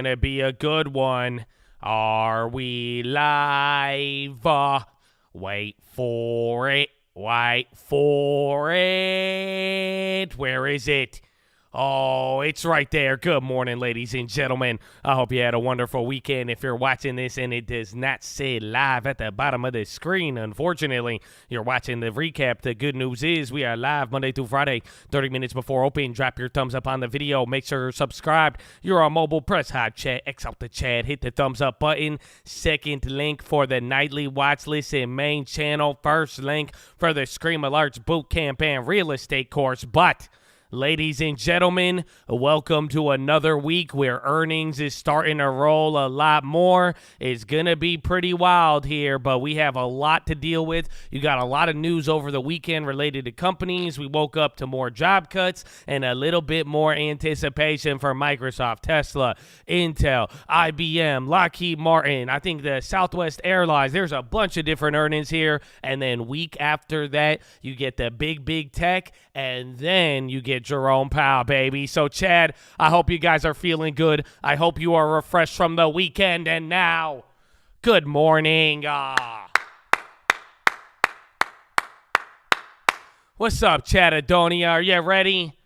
gonna be a good one. Are we live? Wait for it. Wait for it. Where is it? Oh, it's right there. Good morning, ladies and gentlemen. I hope you had a wonderful weekend. If you're watching this and it does not say live at the bottom of the screen, unfortunately, you're watching the recap. The good news is we are live Monday through Friday, 30 minutes before open. Drop your thumbs up on the video. Make sure you're subscribed. You're on mobile. Press hot chat. X out the chat. Hit the thumbs up button. Second link for the nightly watch list and main channel. First link for the Scream Alerts boot camp and real estate course. But ladies and gentlemen, welcome to another week where earnings is starting to roll a lot more. It's going to be pretty wild here, but we have a lot to deal with. You got a lot of news over the weekend related to companies. We woke up to more job cuts and a little bit more anticipation for Microsoft, Tesla, Intel, IBM, Lockheed Martin. I think the Southwest Airlines. There's a bunch of different earnings here. And then week after that, you get the big tech, and then you get Jerome Powell, baby. So, Chad, I hope you guys are feeling good. I hope you are refreshed from the weekend. And now, good morning. What's up, Chadadonia? Are you ready?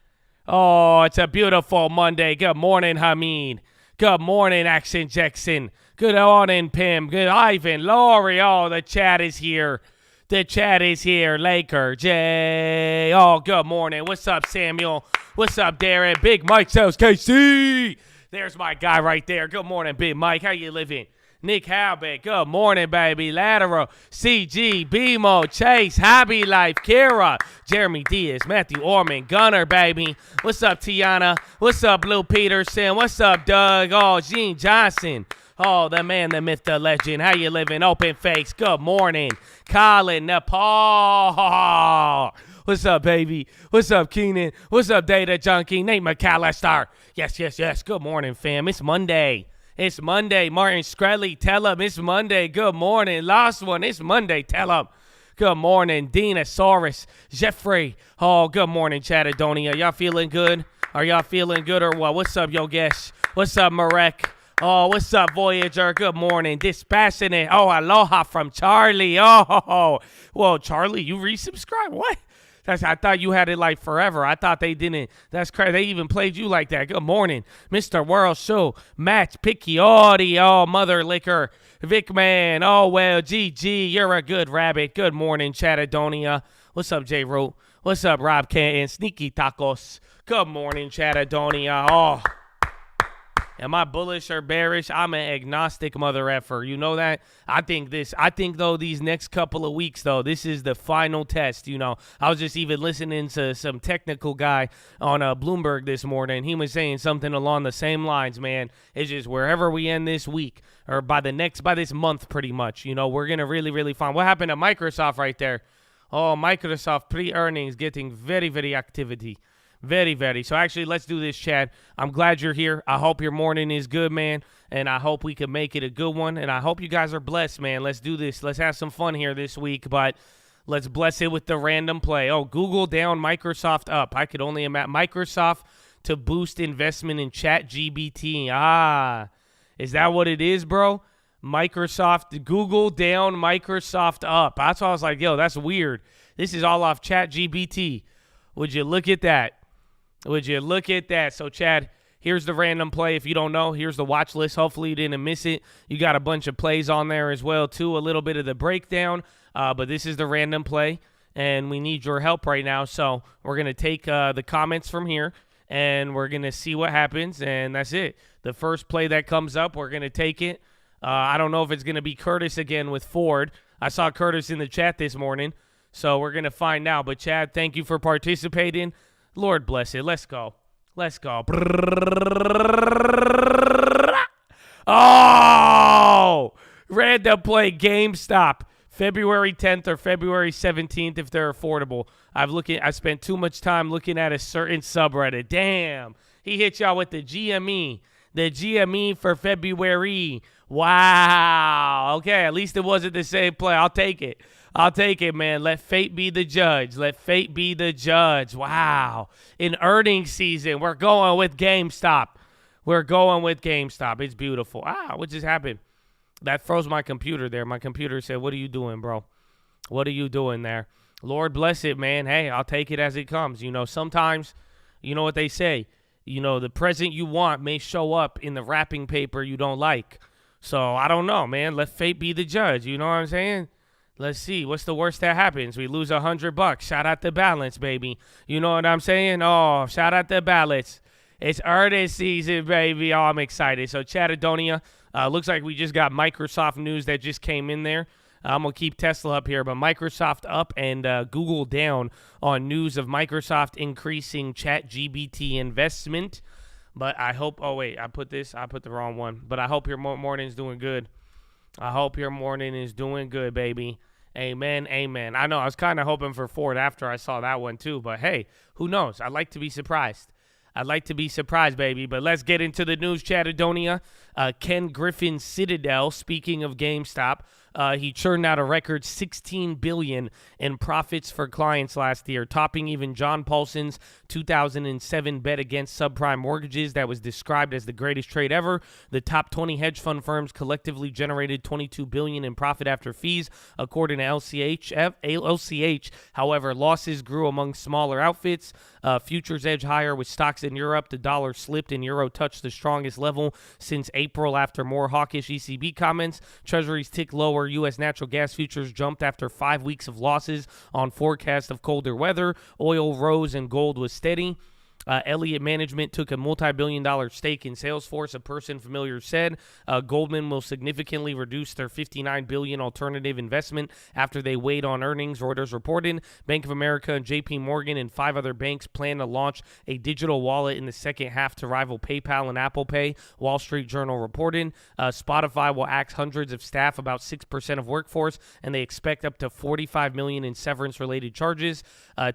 Oh, it's a beautiful Monday. Good morning, Hamid. Good morning, Action Jackson. Good morning, Pim. Good Ivan, Lori. Oh, the chat is here. The chat is here. Laker, Jay. Oh, good morning. What's up, Samuel? What's up, Darren? Big Mike says KC. There's my guy right there. Good morning, Big Mike. How you living? Nick Halbeck. Good morning, baby. Lateral. CG, BMO, Chase, Hobby Life, Kira, Jeremy Diaz, Matthew Orman, Gunner, baby. What's up, Tiana? What's up, Blue Peterson? What's up, Doug? Oh, Gene Johnson. Oh, the man, the myth, the legend. How you living? Open face. Good morning. Colin Nepal. What's up, baby? What's up, Keenan? What's up, Data Junkie? Nate McAllister. Yes. Good morning, fam. It's Monday. It's Monday. Martin Screlly, tell him it's Monday. Good morning. Last one. It's Monday. Tell him. Good morning, Dinosaurus. Jeffrey. Oh, good morning, Chadadonia. Y'all feeling good? Are y'all feeling good or what? What's up, Yogesh? What's up, Marek? Oh, what's up, Voyager? Good morning. Dispassionate. Oh, aloha from Charlie. Oh, well, Charlie, you resubscribed? What? I thought you had it like forever. I thought they didn't. That's crazy. They even played you like that. Good morning, Mr. World Show. Match Picchiotti. Oh, Mother Liquor. Vic Man. Oh, well, GG. You're a good rabbit. Good morning, Chadadonia. What's up, J. Root? What's up, Rob Canton? Sneaky Tacos. Good morning, Chadadonia. Oh. Am I bullish or bearish? I'm an agnostic mother effer. You know that? I think though, these next couple of weeks, though, this is the final test. You know, I was just even listening to some technical guy on Bloomberg this morning. He was saying something along the same lines, man. It's just wherever we end this week or by this month, pretty much, you know, we're going to really find what happened to Microsoft right there. Oh, Microsoft pre-earnings getting very activity. Very. So actually, let's do this, Chad. I'm glad you're here. I hope your morning is good, man. And I hope we can make it a good one. And I hope you guys are blessed, man. Let's do this. Let's have some fun here this week. But let's bless it with the random play. Oh, Google down, Microsoft up. I could only imagine. Microsoft to boost investment in ChatGPT. Is that what it is, bro? Microsoft, Google down, Microsoft up. That's why I was like, yo, that's weird. This is all off ChatGPT. Would you look at that? So, Chad, here's the random play. If you don't know, here's the watch list. Hopefully you didn't miss it. You got a bunch of plays on there as well, too. A little bit of the breakdown. But this is the random play, and we need your help right now. So we're going to take the comments from here, and we're going to see what happens, and that's it. The first play that comes up, we're going to take it. I don't know if it's going to be Curtis again with Ford. I saw Curtis in the chat this morning, so we're going to find out. But, Chad, thank you for participating. Lord bless it. Let's go. Oh! Random play GameStop. February 10th or February 17th if they're affordable. I spent too much time looking at a certain subreddit. Damn. He hit y'all with the GME. The GME for February. Wow. Okay, at least it wasn't the same play. I'll take it. I'll take it, man. Let fate be the judge. Let fate be the judge. Wow. In earnings season, we're going with GameStop. We're going with GameStop. It's beautiful. What just happened? That froze my computer there. My computer said, what are you doing, bro? What are you doing there? Lord bless it, man. Hey, I'll take it as it comes. Sometimes, you know what they say, the present you want may show up in the wrapping paper you don't like. So I don't know, man. Let fate be the judge. You know what I'm saying? Let's see. What's the worst that happens? We lose $100. Shout out the balance, baby. You know what I'm saying? Oh, shout out the balance. It's earnings season, baby. Oh, I'm excited. So Chattadonia, looks like we just got Microsoft news that just came in there. I'm going to keep Tesla up here, but Microsoft up and Google down on news of Microsoft increasing ChatGPT investment. But I hope, I put the wrong one. But I hope your morning is doing good. I hope your morning is doing good, baby. Amen, amen. I know, I was kind of hoping for Ford after I saw that one too. But hey, who knows? I'd like to be surprised. Baby. But let's get into the news, Chattadonia. Ken Griffin's Citadel, speaking of GameStop, he churned out a record $16 billion in profits for clients last year, topping even John Paulson's 2007 bet against subprime mortgages that was described as the greatest trade ever. The top 20 hedge fund firms collectively generated $22 billion in profit after fees, according to LCH. However, losses grew among smaller outfits. Futures edge higher with stocks in Europe. The dollar slipped and euro touched the strongest level since April after more hawkish ECB comments. Treasuries ticked lower. U.S. natural gas futures jumped after 5 weeks of losses on forecast of colder weather. Oil rose and gold was steady. Elliott Management took a multi-billion-dollar stake in Salesforce, a person familiar said. Goldman will significantly reduce their $59 billion alternative investment after they weighed on earnings, Reuters reported. Bank of America and JP Morgan and 5 other banks plan to launch a digital wallet in the second half to rival PayPal and Apple Pay, Wall Street Journal reported. Spotify will axe hundreds of staff, about 6% of workforce, and they expect up to $45 million in severance-related charges.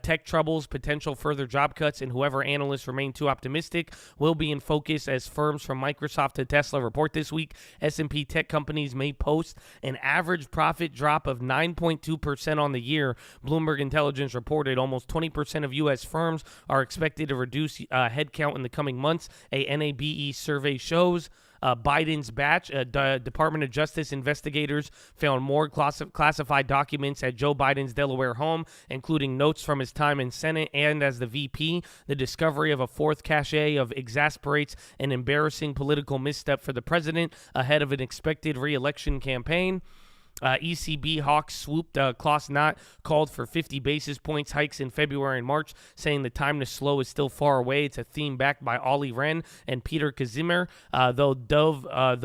Tech troubles, potential further job cuts, and whoever analysts remain too optimistic will be in focus as firms from Microsoft to Tesla report this week. S&P tech companies may post an average profit drop of 9.2% on the year. Bloomberg Intelligence reported almost 20% of U.S. firms are expected to reduce headcount in the coming months. A NABE survey shows. Biden's batch, Department of Justice investigators found more classified documents at Joe Biden's Delaware home, including notes from his time in Senate and as the VP. The discovery of a fourth cache of exasperates an embarrassing political misstep for the president ahead of an expected re-election campaign. ECB hawks swooped. Klaus Knott called for 50 basis points hikes in February and March, saying the time to slow is still far away. It's a theme backed by Olli Rehn and Peter Kazimir. Though Yanis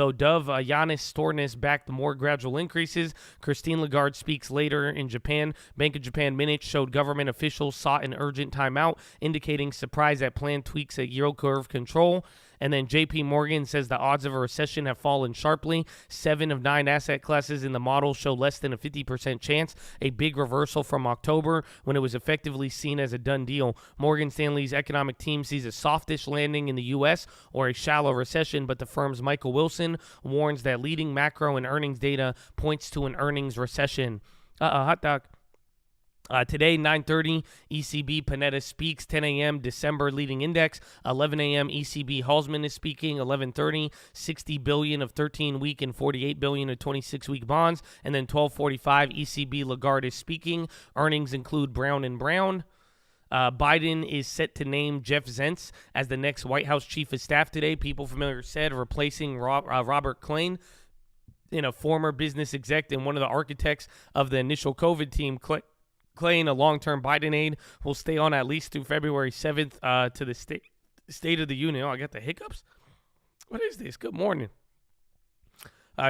Stornis backed more gradual increases. Christine Lagarde speaks later in Japan. Bank of Japan minutes showed government officials sought an urgent timeout, indicating surprise at planned tweaks at yield curve control. And then JP Morgan says the odds of a recession have fallen sharply. 7 of 9 asset classes in the model show less than a 50% chance, a big reversal from October when it was effectively seen as a done deal. Morgan Stanley's economic team sees a softish landing in the U.S. or a shallow recession, but the firm's Michael Wilson warns that leading macro and earnings data points to an earnings recession. Hot dog. Today, 9:30, ECB Panetta speaks. 10 a.m. December leading index. 11 a.m. ECB Halsman is speaking. 11:30, $60 billion of 13-week and $48 billion of 26-week bonds. And then 12:45, ECB Lagarde is speaking. Earnings include Brown & Brown. Biden is set to name Jeff Zients as the next White House chief of staff today. People familiar said replacing Robert Klein, a former business exec and one of the architects of the initial COVID team. Klein, a long-term Biden aide, will stay on at least through February 7th to the State of the Union. Oh, I got the hiccups? What is this? Good morning.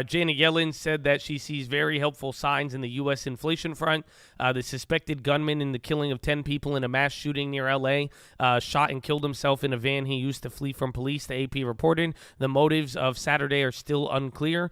Janet Yellen said that she sees very helpful signs in the U.S. inflation front. The suspected gunman in the killing of 10 people in a mass shooting near L.A. Shot and killed himself in a van he used to flee from police, the AP reported. The motives of Saturday are still unclear.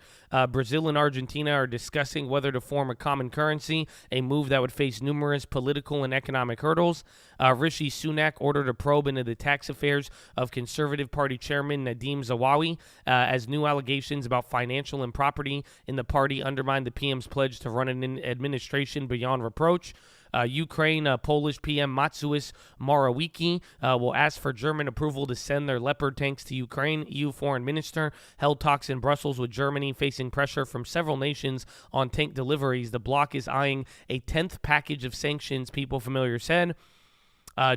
Brazil and Argentina are discussing whether to form a common currency, a move that would face numerous political and economic hurdles. Rishi Sunak ordered a probe into the tax affairs of Conservative Party Chairman Nadhim Zahawi as new allegations about financial and property in the party undermined the PM's pledge to run an administration beyond reproach. Ukraine Polish PM Mateusz Morawiecki will ask for German approval to send their Leopard tanks to Ukraine. EU foreign minister held talks in Brussels with Germany, facing pressure from several nations on tank deliveries. The bloc is eyeing a 10th package of sanctions, People Familiar said.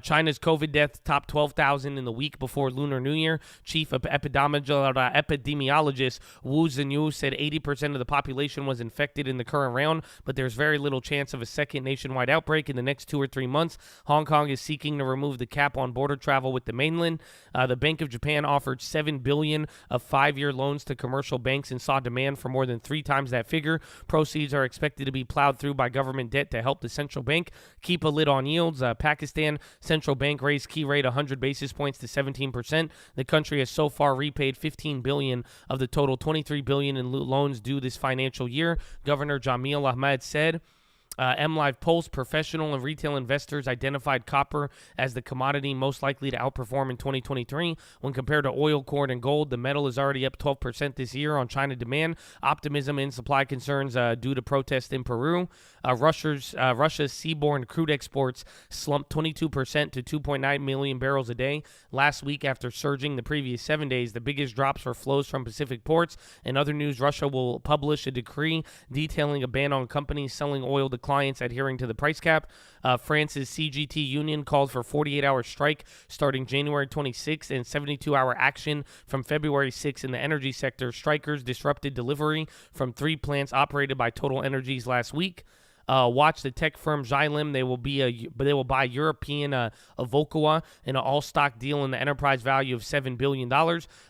China's COVID deaths topped 12,000 in the week before Lunar New Year. Chief epidemiologist Wu Zhenyu said 80% of the population was infected in the current round, but there's very little chance of a second nationwide outbreak in the next 2 or 3 months. Hong Kong is seeking to remove the cap on border travel with the mainland. The Bank of Japan offered $7 billion of 5-year loans to commercial banks and saw demand for more than 3 times that figure. Proceeds are expected to be plowed through by government debt to help the central bank keep a lid on yields. Pakistan central bank raised key rate 100 basis points to 17%. The country has so far repaid $15 billion of the total $23 billion in loans due this financial year. Governor Jamil Ahmed said. MLive Pulse, professional and retail investors identified copper as the commodity most likely to outperform in 2023. When compared to oil, corn, and gold, the metal is already up 12% this year on China demand, optimism, and supply concerns due to protests in Peru. Russia's seaborne crude exports slumped 22% to 2.9 million barrels a day last week after surging the previous 7 days. The biggest drops were flows from Pacific ports. In other news, Russia will publish a decree detailing a ban on companies selling oil to clients adhering to the price cap. France's CGT union called for 48-hour strike starting January 26 and 72-hour action from February 6 in the energy sector. Strikers disrupted delivery from 3 plants operated by Total Energies last week. Watch the tech firm Xylem. They will buy European Evoqua in an all-stock deal in the enterprise value of $7 billion.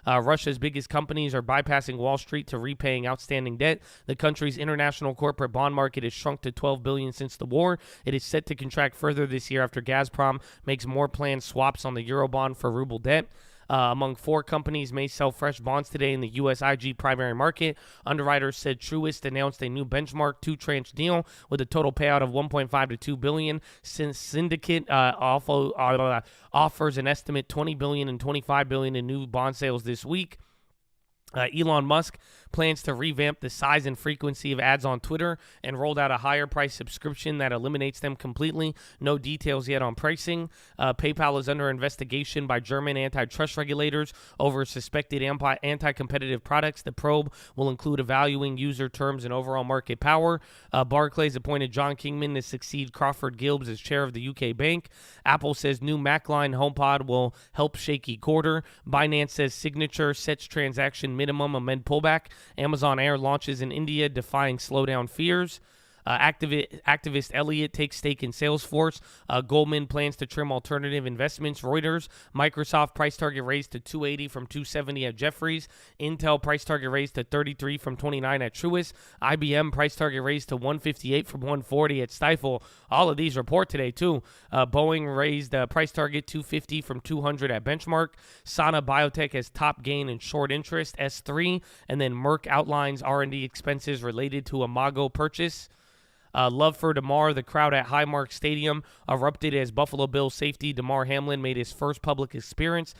Russia's biggest companies are bypassing Wall Street to repaying outstanding debt. The country's international corporate bond market has shrunk to $12 billion since the war. It is set to contract further this year after Gazprom makes more planned swaps on the Eurobond for ruble debt. Among 4 companies may sell fresh bonds today in the U.S. IG primary market. Underwriters said Truist announced a new benchmark 2-tranche deal with a total payout of $1.5 to $2 billion. Since Syndicate offers an estimate $20 billion and $25 billion in new bond sales this week. Elon Musk plans to revamp the size and frequency of ads on Twitter and rolled out a higher price subscription that eliminates them completely. No details yet on pricing. PayPal is under investigation by German antitrust regulators over suspected anti-competitive products. The probe will include evaluating user terms and overall market power. Barclays appointed John Kingman to succeed Crawford Gibbs as chair of the UK bank. Apple says new Mac line HomePod will help shaky quarter. Binance says signature sets transaction minimum amid pullback. Amazon Air launches in India, defying slowdown fears. Activist Elliott takes stake in Salesforce. Goldman plans to trim alternative investments. Reuters, Microsoft price target raised to 280 from 270 at Jefferies. Intel price target raised to 33 from 29 at Truist. IBM price target raised to 158 from 140 at Stifel. All of these report today too. Boeing raised price target 250 from 200 at Benchmark. Sana Biotech has top gain in short interest, S3. And then Merck outlines R&D expenses related to Imago purchase. Love for DeMar. The crowd at Highmark Stadium erupted as Buffalo Bills safety DeMar Hamlin made his first public appearance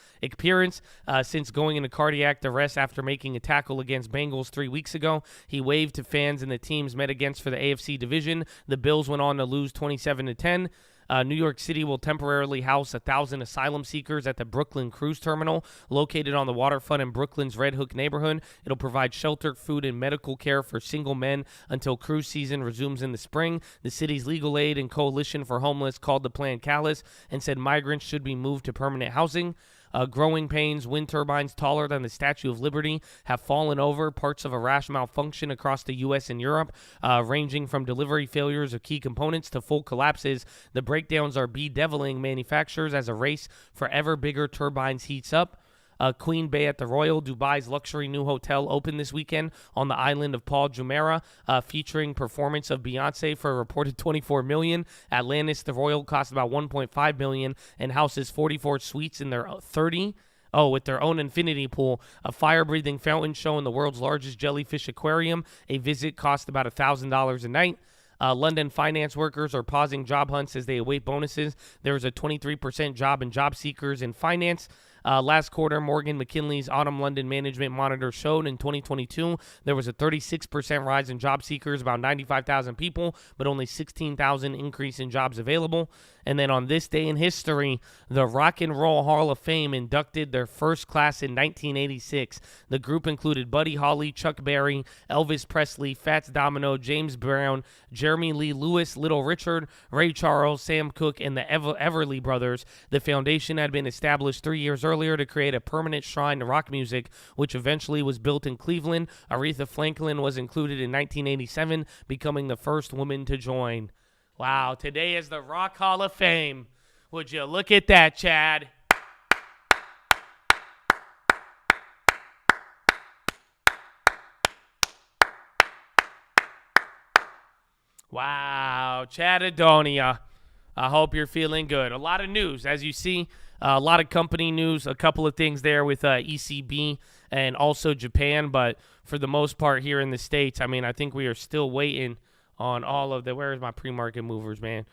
since going into cardiac arrest after making a tackle against Bengals 3 weeks ago. He waved to fans and the teams met against for the AFC division. The Bills went on to lose 27-10. New York City will temporarily house 1,000 asylum seekers at the Brooklyn Cruise Terminal, located on the waterfront in Brooklyn's Red Hook neighborhood. It'll provide shelter, food, and medical care for single men until cruise season resumes in the spring. The city's legal aid and Coalition for Homeless called the plan callous and said migrants should be moved to permanent housing. Growing pains, wind turbines taller than the Statue of Liberty have fallen over. Parts of a rash malfunction across the U.S. and Europe, ranging from delivery failures of key components to full collapses. The breakdowns are bedeviling manufacturers as a race for ever bigger turbines heats up. Queen Bay at the Royal, Dubai's luxury new hotel, opened this weekend on the island of Paul Jumeirah, featuring performance of Beyonce for a reported $24 million. Atlantis, the Royal, cost about $1.5 million and houses 44 suites in their 30. With their own infinity pool, a fire-breathing fountain show in the world's largest jellyfish aquarium. A visit cost about $1,000 a night. London finance workers are pausing job hunts as they await bonuses. There is a 23% job in job seekers in finance. Last quarter, Morgan McKinley's Autumn London Management Monitor showed in 2022 there was a 36% rise in job seekers, about 95,000 people, but only 16,000 increase in jobs available. And then on this day in history, the Rock and Roll Hall of Fame inducted their first class in 1986. The group included Buddy Holly, Chuck Berry, Elvis Presley, Fats Domino, James Brown, Jeremy Lee Lewis, Little Richard, Ray Charles, Sam Cooke, and the Everly Brothers. The foundation had been established 3 years earlier to create a permanent shrine to rock music, which eventually was built in Cleveland. Aretha Franklin was included in 1987, becoming the first woman to join. Wow, today is the Rock Hall of Fame. Would you look at that, Chad? Wow, Chad Adonia. I hope you're feeling good. A lot of news, as you see, a lot of company news, a couple of things there with ECB and also Japan. But for the most part here in the States, I mean, I think we are still waiting on all of the, where's my pre-market movers, man?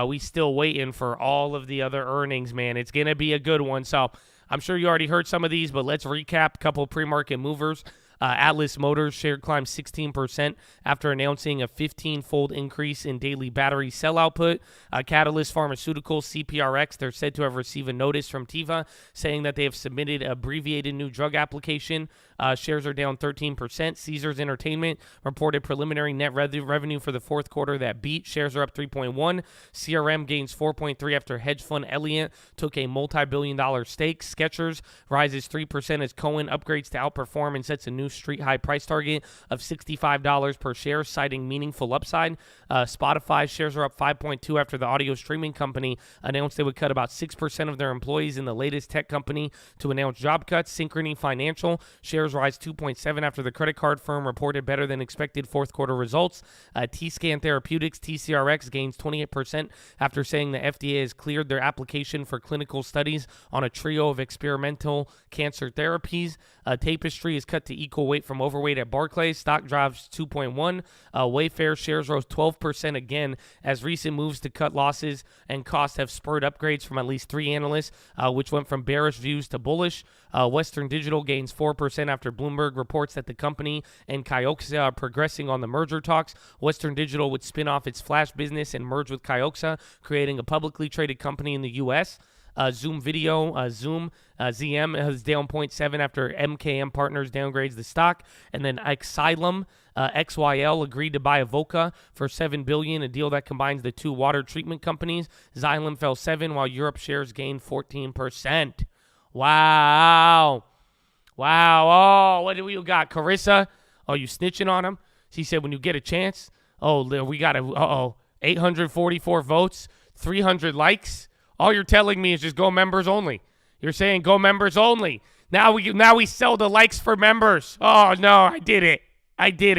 We still waiting for all of the other earnings, man. It's going to be a good one. So I'm sure you already heard some of these, but let's recap a couple of pre-market movers. Atlas Motors share climbed 16% after announcing a 15-fold increase in daily battery cell output. Catalyst Pharmaceuticals, CPRX, they're said to have received a notice from Teva saying that they have submitted an abbreviated new drug application. Shares are down 13%. Caesars Entertainment reported preliminary net revenue for the fourth quarter that beat. Shares are up 3.1. CRM gains 4.3 after hedge fund Elliott took a multi-billion-dollar stake. Skechers rises 3% as Cohen upgrades to outperform and sets a new street high price target of $65 per share, citing meaningful upside. Spotify shares are up 5.2 after the audio streaming company announced they would cut about 6% of their employees in the latest tech company to announce job cuts. Synchrony Financial shares rise 2.7 after the credit card firm reported better than expected fourth quarter results. T-Scan Therapeutics, TCRX, gains 28% after saying the FDA has cleared their application for clinical studies on a trio of experimental cancer therapies. Tapestry is cut to equal weight from overweight at Barclays. Stock drops 2.1. Wayfair shares rose 12% again as recent moves to cut losses and costs have spurred upgrades from at least 3 analysts, which went from bearish views to bullish. Western Digital gains 4% after Bloomberg reports that the company and Kioxa are progressing on the merger talks. Western Digital would spin off its flash business and merge with Kioxa, creating a publicly traded company in the U.S. Zoom Video, ZM is down 0.7 after MKM Partners downgrades the stock. And then Xylem, XYL agreed to buy Avoca for $7 billion, a deal that combines the two water treatment companies. Xylem fell 7 while Europe shares gained 14%. Wow. Oh, what do we got? Carissa? Oh, you snitching on him? She said when you get a chance. Oh, we got 844 votes, 300 likes. All you're telling me is just go members only. You're saying go members only. Now we sell the likes for members. Oh, no, I did it.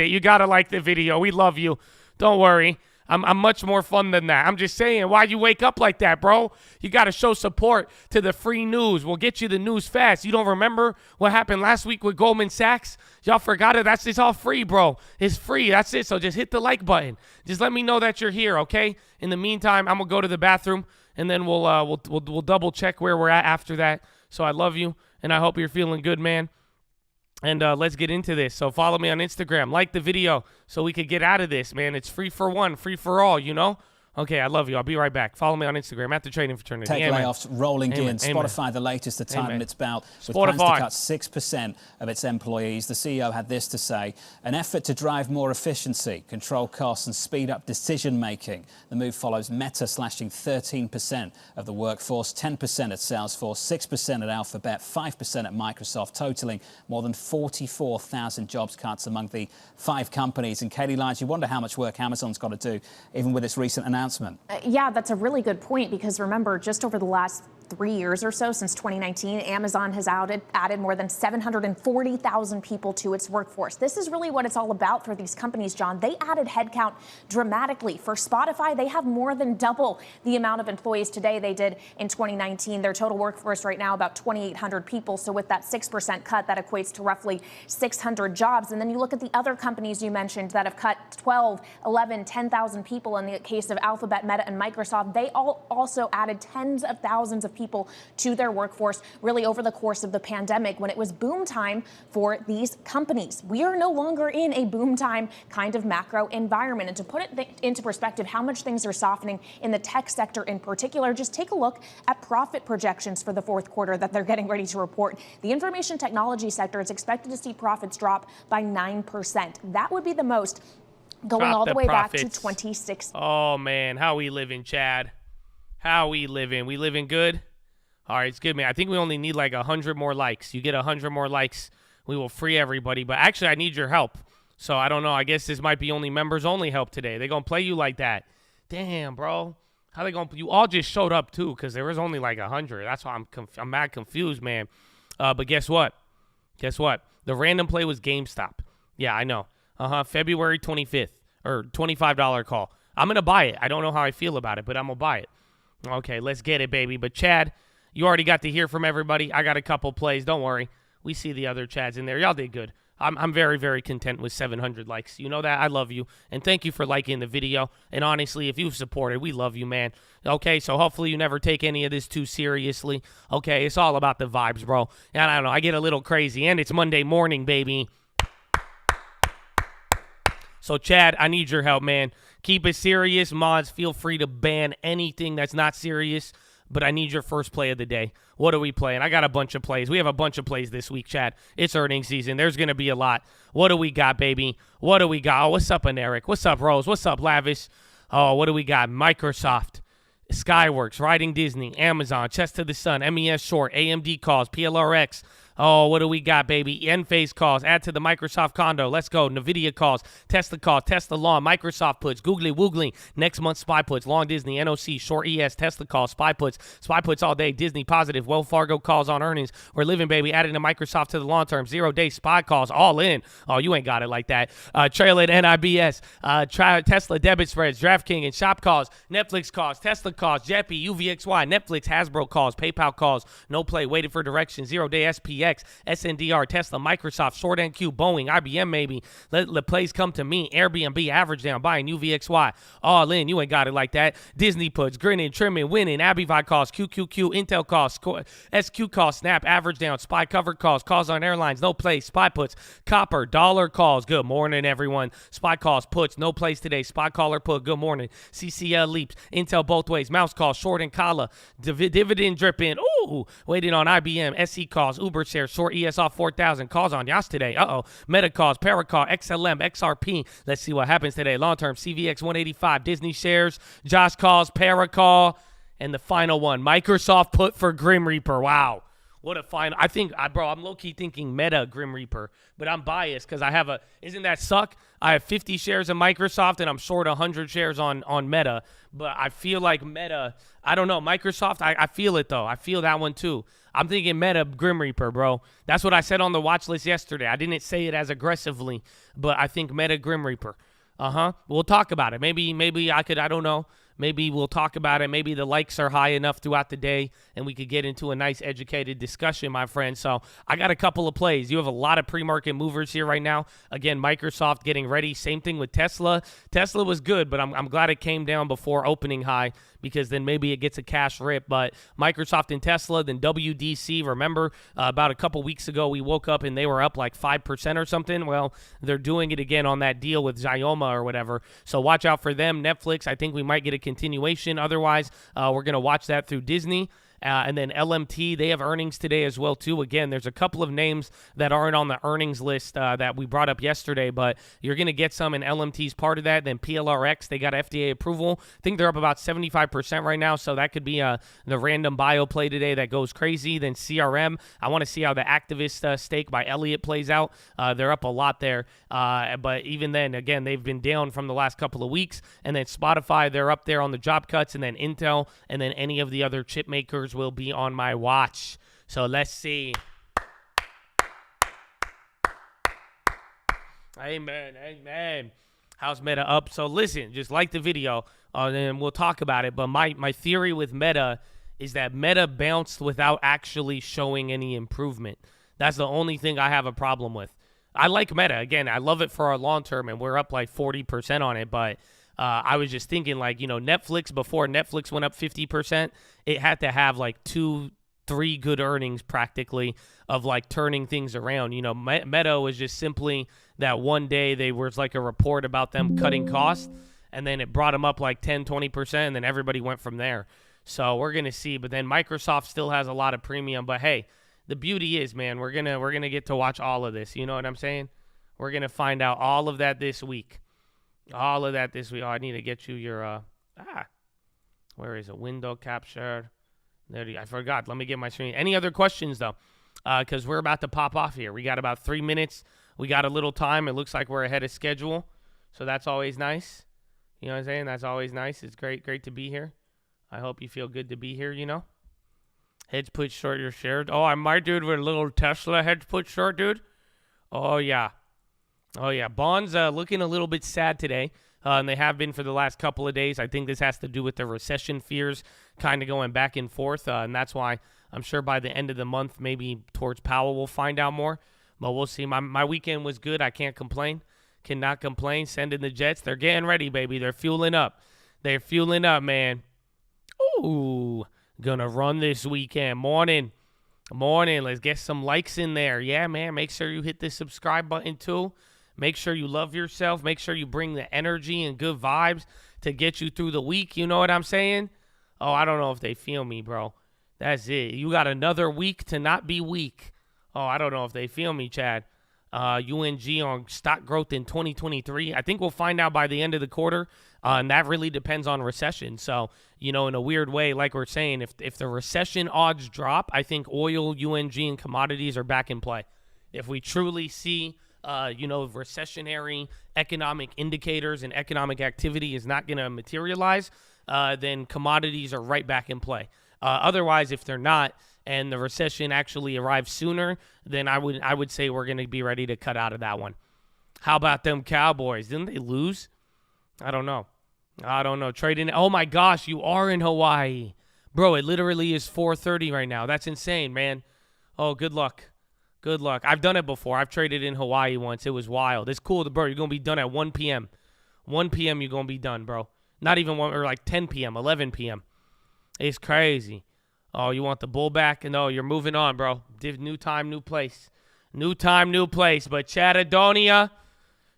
You got to like the video. We love you. Don't worry. I'm much more fun than that. I'm just saying, why'd you wake up like that, bro? You got to show support to the free news. We'll get you the news fast. You don't remember what happened last week with Goldman Sachs? Y'all forgot it. It's all free, bro. It's free. That's it. So just hit the like button. Just let me know that you're here, okay? In the meantime, I'm going to go to the bathroom, and then we'll double check where we're at after that. So I love you, and I hope you're feeling good, man. And let's get into this. So follow me on Instagram. Like the video so we could get out of this, man. It's free for one, free for all, you know? Okay, I love you. I'll be right back. Follow me on Instagram at the Trading Fraternity. Tech layoffs rolling in. Spotify, the latest to tighten its belt with plans to cut 6% of its employees. The CEO had this to say: an effort to drive more efficiency, control costs, and speed up decision-making. The move follows Meta slashing 13% of the workforce, 10% at Salesforce, 6% at Alphabet, 5% at Microsoft, totaling more than 44,000 jobs cuts among the 5 companies. And Katie Lyons, you wonder how much work Amazon's got to do, even with this recent announcement. Yeah, that's a really good point, because remember, just over the last 3 years or so, since 2019, Amazon has added more than 740,000 people to its workforce. This is really what it's all about for these companies, John. They added headcount dramatically. For Spotify, they have more than double the amount of employees today they did in 2019. Their total workforce right now about 2,800 people. So with that 6% cut, that equates to roughly 600 jobs. And then you look at the other companies you mentioned that have cut 12, 11, 10,000 people. In the case of Alphabet, Meta, and Microsoft, they all also added tens of thousands of people to their workforce really over the course of the pandemic when it was boom time for these companies. We are no longer in a boom time kind of macro environment. And to put it into perspective, how much things are softening in the tech sector in particular, just take a look at profit projections for the fourth quarter that they're getting ready to report. The information technology sector is expected to see profits drop by 9%. That would be the most going all the way back to 2016. Oh, man. How we living, Chad? How we living? We living good? All right, it's good, man. I think we only need like 100 more likes. You get 100 more likes, we will free everybody. But actually, I need your help. So I don't know. I guess this might be only members only help today. They're going to play you like that. Damn, bro. How they going to – you all just showed up, too, because there was only like 100. That's why I'm mad confused, man. But guess what? Guess what? The random play was GameStop. Yeah, I know. February 25th or $25 call. I'm going to buy it. I don't know how I feel about it, but I'm going to buy it. Okay, let's get it, baby. But, Chad, you already got to hear from everybody. I got a couple plays. Don't worry. We see the other Chads in there. Y'all did good. I'm very, very content with 700 likes. You know that. I love you. And thank you for liking the video. And honestly, if you've supported, we love you, man. Okay, so hopefully you never take any of this too seriously. Okay, it's all about the vibes, bro. And I don't know. I get a little crazy. And it's Monday morning, baby. So, Chad, I need your help, man. Keep it serious. Mods, feel free to ban anything that's not serious. But I need your first play of the day. What are we playing? I got a bunch of plays. We have a bunch of plays this week, Chad. It's earnings season. There's going to be a lot. What do we got, baby? What do we got? Oh, what's up, Eric? What's up, Rose? What's up, Lavish? Oh, what do we got? Microsoft, Skyworks, Riding Disney, Amazon, Chest to the Sun, MES Short, AMD calls, PLRX. Oh, what do we got, baby? Enphase calls. Add to the Microsoft condo. Let's go. NVIDIA calls. Tesla calls. Tesla long. Microsoft puts. Googly woogly. Next month, SPY puts. Long Disney. NOC. Short ES. Tesla calls. SPY puts. SPY puts all day. Disney positive. Wells Fargo calls on earnings. We're living, baby. Adding to Microsoft to the long term. 0 day SPY calls. All in. Oh, you ain't got it like that. Trail it. NIBS. Tesla debit spreads. DraftKings and Shop calls. Netflix calls. Tesla calls. JEPI. UVXY. Netflix. Hasbro calls. PayPal calls. No play. Waited for direction. 0 day SPX. SNDR, Tesla, Microsoft, Short NQ, Boeing, IBM maybe. Let the plays come to me. Airbnb, average down, buying UVXY. All in, you ain't got it like that. Disney puts, grinning, trimming, winning. Abivai calls, QQQ, Intel calls, SQ calls, Snap, average down. SPY cover calls on airlines, no place. SPY puts, Copper, dollar calls. Good morning, everyone. SPY calls, puts, no place today. SPY caller put, good morning. CCL leaps, Intel both ways. Mouse calls, Short and Kala. Dividend dripping. Ooh, waiting on IBM. SE calls, Uber shares, Short ES off 4,000. Calls on Yas today. Meta calls, Paracall, XLM, XRP. Let's see what happens today. Long-term, CVX 185. Disney shares, Josh calls, Paracall. And the final one, Microsoft put for Grim Reaper. Wow. What a final. I think, bro, I'm low-key thinking Meta Grim Reaper. But I'm biased because I have isn't that suck? I have 50 shares in Microsoft and I'm short 100 shares on Meta. But I feel like Meta, I don't know. Microsoft, I feel it, though. I feel that one, too. I'm thinking Meta Grim Reaper, bro. That's what I said on the watch list yesterday. I didn't say it as aggressively, but I think Meta Grim Reaper. We'll talk about it. Maybe I could, I don't know. Maybe we'll talk about it. Maybe the likes are high enough throughout the day and we could get into a nice educated discussion, my friend. So I got a couple of plays. You have a lot of pre-market movers here right now. Again, Microsoft getting ready. Same thing with Tesla. Tesla was good, but I'm glad it came down before opening high because then maybe it gets a cash rip. But Microsoft and Tesla, then WDC. Remember, about a couple weeks ago, we woke up and they were up like 5% or something. Well, they're doing it again on that deal with Xioma or whatever. So watch out for them. Netflix, I think we might get a continuation. Otherwise, we're going to watch that through Disney. And then LMT, they have earnings today as well, too. Again, there's a couple of names that aren't on the earnings list that we brought up yesterday, but you're going to get some, and LMT's part of that. Then PLRX, they got FDA approval. I think they're up about 75% right now, so that could be the random bio play today that goes crazy. Then CRM, I want to see how the activist stake by Elliott plays out. They're up a lot there, but even then, again, they've been down from the last couple of weeks. And then Spotify, they're up there on the job cuts, and then Intel, and then any of the other chip makers will be on my watch. So let's see. Amen. How's Meta up? So listen, just like the video, and we'll talk about it. But my theory with Meta is that Meta bounced without actually showing any improvement. That's the only thing I have a problem with. I like Meta. Again, I love it for our long term, and we're up like 40% on it. But I was just thinking, like, Netflix, before Netflix went up 50%, it had to have like 2-3 good earnings practically of like turning things around. Meta was just simply that one day there was like a report about them cutting costs, and then it brought them up like 10-20%, and then everybody went from there. So we're going to see. But then Microsoft still has a lot of premium. But hey, the beauty is, man, we're gonna get to watch all of this. You know what I'm saying? We're going to find out all of that this week. All of that this week. Oh, I need to get you your, where is it? Window capture. I forgot. Let me get my screen. Any other questions, though? Because we're about to pop off here. We got about 3 minutes. We got a little time. It looks like we're ahead of schedule. So that's always nice. You know what I'm saying? That's always nice. It's great to be here. I hope you feel good to be here, Hedge put short your shares. Oh, I'm my dude with a little Tesla hedge put short, dude. Oh, yeah. Bonds looking a little bit sad today, and they have been for the last couple of days. I think this has to do with the recession fears kind of going back and forth, and that's why I'm sure by the end of the month, maybe towards Powell, we'll find out more. But we'll see. My weekend was good. I can't complain. Cannot complain. Sending the Jets. They're getting ready, baby. They're fueling up. They're fueling up, man. Ooh, gonna run this weekend. Morning. Let's get some likes in there. Yeah, man. Make sure you hit the subscribe button, too. Make sure you love yourself. Make sure you bring the energy and good vibes to get you through the week. You know what I'm saying? Oh, I don't know if they feel me, bro. That's it. You got another week to not be weak. Oh, I don't know if they feel me, Chad. UNG on stock growth in 2023. I think we'll find out by the end of the quarter, and that really depends on recession. So, in a weird way, like we're saying, if the recession odds drop, I think oil, UNG, and commodities are back in play. If we truly see recessionary economic indicators and economic activity is not going to materialize, then commodities are right back in play. Otherwise, if they're not, and the recession actually arrives sooner, then I would say we're going to be ready to cut out of that one. How about them Cowboys? Didn't they lose? I don't know. Trading. Oh my gosh, you are in Hawaii, bro. It literally is 4:30 right now. That's insane, man. Oh, good luck. I've done it before. I've traded in Hawaii once. It was wild. It's cool, bro. You're going to be done at 1 p.m. 1 p.m. you're going to be done, bro. Not even 1 or like 10 p.m., 11 p.m. It's crazy. Oh, you want the bull back? No, you're moving on, bro. New time, new place. New time, new place. But Chatadonia,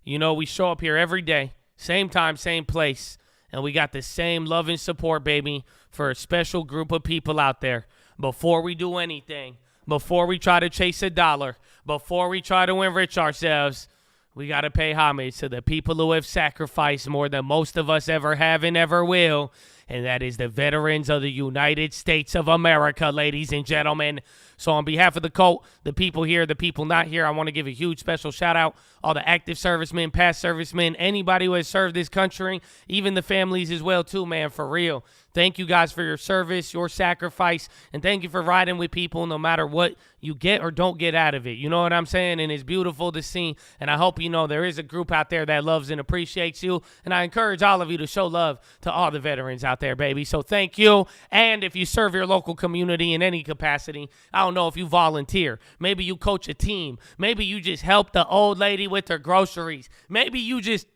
we show up here every day. Same time, same place. And we got the same love and support, baby, for a special group of people out there. Before we do anything, before we try to chase a dollar, before we try to enrich ourselves, we got to pay homage to the people who have sacrificed more than most of us ever have and ever will. And that is the veterans of the United States of America, ladies and gentlemen. So on behalf of the cult, the people here, the people not here, I want to give a huge special shout out. All the active servicemen, past servicemen, anybody who has served this country, even the families as well too, man, for real. Thank you guys for your service, your sacrifice, and thank you for riding with people no matter what you get or don't get out of it. You know what I'm saying? And it's beautiful to see, and I hope there is a group out there that loves and appreciates you, and I encourage all of you to show love to all the veterans out there, baby. So thank you, and if you serve your local community in any capacity, I don't know if you volunteer, maybe you coach a team, maybe you just help the old lady with her groceries, maybe you just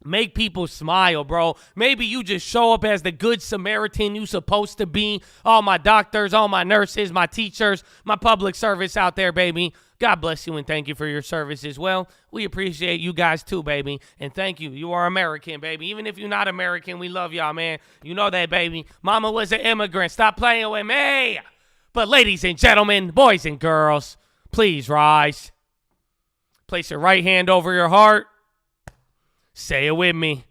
make people smile, bro. Maybe you just show up as the good Samaritan you supposed to be. All my doctors, all my nurses, my teachers, my public service out there, baby. God bless you and thank you for your service as well. We appreciate you guys too, baby. And thank you. You are American, baby. Even if you're not American, we love y'all, man. You know that, baby. Mama was an immigrant. Stop playing with me. But ladies and gentlemen, boys and girls, please rise. Place your right hand over your heart. Say it with me.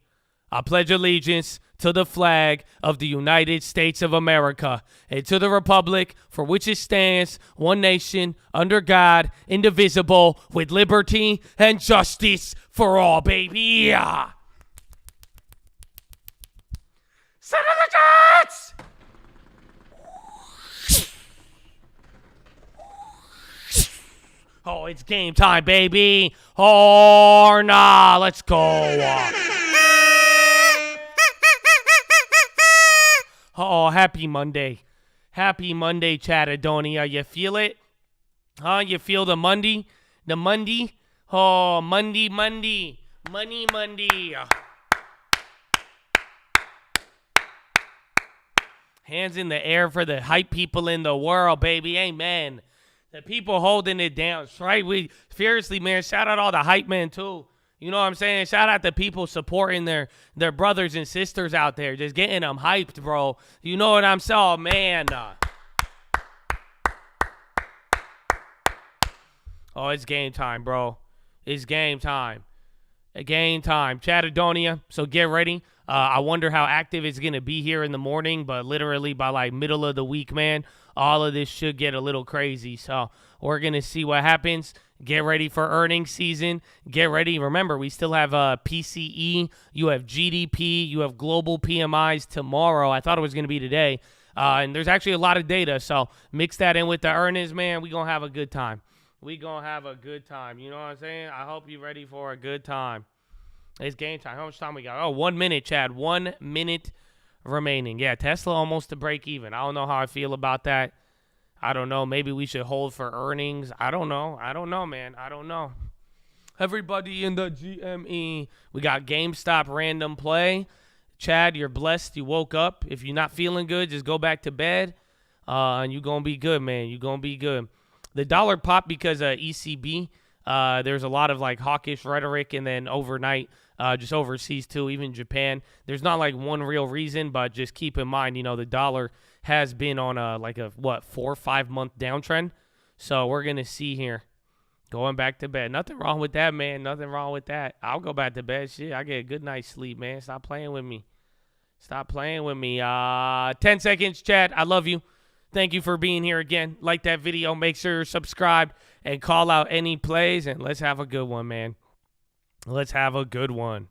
I pledge allegiance to the flag of the United States of America and to the republic for which it stands, one nation, under God, indivisible, with liberty and justice for all, baby. Yeah. Son of the Jets! Oh, it's game time, baby. Or nah, let's go. Oh, happy Monday. Happy Monday, Chatadonia. You feel it? Huh? You feel the Monday? The Monday? Oh, Monday. Money. Hands in the air for the hype people in the world, baby. Amen. The people holding it down. Right? We fiercely, man. Shout out all the hype men, too. You know what I'm saying? Shout out to people supporting their brothers and sisters out there. Just getting them hyped, bro. You know what I'm saying? Oh, man. Oh, it's game time, bro. It's game time. Game time. Chattadonia, so get ready. I wonder how active it's going to be here in the morning, but literally by like middle of the week, man, all of this should get a little crazy. So we're going to see what happens. Get ready for earnings season. Get ready. Remember, we still have PCE. You have GDP. You have global PMIs tomorrow. I thought it was going to be today. And there's actually a lot of data. So mix that in with the earnings, man. We're going to have a good time. We going to have a good time. You know what I'm saying? I hope you're ready for a good time. It's game time. How much time we got? Oh, 1 minute, Chad. 1 minute remaining. Yeah, Tesla almost to break even. I don't know how I feel about that. I don't know. Maybe we should hold for earnings. I don't know. I don't know, man. I don't know. Everybody in the GME. We got GameStop random play. Chad, you're blessed. You woke up. If you're not feeling good, just go back to bed. And you're going to be good, man. You're going to be good. The dollar popped because of ECB. There's a lot of like hawkish rhetoric, and then overnight, just overseas too, even Japan. There's not like one real reason, but just keep in mind, you know, the dollar has been on a 4 or 5 month downtrend. So we're going to see here. Going back to bed. Nothing wrong with that, man. Nothing wrong with that. I'll go back to bed. Shit, I get a good night's sleep, man. Stop playing with me. Stop playing with me. 10 seconds, Chad. I love you. Thank you for being here again. Like that video. Make sure you're subscribed and call out any plays. And let's have a good one, man. Let's have a good one.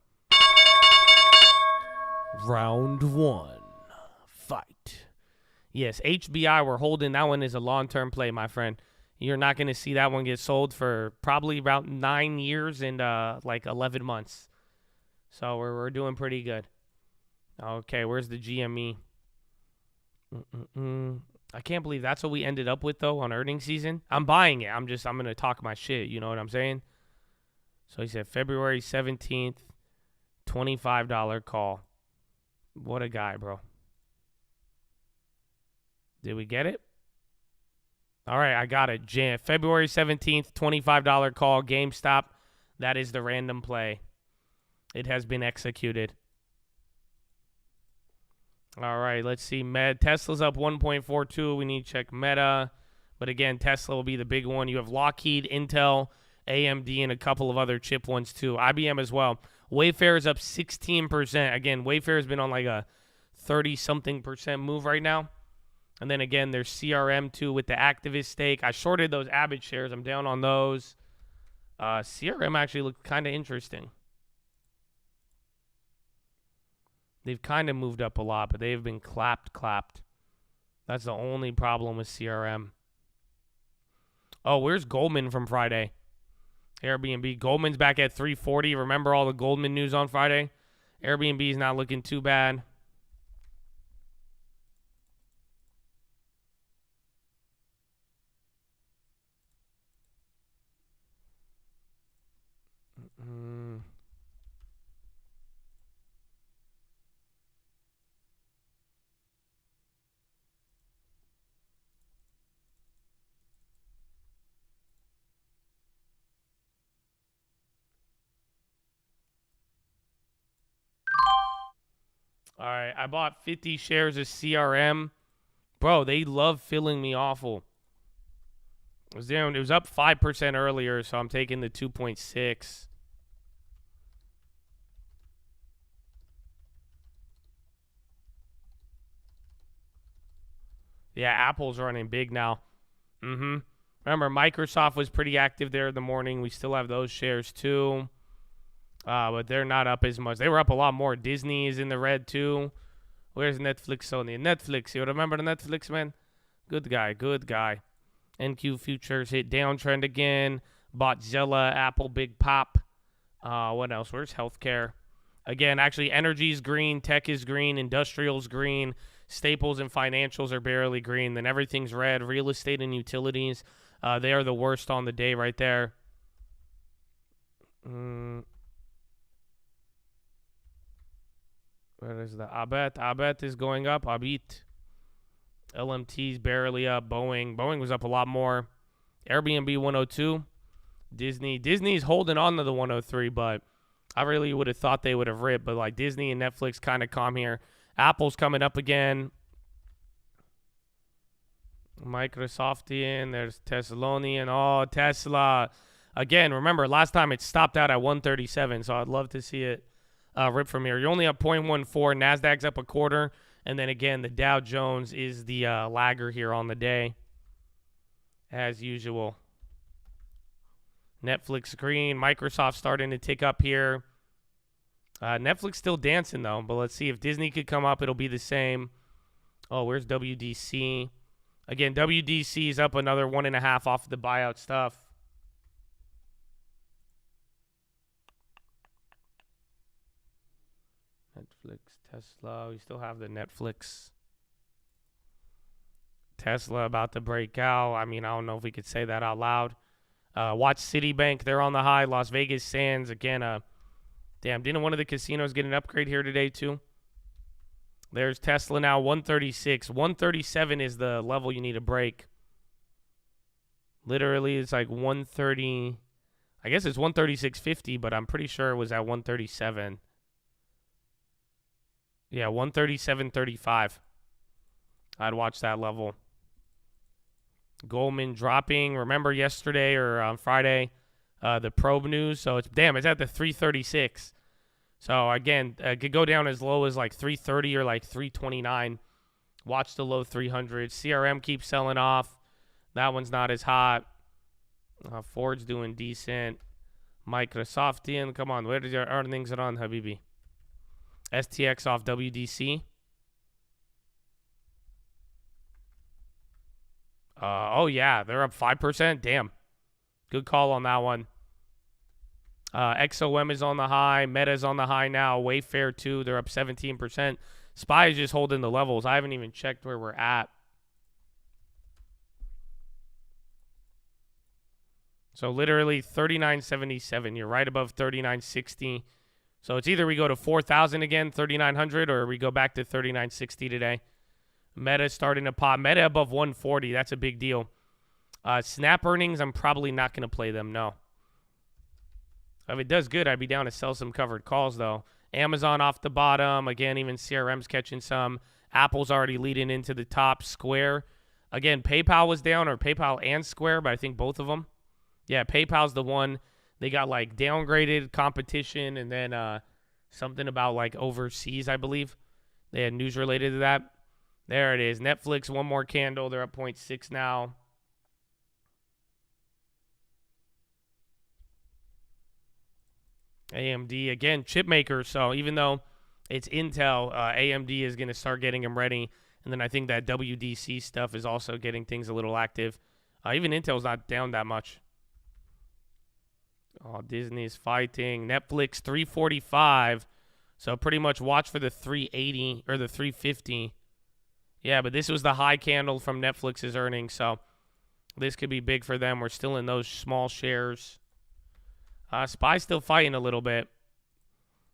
Round 1. Fight. Yes, HBI, we're holding. That one is a long-term play, my friend. You're not going to see that one get sold for probably about 9 years and 11 months. So we're doing pretty good. Okay, where's the GME? I can't believe that's what we ended up with, though, on earnings season. I'm buying it. I'm going to talk my shit. You know what I'm saying? So he said February 17th, $25 call. What a guy, bro. Did we get it? All right, I got it. February 17th, $25 call, GameStop. That is the random play. It has been executed. All right, let's see. Tesla's up 1.42. We need to check Meta. But again, Tesla will be the big one. You have Lockheed, Intel, AMD, and a couple of other chip ones too. IBM as well. Wayfair is up 16%. Again, Wayfair has been on like a 30-something% move right now. And then again, there's CRM too with the activist stake. I shorted those Abbott shares. I'm down on those. CRM actually looked kind of interesting. They've kind of moved up a lot, but they've been clapped. That's the only problem with CRM. Oh, where's Goldman from Friday? Airbnb. Goldman's back at 340. Remember all the Goldman news on Friday? Airbnb is not looking too bad. All right, I bought 50 shares of CRM. Bro, they love filling me awful. It was up 5% earlier, so I'm taking the 2.6. Yeah, Apple's running big now. Remember, Microsoft was pretty active there in the morning. We still have those shares too. But they're not up as much. They were up a lot more. Disney is in the red too. Where's Netflix, Sony? Netflix. You remember the Netflix, man? Good guy. NQ Futures hit downtrend again. Bought Zella, Apple, big pop. What else? Where's healthcare? Again, actually, energy's green, tech is green, industrial's green, staples and financials are barely green. Then everything's red. Real estate and utilities, they are the worst on the day right there. Where is the Abet? Abet is going up. Abit. LMT's barely up. Boeing was up a lot more. Airbnb 102. Disney's holding on to the 103, but I really would have thought they would have ripped. But like Disney and Netflix kind of calm here. Apple's coming up again. Microsoftian. There's Teslonian. Oh, Tesla. Again, remember, last time it stopped out at 137, so I'd love to see it rip from here. You're only up 0.14. NASDAQ's up a quarter. And then, again, the Dow Jones is the lagger here on the day, as usual. Netflix green. Microsoft starting to tick up here. Netflix still dancing, though. But let's see if Disney could come up. It'll be the same. Oh, where's WDC? Again, WDC is up another 1.5 off the buyout stuff. Netflix, Tesla. We still have the Netflix. Tesla about to break out. I mean, I don't know if we could say that out loud. Watch Citibank. They're on the high. Las Vegas Sands. Again, damn, didn't one of the casinos get an upgrade here today, too? There's Tesla now, 136. 137 is the level you need to break. Literally, it's like 130. I guess it's 136.50, but I'm pretty sure it was at 137. Yeah, 137.35. I'd watch that level. Goldman dropping. Remember yesterday or on Friday, the probe news. So it's at the 336. So again, it could go down as low as like 330 or like 329. Watch the low 300s. CRM keeps selling off. That one's not as hot. Ford's doing decent. Microsoftian, come on, where did your earnings on, Habibi? STX off WDC. Oh, yeah, they're up 5%. Damn. Good call on that one. XOM is on the high. Meta's on the high now. Wayfair, too. They're up 17%. SPY is just holding the levels. I haven't even checked where we're at. So literally 39.77. You're right above 39.60. So it's either we go to 4,000 again, 3,900, or we go back to 39.60 today. Meta starting to pop. Meta above 140. That's a big deal. Snap earnings, I'm probably not going to play them, no. If it does good, I'd be down to sell some covered calls, though. Amazon off the bottom. Again, even CRM's catching some. Apple's already leading into the top. Square. Again, PayPal was down, or PayPal and Square, but I think both of them. Yeah, PayPal's the one. They got, like, downgraded competition and then something about, like, overseas, I believe. They had news related to that. There it is. Netflix, one more candle. They're up 0.6 now. AMD, again, chip maker. So even though it's Intel, AMD is going to start getting them ready. And then I think that WDC stuff is also getting things a little active. Even Intel's not down that much. Oh, Disney's fighting. Netflix, 345. So pretty much watch for the 380 or the 350. Yeah, but this was the high candle from Netflix's earnings. So this could be big for them. We're still in those small shares. SPY's still fighting a little bit.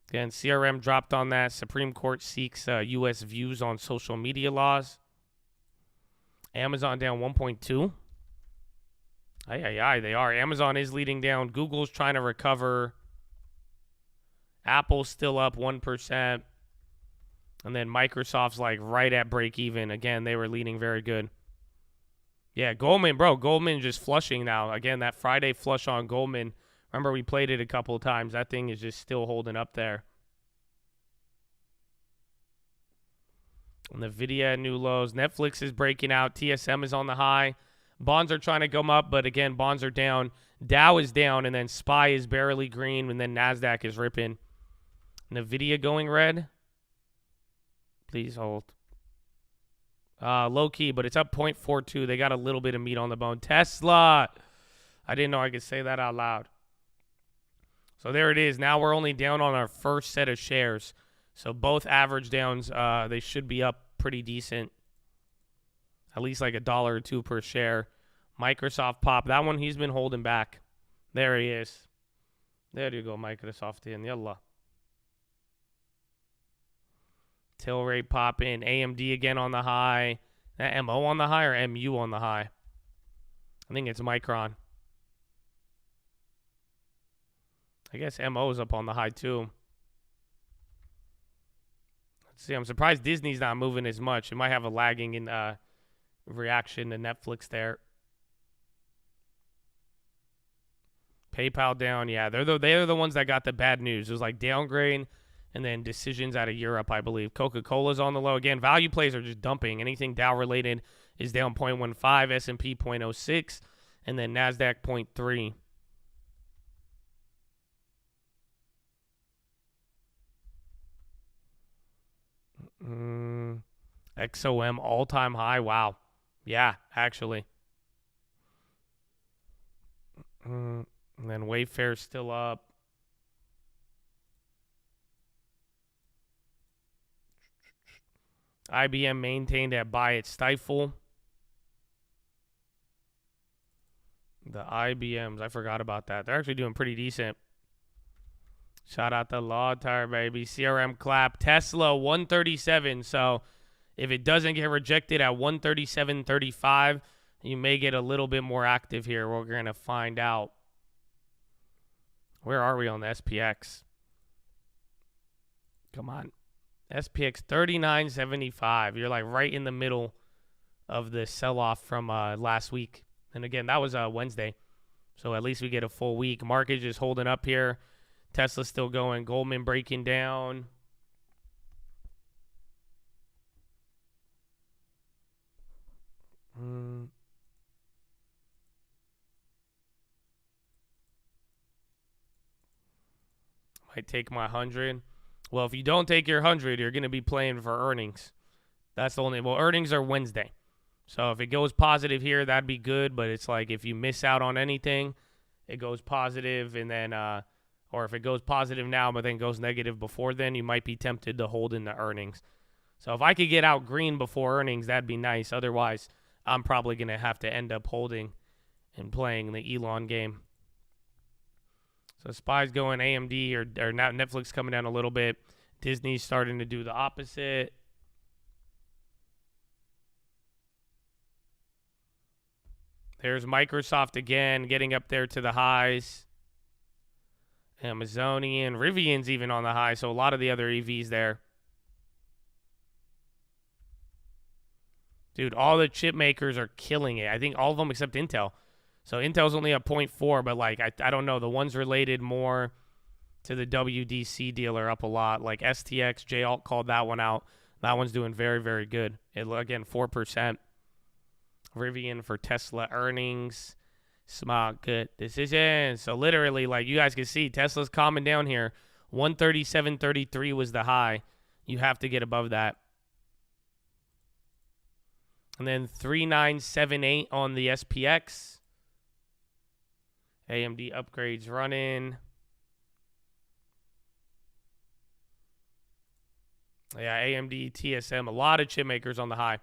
Again, CRM dropped on that. Supreme Court seeks U.S. views on social media laws. Amazon down 1.2. They are. Amazon is leading down. Google's trying to recover. Apple's still up 1%. And then Microsoft's like right at break even. Again, they were leading very good. Yeah, Goldman, bro. Goldman just flushing now. Again, that Friday flush on Goldman. Remember, we played it a couple of times. That thing is just still holding up there. NVIDIA, new lows. Netflix is breaking out. TSM is on the high. Bonds are trying to come up, but again, bonds are down. Dow is down, and then SPY is barely green, and then NASDAQ is ripping. NVIDIA going red. Please hold. Low key, but it's up 0.42. They got a little bit of meat on the bone. Tesla. I didn't know I could say that out loud. So there it is. Now we're only down on our first set of shares. So both average downs, they should be up pretty decent. At least like $1 or $2 per share. Microsoft pop. That one he's been holding back. There he is. There you go, Microsoft in. Yallah. Tilray pop in. AMD again on the high. MO on the high or MU on the high? I think it's Micron. I guess MO is up on the high too. Let's see. I'm surprised Disney's not moving as much. It might have a lagging in reaction to Netflix there. PayPal down. Yeah, they're the ones that got the bad news. It was like downgrade and then decisions out of Europe, I believe. Coca-Cola's on the low. Again, value plays are just dumping. Anything Dow related is down 0.15, S&P 0.06, and then NASDAQ 0.3. XOM all-time high. Wow. Yeah, actually. And then Wayfair's still up. IBM maintained at buy at stifle. The IBMs, I forgot about that. They're actually doing pretty decent. Shout out to Law Tire, baby. CRM clap. Tesla 137. So if it doesn't get rejected at 137.35, you may get a little bit more active here. We're going to find out. Where are we on the SPX? Come on. SPX 39.75. You're like right in the middle of the sell-off from last week. And again, that was Wednesday. So at least we get a full week. Market just holding up here. Tesla's still going. Goldman breaking down. Might take my 100. Well, if you don't take your 100, you're going to be playing for earnings. That's the only. Well, earnings are Wednesday. So if it goes positive here, that'd be good. But it's like if you miss out on anything, it goes positive, and then, or if it goes positive now but then goes negative before then, you might be tempted to hold in the earnings. So if I could get out green before earnings, that'd be nice. Otherwise, I'm probably going to have to end up holding and playing the Elon game. So SPY's going AMD or now Netflix coming down a little bit. Disney's starting to do the opposite. There's Microsoft again, getting up there to the highs. Amazonian, Rivian's even on the high, so a lot of the other EVs there. Dude, all the chip makers are killing it. I think all of them except Intel. So Intel's only at 0.4, but like I don't know, the ones related more to the WDC deal are up a lot. Like STX, J-Alt called that one out. That one's doing very, very good. Again, 4%. Rivian for Tesla earnings. Smart, good decision. So literally, like you guys can see, Tesla's calming down here. 137.33 was the high. You have to get above that. And then 3978 on the SPX. AMD upgrades running. Yeah, AMD, TSM, a lot of chip makers on the high.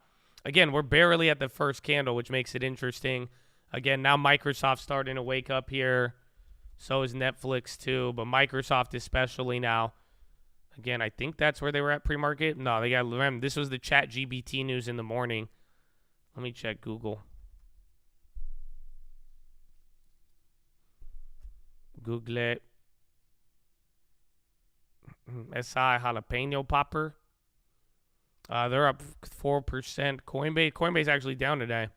Again, we're barely at the first candle, which makes it interesting. Again, now Microsoft's starting to wake up here. So is Netflix too, but Microsoft especially now. Again, I think that's where they were at pre-market. No, they got, remember, this was the ChatGPT news in the morning. Let me check Google. Google it. SI jalapeno popper. They're up 4%. Coinbase actually down today.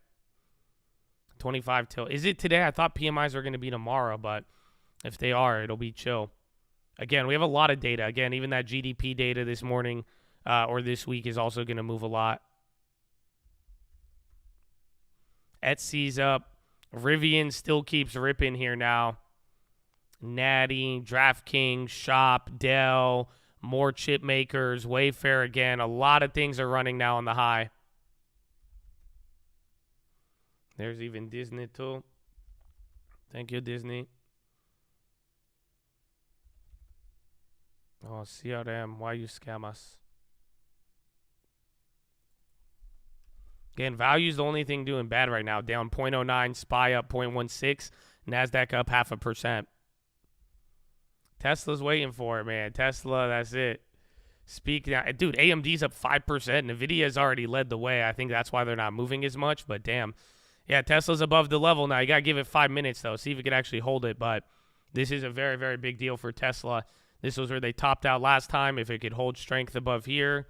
25 till. Is it today? I thought PMIs are going to be tomorrow, but if they are, it'll be chill. Again, we have a lot of data. Again, even that GDP data this morning or this week is also going to move a lot. Etsy's up. Rivian still keeps ripping here now. Natty, DraftKings, Shop, Dell, more chip makers, Wayfair again. A lot of things are running now on the high. There's even Disney too. Thank you, Disney. Oh, CRM, why you scam us? Again, value's the only thing doing bad right now. Down 0.09, SPY up 0.16, NASDAQ up 0.5%. Tesla's waiting for it, man. Tesla, that's it. Speaking of, dude, AMD's up 5%. Nvidia's already led the way. I think that's why they're not moving as much, but damn. Yeah, Tesla's above the level now. You got to give it 5 minutes, though. See if it can actually hold it, but this is a very, very big deal for Tesla. This was where they topped out last time. If it could hold strength above here,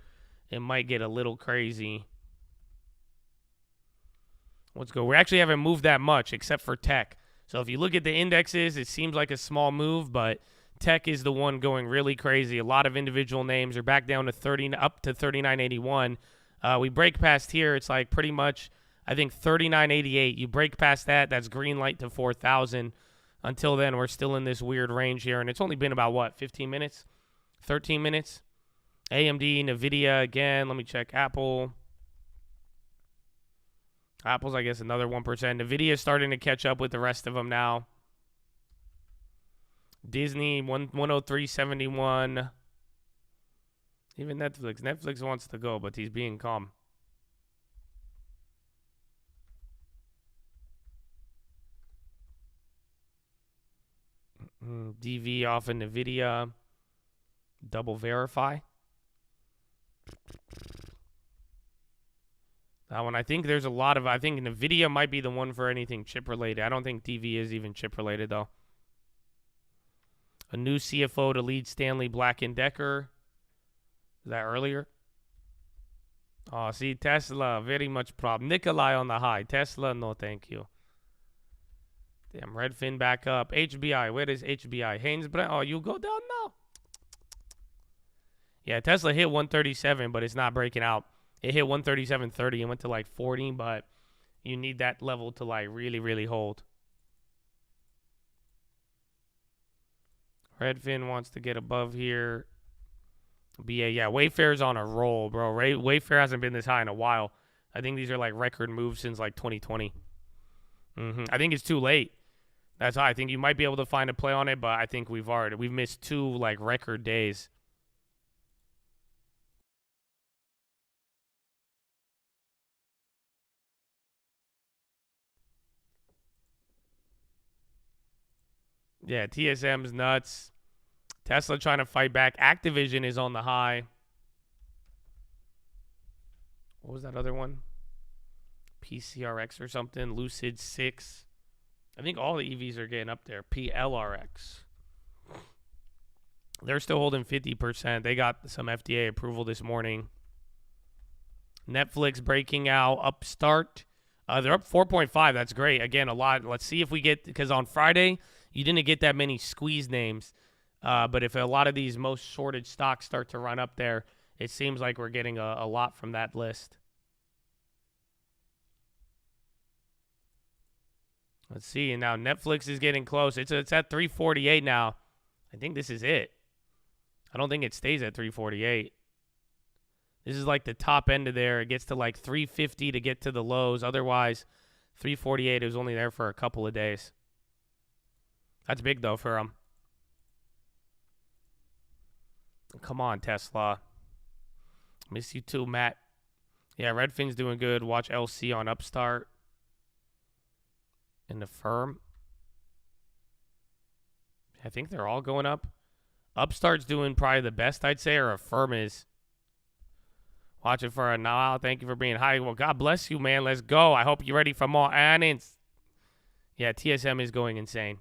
it might get a little crazy. Let's go. We actually haven't moved that much except for tech. So if you look at the indexes, it seems like a small move, but tech is the one going really crazy. A lot of individual names are back down to 30, up to 39.81. We break past here. It's like pretty much, I think, 39.88. You break past that, that's green light to 4,000. Until then, we're still in this weird range here, and it's only been about, what, 15 minutes? 13 minutes? AMD, NVIDIA, again. Let me check Apple. Apple's, I guess, another 1%. NVIDIA is starting to catch up with the rest of them now. Disney, 103.71. Even Netflix. Netflix wants to go, but he's being calm. DV off of NVIDIA. Double verify. That one, I think there's a lot of, I think NVIDIA might be the one for anything chip related. I don't think DV is even chip related, though. A new CFO to lead Stanley Black & Decker. Is that earlier? Oh, see, Tesla, very much problem. Nikolai on the high. Tesla, no thank you. Damn, Redfin back up. HBI, where is HBI? Hainesbrand, oh, you go down now? Yeah, Tesla hit 137, but it's not breaking out. It hit 137.30 and went to like 40, but you need that level to like really, really hold. Redfin wants to get above here. BA, yeah, Wayfair's on a roll, bro. Wayfair hasn't been this high in a while. I think these are like record moves since like 2020. I think it's too late. That's how I think you might be able to find a play on it, but I think we've missed 2 like record days. Yeah, TSM's nuts. Tesla trying to fight back. Activision is on the high. What was that other one? PCRX or something. Lucid 6. I think all the EVs are getting up there. PLRX. They're still holding 50%. They got some FDA approval this morning. Netflix breaking out. Upstart. They're up 4.5. That's great. Again, a lot. Let's see if we get, because on Friday, you didn't get that many squeeze names. But if a lot of these most shorted stocks start to run up there, it seems like we're getting a lot from that list. Let's see. And now Netflix is getting close. It's at 348 now. I think this is it. I don't think it stays at 348. This is like the top end of there. It gets to like 350 to get to the lows. Otherwise, 348 is only there for a couple of days. That's big, though, for them. Come on, Tesla. Miss you too, Matt. Yeah, Redfin's doing good. Watch LC on Upstart. And the firm. I think they're all going up. Upstart's doing probably the best, I'd say, or a firm is. Watch it for a now. Thank you for being high. Well, God bless you, man. Let's go. I hope you're ready for more earnings. Yeah, TSM is going insane.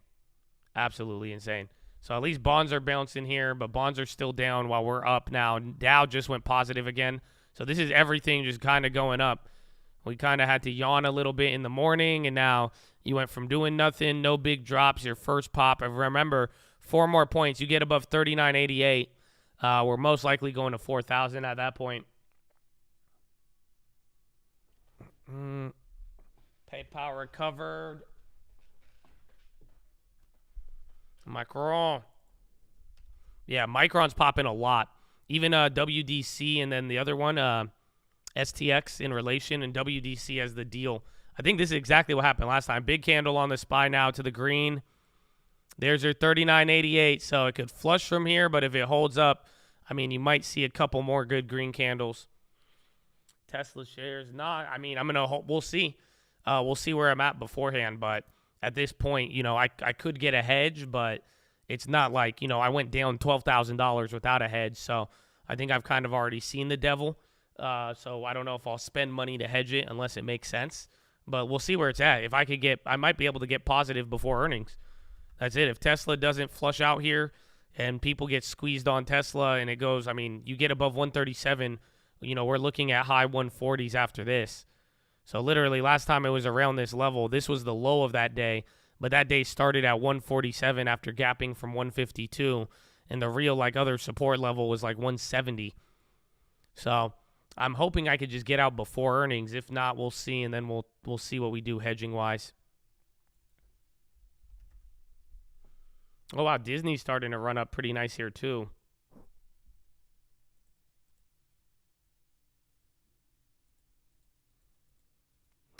Absolutely insane. So at least bonds are bouncing here, but bonds are still down while we're up now. Dow just went positive again. So this is everything just kind of going up. We kind of had to yawn a little bit in the morning, and now you went from doing nothing, no big drops, your first pop. And remember, 4 more points. You get above 39.88. We're most likely going to 4,000 at that point. PayPal recovered. Micron. Yeah, Micron's popping a lot. Even WDC and then the other one, STX in relation, and WDC as the deal. I think this is exactly what happened last time. Big candle on the SPY now to the green. There's your 39.88, so it could flush from here, but if it holds up, I mean, you might see a couple more good green candles. Tesla shares, not. I mean, we'll see. We'll see where I'm at beforehand, but at this point, you know, I could get a hedge, but it's not like, you know, I went down $12,000 without a hedge, so I think I've kind of already seen the devil. So I don't know if I'll spend money to hedge it unless it makes sense. But we'll see where it's at. If I might be able to get positive before earnings. That's it. If Tesla doesn't flush out here and people get squeezed on Tesla and it goes, I mean, you get above 137, we're looking at high 140s after this. So literally last time it was around this level, this was the low of that day. But that day started at 147 after gapping from 152. And the real other support level was 170. So I'm hoping I could just get out before earnings. If not, we'll see, and then we'll see what we do hedging wise. Oh wow, Disney's starting to run up pretty nice here too.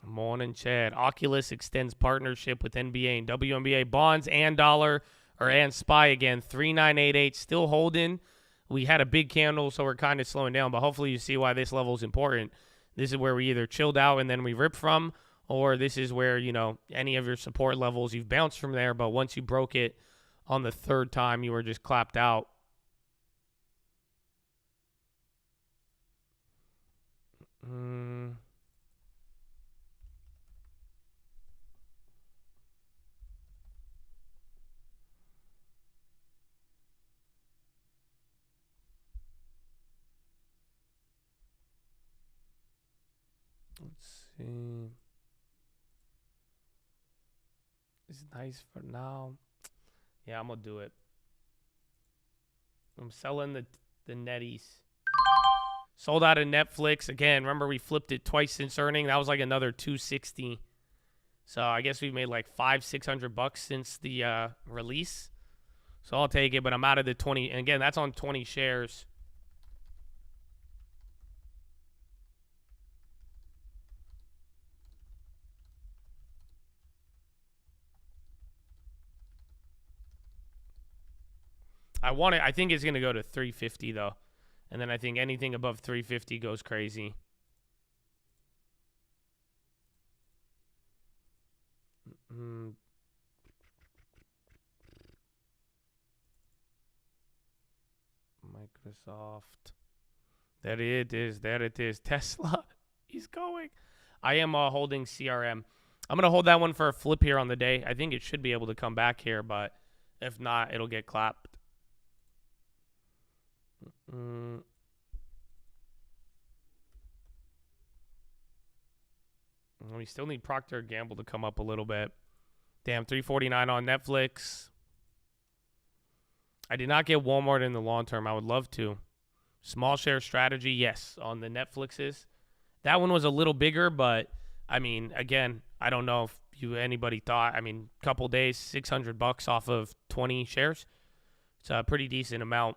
Morning, Chad. Oculus extends partnership with NBA and WNBA bonds and dollar and SPY again. 3988 still holding. We had a big candle, so we're kind of slowing down, but hopefully you see why this level is important. This is where we either chilled out and then we rip from, or this is where, any of your support levels, you've bounced from there, but once you broke it on the third time, you were just clapped out. Let's see. It's nice for now. Yeah, I'm going to do it. I'm selling the netties. Sold out of Netflix. Again, remember we flipped it twice since earning. That was another 260. So I guess we've made $500-600 since the release. So I'll take it, but I'm out of the 20. And again, that's on 20 shares. I think it's going to go to 350 though. And then I think anything above 350 goes crazy. Microsoft. There it is. Tesla. He's going. I am holding CRM. I'm going to hold that one for a flip here on the day. I think it should be able to come back here, but if not, it'll get clapped. We still need Procter & Gamble to come up a little bit. Damn, 349 on Netflix. I did not get Walmart in the long term. I would love to. Small share strategy, yes, on the Netflixes. That one was a little bigger, but I mean, again, I don't know if anybody thought. I mean, couple days, $600 off of 20 shares. It's a pretty decent amount.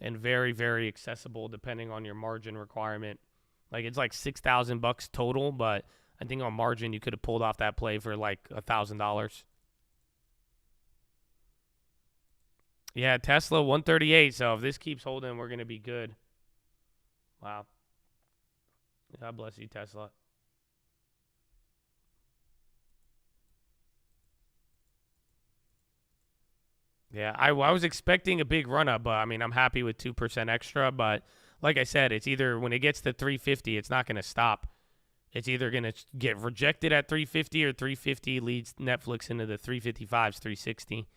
And very, very accessible depending on your margin requirement. It's $6,000 total, but I think on margin you could have pulled off that play for $1,000. Yeah, Tesla 138. So if this keeps holding, we're going to be good. Wow. God bless you, Tesla. Yeah, I was expecting a big run-up, but, I mean, I'm happy with 2% extra. But, like I said, it's either when it gets to 350, it's not going to stop. It's either going to get rejected at 350 or 350 leads Netflix into the 355s, 360.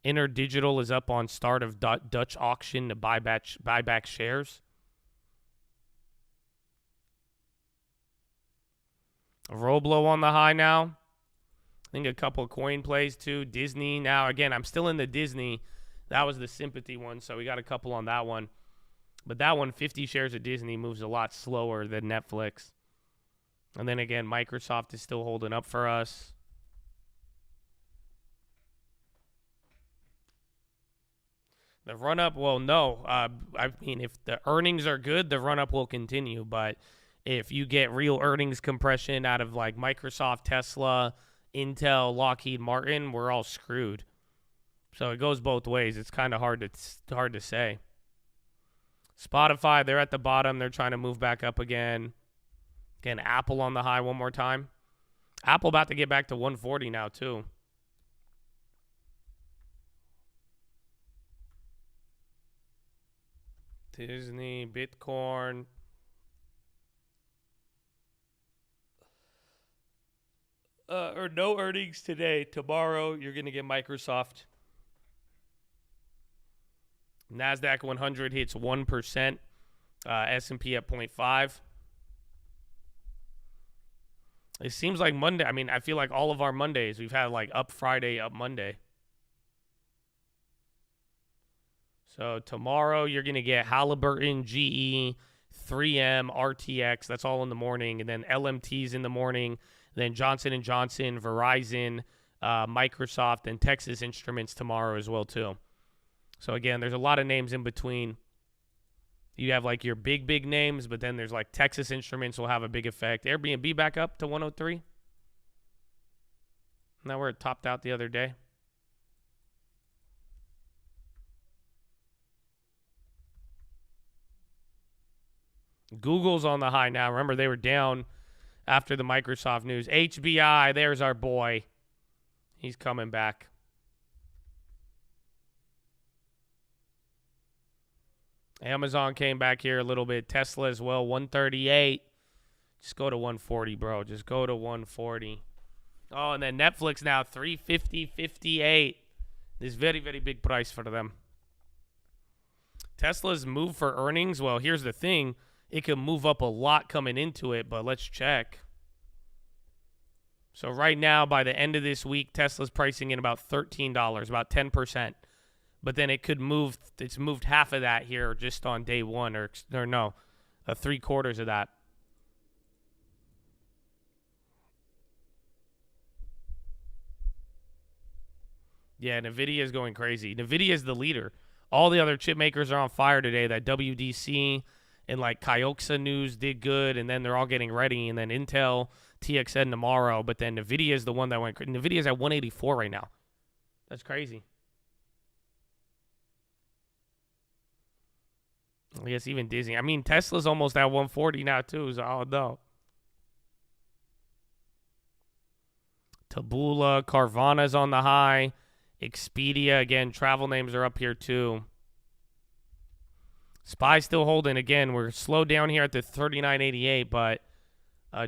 InterDigital is up on start of Dutch auction to buy back shares. Roblo on the high now. I think a couple of coin plays too. Disney. Now, again, I'm still in the Disney. That was the sympathy one, so we got a couple on that one. But that one, 50 shares of Disney, moves a lot slower than Netflix. And then again, Microsoft is still holding up for us. The run-up, well, no. I mean, if the earnings are good, the run-up will continue. But if you get real earnings compression out of Microsoft, Tesla, Intel, Lockheed Martin, we're all screwed. So it goes both ways. It's kind of hard to say. Spotify, they're at the bottom. They're trying to move back up again. Again, Apple on the high one more time. Apple about to get back to 140 now too. Disney, Bitcoin. Or no earnings today. Tomorrow, you're going to get Microsoft. NASDAQ 100 hits 1%. S&P at 0.5. It seems like Monday. I mean, I feel like all of our Mondays, we've had like up Friday, up Monday. So tomorrow, you're going to get Halliburton, GE, 3M, RTX. That's all in the morning. And then LMT's in the morning. Then Johnson & Johnson, Verizon, Microsoft, and Texas Instruments tomorrow as well, too. So, again, there's a lot of names in between. You have, like, your big names, but then there's, like, Texas Instruments will have a big effect. Airbnb back up to 103. Now where it topped out the other day. Google's on the high now. Remember, they were down after the Microsoft news. HBI, there's our boy. He's coming back. Amazon came back here a little bit. Tesla as well, 138. Just go to 140, bro. Just go to 140. Oh, and then Netflix now, 350.58. This very, very big price for them. Tesla's move for earnings. Well, here's the thing. It could move up a lot coming into it, but let's check. So right now, by the end of this week, Tesla's pricing in about $13, about 10%. But then it could move. It's moved half of that here just on day one, or no, 3/4 of that. Yeah, NVIDIA is going crazy. NVIDIA is the leader. All the other chip makers are on fire today. That WDC and like Kioxa News did good, and then they're all getting ready. And then Intel, TXN tomorrow. But then NVIDIA is the one that went. NVIDIA is at 184 right now. That's crazy. I guess even Disney. I mean, Tesla's almost at 140 now, too, so I don't know. Taboola, Carvana's on the high. Expedia, again, travel names are up here, too. SPY still holding. Again, we're slowed down here at the 39.88, but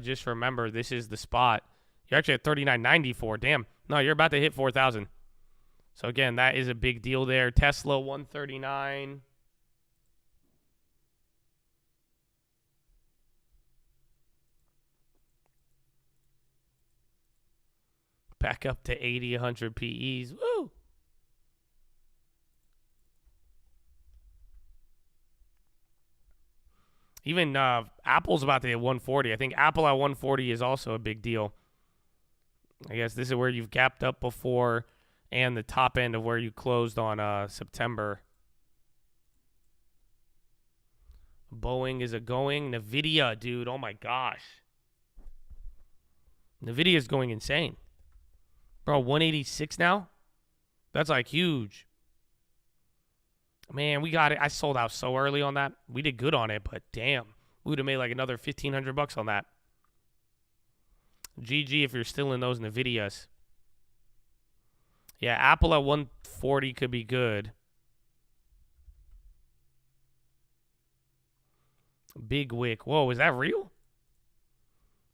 just remember, this is the spot. You're actually at 39.94. Damn. No, you're about to hit 4,000. So, again, that is a big deal there. Tesla, 139. Back up to 80, 100 PEs. Woo! Even Apple's about to hit 140. I think Apple at 140 is also a big deal. I guess this is where you've gapped up before and the top end of where you closed on September. Boeing is a going. NVIDIA, dude. Oh, my gosh. NVIDIA is going insane. Bro, 186 now? That's like huge. Man, we got it. I sold out so early on that. We did good on it, but damn. We would have made like another $1,500 on that. GG if you're still in those NVIDIAs. Yeah, Apple at 140 could be good. Big Wick. Whoa, is that real?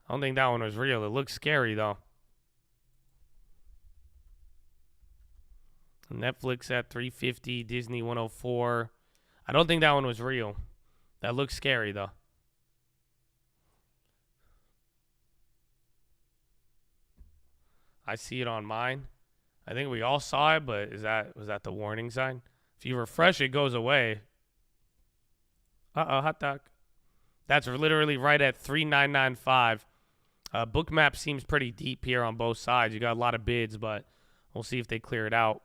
I don't think that one was real. It looks scary, though. Netflix at 350, Disney 104. I don't think that one was real. That looks scary, though. I see it on mine. I think we all saw it, but was that the warning sign? If you refresh, it goes away. Hot dog. That's literally right at 3,995. Bookmap seems pretty deep here on both sides. You got a lot of bids, but we'll see if they clear it out.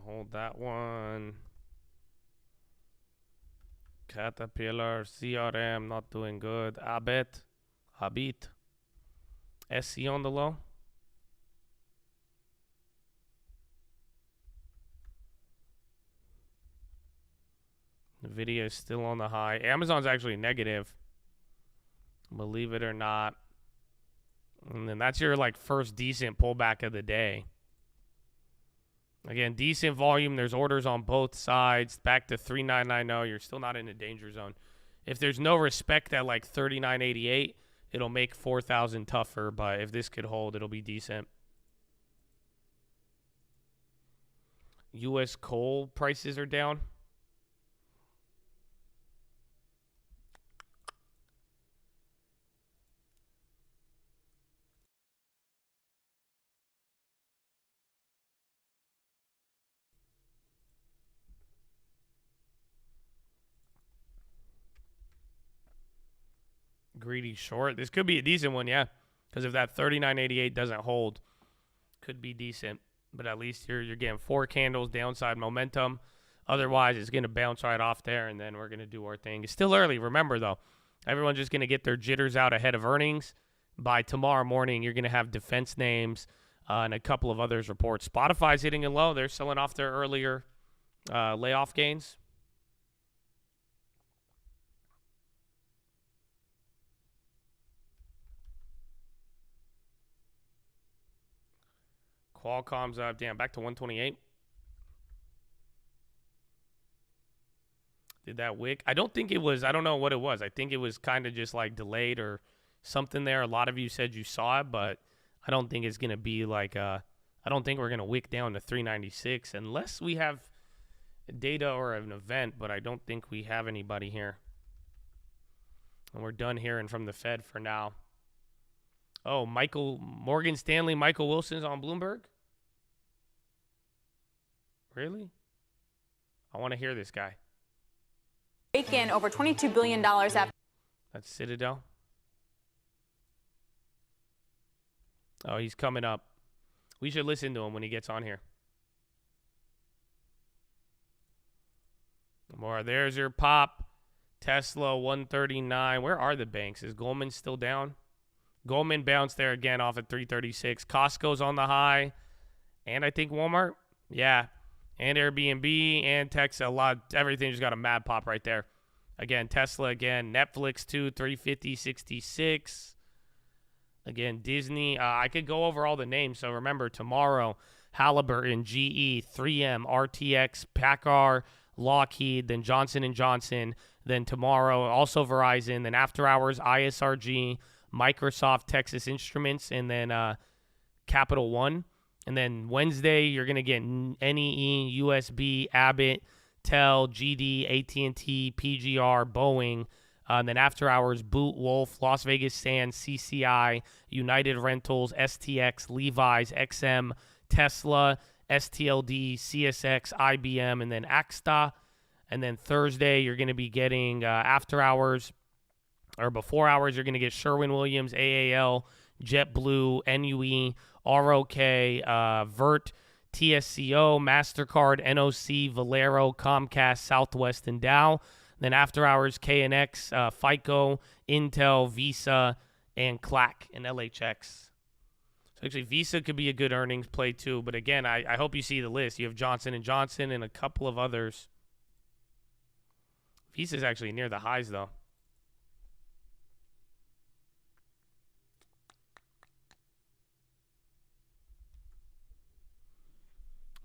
Hold that one. Caterpillar, CRM not doing good. Abit. SC on the low. Nvidia is still on the high. Amazon's actually negative. Believe it or not. And then that's your like first decent pullback of the day. Again, decent volume. There's orders on both sides. Back to 3990. You're still not in a danger zone. If there's no respect at like 3988, it'll make 4,000 tougher. But if this could hold, it'll be decent. U.S. coal prices are down. Greedy short. This could be a decent one, yeah. Because if that 39.88 doesn't hold, could be decent. But at least you're getting 4 candles, downside momentum. Otherwise, it's going to bounce right off there, and then we're going to do our thing. It's still early. Remember, though, everyone's just going to get their jitters out ahead of earnings. By tomorrow morning, you're going to have defense names and a couple of others reports. Spotify's hitting it low. They're selling off their earlier layoff gains. Qualcomm's up. Damn, back to 128. Did that wick? I don't think it was. I don't know what it was. I think it was kind of just like delayed or something there. A lot of you said you saw it, but I don't think it's going to be like I don't think we're going to wick down to 396 unless we have data or an event, but I don't think we have anybody here. And we're done hearing from the Fed for now. Oh, Morgan Stanley, Michael Wilson's on Bloomberg? Really? I want to hear this guy. Take in over $22 billion after. That's Citadel. Oh, he's coming up. We should listen to him when he gets on here. More. There's your pop. Tesla 139. Where are the banks? Is Goldman still down? Goldman bounced there again off at 336. Costco's on the high. And I think Walmart. Yeah. And Airbnb and Texas. Everything just got a mad pop right there. Again, Tesla again. Netflix too. 350, 66. Again, Disney. I could go over all the names. So remember, tomorrow, Halliburton, GE, 3M, RTX, PACCAR, Lockheed, then Johnson & Johnson. Then tomorrow, also Verizon. Then after hours, ISRG, Microsoft, Texas Instruments, and then Capital One. And then Wednesday, you're going to get NEE, USB, Abbott, Tel, GD, AT&T, PGR, Boeing. And then after hours, Boot, Wolf, Las Vegas Sands, CCI, United Rentals, STX, Levi's, XM, Tesla, STLD, CSX, IBM, and then Axta. And then Thursday, you're going to be getting after hours, or before hours, you're going to get Sherwin-Williams, AAL, JetBlue, NUE, ROK, Vert, TSCO, MasterCard, NOC, Valero, Comcast, Southwest, and Dow. Then after hours, KNX, FICO, Intel, Visa, and CLAC and LHX. So actually, Visa could be a good earnings play too. But again, I hope you see the list. You have Johnson & Johnson and a couple of others. Visa's actually near the highs, though.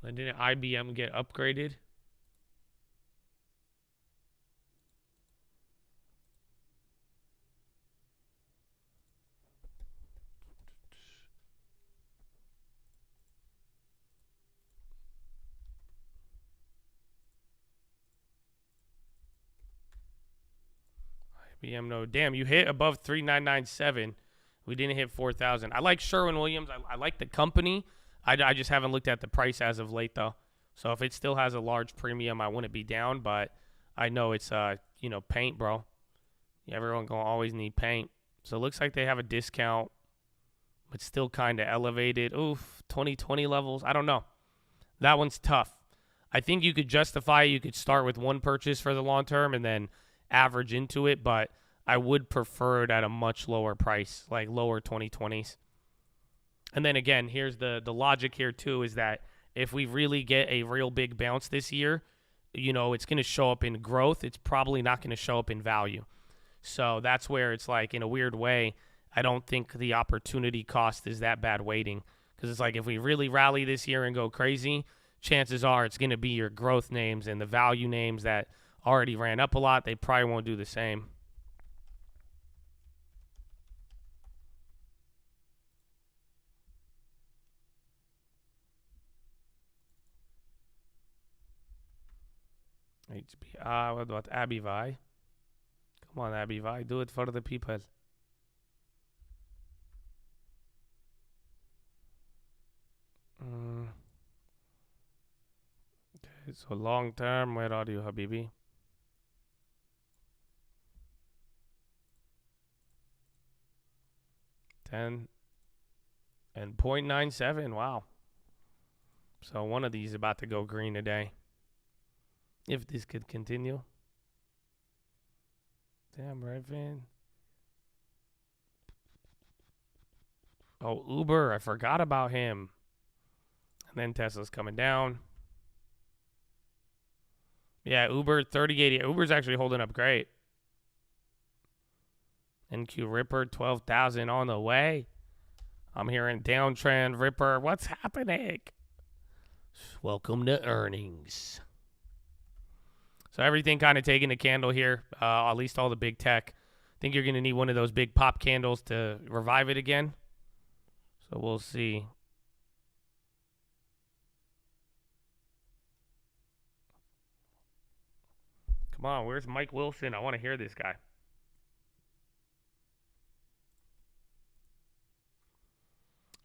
And didn't IBM get upgraded? IBM, no. Damn, you hit above 3997. We didn't hit 4,000. I like Sherwin-Williams. I like the company. I just haven't looked at the price as of late, though. So if it still has a large premium, I wouldn't be down. But I know it's, paint, bro. Everyone going to always need paint. So it looks like they have a discount, but still kind of elevated. Oof, 2020 levels. I don't know. That one's tough. I think you could justify it. You could start with one purchase for the long term and then average into it, but I would prefer it at a much lower price, like lower 2020s. And then again, here's the logic here too, is that if we really get a real big bounce this year, you know, it's going to show up in growth. It's probably not going to show up in value. So that's where it's like, in a weird way, I don't think the opportunity cost is that bad waiting. Because it's like, if we really rally this year and go crazy, chances are it's going to be your growth names, and the value names that already ran up a lot, they probably won't do the same. What about Abby Vi? Come on, Abby Vi, do it for the people. Okay, so long term, where are you, Habibi? $10 and 0.97. Wow. So one of these is about to go green today, if this could continue. Damn, Redfin. Oh, Uber. I forgot about him. And then Tesla's coming down. Yeah, Uber 3080. Uber's actually holding up great. NQ Ripper 12,000 on the way. I'm hearing downtrend Ripper. What's happening? Welcome to earnings. So everything kind of taking a candle here, at least all the big tech. I think you're going to need one of those big pop candles to revive it again. So we'll see. Come on, where's Mike Wilson? I want to hear this guy.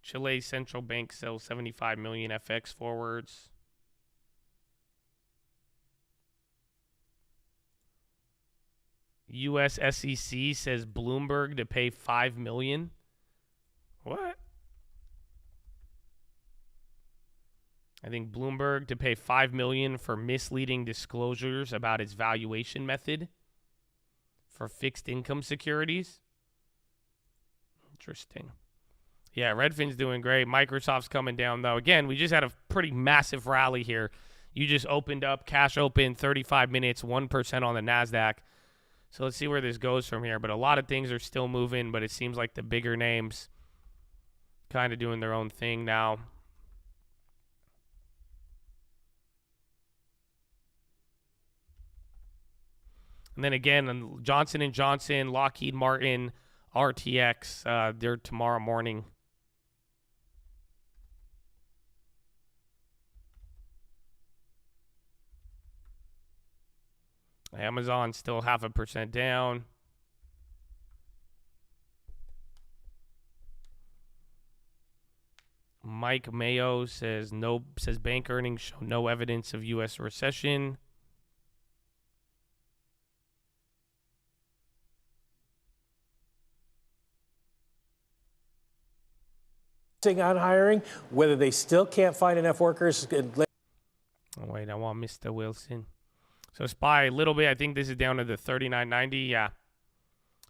Chile's central bank sells 75 million FX forwards. U.S. SEC says Bloomberg to pay $5 million. What? I think Bloomberg to pay $5 million for misleading disclosures about its valuation method for fixed income securities. Interesting. Yeah, Redfin's doing great. Microsoft's coming down, though. Again, we just had a pretty massive rally here. You just opened up, cash open, 35 minutes, 1% on the NASDAQ. So let's see where this goes from here. But a lot of things are still moving, but it seems like the bigger names kind of doing their own thing now. And then again, Johnson & Johnson, Lockheed Martin, RTX, they're tomorrow morning. Amazon still 0.5% down. Mike Mayo says bank earnings show no evidence of U.S. recession. On hiring, whether they still can't find enough workers. Oh, wait, I want Mr. Wilson. So SPY a little bit. I think this is down to the 39.90. Yeah.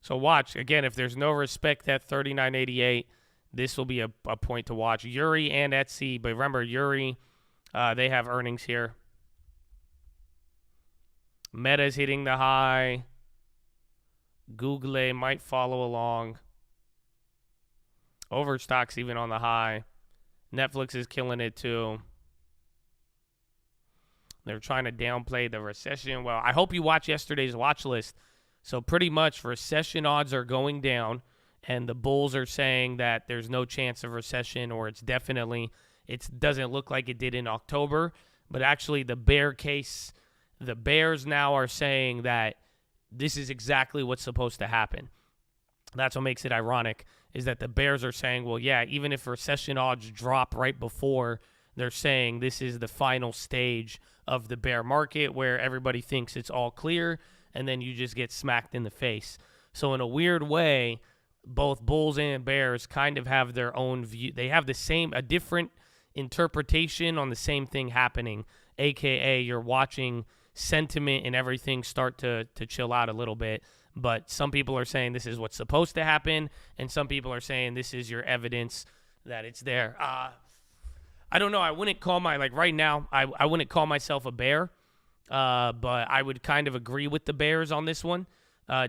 So watch. Again, if there's no respect at 39.88, this will be a point to watch. Yuri and Etsy. But remember, Yuri, they have earnings here. Meta's hitting the high. Google might follow along. Overstock's even on the high. Netflix is killing it too. They're trying to downplay the recession. Well, I hope you watch yesterday's watch list. So pretty much recession odds are going down, and the bulls are saying that there's no chance of recession, or it doesn't look like it did in October. But actually the bear case, the bears now are saying that this is exactly what's supposed to happen. That's what makes it ironic, is that the bears are saying, well, yeah, even if recession odds drop right before, they're saying this is the final stage of the bear market where everybody thinks it's all clear, and then you just get smacked in the face. So in a weird way, both bulls and bears kind of have their own view. They have a different interpretation on the same thing happening, a.k.a. you're watching sentiment and everything start to chill out a little bit. But some people are saying this is what's supposed to happen, and some people are saying this is your evidence that it's there. I don't know. I wouldn't call right now, I wouldn't call myself a bear, but I would kind of agree with the bears on this one,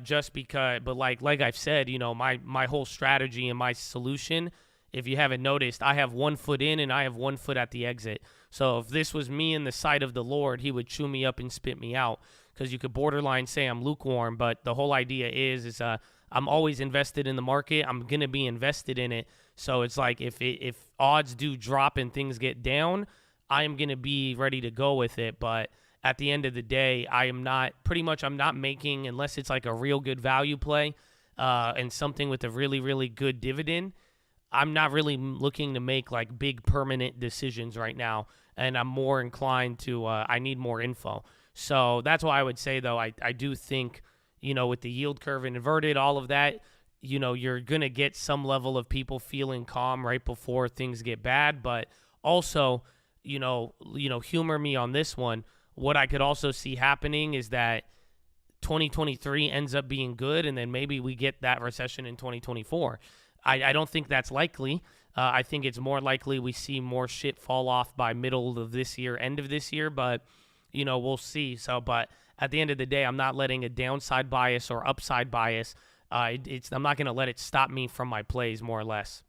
just because. But like I've said, my whole strategy and my solution, if you haven't noticed, I have 1 foot in and I have 1 foot at the exit. So if this was me in the sight of the Lord, he would chew me up and spit me out, because you could borderline say I'm lukewarm. But the whole idea is I'm always invested in the market. I'm going to be invested in it. So it's like if odds do drop and things get down, I am going to be ready to go with it. But at the end of the day, I'm not making, unless it's like a real good value play and something with a really, really good dividend, I'm not really looking to make like big permanent decisions right now. And I'm more inclined to, I need more info. So that's why I would say, though, I do think, with the yield curve inverted, all of that, you're going to get some level of people feeling calm right before things get bad. But also, humor me on this one. What I could also see happening is that 2023 ends up being good, and then maybe we get that recession in 2024. I don't think that's likely. I think it's more likely we see more shit fall off by middle of this year, end of this year, but, we'll see. So, but at the end of the day, I'm not letting a downside bias or upside bias. I'm not going to let it stop me from my plays, more or less.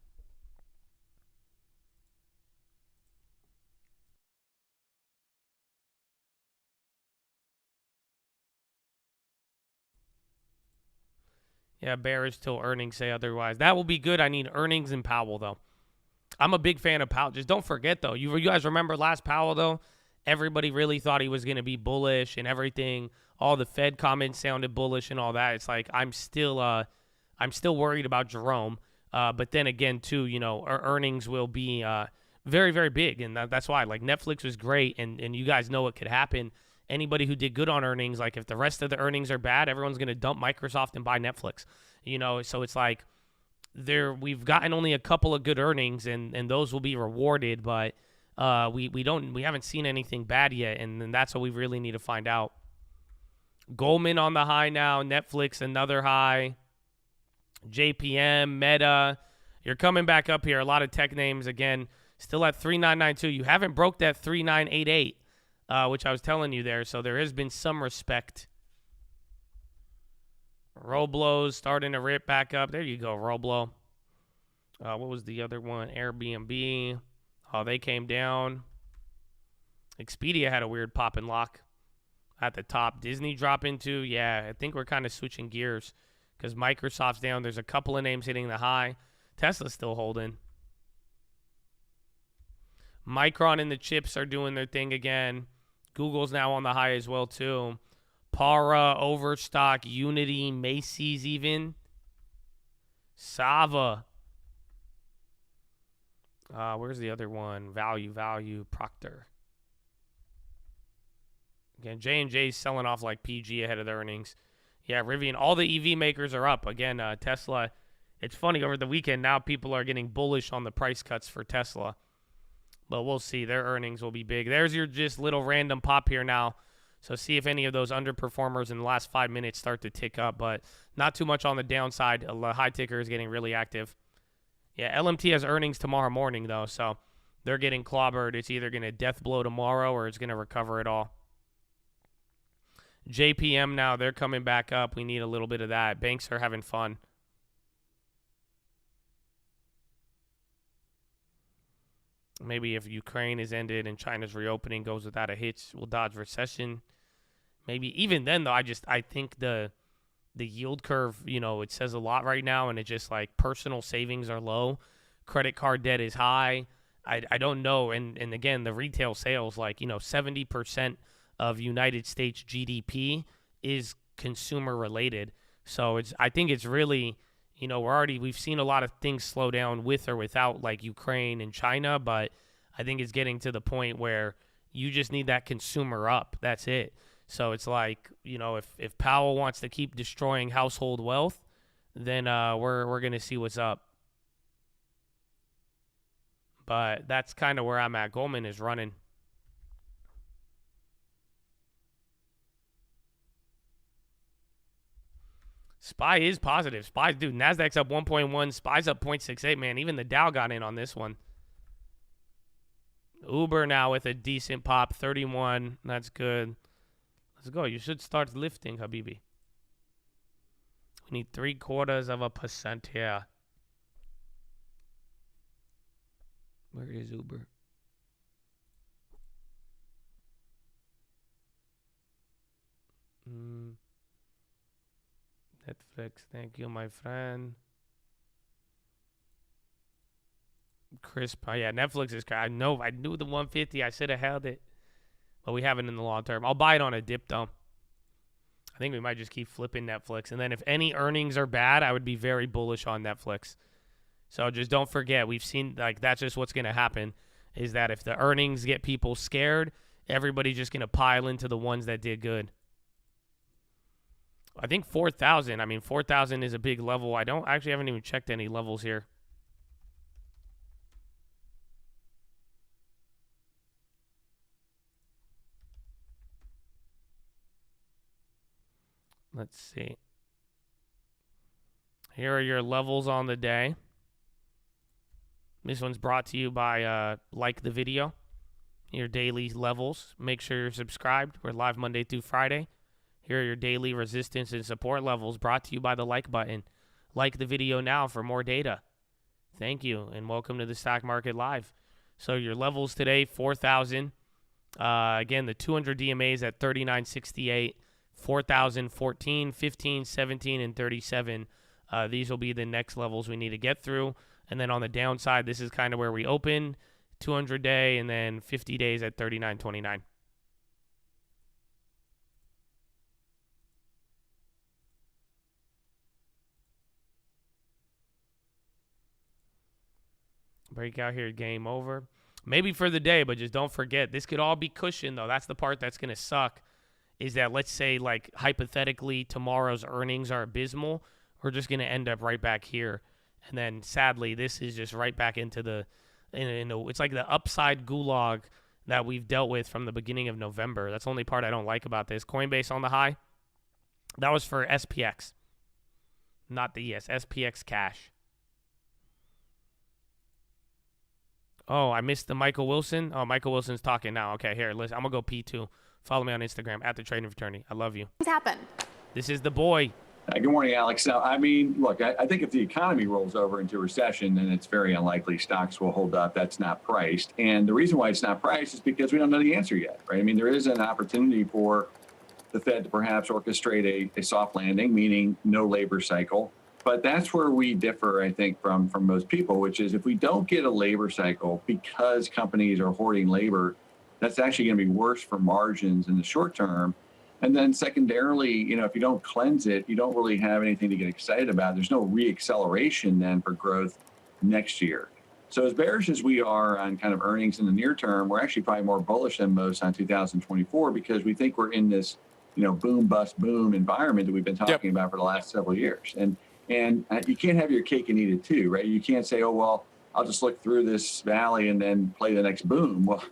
Yeah, bearish till earnings say otherwise. That will be good. I need earnings and Powell, though. I'm a big fan of Powell. Just don't forget, though. You guys remember last Powell, though? Everybody really thought he was going to be bullish and everything. All the Fed comments sounded bullish and all that. It's like I'm still worried about Jerome. But then again, too, our earnings will be very, very big. And that's why, like, Netflix was great. And you guys know what could happen. Anybody who did good on earnings, like if the rest of the earnings are bad, everyone's going to dump Microsoft and buy Netflix. So it's like we've gotten only a couple of good earnings, and those will be rewarded, but we haven't seen anything bad yet, and that's what we really need to find out. Goldman on the high now, Netflix another high, JPM, Meta, you're coming back up here. A lot of tech names again, still at 3992. You haven't broke that 3988. Which I was telling you there, so there has been some respect. Roblo's starting to rip back up. There you go, Roblo. What was the other one? Airbnb. Oh, they came down. Expedia had a weird pop and lock at the top. Disney drop into. Yeah, I think we're kind of switching gears because Microsoft's down. There's a couple of names hitting the high. Tesla's still holding. Micron and the chips are doing their thing again. Google's now on the high as well, too. Para, Overstock, Unity, Macy's even. Sava. Where's the other one? Value, Procter. Again, J&J's selling off like PG ahead of the earnings. Yeah, Rivian. All the EV makers are up. Again, Tesla. It's funny, over the weekend, now people are getting bullish on the price cuts for Tesla. But we'll see. Their earnings will be big. There's your just little random pop here now. So see if any of those underperformers in the last 5 minutes start to tick up. But not too much on the downside. The high ticker is getting really active. Yeah, LMT has earnings tomorrow morning, though. So they're getting clobbered. It's either going to death blow tomorrow or it's going to recover it all. JPM now, they're coming back up. We need a little bit of that. Banks are having fun. Maybe if Ukraine is ended and China's reopening goes without a hitch, we'll dodge recession. Maybe even then, though, I think the yield curve, it says a lot right now, and it's just like personal savings are low. Credit card debt is high. I don't know. And again, the retail sales, 70% of United States GDP is consumer related. So I think it's really, we've seen a lot of things slow down with or without like Ukraine and China, but I think it's getting to the point where you just need that consumer up. That's it. So it's like, if Powell wants to keep destroying household wealth, then we're going to see what's up. But that's kind of where I'm at. Goldman is running. SPY is positive. SPY, dude, NASDAQ's up 1.1. SPY's up 0.68, man. Even the Dow got in on this one. Uber now with a decent pop, 31. That's good. Let's go. You should start lifting, Habibi. We need 0.75% here. Where is Uber? Netflix, thank you, my friend. Crisp, oh yeah, Netflix is. I knew the 150. I should have held it, but we haven't in the long term. I'll buy it on a dip though. I think we might just keep flipping Netflix, and then if any earnings are bad, I would be very bullish on Netflix. So just don't forget, we've seen like that's just what's gonna happen. Is that if the earnings get people scared, everybody's just gonna pile into the ones that did good. I think 4,000. I mean, 4,000 is a big level. I haven't even checked any levels here. Let's see. Here are your levels on the day. This one's brought to you by like the video. Your daily levels. Make sure you're subscribed. We're live Monday through Friday. Here are your daily resistance and support levels brought to you by the like button. Like the video now for more data. Thank you, and welcome to the Stock Market Live. So your levels today, 4,000. Again, the 200 DMAs at 39.68, 4,014, 15, 17, and 37. These will be the next levels we need to get through. And then on the downside, this is kind of where we open, 200 day, and then 50 days at 39.29. Breakout here, game over. Maybe for the day, but just don't forget, this could all be cushion, though. That's the part that's going to suck, is that let's say, like, hypothetically, tomorrow's earnings are abysmal. We're just going to end up right back here. And then, sadly, this is just right back into the it's like the upside gulag that we've dealt with from the beginning of November. That's the only part I don't like about this. Coinbase on the high. That was for SPX. Not the SPX cash. Oh, I missed the Michael Wilson. Oh, Michael Wilson's talking now. Okay, here, listen. I'm going to go P2. Follow me on Instagram, at The Trading Fraternity. I love you. What's happened? This is the boy. Good morning, Alex. Now, I mean, look, I think if the economy rolls over into recession, then it's very unlikely stocks will hold up. That's not priced. And the reason why it's not priced is because we don't know the answer yet, right? I mean, there is an opportunity for the Fed to perhaps orchestrate a soft landing, meaning no labor cycle. But that's where we differ, I think, from most people, which is if we don't get a labor cycle because companies are hoarding labor, that's actually going to be worse for margins in the short term. And then secondarily, you know, if you don't cleanse it, you don't really have anything to get excited about. There's no reacceleration then for growth next year. So as bearish as we are on kind of earnings in the near term, we're actually probably more bullish than most on 2024 because we think we're in this, you know, boom, bust, boom environment that we've been talking about for the last several years. And you can't have your cake and eat it too, right? You can't say, oh, well, I'll just look through this valley and then play the next boom. Well,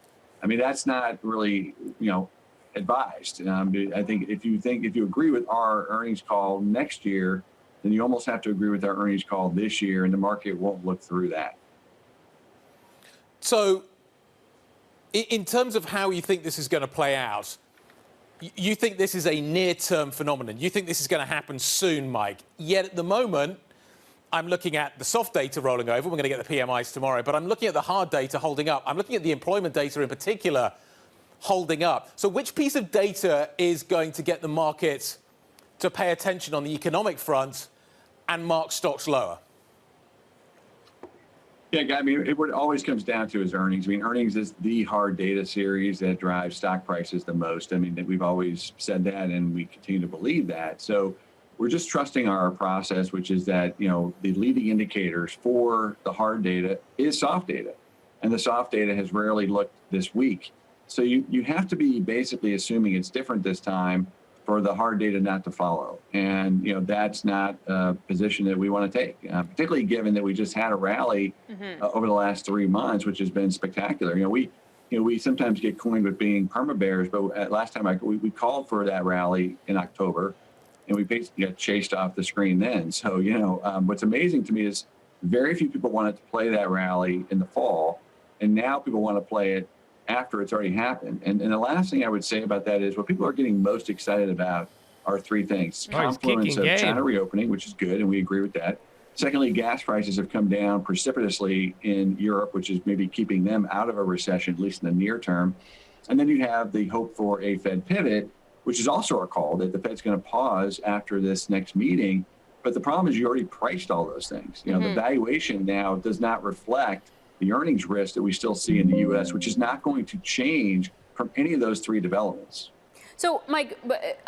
I mean, that's not really, you know, advised. I think if you agree with our earnings call next year, then you almost have to agree with our earnings call this year, and the market won't look through that. So in terms of how you think this is going to play out, you think this is a near-term phenomenon. You think this is going to happen soon, Mike. Yet at the moment, I'm looking at the soft data rolling over. We're going to get the PMIs tomorrow, but I'm looking at the hard data holding up. I'm looking at the employment data in particular holding up. So which piece of data is going to get the market to pay attention on the economic front and mark stocks lower? Yeah, I mean, what it always comes down to is earnings. I mean, earnings is the hard data series that drives stock prices the most. I mean, we've always said that, and we continue to believe that. So we're just trusting our process, which is that, you know, the leading indicators for the hard data is soft data. And the soft data has rarely looked this weak. So you have to be basically assuming it's different this time for the hard data not to follow. And, you know, that's not a position that we want to take, particularly given that we just had a rally over the last 3 months, which has been spectacular. We sometimes get coined with being perma bears, but last time we called for that rally in October. and we basically got chased off the screen then. So, what's amazing to me is very few people wanted to play that rally in the fall, and now people want to play it after it's already happened. And the last thing I would say about that is what people are getting most excited about are three things. Confluence of China reopening, which is good, and we agree with that. Secondly, gas prices have come down precipitously in Europe, which is maybe keeping them out of a recession, at least in the near term. And then you have the hope for a Fed pivot, which is also our call that the Fed's going to pause after this next meeting. But the problem is you already priced all those things. The valuation now does not reflect the earnings risk that we still see in the U.S., which is not going to change from any of those three developments. So, Mike,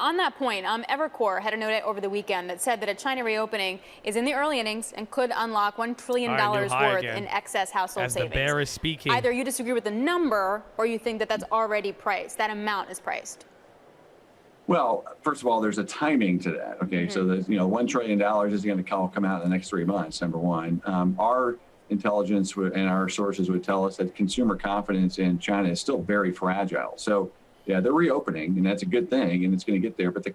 on that point, Evercore had a note over the weekend that said that a China reopening is in the early innings and could unlock $1 trillion worth in excess household savings. As the bear is speaking. Either you disagree with the number or you think that that's already priced, that amount is priced. Well, first of all, there's a timing to that. Okay, so there's, $1 trillion is going to come out in the next 3 months, number one. Our intelligence and our sources would tell us that consumer confidence in China is still very fragile. So, yeah, they're reopening, and that's a good thing, and it's going to get there. But the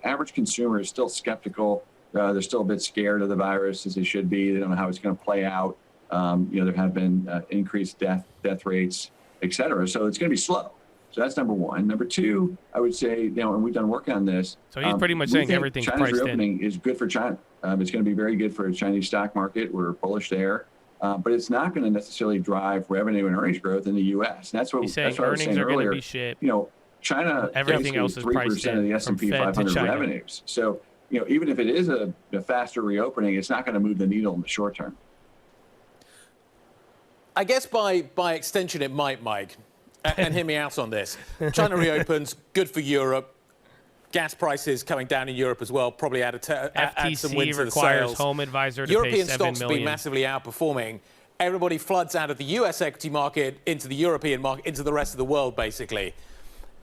average consumer is still skeptical. They're still a bit scared of the virus, as they should be. They don't know how it's going to play out. There have been increased death rates, et cetera. So it's going to be slow. So that's number one. Number two, I would say, and we've done work on this. So he's pretty much saying everything's priced in. China's reopening is good for China. It's going to be very good for the Chinese stock market. We're bullish there. But it's not going to necessarily drive revenue and earnings growth in the U.S. And that's what, he's saying that's what earnings I was saying are earlier. Going to be shit. China everything else is 3% of the S&P 500 revenues. So, even if it is a faster reopening, it's not going to move the needle in the short term. I guess by extension it might, Mike, and hear me out on this. China reopens, good for Europe. Gas prices coming down in Europe as well, probably add some wind to the sails. Home advisor to European pay $7 stocks million. have been massively outperforming. Everybody floods out of the US equity market into the European market, into the rest of the world, basically.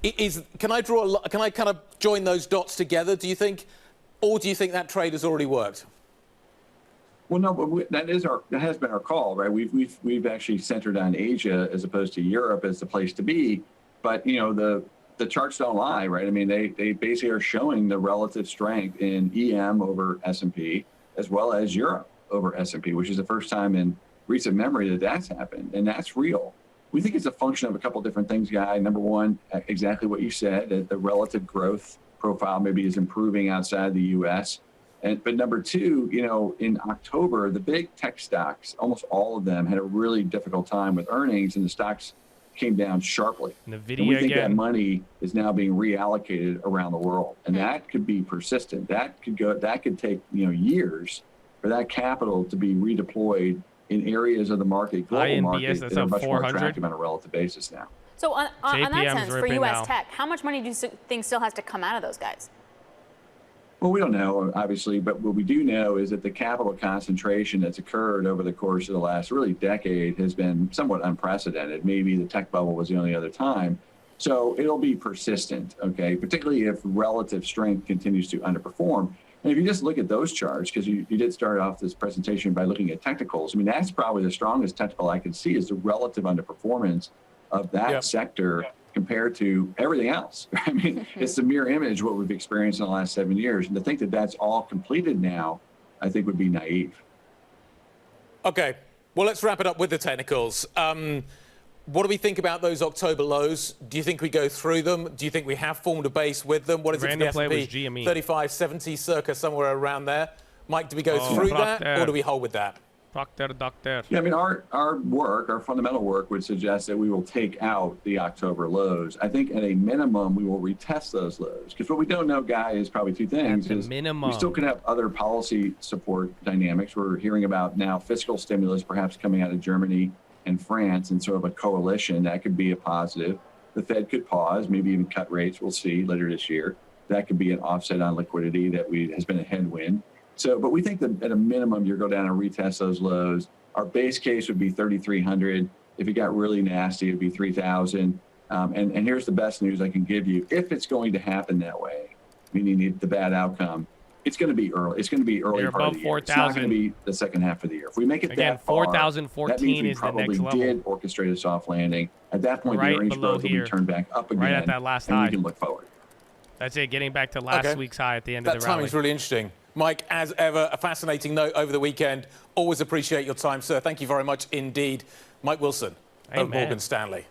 Can I kind of join those dots together, do you think? Or do you think that trade has already worked? Well, no, but that has been our call, right? We've actually centered on Asia as opposed to Europe as the place to be. But, the charts don't lie, right? I mean, they basically are showing the relative strength in EM over S&P as well as Europe over S&P, which is the first time in recent memory that that's happened. And that's real. We think it's a function of a couple different things, Guy. Number one, exactly what you said, that the relative growth profile maybe is improving outside the U.S. But number two, in October, the big tech stocks, almost all of them had a really difficult time with earnings, and the stocks came down sharply. And we think that money is now being reallocated around the world, and that could be persistent. That could take years for that capital to be redeployed in areas of the market, global market, that are much more attractive on a relative basis now. So on that sense, for U.S. tech, how much money do you think still has to come out of those guys? Well, we don't know, obviously, but what we do know is that the capital concentration that's occurred over the course of the last really decade has been somewhat unprecedented. Maybe the tech bubble was the only other time. So it'll be persistent, okay, particularly if relative strength continues to underperform. And if you just look at those charts, because you did start off this presentation by looking at technicals, I mean, that's probably the strongest technical I can see is the relative underperformance of that sector compared to everything else. I mean, it's the mirror image of what we've experienced in the last 7 years. And to think that that's all completed now, I think would be naive. Okay, well, let's wrap it up with the technicals. What do we think about those October lows? Do you think we go through them? Do you think we have formed a base with them? What is it for the S&P? 35, 70, circa somewhere around there. Mike, do we go through that or do we hold with that? Doctor. Yeah, I mean, our fundamental work would suggest that we will take out the October lows. I think at a minimum, we will retest those lows. Because what we don't know, Guy, is probably two things. At the minimum. We still could have other policy support dynamics. We're hearing about now fiscal stimulus perhaps coming out of Germany and France in sort of a coalition. That could be a positive. The Fed could pause, maybe even cut rates. We'll see later this year. That could be an offset on liquidity that has been a headwind. So, but we think that at a minimum, you'll go down and retest those lows. Our base case would be 3,300. If it got really nasty, it'd be 3,000. And here's the best news I can give you. If it's going to happen that way, meaning the bad outcome, it's going to be early. It's going to be early part of the year. It's not going to be the second half of the year. If we make it that far, 4,014 that means we is the next probably level. did orchestrate a soft landing. At that point, Right the earnings below growth will be turned back up again, right at that last and high. we can look forward. That's it. Getting back to last week's high at the end of the rally. That timing's really interesting. Mike, as ever, a fascinating note over the weekend. Always appreciate your time, sir. Thank you very much indeed. Mike Wilson of Morgan Stanley.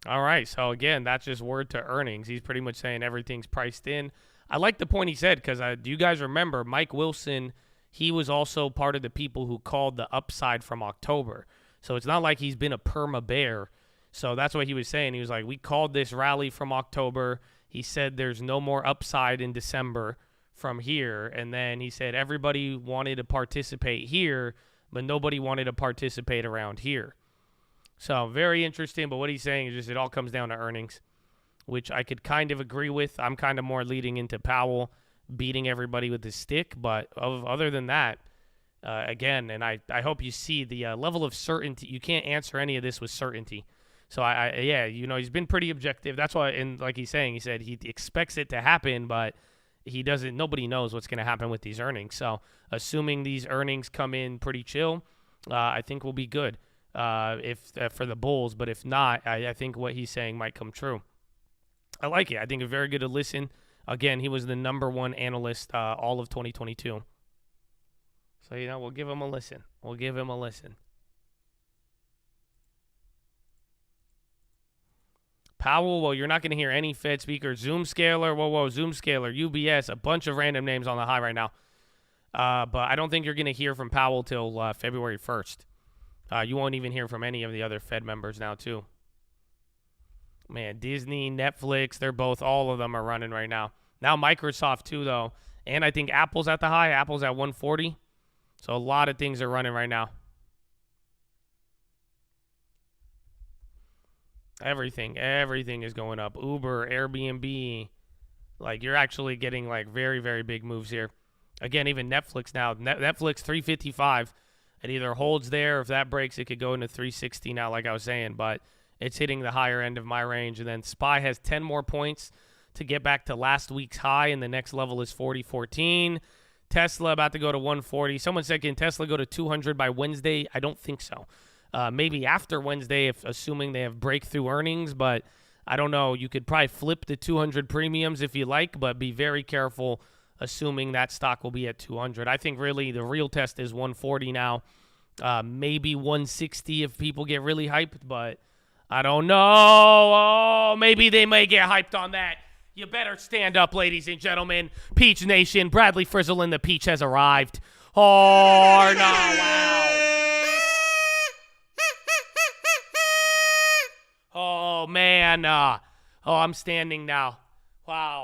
All right. So, again, that's just word to earnings. He's pretty much saying everything's priced in. I like the point he said because do you guys remember Mike Wilson, he was also part of the people who called the upside from October. So it's not like he's been a perma bear. So that's what he was saying. He was like, we called this rally from October. He said there's no more upside in December from here. And then he said everybody wanted to participate here, but nobody wanted to participate around here. So very interesting. But what he's saying is just it all comes down to earnings, which I could kind of agree with. I'm kind of more leading into Powell beating everybody with his stick. But other than that, again, and I hope you see the level of certainty. You can't answer any of this with certainty. So, yeah, you know, he's been pretty objective. That's why, and like he's saying, he said he expects it to happen, but he doesn't. Nobody knows what's going to happen with these earnings. So, assuming these earnings come in pretty chill, I think we'll be good if for the bulls. But if not, I think what he's saying might come true. I like it. I think it's very good to listen. Again, he was the #1 analyst all of 2022. So, you know, we'll give him a listen. We'll give him a listen. Powell, well, you're not going to hear any Fed speakers. Zoom Scaler, Zoom Scaler, UBS, a bunch of random names on the high right now. But I don't think you're going to hear from Powell till February 1st. You won't even hear from any of the other Fed members now, too. Man, Disney, Netflix, all of them are running right now. Now Microsoft, too, though. And I think Apple's at the high. Apple's at 140. So a lot of things are running right now. Everything is going up. Uber, Airbnb. Like, you're actually getting, like, very, very big moves here. Again, even Netflix now. Netflix, 355. It either holds there, or if that breaks, it could go into 360 now, like I was saying. But it's hitting the higher end of my range. And then SPY has 10 more points to get back to last week's high, and the next level is 40.14. Tesla about to go to 140. Someone said, can Tesla go to 200 by Wednesday? I don't think so. Maybe after Wednesday, assuming they have breakthrough earnings, but I don't know. You could probably flip the 200 premiums if you like, but be very careful assuming that stock will be at 200. I think really the real test is 140 now, maybe 160 if people get really hyped, but I don't know. Oh, maybe they may get hyped on that. You better stand up, ladies and gentlemen. Peach Nation, Bradley Frizzle and the Peach has arrived. Oh, no, wow. Oh, man. I'm standing now. Wow.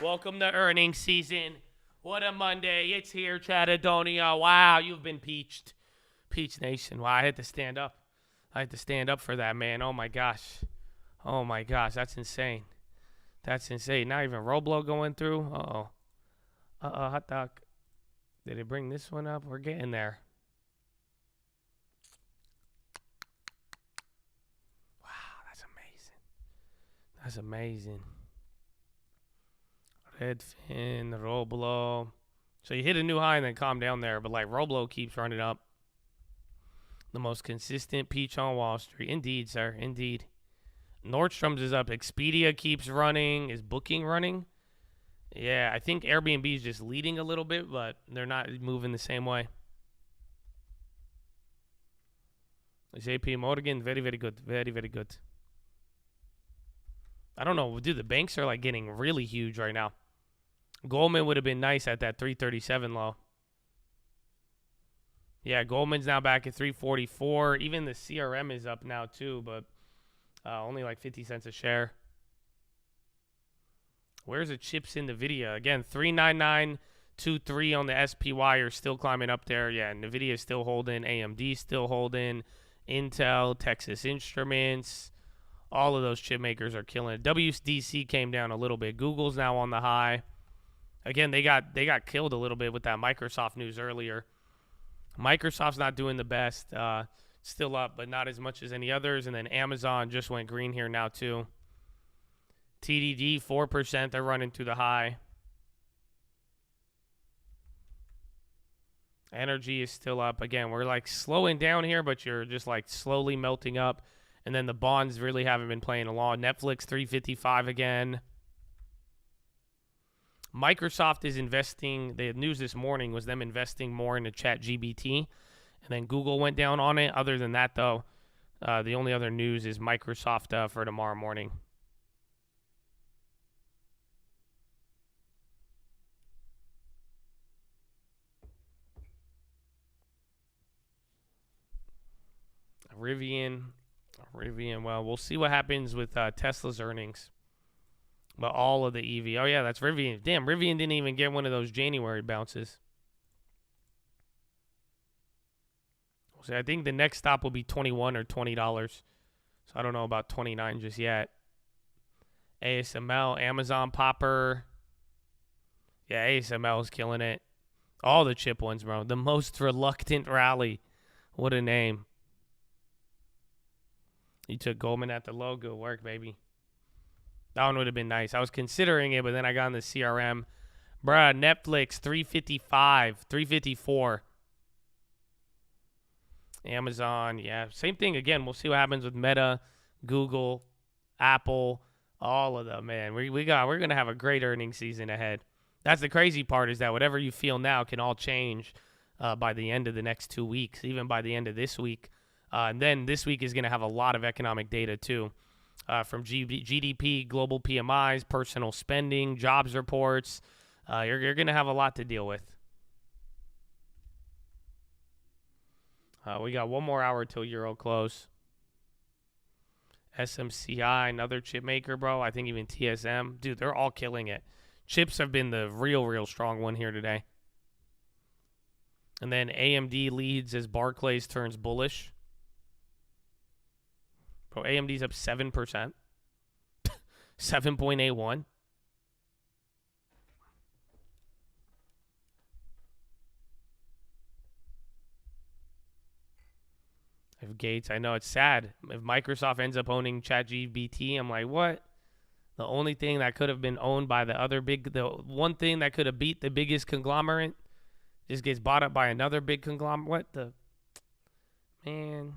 Welcome to earnings season. What a Monday. It's here, Chattadonia. Wow, you've been peached. Peach Nation. Wow, I had to stand up. I had to stand up for that, man. Oh, my gosh. Oh, my gosh. That's insane. That's insane. Not even Roblo going through. Uh-oh. Hot dog. Did it bring this one up? We're getting there. That's amazing. Redfin, Roblo. So you hit a new high and then calm down there, but like Roblo keeps running up. The most consistent peach on Wall Street. Indeed, sir. Indeed. Nordstrom's is up. Expedia keeps running. Is Booking running? Yeah, I think Airbnb is just leading a little bit, but they're not moving the same way. JP Morgan, very, very good. Very, very good. I don't know. Dude, the banks are like getting really huge right now. Goldman would have been nice at that 337 low. Yeah, Goldman's now back at 344. Even the CRM is up now too, but only like 50 cents a share. Where's the chips in NVIDIA? Again, 399.23 on the SPY are still climbing up there. Yeah, NVIDIA is still holding. AMD still holding. Intel, Texas Instruments. All of those chip makers are killing it. WDC came down a little bit. Google's now on the high. Again, they got killed a little bit with that Microsoft news earlier. Microsoft's not doing the best. Still up, but not as much as any others. And then Amazon just went green here now too. TDD, 4%. They're running to the high. Energy is still up. Again, we're like slowing down here, but you're just like slowly melting up. And then the bonds really haven't been playing along. Netflix 355 again. Microsoft is investing. The news this morning was them investing more into ChatGPT. And then Google went down on it. Other than that, though, the only other news is Microsoft for tomorrow morning. Rivian, well, we'll see what happens with Tesla's earnings. But all of the EV. Oh, yeah, that's Rivian. Damn, Rivian didn't even get one of those January bounces. So I think the next stop will be $21 or $20. So I don't know about $29 just yet. ASML, Amazon Popper. Yeah, ASML is killing it. All the chip ones, bro. The most reluctant rally. What a name. You took Goldman at the low. Good work, baby. That one would have been nice. I was considering it, but then I got on the CRM. Bruh, Netflix, 355, 354. Amazon, yeah. Same thing again. We'll see what happens with Meta, Google, Apple, all of them, man. We're going to have a great earnings season ahead. That's the crazy part, is that whatever you feel now can all change by the end of the next 2 weeks, even by the end of this week. And then this week is going to have a lot of economic data, too, from GDP, global PMIs, personal spending, jobs reports. You're going to have a lot to deal with. We got one more hour till Euro close. SMCI, another chip maker, bro. I think even TSM. Dude, they're all killing it. Chips have been the real strong one here today. And then AMD leads as Barclays turns bullish. Bro, AMD's up 7%. 7.81. If Gates, I know it's sad. If Microsoft ends up owning ChatGPT, I'm like, what? The only thing that could have been owned by the one thing that could have beat the biggest conglomerate just gets bought up by another big conglomerate. What the? Man.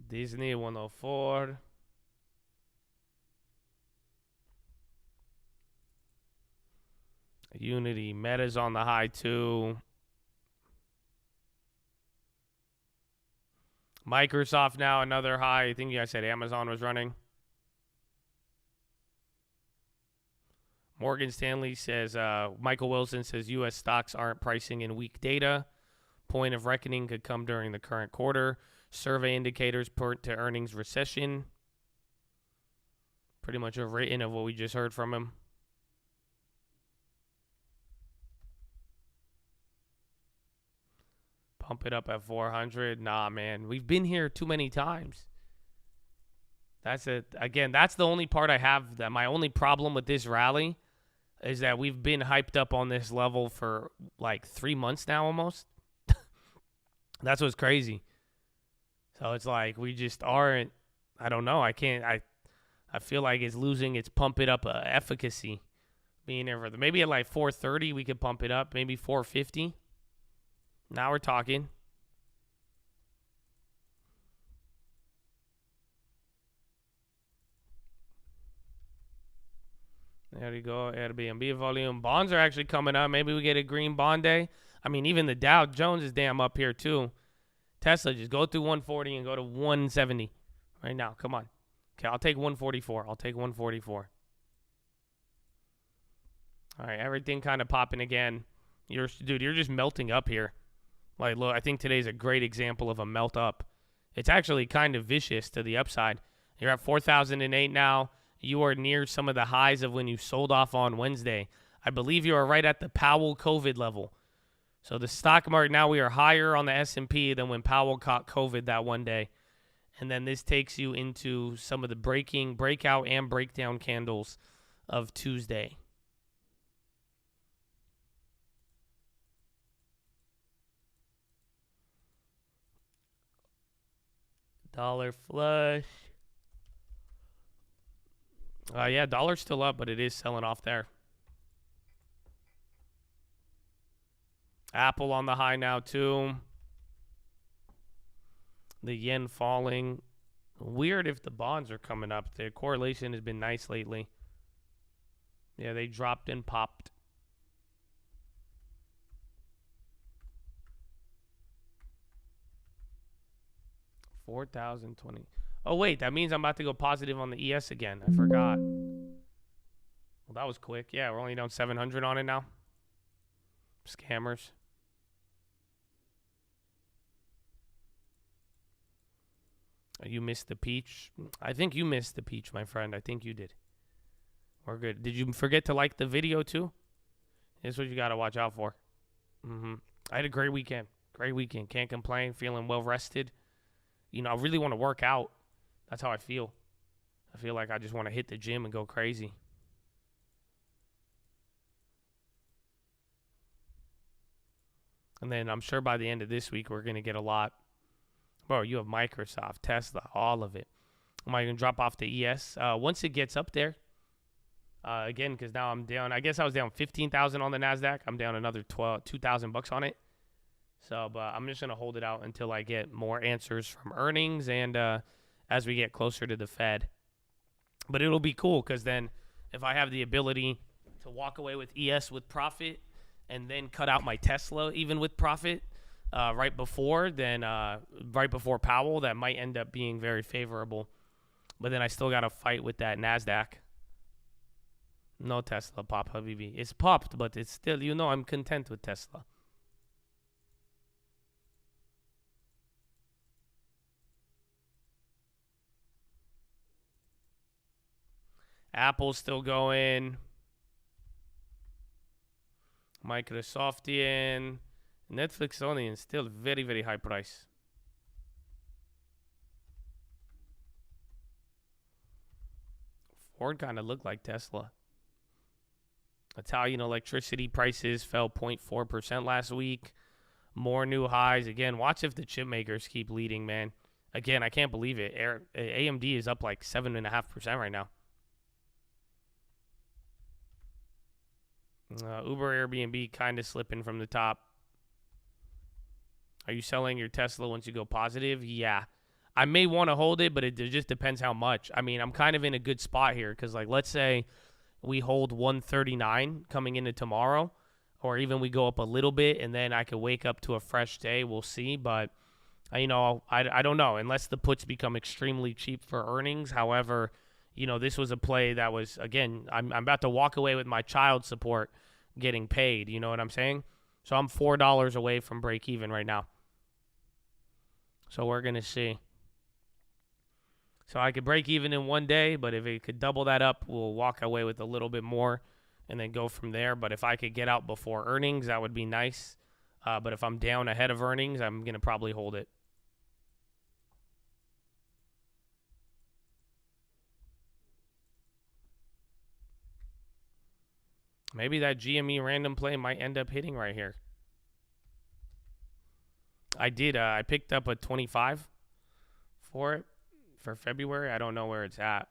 Disney 104. Unity. Meta's on the high too. Microsoft now another high. I think you guys said Amazon was running. Morgan Stanley says, Michael Wilson says U.S. stocks aren't pricing in weak data. Point of reckoning could come during the current quarter. Survey indicators point to earnings recession. Pretty much a written of what we just heard from him. Pump it up at 400. Nah, man. We've been here too many times. That's it. Again, that's the only part I have. That my only problem with this rally is that we've been hyped up on this level for like 3 months now almost. That's what's crazy. So it's like we just aren't. I don't know. I feel like it's losing its pump it up efficacy. Being there for maybe at like 430 we could pump it up. Maybe 450. Now we're talking. There you go. Airbnb volume. Bonds are actually coming up. Maybe we get a green bond day. I mean, even the Dow Jones is damn up here too. Tesla, just go through 140 and go to 170 right now. Come on. Okay, I'll take 144. I'll take 144. All right, everything kind of popping again. Dude, you're just melting up here. Like, look, I think today's a great example of a melt up. It's actually kind of vicious to the upside. You're at 4,008 now. You are near some of the highs of when you sold off on Wednesday. I believe you are right at the Powell COVID level. So the stock market, now we are higher on the S&P than when Powell caught COVID that one day. And then this takes you into some of the breakout and breakdown candles of Tuesday. Dollar flush. Yeah, dollar's still up, but it is selling off there. Apple on the high now, too. The yen falling. Weird if the bonds are coming up. The correlation has been nice lately. Yeah, they dropped and popped. $4,020. Oh, wait, that means I'm about to go positive on the ES again. I forgot. Well, that was quick. Yeah, we're only down 700 on it now. Scammers. You missed the peach. I think you missed the peach, my friend. I think you did. We're good. Did you forget to like the video, too? Here's what you got to watch out for. I had a great weekend. Great weekend. Can't complain. Feeling well rested. You know, I really want to work out. That's how I feel. I feel like I just want to hit the gym and go crazy. And then I'm sure by the end of this week, we're going to get a lot. Bro, you have Microsoft, Tesla, all of it. Am I going to drop off the ES? Once it gets up there, again, because now I'm down. I guess I was down 15,000 on the NASDAQ. I'm down another 2,000 bucks on it. So, but I'm just going to hold it out until I get more answers from earnings and as we get closer to the Fed. But it'll be cool because then if I have the ability to walk away with ES with profit and then cut out my Tesla even with profit right before Powell, that might end up being very favorable. But then I still got to fight with that NASDAQ. No Tesla pop, Habibi. It's popped, but it's still, you know, I'm content with Tesla. Apple's still going. Microsoftian. Netflixonian still very, very high price. Ford kind of looked like Tesla. Italian electricity prices fell 0.4% last week. More new highs. Again, watch if the chip makers keep leading, man. Again, I can't believe it. AMD is up like 7.5% right now. Uber, Airbnb kind of slipping from the top. Are you selling your Tesla once you go positive? Yeah. I may want to hold it, but it just depends how much. I mean, I'm kind of in a good spot here because, like, let's say we hold 139 coming into tomorrow, or even we go up a little bit and then I could wake up to a fresh day. We'll see. But, you know, I don't know unless the puts become extremely cheap for earnings. However, you know, this was a play that was, again, I'm about to walk away with my child support getting paid. You know what I'm saying? So I'm $4 away from break even right now. So we're going to see. So I could break even in one day, but if it could double that up, we'll walk away with a little bit more and then go from there. But if I could get out before earnings, that would be nice. But if I'm down ahead of earnings, I'm going to probably hold it. Maybe that GME random play might end up hitting right here. I did. I picked up a 25 for it for February. I don't know where it's at.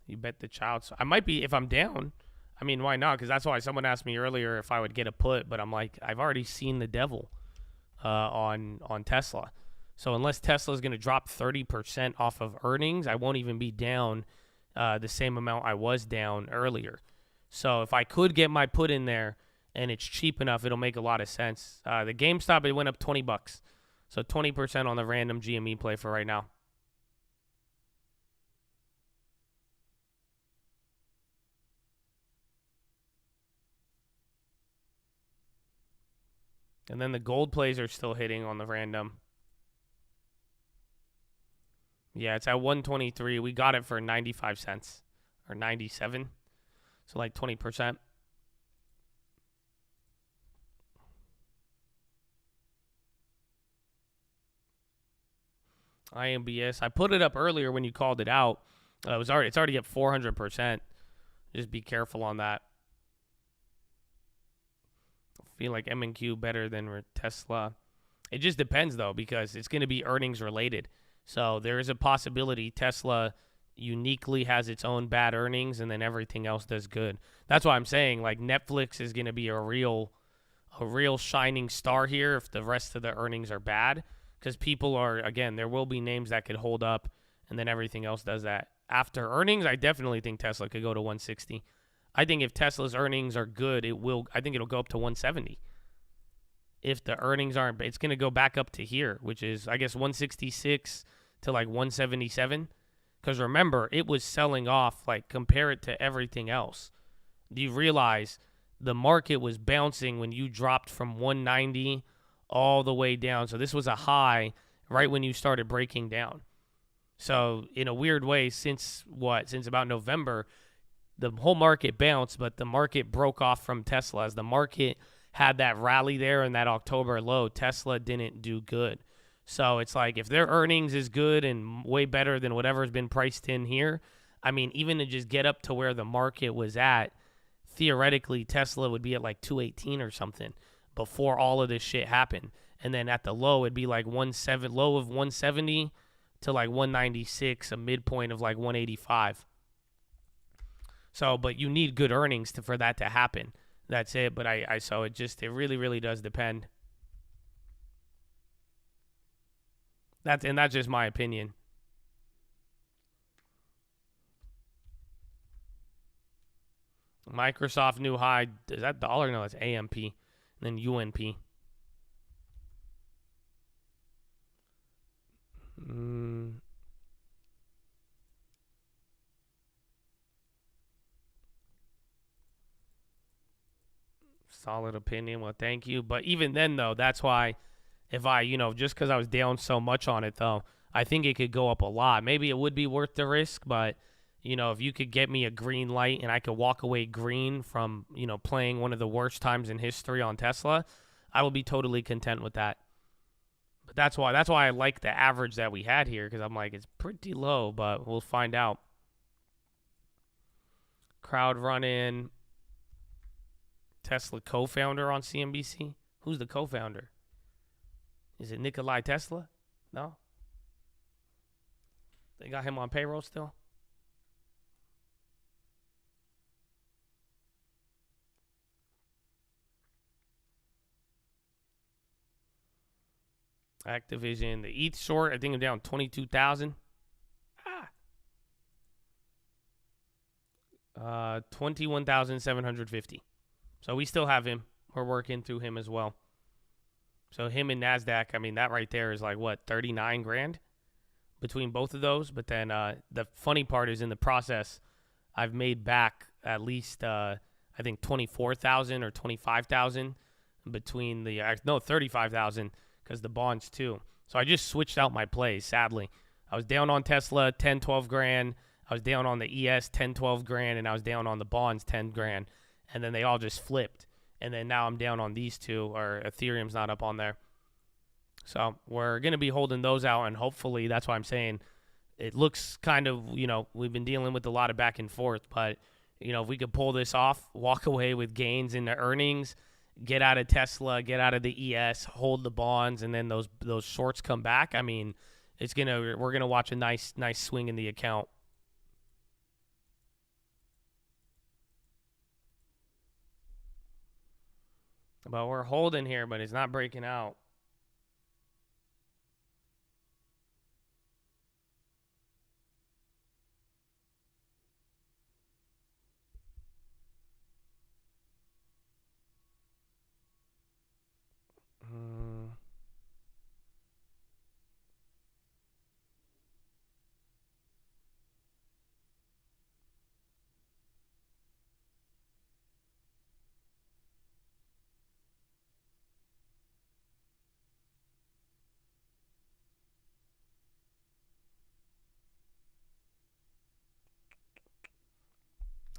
You bet the child. So I might be, if I'm down. I mean, why not? Because that's why someone asked me earlier if I would get a put. But I'm like, I've already seen the devil on Tesla. So unless Tesla is going to drop 30% off of earnings, I won't even be down the same amount I was down earlier. So if I could get my put in there and it's cheap enough, it'll make a lot of sense. The GameStop, it went up 20 bucks. So 20% on the random GME play for right now. And then the gold plays are still hitting on the random. Yeah, it's at 123. We got it for 95 cents or 97. So like 20%. IMBS. I put it up earlier when you called it out. It's already at 400%. Just be careful on that. I feel like M&Q better than Tesla. It just depends though, because it's going to be earnings related. So there is a possibility Tesla, uniquely has its own bad earnings, and then everything else does good. That's why I'm saying, like, Netflix is going to be a real shining star here if the rest of the earnings are bad, because people are, again, there will be names that could hold up, and then everything else does that. After earnings, I definitely think Tesla could go to 160. I think if Tesla's earnings are good, I think it'll go up to 170. If the earnings aren't, it's going to go back up to here, which is, I guess, 166 to like 177. Because remember, it was selling off, like, compare it to everything else. Do you realize the market was bouncing when you dropped from 190 all the way down? So this was a high right when you started breaking down. So in a weird way, since about November, the whole market bounced, but the market broke off from Tesla. As the market had that rally there in that October low, Tesla didn't do good. So it's like, if their earnings is good and way better than whatever's been priced in here, I mean, even to just get up to where the market was at, theoretically, Tesla would be at like 218 or something before all of this shit happened. And then at the low, it'd be like low of 170 to like 196, a midpoint of like 185. So, but you need good earnings for that to happen. That's it. But it really, really does depend. That's just my opinion. Microsoft new high. Is that dollar? No, it's AMP. And then UNP. Solid opinion. Well, thank you. But even then, though, that's why if I, just because I was down so much on it, though, I think it could go up a lot. Maybe it would be worth the risk, but, if you could get me a green light and I could walk away green from, playing one of the worst times in history on Tesla, I will be totally content with that. But that's why I like the average that we had here, because I'm like, it's pretty low, but we'll find out. Crowd running. Tesla co-founder on CNBC? Who's the co-founder? Is it Nikolai Tesla? No? They got him on payroll still? Activision, the ETH short, I think I'm down 22,000. 21,750. So we still have him. We're working through him as well. So him and NASDAQ, I mean, that right there is like, what, 39 grand between both of those? But then the funny part is, in the process, I've made back at least, I think, 24,000 or 25,000 between 35,000 because the bonds too. So I just switched out my plays, sadly. I was down on Tesla, 10, 12 grand. I was down on the ES, 10, 12 grand. And I was down on the bonds, 10 grand. And then they all just flipped. And then now I'm down on these two, or Ethereum's not up on there. So we're going to be holding those out, and hopefully, that's why I'm saying it looks kind of, we've been dealing with a lot of back and forth. But, if we could pull this off, walk away with gains in the earnings, get out of Tesla, get out of the ES, hold the bonds, and then those shorts come back, I mean, we're going to watch a nice swing in the account. But we're holding here, but it's not breaking out.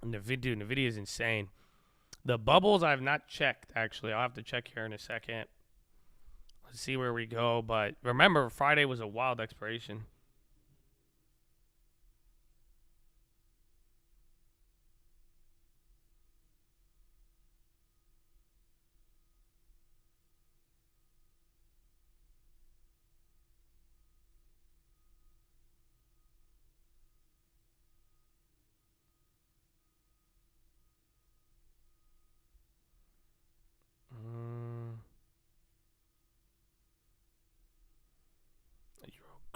NVIDIA is insane. The bubbles I've not checked, actually. I'll have to check here in a second. Let's see where we go. But remember, Friday was a wild expiration.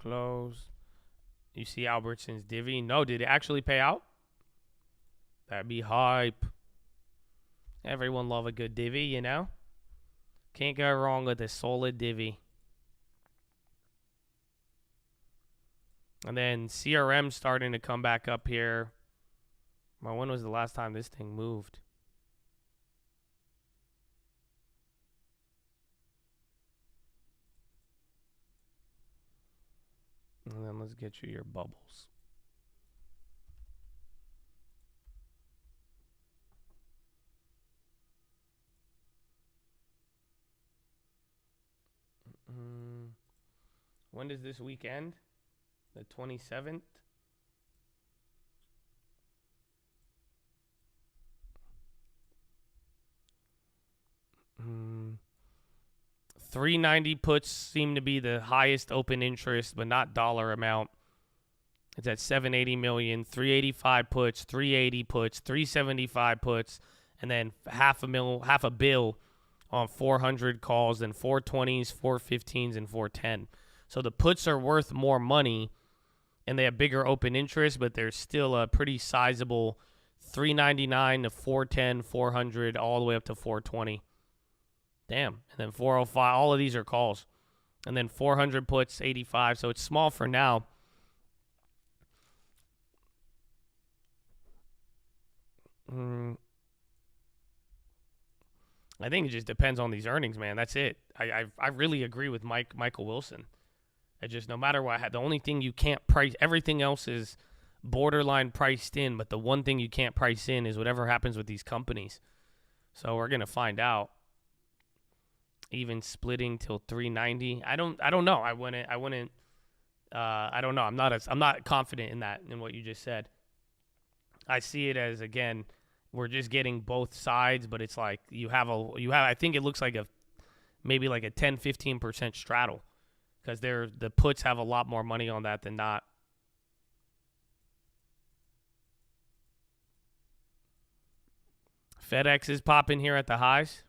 close. You see Albertson's divvy? No, did it actually pay out? That'd be hype. Everyone love a good divvy, you know? Can't go wrong with a solid divvy. And then CRM starting to come back up here. Well, when was the last time this thing moved? And then let's get you your bubbles. When does this week end? The 27th? $390 puts seem to be the highest open interest, but not dollar amount. It's at $780 million. 385 puts, 380 puts, 375 puts, and then half a bill on 400 calls, then 420s, 415s, and 410. So the puts are worth more money, and they have bigger open interest, but there's still a pretty sizable 399 to 410, 400, all the way up to 420. Damn. And then 405, all of these are calls. And then 400 puts, 85. So it's small for now. I think it just depends on these earnings, man. That's it. I really agree with Michael Wilson. It just, no matter what, the only thing you can't price, everything else is borderline priced in, but the one thing you can't price in is whatever happens with these companies. So we're gonna find out. Even splitting till 390. I don't know. I don't know. I'm not confident in that, in what you just said. I see it as, again, we're just getting both sides, but it's like you have I think it looks like maybe like a 10-15% straddle, because the puts have a lot more money on that than not. FedEx is popping here at the highs.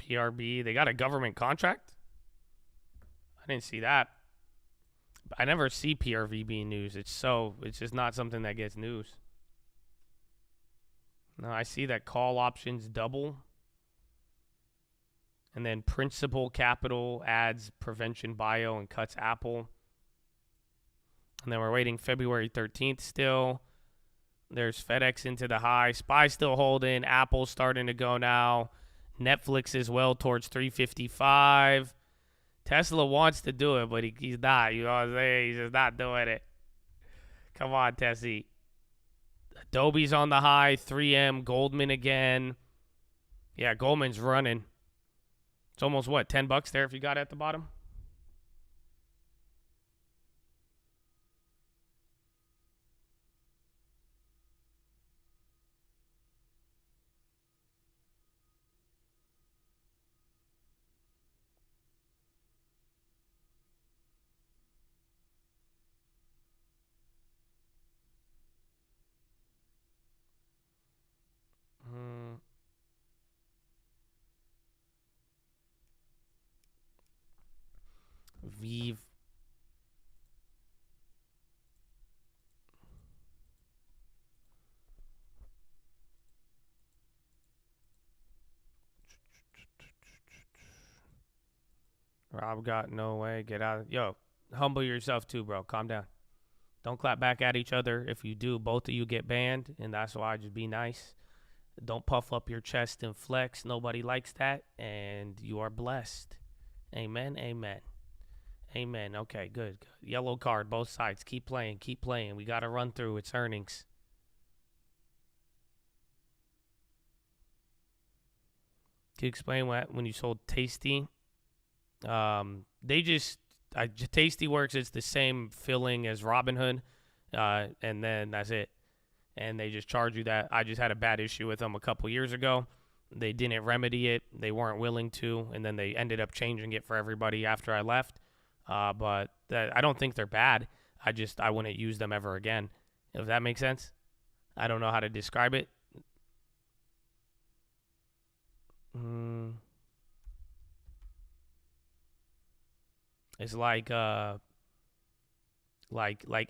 PRB, they got a government contract? I didn't see that. I never see PRV being news. It's just not something that gets news. No, I see that call options double. And then Principal Capital adds Prevention Bio and cuts Apple. And then we're waiting February 13th still. There's FedEx into the high. SPY still holding. Apple's starting to go now. Netflix as well towards 355. Tesla wants to do it, but he's not. You know what I'm saying? He's just not doing it. Come on, Tessie. Adobe's on the high. 3M. Goldman again. Yeah, Goldman's running. It's almost, what, $10 there if you got it at the bottom? Vive. Rob got no way. Get out. Yo, humble yourself too, bro. Calm down. Don't clap back at each other. If you do, both of you get banned, and that's why just be nice. Don't puff up your chest and flex. Nobody likes that, and you are blessed. Amen, amen. Amen. Okay, good. Yellow card, both sides. Keep playing, keep playing. We got to run through its earnings. Can you explain when you sold Tasty? Tasty Works, it's the same filling as Robinhood, and then that's it. And they just charge you that. I just had a bad issue with them a couple years ago. They didn't remedy it. They weren't willing to, and then they ended up changing it for everybody after I left. But I don't think they're bad. I wouldn't use them ever again, if that makes sense. I don't know how to describe it. It's like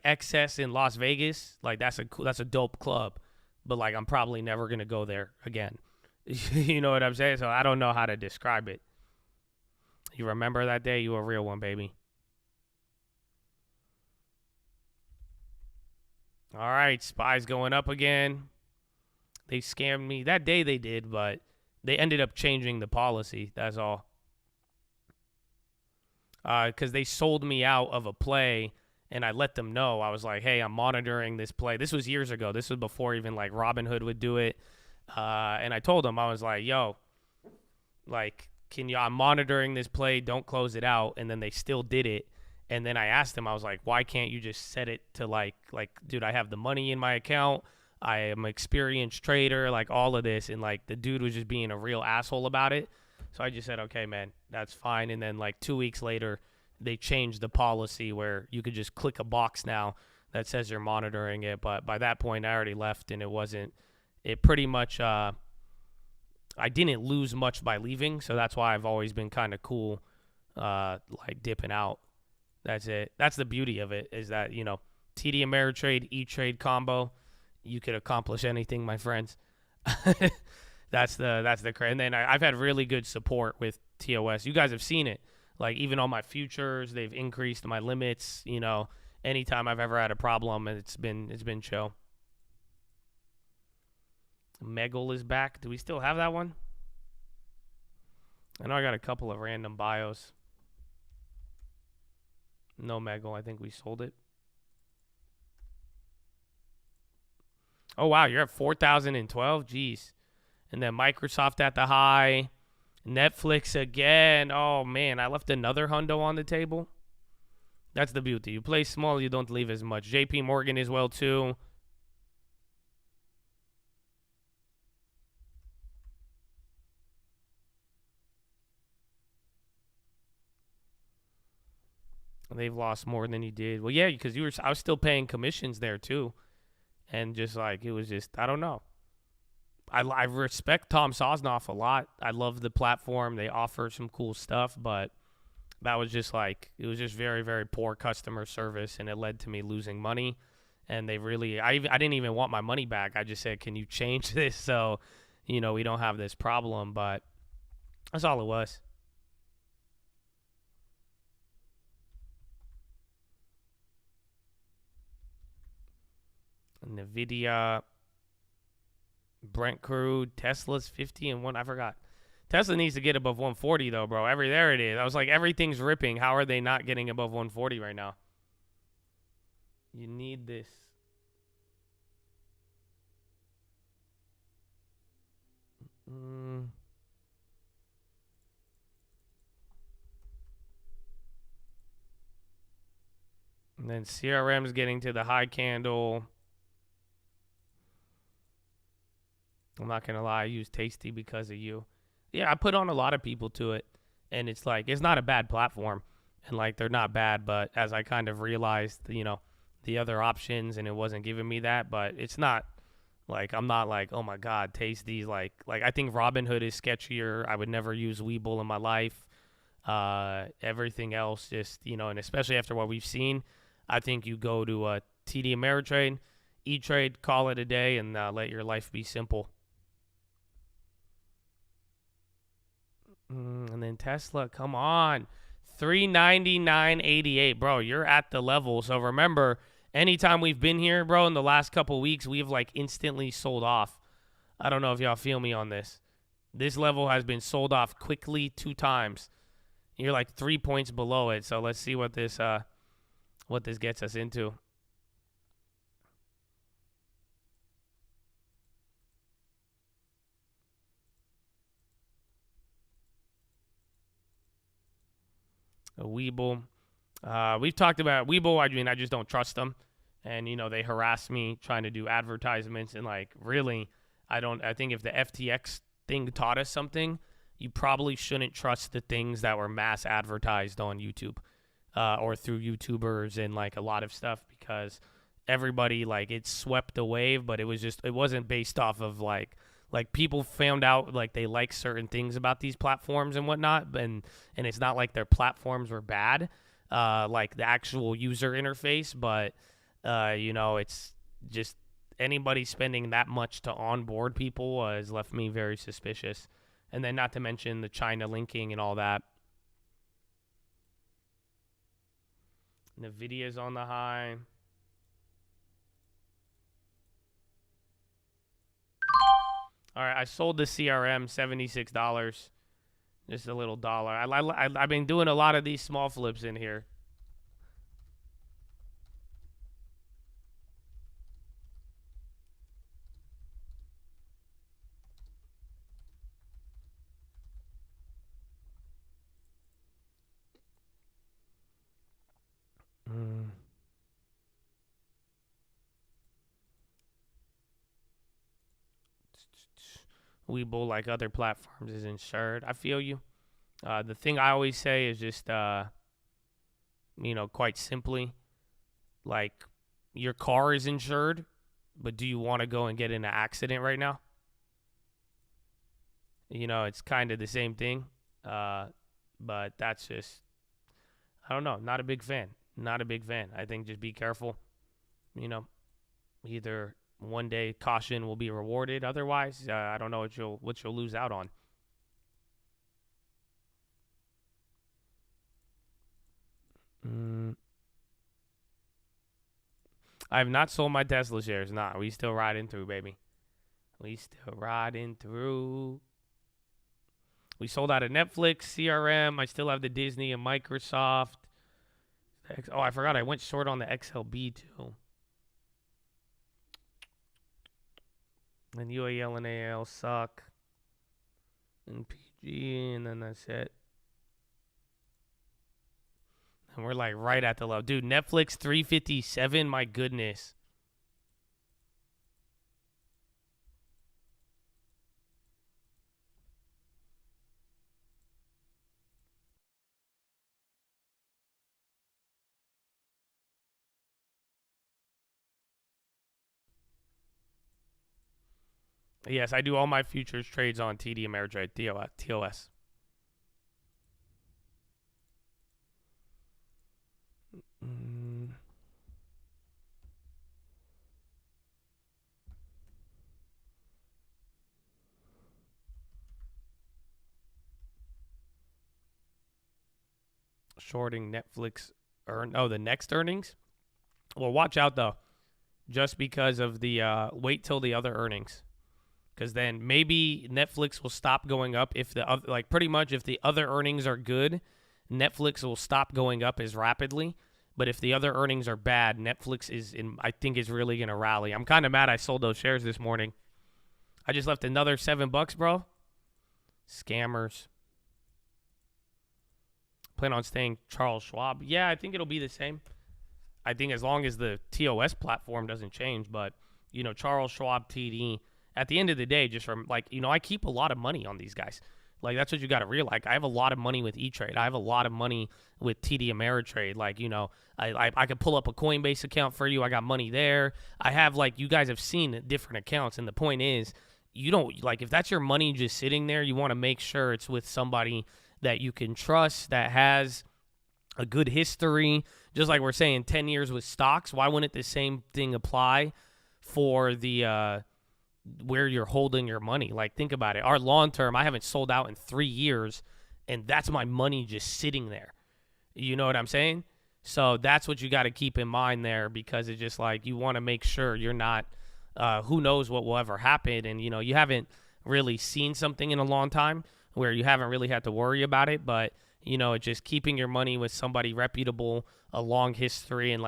excess in Las Vegas. Like that's a dope club, but like I'm probably never gonna go there again. You know what I'm saying? So I don't know how to describe it. You remember that day? You a real one, baby. All right, SPY's going up again. They scammed me. That day they did, but they ended up changing the policy. That's all. Because they sold me out of a play, and I let them know. I was like, hey, I'm monitoring this play. This was years ago. This was before even, like, Robinhood would do it. And I told them, I was like, yo, like, I'm monitoring this play. Don't close it out. And then they still did it. And then I asked them, I was like, why can't you just set it to, like, dude, I have the money in my account. I am an experienced trader, like, all of this. And, like, the dude was just being a real asshole about it. So I just said, okay, man, that's fine. And then, like, 2 weeks later, they changed the policy where you could just click a box now that says you're monitoring it. But by that point, I already left, and it pretty much, I didn't lose much by leaving. So that's why I've always been kind of cool, like, dipping out. That's it. That's the beauty of it, is that, you know, TD Ameritrade, E-Trade combo, you could accomplish anything, my friends. That's the and then I've had really good support with TOS. You guys have seen it. Like, even on my futures, they've increased my limits. You know, anytime I've ever had a problem, it's been chill. Megal is back. Do we still have that one? I know I got a couple of random bios. No Megal. I think we sold it. Oh, wow. You're at 4,012? Jeez. And then Microsoft at the high. Netflix again. Oh, man. I left another hundo on the table. That's the beauty. You play small, you don't leave as much. JP Morgan as well, too. They've lost more than you did. Well, yeah, because I was still paying commissions there, too. And just like, it was just, I don't know. I respect Tom Sosnoff a lot. I love the platform. They offer some cool stuff, but that was just like, it was just very, very poor customer service, and it led to me losing money. And they really, I didn't even want my money back. I just said, can you change this so, you know, we don't have this problem? But that's all it was. NVIDIA, Brent crude, Tesla's 50 and 1. I forgot. Tesla needs to get above 140 though, bro. There it is. I was like, everything's ripping. How are they not getting above 140 right now? You need this. And then CRM's getting to the high candle. I'm not going to lie, I use Tasty because of you. Yeah, I put on a lot of people to it, and it's like, it's not a bad platform, and like, they're not bad, but as I kind of realized, you know, the other options, and it wasn't giving me that, but it's not, like, I'm not like, oh my God, Tasty's like I think Robinhood is sketchier. I would never use Webull in my life. Everything else just, you know, and especially after what we've seen, I think you go to TD Ameritrade, E-Trade, call it a day, and let your life be simple. And then Tesla, come on. 399.88, bro. You're at the level. So remember, anytime we've been here, bro, in the last couple weeks, we've like instantly sold off. I don't know if y'all feel me on this. This level has been sold off quickly 2 times. You're like 3 points below it. So let's see what this gets us into. A Webull. We've talked about Webull. I mean, I just don't trust them. And, you know, they harass me trying to do advertisements. And, like, really, I think if the FTX thing taught us something, you probably shouldn't trust the things that were mass advertised on YouTube. or through YouTubers and like a lot of stuff, because everybody, like, it swept the wave, but it wasn't based off of like people found out like they like certain things about these platforms and whatnot, and it's not like their platforms were bad, like the actual user interface, but it's just anybody spending that much to onboard people has left me very suspicious. And then not to mention the China linking and all that. NVIDIA's on the high. All right, I sold the CRM $76. Just a little dollar. I've been doing a lot of these small flips in here. Webull, like other platforms, is insured. I feel you. The thing I always say is just, quite simply, like, your car is insured, but do you want to go and get in an accident right now? It's kind of the same thing. But that's just, I don't know. Not a big fan. Not a big fan. I think just be careful. Either one day caution will be rewarded. Otherwise, I don't know what you'll lose out on. I have not sold my Tesla shares. Nah, we still riding through, baby. We still riding through. We sold out of Netflix, CRM. I still have the Disney and Microsoft. Oh, I forgot I went short on the XLB too. And UAL and AL suck. And PG, and then that's it. And we're like right at the low. Dude, Netflix 357, my goodness. Yes, I do all my futures trades on TD Ameritrade, TOS. Shorting Netflix the next earnings. Well, watch out though, just because of the wait till the other earnings, because then maybe Netflix will stop going up if the other, like pretty much if the other earnings are good, Netflix will stop going up as rapidly. But if the other earnings are bad, Netflix I think is really gonna rally. I'm kind of mad I sold those shares this morning. I just left another $7, bro. Scammers. Plan on staying Charles Schwab. Yeah, I think it'll be the same. I think as long as the TOS platform doesn't change, but Charles Schwab, TD. At the end of the day, just from I keep a lot of money on these guys. Like, that's what you got to realize. I have a lot of money with E-Trade. I have a lot of money with TD Ameritrade. Like, I could pull up a Coinbase account for you. I got money there. I have, you guys have seen different accounts. And the point is, you don't, if that's your money just sitting there, you want to make sure it's with somebody that you can trust, that has a good history. Just like we're saying 10 years with stocks, why wouldn't the same thing apply for the where you're holding your money? Like, think about it. Our long term, I haven't sold out in 3 years, and that's my money just sitting there. You know what I'm saying? So that's what you got to keep in mind there, because it's just you want to make sure you're not, who knows what will ever happen. And, you haven't really seen something in a long time where you haven't really had to worry about it. But, it's just keeping your money with somebody reputable, a long history, and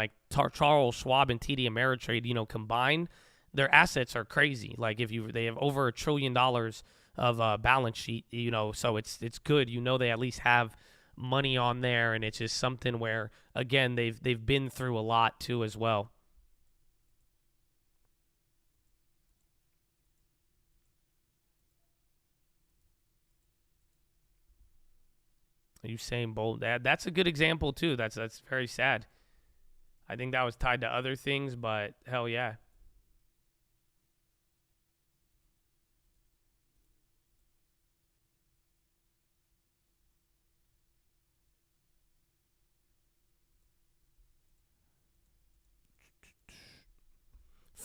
Charles Schwab and TD Ameritrade, combined, their assets are crazy. They have over $1 trillion of balance sheet, so it's good. They at least have money on there, and it's just something where, again, they've been through a lot too as well. Usain Bolt. That's a good example too. That's very sad. I think that was tied to other things, but hell yeah.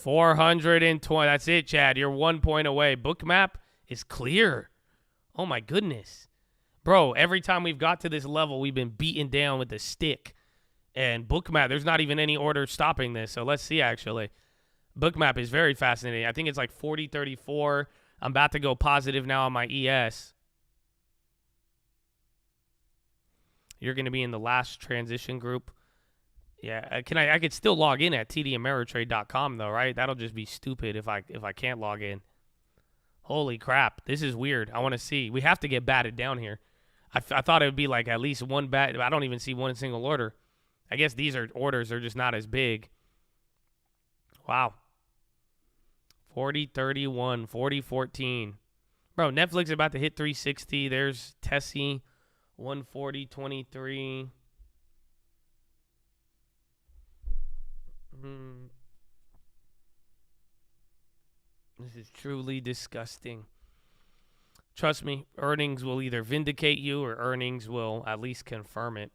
$420. That's it, Chad. You're 1 point away. Bookmap is clear. Oh my goodness. Bro, every time we've got to this level, we've been beaten down with a stick. And Bookmap, there's not even any order stopping this. So let's see, actually. Bookmap is very fascinating. I think it's like 40.34. I'm about to go positive now on my ES. You're going to be in the last transition group. Yeah, I could still log in at tdameritrade.com though, right? That'll just be stupid if I can't log in. Holy crap, this is weird. I want to see. We have to get batted down here. I thought it would be like at least one bat. I don't even see one single order. I guess these orders are just not as big. Wow. 40.31, 40.14. Bro, Netflix is about to hit 360. There's Tessie, 140.23. This is truly disgusting. Trust me, earnings will either vindicate you or earnings will at least confirm it.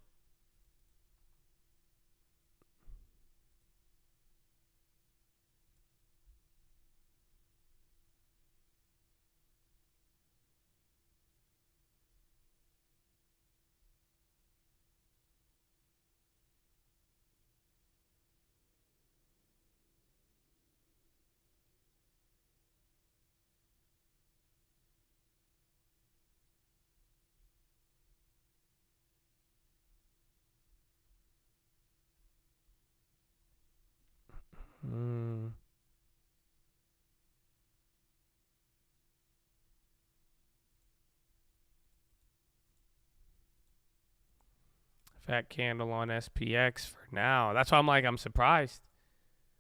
Fat candle on SPX for now. That's why I'm surprised.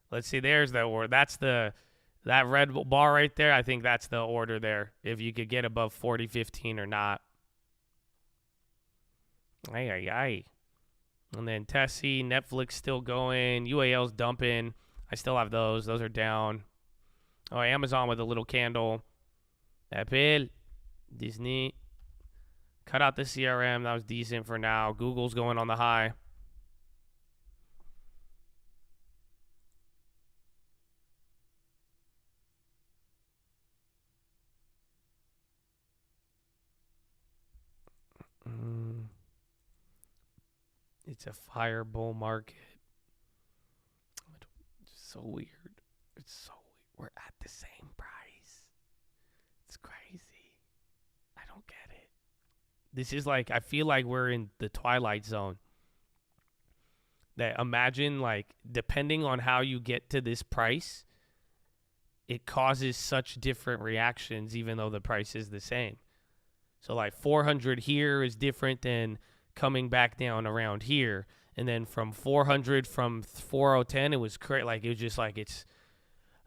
Let's see. There's the order. That's that red bar right there. I think that's the order there. If you could get above 40.15 or not. Ay. And then Tessie, Netflix still going. UAL's dumping. I still have those. Those are down. Oh, Amazon with a little candle. Apple. Disney. Cut out the CRM. That was decent for now. Google's going on the high. It's a fire bull market. It's so weird. It's so weird. We're at the same price. It's crazy. I don't get it. This is like, I feel like we're in the Twilight Zone. That imagine, like, depending on how you get to this price, it causes such different reactions even though the price is the same. So, like, 400 here is different than coming back down around here. And then from 400, from 4010, it was crazy. Like, it was just like,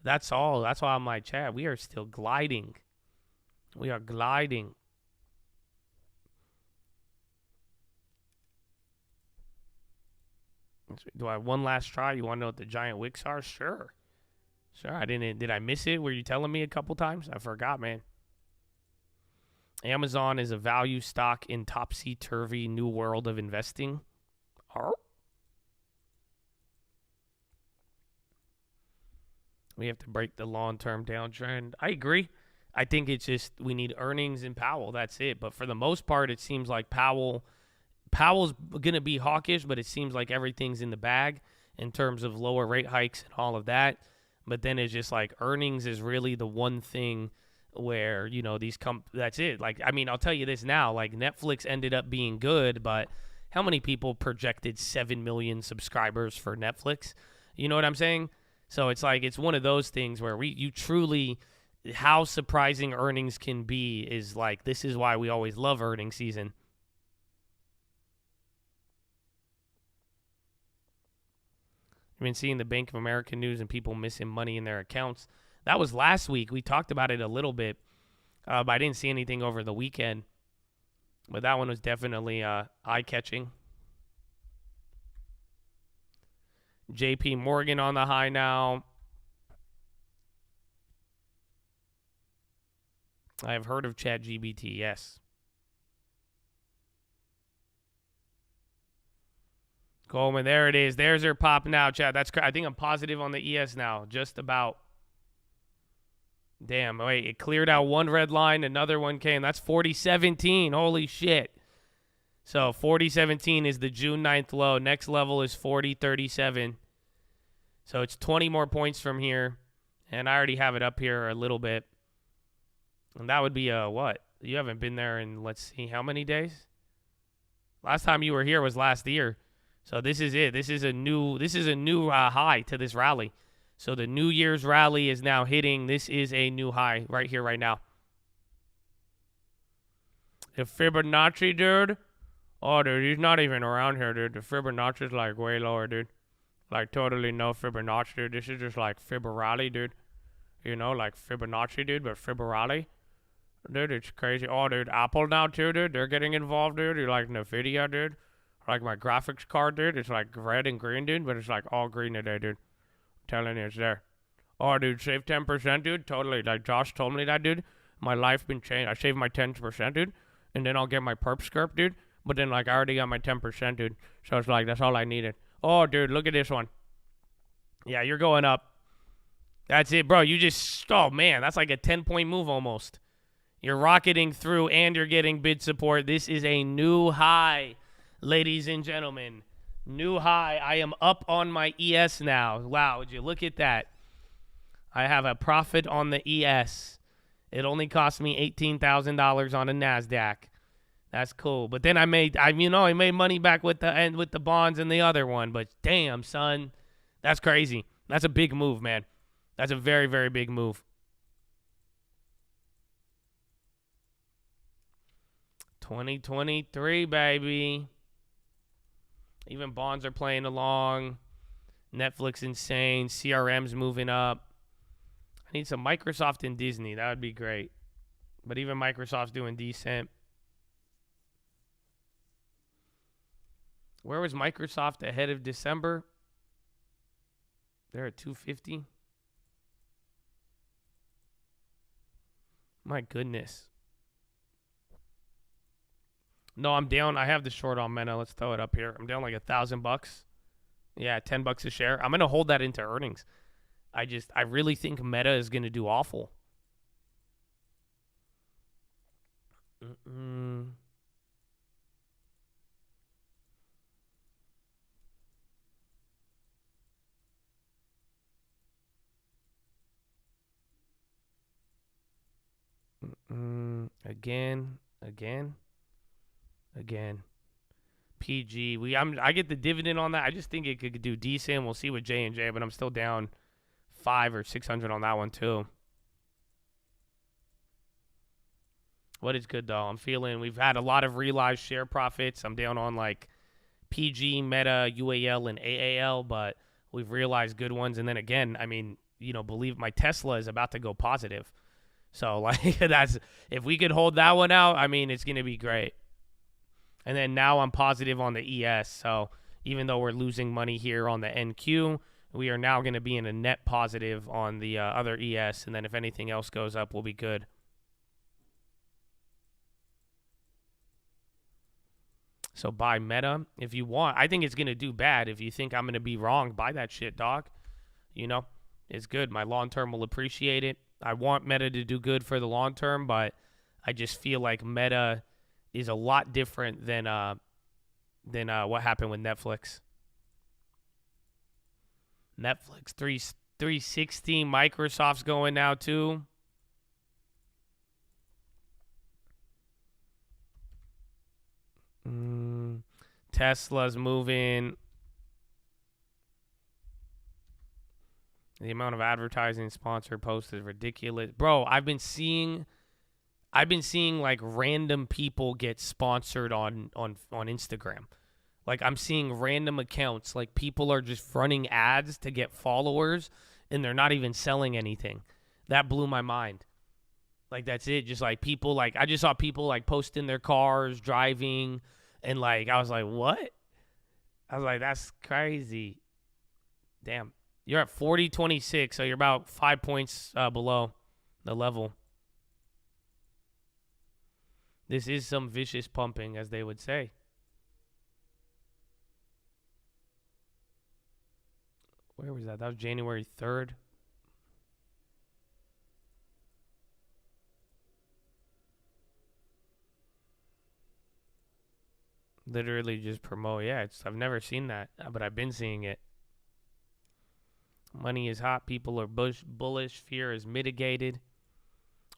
that's all. That's why I'm like, Chad, we are still gliding. We are gliding. Do I have one last try? You want to know what the giant wicks are? Sure. Did I miss it? Were you telling me a couple times? I forgot, man. Amazon is a value stock in topsy-turvy new world of investing. We have to break the long-term downtrend. I agree. I think it's just we need earnings and Powell. That's it. But for the most part, it seems like Powell's going to be hawkish, but it seems like everything's in the bag in terms of lower rate hikes and all of that. But then it's just like earnings is really the one thing where, you know, that's it. Like, I mean, I'll tell you this now, like Netflix ended up being good, but how many people projected 7 million subscribers for Netflix? You know what I'm saying? So it's like, it's one of those things where you truly, how surprising earnings can be is like, this is why we always love earnings season. I've been seeing the Bank of America news and people missing money in their accounts. That was last week. We talked about it a little bit, but I didn't see anything over the weekend. But that one was definitely eye-catching. JP Morgan on the high now. I have heard of ChatGPT, yes. Coleman, there it is. There's her pop now, chat. I think I'm positive on the ES now. Just about. Damn, wait. It cleared out one red line. Another one came. That's 40.17. Holy shit. So 40.17 is the June 9th low. Next level is 40.37. So it's 20 more points from here. And I already have it up here a little bit. And that would be what? You haven't been there in, let's see, how many days? Last time you were here was last year. So this is it. This is a new high to this rally. So the New Year's rally is now hitting. This is a new high right here, right now. The Fibonacci, dude. Oh, dude, he's not even around here, dude. The Fibonacci's like way lower, dude. Like totally no Fibonacci, dude. This is just like Fibonacci, dude. You know, like Fibonacci, dude, but Fibonacci. Dude, it's crazy. Oh, dude, Apple now, too, dude. They're getting involved, dude. You like NVIDIA, dude. Like my graphics card, dude. It's like red and green, dude, but it's like all green today, dude. I'm telling you, it's there. Oh, dude, save 10%, dude. Totally. Like Josh told me that, dude. My life been changed. I saved my 10%, dude. And then I'll get my perp skirp, dude. But then, like, I already got my 10%, dude. So it's like, that's all I needed. Oh, dude, look at this one. Yeah, you're going up. That's it, bro. You just, oh, man, that's like a 10-point move almost. You're rocketing through and you're getting bid support. This is a new high, ladies and gentlemen. New high. I am up on my ES now. Wow, would you look at that? I have a profit on the ES. It only cost me $18,000 on a NASDAQ. That's cool. But then I made money back with the bonds and the other one. But damn, son, that's crazy. That's a big move, man. That's a very, very big move. 2023, baby. Even bonds are playing along. Netflix insane. CRM's moving up. I need some Microsoft and Disney. That would be great. But even Microsoft's doing decent. Where was Microsoft ahead of December? They're at 250. My goodness. No, I'm down. I have the short on Meta. Let's throw it up here. I'm down like $1,000. Yeah, $10 a share. I'm going to hold that into earnings. I really think Meta is going to do awful. Again. PG. I get the dividend on that. I just think it could do decent. We'll see with J&J, but I'm still down 500 or 600 on that one too. What is good though? I'm feeling we've had a lot of realized share profits. I'm down on like PG, Meta, UAL, and AAL, but we've realized good ones. And then again, I mean, believe my Tesla is about to go positive. So like that's if we could hold that one out, I mean, it's gonna be great. And then now I'm positive on the ES. So even though we're losing money here on the NQ, we are now going to be in a net positive on the other ES. And then if anything else goes up, we'll be good. So buy Meta if you want. I think it's going to do bad. If you think I'm going to be wrong, buy that shit, dog. It's good. My long term will appreciate it. I want Meta to do good for the long term, but I just feel like Meta is a lot different than what happened with Netflix. Netflix 360, Microsoft's going now too. Tesla's moving. The amount of advertising sponsor posts is ridiculous. Bro, I've been seeing like random people get sponsored on Instagram. Like I'm seeing random accounts. Like people are just running ads to get followers and they're not even selling anything. That blew my mind. Like, that's it. Just, like, people, like, I just saw people, like, posting their cars, driving, and, like, I was like, what? I was like, that's crazy. Damn. You're at 40.26, so you're about 5 points below the level. This is some vicious pumping, as they would say. Where was that? That was January 3rd. Literally just promote. Yeah, I've never seen that, but I've been seeing it. Money is hot. People are bullish. Fear is mitigated.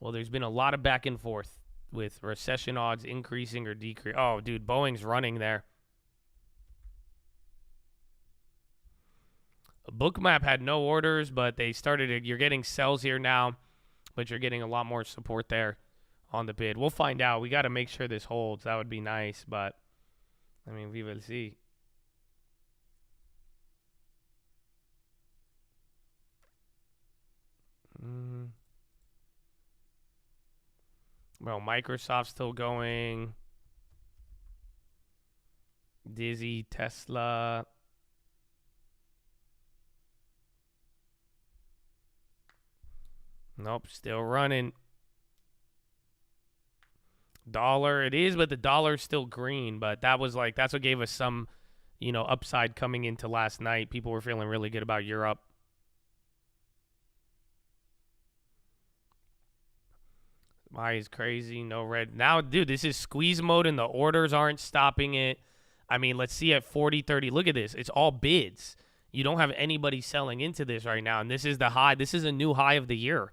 Well, there's been a lot of back and forth with recession odds increasing or decreasing. Oh, dude, Boeing's running there. Bookmap had no orders, but they started. You're getting sells here now, but you're getting a lot more support there on the bid. We'll find out. We got to make sure this holds. That would be nice, but I mean, we will see. Well, Microsoft's still going. Dizzy, Tesla. Nope, still running. Dollar, it is, but the dollar's still green. But that was like, that's what gave us some, upside coming into last night. People were feeling really good about Europe. Why is crazy? No red. Now, dude, this is squeeze mode and the orders aren't stopping it. I mean, let's see at 40.30. Look at this. It's all bids. You don't have anybody selling into this right now. And this is the high. This is a new high of the year.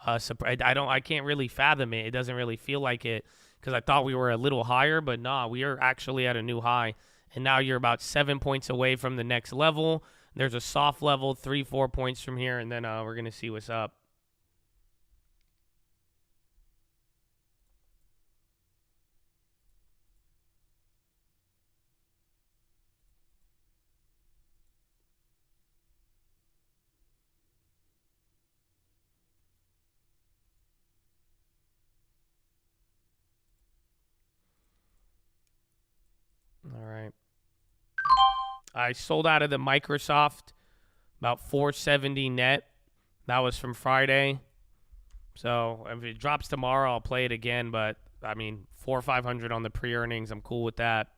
I can't really fathom it. It doesn't really feel like it because I thought we were a little higher, but nah, we are actually at a new high. And now you're about 7 points away from the next level. There's a soft level, 3-4 points from here, and then we're going to see what's up. All right. I sold out of the Microsoft, about 470 net. That was from Friday. So if it drops tomorrow, I'll play it again. But, I mean, 400 or 500 on the pre-earnings. I'm cool with that.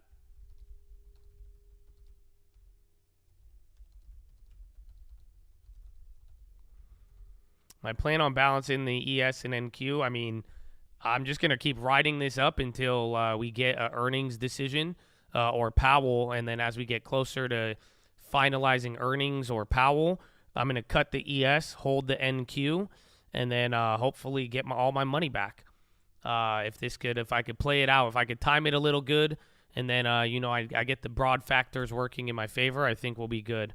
My plan on balancing the ES and NQ, I mean, I'm just going to keep riding this up until we get an earnings decision. Or Powell, and then as we get closer to finalizing earnings or Powell, I'm going to cut the ES, hold the NQ, and then hopefully get all my money back. If I could play it out, if I could time it a little good, and then, I get the broad factors working in my favor, I think we'll be good.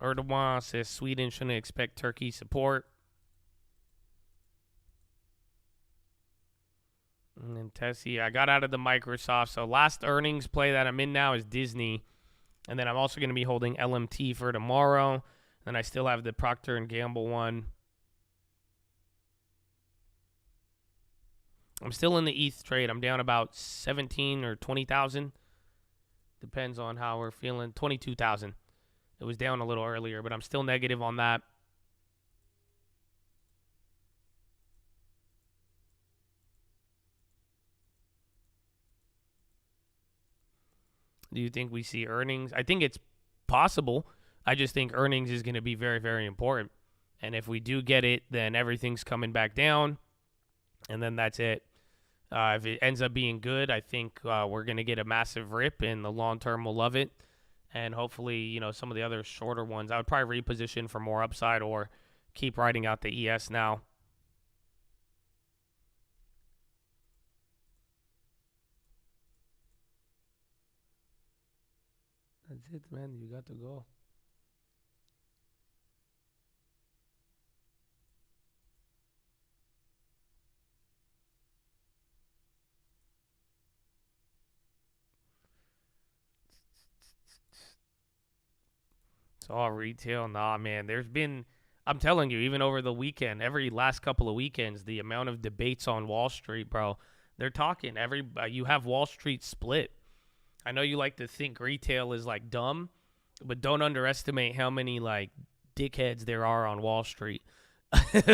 Erdogan says Sweden shouldn't expect Turkey support. And then Tessie, I got out of the Microsoft. So last earnings play that I'm in now is Disney. And then I'm also going to be holding LMT for tomorrow. And I still have the Procter & Gamble one. I'm still in the ETH trade. I'm down about 17 or 20,000. Depends on how we're feeling. 22,000. It was down a little earlier, but I'm still negative on that. Do you think we see earnings? I think it's possible. I just think earnings is going to be very, very important. And if we do get it, then everything's coming back down. And then that's it. If it ends up being good, I think we're going to get a massive rip, and the long term will love it. And hopefully, some of the other shorter ones, I would probably reposition for more upside or keep riding out the ES now. That's it, man. You got to go. It's all retail. Nah, man. I'm telling you, even over the weekend, every last couple of weekends, the amount of debates on Wall Street, bro. They're talking. You have Wall Street split. I know you like to think retail is like dumb, but don't underestimate how many like dickheads there are on Wall Street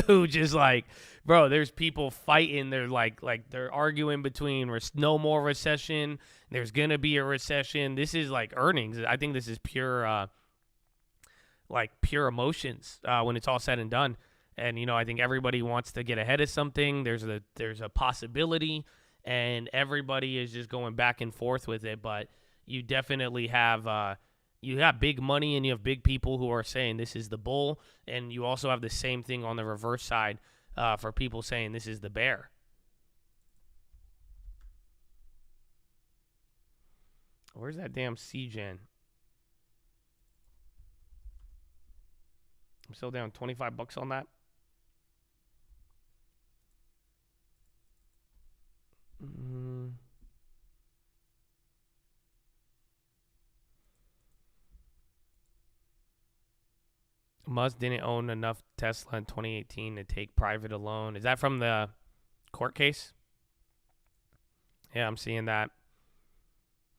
who just like, bro, there's people fighting. They're like they're arguing between no more recession. There's going to be a recession. This is like earnings. I think this is pure emotions when it's all said and done. And, I think everybody wants to get ahead of something. There's a possibility, and everybody is just going back and forth with it. But you definitely have big money, and you have big people who are saying this is the bull. And you also have the same thing on the reverse side for people saying this is the bear. Where's that damn CGen? I'm still down $25 on that. Musk didn't own enough Tesla in 2018 to take private a loan. Is that from the court case? Yeah, I'm seeing that.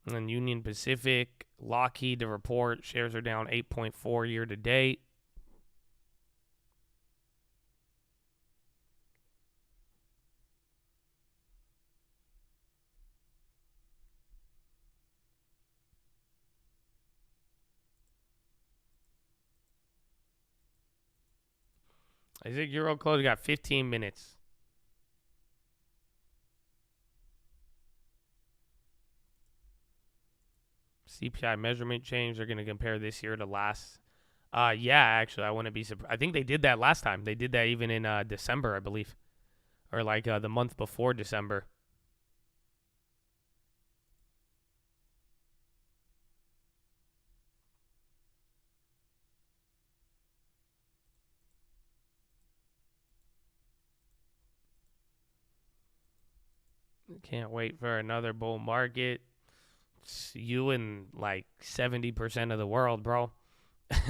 And Union Pacific, Lockheed, to report shares are down 8.4 year to date. I think Euro close got 15 minutes. CPI measurement change. They're going to compare this year to last. Yeah, actually, I wouldn't be surprised. I think they did that last time. They did that even in December, I believe. Or like the month before December. Can't wait for another bull market. It's you and like 70% of the world, bro.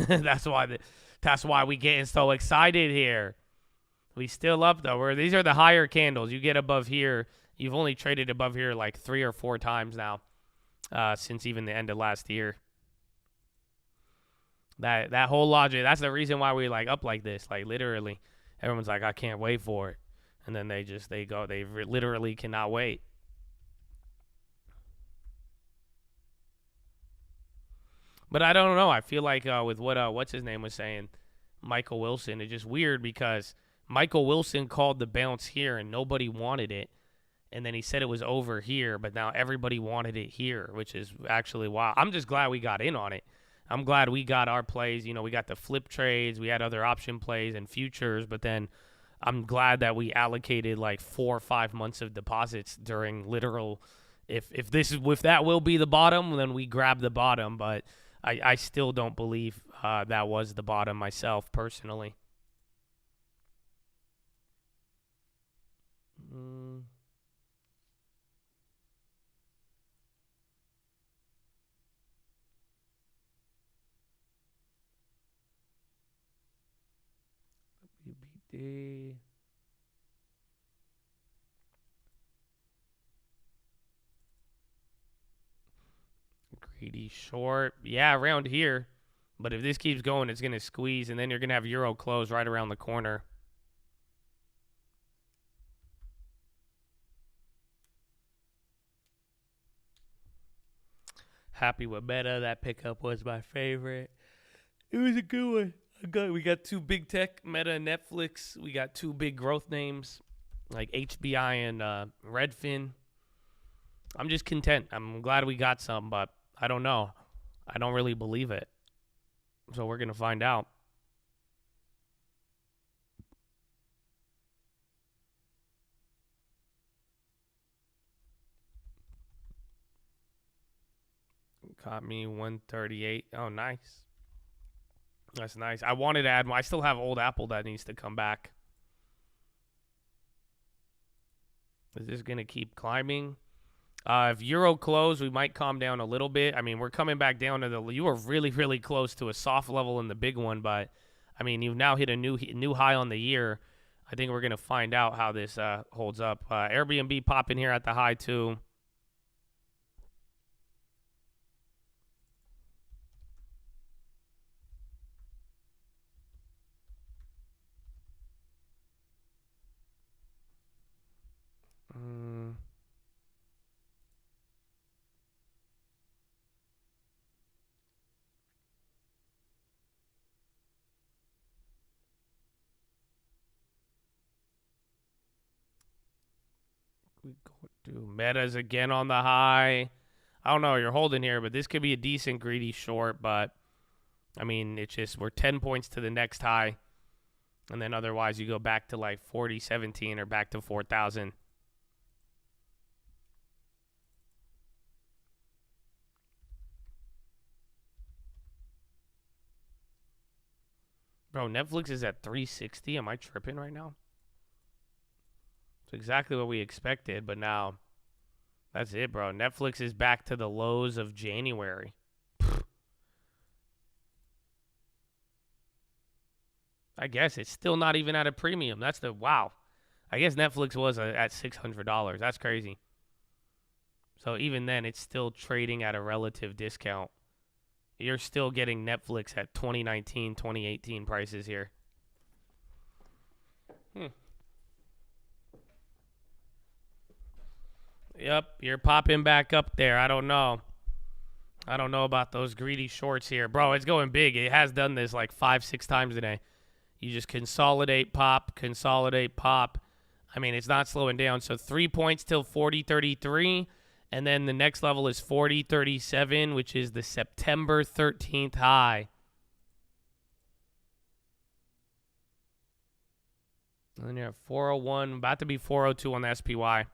That's why we getting so excited here. We still up though. These are the higher candles. You get above here. You've only traded above here like 3 or 4 times now, since even the end of last year. That whole logic. That's the reason why we like up like this. Like literally, everyone's like, I can't wait for it. And then they literally cannot wait. But I don't know. I feel like with what what's his name was saying, Michael Wilson, it's just weird because Michael Wilson called the bounce here and nobody wanted it. And then he said it was over here, but now everybody wanted it here, which is actually wild. I'm just glad we got in on it. I'm glad we got our plays. We got the flip trades. We had other option plays and futures, but then I'm glad that we allocated like 4 or 5 months of deposits during literal. If that will be the bottom, then we grab the bottom. But I still don't believe that was the bottom myself personally. WBD. Greedy short. Yeah, around here. But if this keeps going, it's going to squeeze, and then you're going to have Euro close right around the corner. Happy with Meta. That pickup was my favorite. It was a good one. We got 2 big tech, Meta and Netflix. We got 2 big growth names like HBI and Redfin. I'm just content. I'm glad we got some, but I don't know. I don't really believe it. So we're going to find out. Caught me 138. Oh, nice. That's nice. I wanted to add more. I still have old Apple that needs to come back. Is this going to keep climbing? If euro close, we might calm down a little bit. I mean, we're coming back down to you were really, really close to a soft level in the big one, but I mean, you've now hit a new high on the year. I think we're going to find out how this holds up. Airbnb popping here at the high too. We go to Meta's again on the high. I don't know. You're holding here, but this could be a decent greedy short. But I mean, it's just we're 10 points to the next high, and then otherwise you go back to like 40.17 or back to 4,000. Bro, Netflix is at 360. Am I tripping right now? It's exactly what we expected, but now that's it, bro. Netflix is back to the lows of January. I guess it's still not even at a premium. That's the wow. I guess Netflix was at $600. That's crazy. So even then, it's still trading at a relative discount. You're still getting Netflix at 2019, 2018 prices here. Yep, you're popping back up there. I don't know. I don't know about those greedy shorts here. Bro, it's going big. It has done this like 5-6 times today. You just consolidate, pop, consolidate, pop. I mean, it's not slowing down. So 3 points till 40.33. And then the next level is 40.37, which is the September 13th high. And then you're at 401, about to be 402 on the SPY.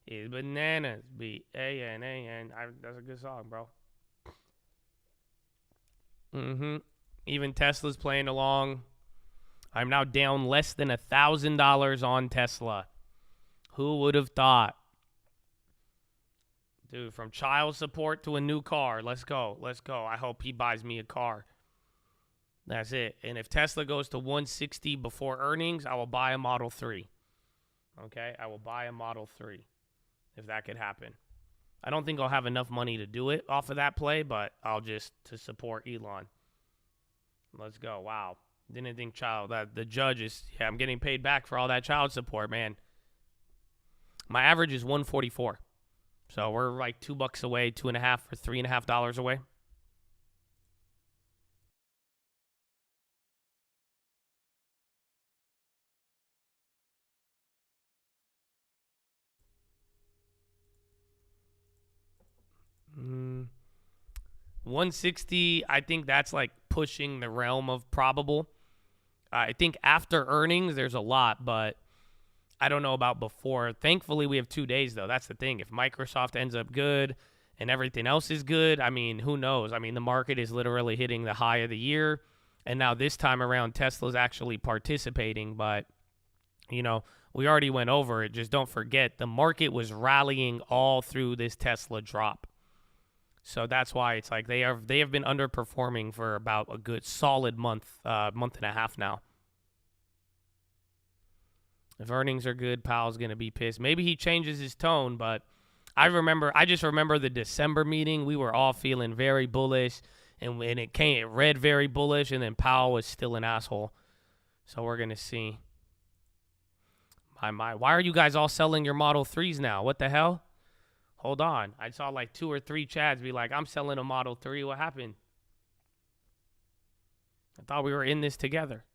Is bananas, B-A-N-A-N. That's a good song, bro. Even Tesla's playing along. I'm now down less than $1,000 on Tesla. Who would have thought? Dude, from child support to a new car. Let's go. Let's go. I hope he buys me a car. That's it. And if Tesla goes to 160 before earnings, I will buy a Model 3. Okay? I will buy a Model 3 if that could happen. I don't think I'll have enough money to do it off of that play, but I'll just to support Elon. Let's go. Wow. Didn't think the judge is, I'm getting paid back for all that child support, man. My average is 144. So we're like $2 away, $2.50 or $3.50 away. Mm. 160, I think that's like pushing the realm of probable. I think after earnings, there's a lot, but I don't know about before. Thankfully, we have 2 days, though. That's the thing. If Microsoft ends up good and everything else is good, I mean, who knows? I mean, the market is literally hitting the high of the year. And now this time around, Tesla's actually participating. But, you know, we already went over it. Just don't forget, the market was rallying all through this Tesla drop. So that's why it's like they have been underperforming for about a good solid month and a half now. If earnings are good, Powell's going to be pissed. Maybe he changes his tone, but I just remember the December meeting. We were all feeling very bullish, and it read very bullish, and then Powell was still an asshole. So we're going to see. Why are you guys all selling your Model 3s now? What the hell? Hold on. I saw like 2 or 3 chads be like, I'm selling a Model 3. What happened? I thought we were in this together.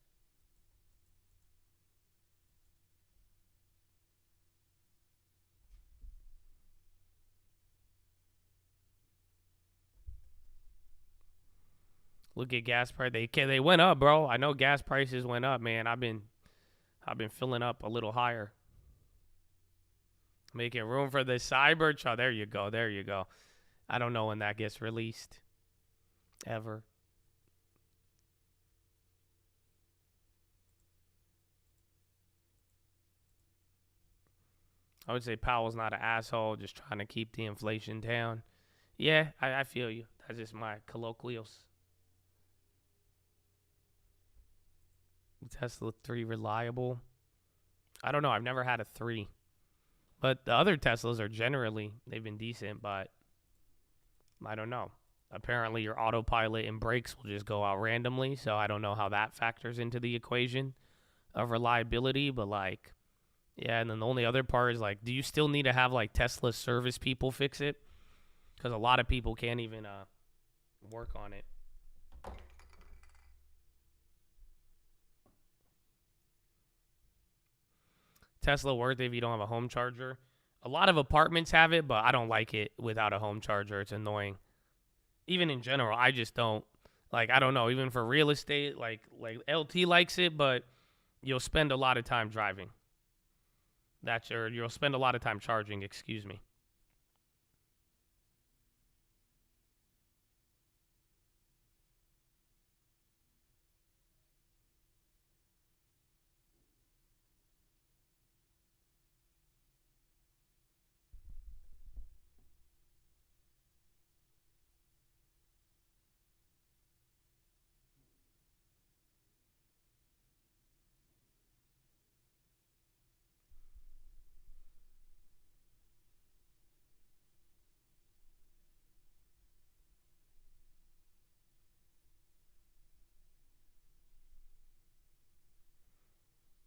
Look at gas price. They went up, bro. I know gas prices went up, man. I've been filling up a little higher. Making room for the Cybertruck. There you go. There you go. I don't know when that gets released. Ever. I would say Powell's not an asshole, just trying to keep the inflation down. Yeah, I feel you. That's just my colloquials. Tesla 3 reliable. I don't know. I've never had a 3. But the other Teslas are generally, they've been decent, but I don't know. Apparently your autopilot and brakes will just go out randomly, so I don't know how that factors into the equation of reliability, but like, yeah, and then the only other part is like, do you still need to have like Tesla service people fix it? Because a lot of people can't even work on it. Tesla worth it if you don't have a home charger. A lot of apartments have it, but I don't like it without a home charger. It's annoying. Even in general, I just don't. Like, I don't know. Even for real estate, like LT likes it, but you'll spend a lot of time driving. You'll spend a lot of time charging, excuse me.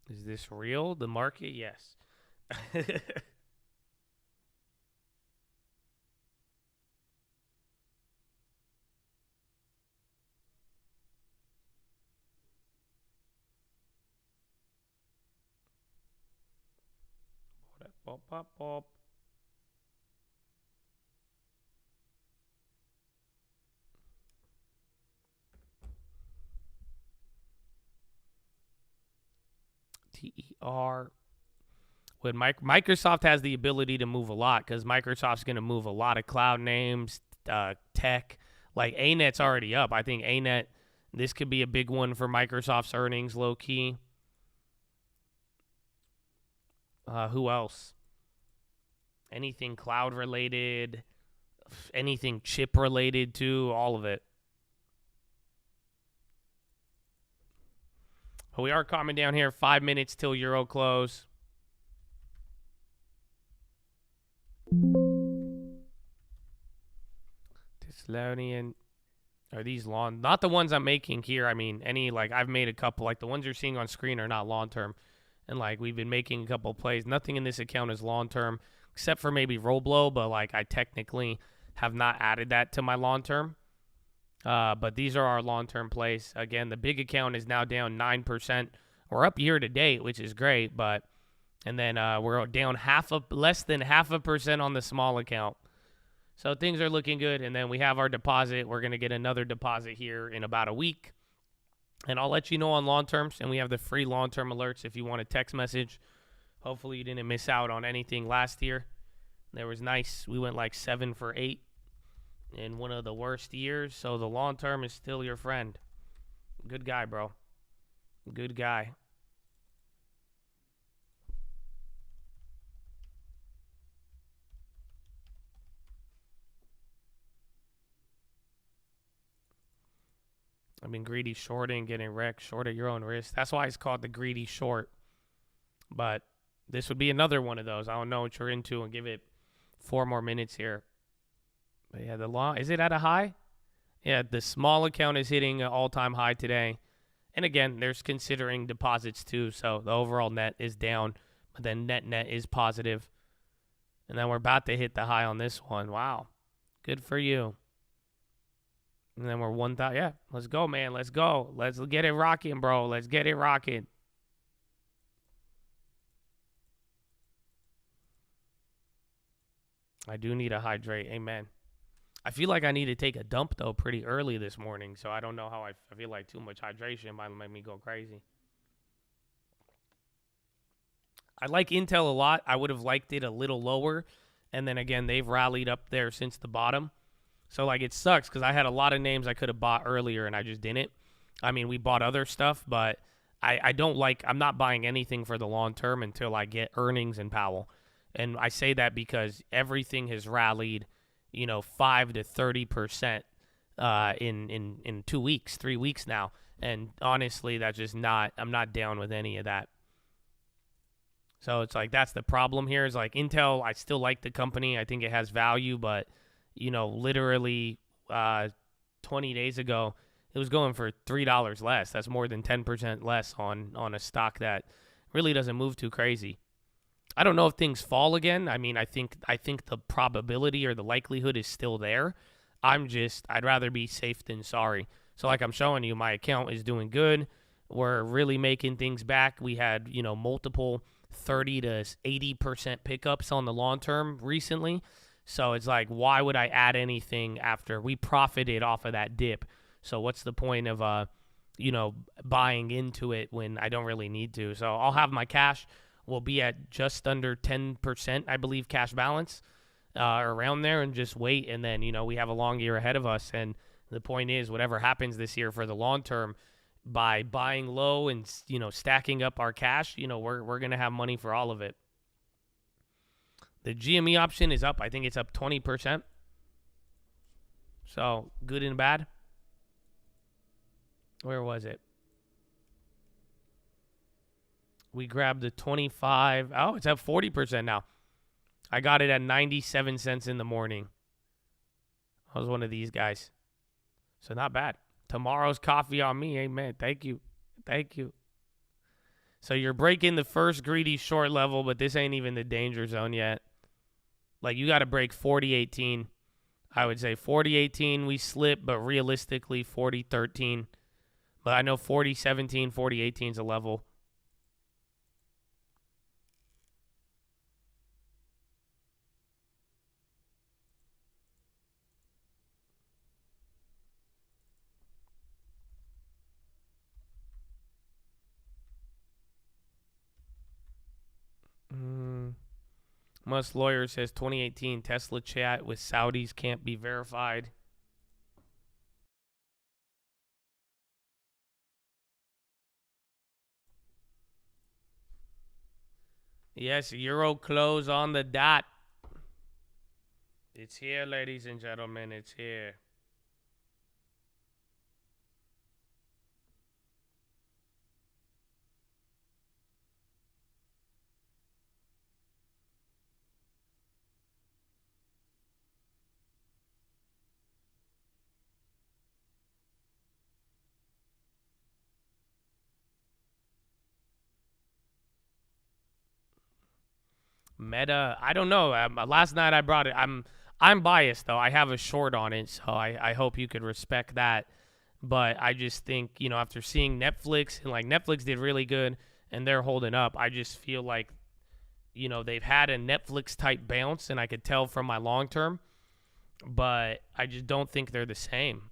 Is this real? The market? Yes. Pop, pop, pop. TER. When Microsoft has the ability to move a lot, because Microsoft's going to move a lot of cloud names, tech. Like ANET's already up. I think ANET, this could be a big one for Microsoft's earnings, low key. Who else? Anything cloud related, anything chip related to, all of it. But we are calming down here. 5 minutes till Euro close. Thessalonian. Are these long? Not the ones I'm making here. I mean, I've made a couple. Like the ones you're seeing on screen are not long term. And like we've been making a couple plays. Nothing in this account is long term, except for maybe Roblo. But like I technically have not added that to my long term. But these are our long-term plays. Again, the big account is now down 9%. We're up year to date, which is great, and then we're down less than 0.5% on the small account. So things are looking good. And then we have our deposit. We're going to get another deposit here in about a week. And I'll let you know on long terms. And we have the free long-term alerts if you want a text message. Hopefully you didn't miss out on anything last year. There was nice. We went like 7 for 8. In one of the worst years, so the long term is still your friend. Good guy, bro. Good guy. I've been greedy shorting, getting wrecked, short at your own risk. That's why it's called the greedy short. But this would be another one of those. I don't know what you're into, and give it 4 more minutes here. But yeah, the long, is it at a high? Yeah, the small account is hitting an all-time high today. And again, there's considering deposits too, so the overall net is down, but then net is positive. And then we're about to hit the high on this one. Wow. Good for you. And then we're 1,000. Yeah, let's go, man. Let's go. Let's get it rocking, bro. Let's get it rocking. I do need to hydrate. Amen. I feel like I need to take a dump, though, pretty early this morning. So I don't know how I feel like too much hydration might make me go crazy. I like Intel a lot. I would have liked it a little lower. And then, again, they've rallied up there since the bottom. So, like, it sucks because I had a lot of names I could have bought earlier and I just didn't. I mean, we bought other stuff, but I'm not buying anything for the long term until I get earnings in Powell. And I say that because everything has rallied, 5 to 30% in 2 weeks, 3 weeks now. And honestly, that's just not, I'm not down with any of that. So it's like, that's the problem here is like Intel, I still like the company. I think it has value, but, literally 20 days ago, it was going for $3 less. That's more than 10% less on a stock that really doesn't move too crazy. I don't know if things fall again. I mean, I think the probability or the likelihood is still there. I'd rather be safe than sorry. So like I'm showing you, my account is doing good. We're really making things back. We had, multiple 30 to 80% pickups on the long term recently. So it's like, why would I add anything after we profited off of that dip? So what's the point of, buying into it when I don't really need to? So I'll have my cash. We'll be at just under 10%, I believe, cash balance around there, and just wait. And then, we have a long year ahead of us. And the point is, whatever happens this year for the long term, by buying low and, stacking up our cash, we're going to have money for all of it. The GME option is up. I think it's up 20%. So good and bad. Where was it? We grabbed the 25. Oh, it's up 40% now. I got it at 97 cents in the morning. I was one of these guys. So not bad. Tomorrow's coffee on me. Amen. Thank you. Thank you. So you're breaking the first greedy short level, but this ain't even the danger zone yet. Like, you got to break 40.18. I would say 40.18 we slip, but realistically 40.13. But I know 40.17, 40.18 is a level. Musk lawyer says 2018 Tesla chat with Saudis can't be verified. Yes, Euro close on the dot. It's here, ladies and gentlemen. It's here. Meta, I don't know. Last night I brought it. I'm biased though. I have a short on it, so I hope you could respect that. But I just think, after seeing Netflix, and like Netflix did really good and they're holding up, I just feel like, they've had a Netflix type bounce, and I could tell from my long term, but I just don't think they're the same.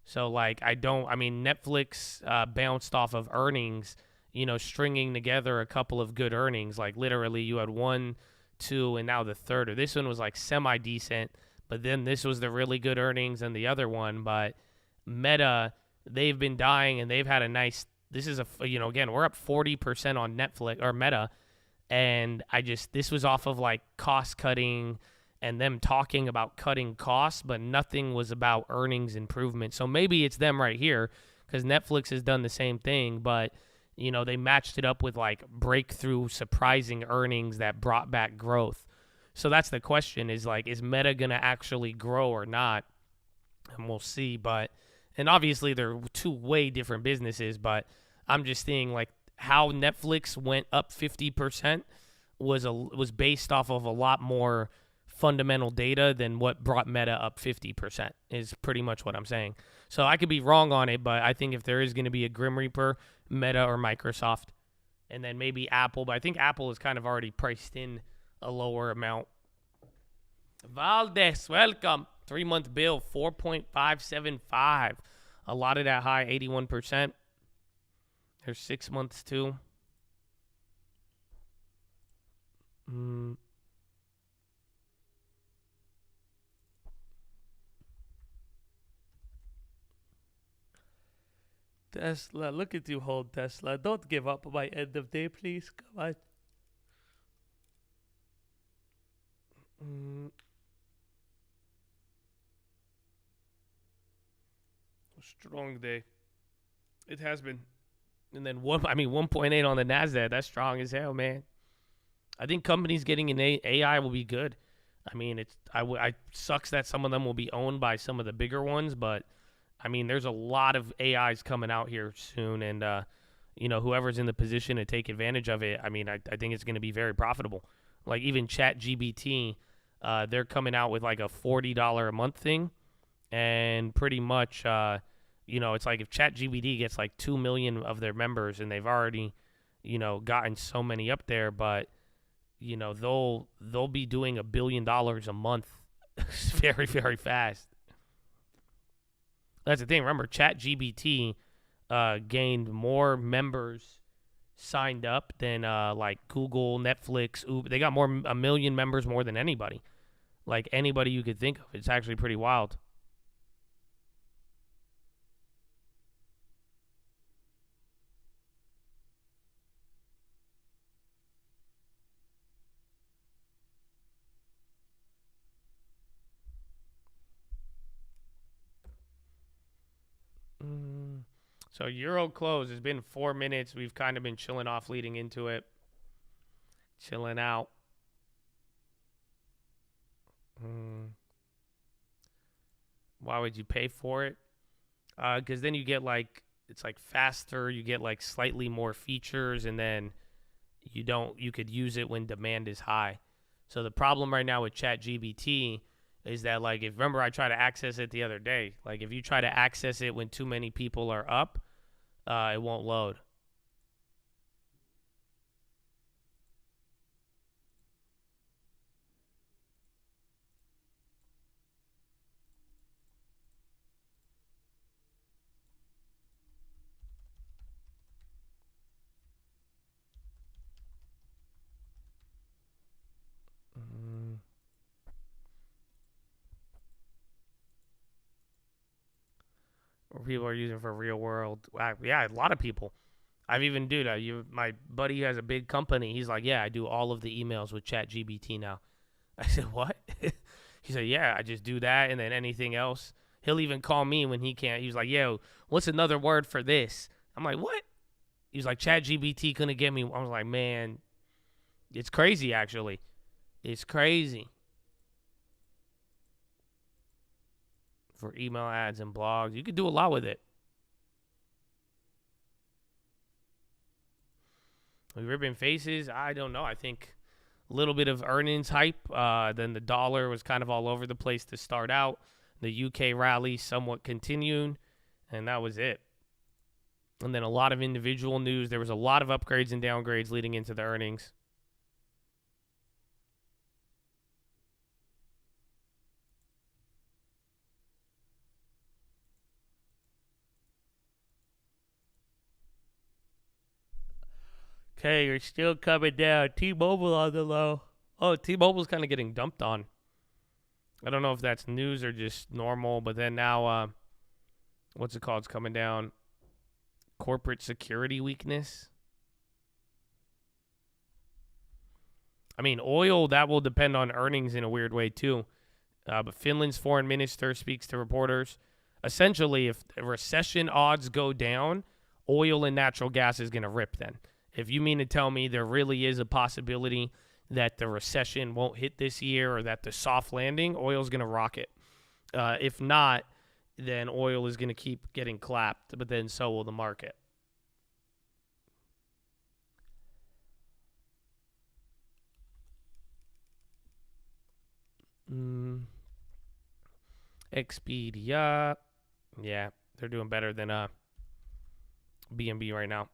So like Netflix bounced off of earnings, stringing together a couple of good earnings. Like literally you had 1, 2, and now the third. Or this one was like semi-decent, but then this was the really good earnings and the other one. But Meta, they've been dying, and they've had a nice, this is again, we're up 40% on Netflix or Meta. And this was off of like cost cutting and them talking about cutting costs, but nothing was about earnings improvement. So maybe it's them right here, because Netflix has done the same thing, but they matched it up with like breakthrough, surprising earnings that brought back growth. So that's the question, is like, is Meta going to actually grow or not? And we'll see. And obviously they're two way different businesses, but I'm just seeing like how Netflix went up 50% was based off of a lot more fundamental data than what brought Meta up 50%, is pretty much what I'm saying. So I could be wrong on it, but I think if there is going to be a Grim Reaper, Meta or Microsoft, and then maybe Apple, but I think Apple is kind of already priced in a lower amount. Valdez, welcome. 3-month bill, 4.575. A lot of that high, 81%. There's 6 months too. Tesla, look at you hold Tesla. Don't give up by end of day, please. Come on. Strong day. It has been. And then 1.8 on the NASDAQ. That's strong as hell, man. I think companies getting in AI will be good. I mean, I sucks that some of them will be owned by some of the bigger ones, but I mean, there's a lot of AIs coming out here soon, and whoever's in the position to take advantage of it, I mean, I think it's going to be very profitable. Like even ChatGPT, they're coming out with like a $40 a month thing, and pretty much, it's like if ChatGPT gets like 2 million of their members, and they've already, gotten so many up there, but they'll be doing $1 billion a month very, very fast. That's the thing. Remember, ChatGPT gained more members signed up than like Google, Netflix, Uber. They got 1 million members more than anybody. Like anybody you could think of. It's actually pretty wild. So Euro close has been 4 minutes. We've kind of been chilling off leading into it. Chilling out. Why would you pay for it? Because then you get like, it's like faster. You get like slightly more features, and then you could use it when demand is high. So the problem right now with ChatGPT is that, like, remember I tried to access it the other day. Like, if you try to access it when too many people are up, it won't load. People are using for real world. Yeah, a lot of people. I've even, my buddy has a big company. He's like, yeah, I do all of the emails with ChatGPT now. I said, what? He said, yeah, I just do that, and then anything else. He'll even call me when he can't. He's like, yo, what's another word for this? I'm like, what? He's like, ChatGPT couldn't get me. I was like, man, it's crazy, actually. It's crazy. For email ads and blogs. You could do a lot with it. We ripping faces? I don't know. I think a little bit of earnings hype. Then the dollar was kind of all over the place to start out. The UK rally somewhat continued, and that was it. And then a lot of individual news. There was a lot of upgrades and downgrades leading into the earnings. Okay, you're still coming down. T-Mobile on the low. Oh, T-Mobile's kind of getting dumped on. I don't know if that's news or just normal, but then now, what's it called? It's coming down. Corporate security weakness. I mean, oil, that will depend on earnings in a weird way, too. But Finland's foreign minister speaks to reporters. Essentially, if recession odds go down, oil and natural gas is going to rip then. If you mean to tell me there really is a possibility that the recession won't hit this year or that the soft landing, oil's going to rocket. If not, then oil is going to keep getting clapped, but then so will the market. Expedia. Yeah, they're doing better than BNB right now.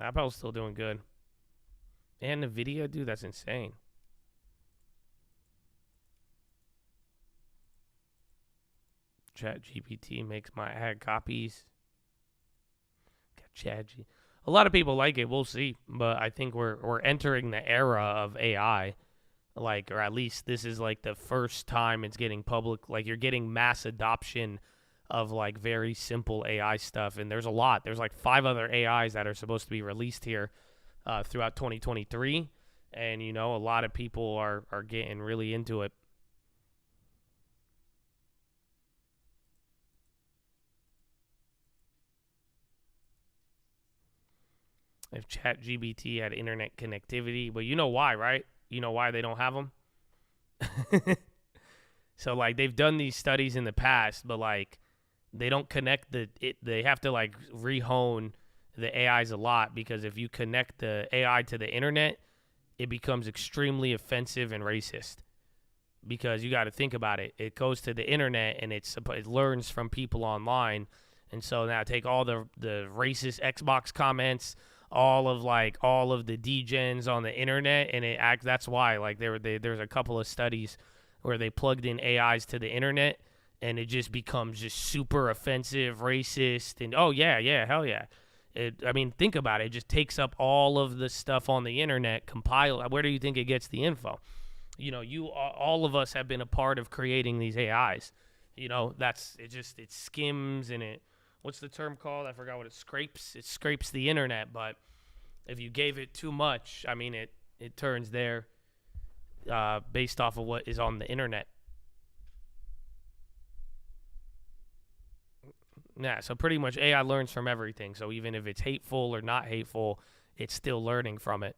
Apple's still doing good. And NVIDIA, dude, that's insane. ChatGPT makes my ad copies. Got ChatG. A lot of people like it. We'll see. But I think we're entering the era of AI Like, or at least this is like the first time it's getting public. Like, you're getting mass adoption of like very simple AI stuff. And there's a lot. There's like 5 other AIs that are supposed to be released here throughout 2023. And, you know, a lot of people are getting really into it. If ChatGPT had internet connectivity, but you know why, right? You know why they don't have them? So, like, they've done these studies in the past, but, like, they don't connect they have to, like, rehone the AIs a lot, because if you connect the AI to the internet, it becomes extremely offensive and racist. Because you got to think about it. It goes to the internet, and it learns from people online. And so now take all the racist Xbox comments, all of the degens on the internet, and that's why, like, there's a couple of studies where they plugged in AIs to the internet, and it just becomes just super offensive, racist, and hell yeah. I mean, think about it. It just takes up all of the stuff on the internet, compile. Where do you think it gets the info? You know, all of us have been a part of creating these AIs. You know, it skims, and what's the term called? I forgot what it scrapes. It scrapes the internet, but if you gave it too much, I mean, it turns there based off of what is on the internet. Yeah, so pretty much AI learns from everything. So even if it's hateful or not hateful, it's still learning from it.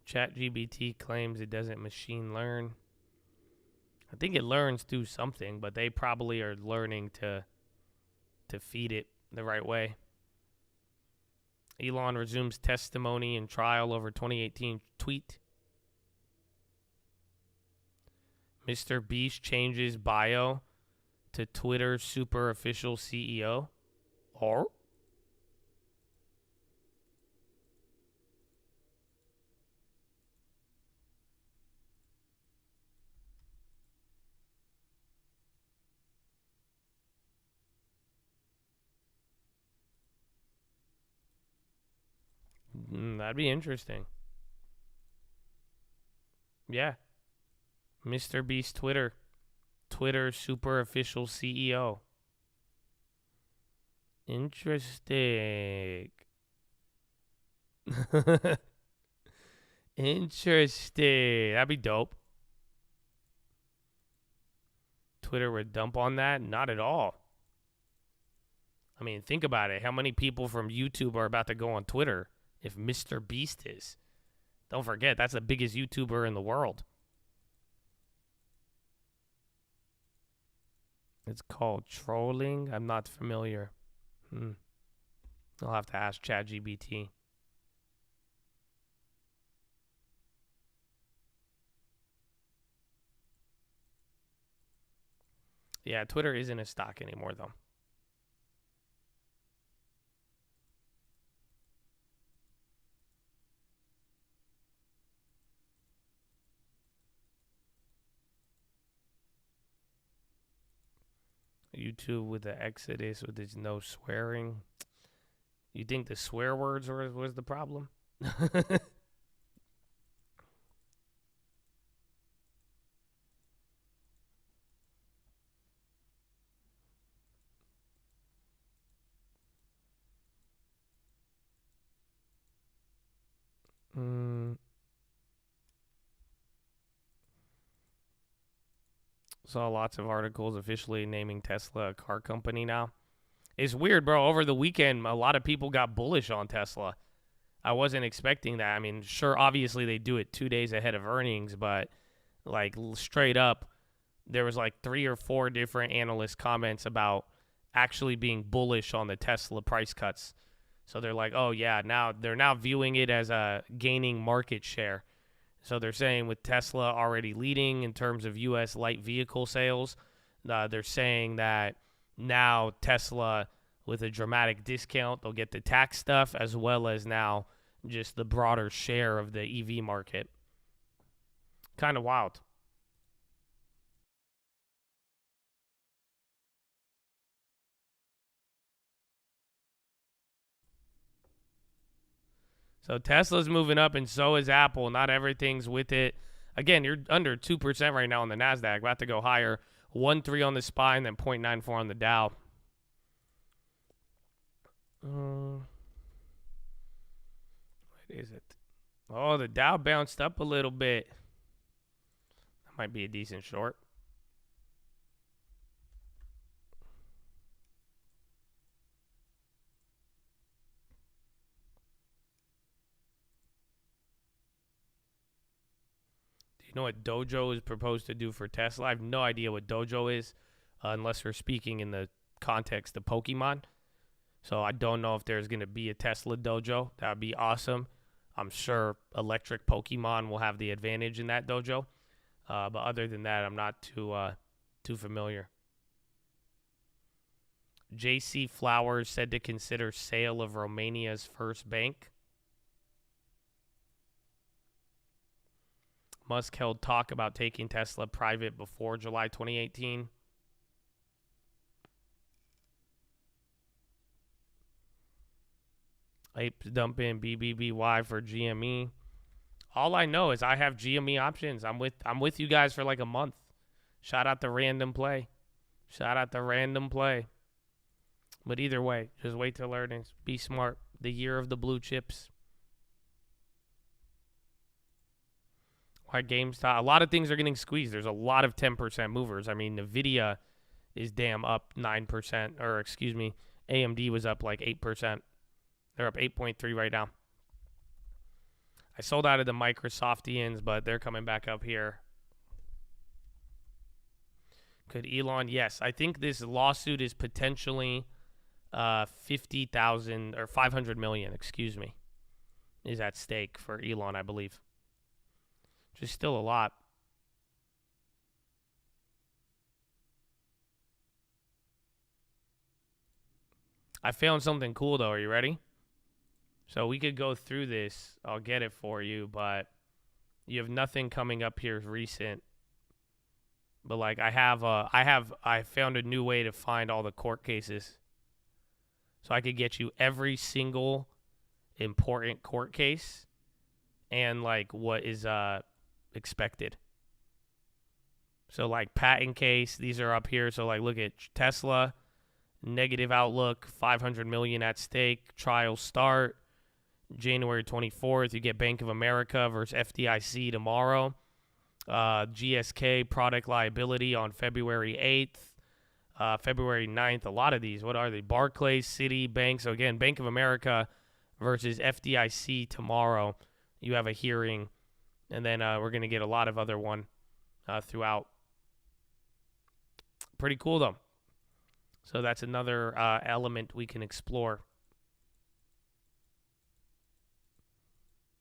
ChatGPT claims it doesn't machine learn. I think it learns through something, but they probably are learning to feed it the right way. Elon resumes testimony and trial over 2018 tweet. Mr. Beast changes bio to Twitter super official CEO. Or? That'd be interesting. Yeah. Mr. Beast Twitter super official CEO. Interesting. Interesting. That'd be dope. Twitter would dump on that? Not at all. I mean, think about it. How many people from YouTube are about to go on Twitter if Mr. Beast is? Don't forget, that's the biggest YouTuber in the world. It's called trolling. I'm not familiar. I'll have to ask ChatGPT. Yeah, Twitter isn't a stock anymore, though. YouTube with the Exodus with its no swearing. You think the swear words was the problem? Saw lots of articles officially naming Tesla a car company now. It's weird, bro. Over the weekend, a lot of people got bullish on Tesla. I wasn't expecting that. I mean, sure, obviously they do it 2 days ahead of earnings, but like straight up, there was like 3 or 4 different analyst comments about actually being bullish on the Tesla price cuts. So they're like, oh yeah, now they're viewing it as a gaining market share. So they're saying with Tesla already leading in terms of U.S. light vehicle sales, they're saying that now Tesla, with a dramatic discount, they'll get the tax stuff as well as now just the broader share of the EV market. Kind of wild. So Tesla's moving up, and so is Apple. Not everything's with it. Again, you're under 2% right now on the NASDAQ. About to go higher. 1.3 on the SPY and then 0.94 on the Dow. What is it? Oh, the Dow bounced up a little bit. That might be a decent short. You know what Dojo is proposed to do for Tesla? I have no idea what Dojo is, unless we're speaking in the context of Pokemon. So I don't know if there's going to be a Tesla Dojo. That would be awesome. I'm sure electric Pokemon will have the advantage in that dojo. But other than that, I'm not too familiar. J.C. Flowers said to consider sale of Romania's first bank. Musk held talk about taking Tesla private before July 2018. Apes dumping BBBY for GME. All I know is I have GME options. I'm with you guys for like a month. Shout out to Random Play. Shout out to Random Play. But either way, just wait till earnings. Be smart. The year of the blue chips. Why GameStop? A lot of things are getting squeezed. There's a lot of 10% movers. I mean, NVIDIA is damn up 9%. Or, excuse me, AMD was up like 8%. They're up 8.3 right now. I sold out of the Microsoftians, but they're coming back up here. Could Elon? Yes. I think this lawsuit is potentially 50,000 or 500 million, excuse me, is at stake for Elon, I believe. Which is still a lot. I found something cool, though. Are you ready? So we could go through this. I'll get it for you, but you have nothing coming up here recent. But like I found a new way to find all the court cases. So I could get you every single important court case and like what is expected. So like patent case, these are up here. So like look at Tesla, negative outlook, 500 million at stake, trial start January 24th. You get Bank of America versus FDIC tomorrow. GSK product liability on February 8th. February 9th, a lot of these. What are they? Barclays, Citi, Bank. So again, Bank of America versus FDIC tomorrow. You have a hearing. And then we're going to get a lot of other one throughout. Pretty cool, though. So that's another element we can explore.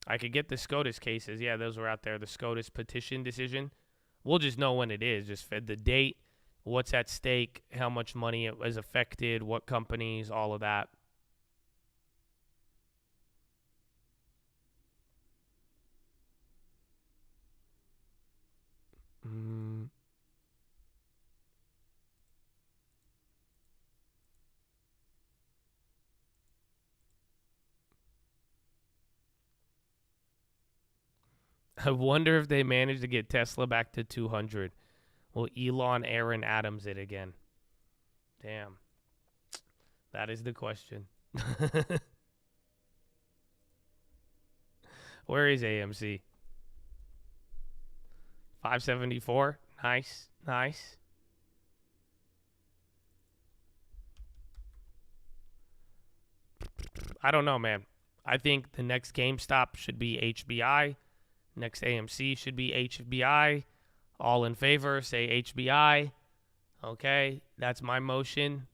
I could get the SCOTUS cases. Yeah, those were out there. The SCOTUS petition decision. We'll just know when it is. Just the date, what's at stake, how much money it was affected, what companies, all of that. I wonder if they managed to get Tesla back to 200. Will Elon Aaron Adams it again? Damn. That is the question. Where is AMC? 574. Nice. Nice. I don't know, man. I think the next GameStop should be HBI. Next AMC should be HBI. All in favor, say HBI. Okay, that's my motion.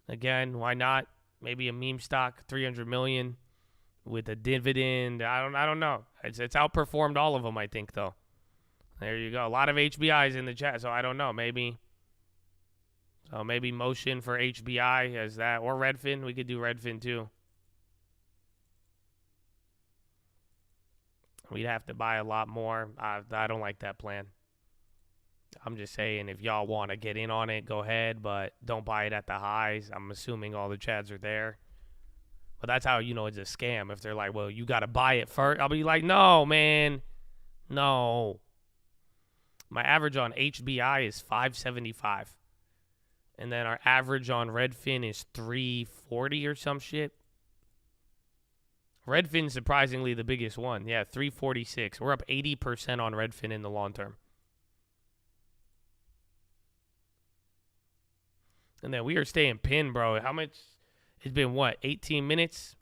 Again, why not? Maybe a meme stock, 300 million. with a dividend. I don't know. It's outperformed all of them, I think, though. There you go. A lot of HBIs in the chat, so I don't know. Maybe motion for HBI as that, or Redfin. We could do Redfin too. We'd have to buy a lot more. I don't like that plan. I'm just saying, if y'all want to get in on it, go ahead, but don't buy it at the highs. I'm assuming all the chads are there. But that's how you know it's a scam. If they're like, well, you got to buy it first. I'll be like, no, man. No. My average on HBI is 575. And then our average on Redfin is 340 or some shit. Redfin's surprisingly the biggest one. Yeah, 346. We're up 80% on Redfin in the long term. And then we are staying pinned, bro. How much? It's been what? 18 minutes?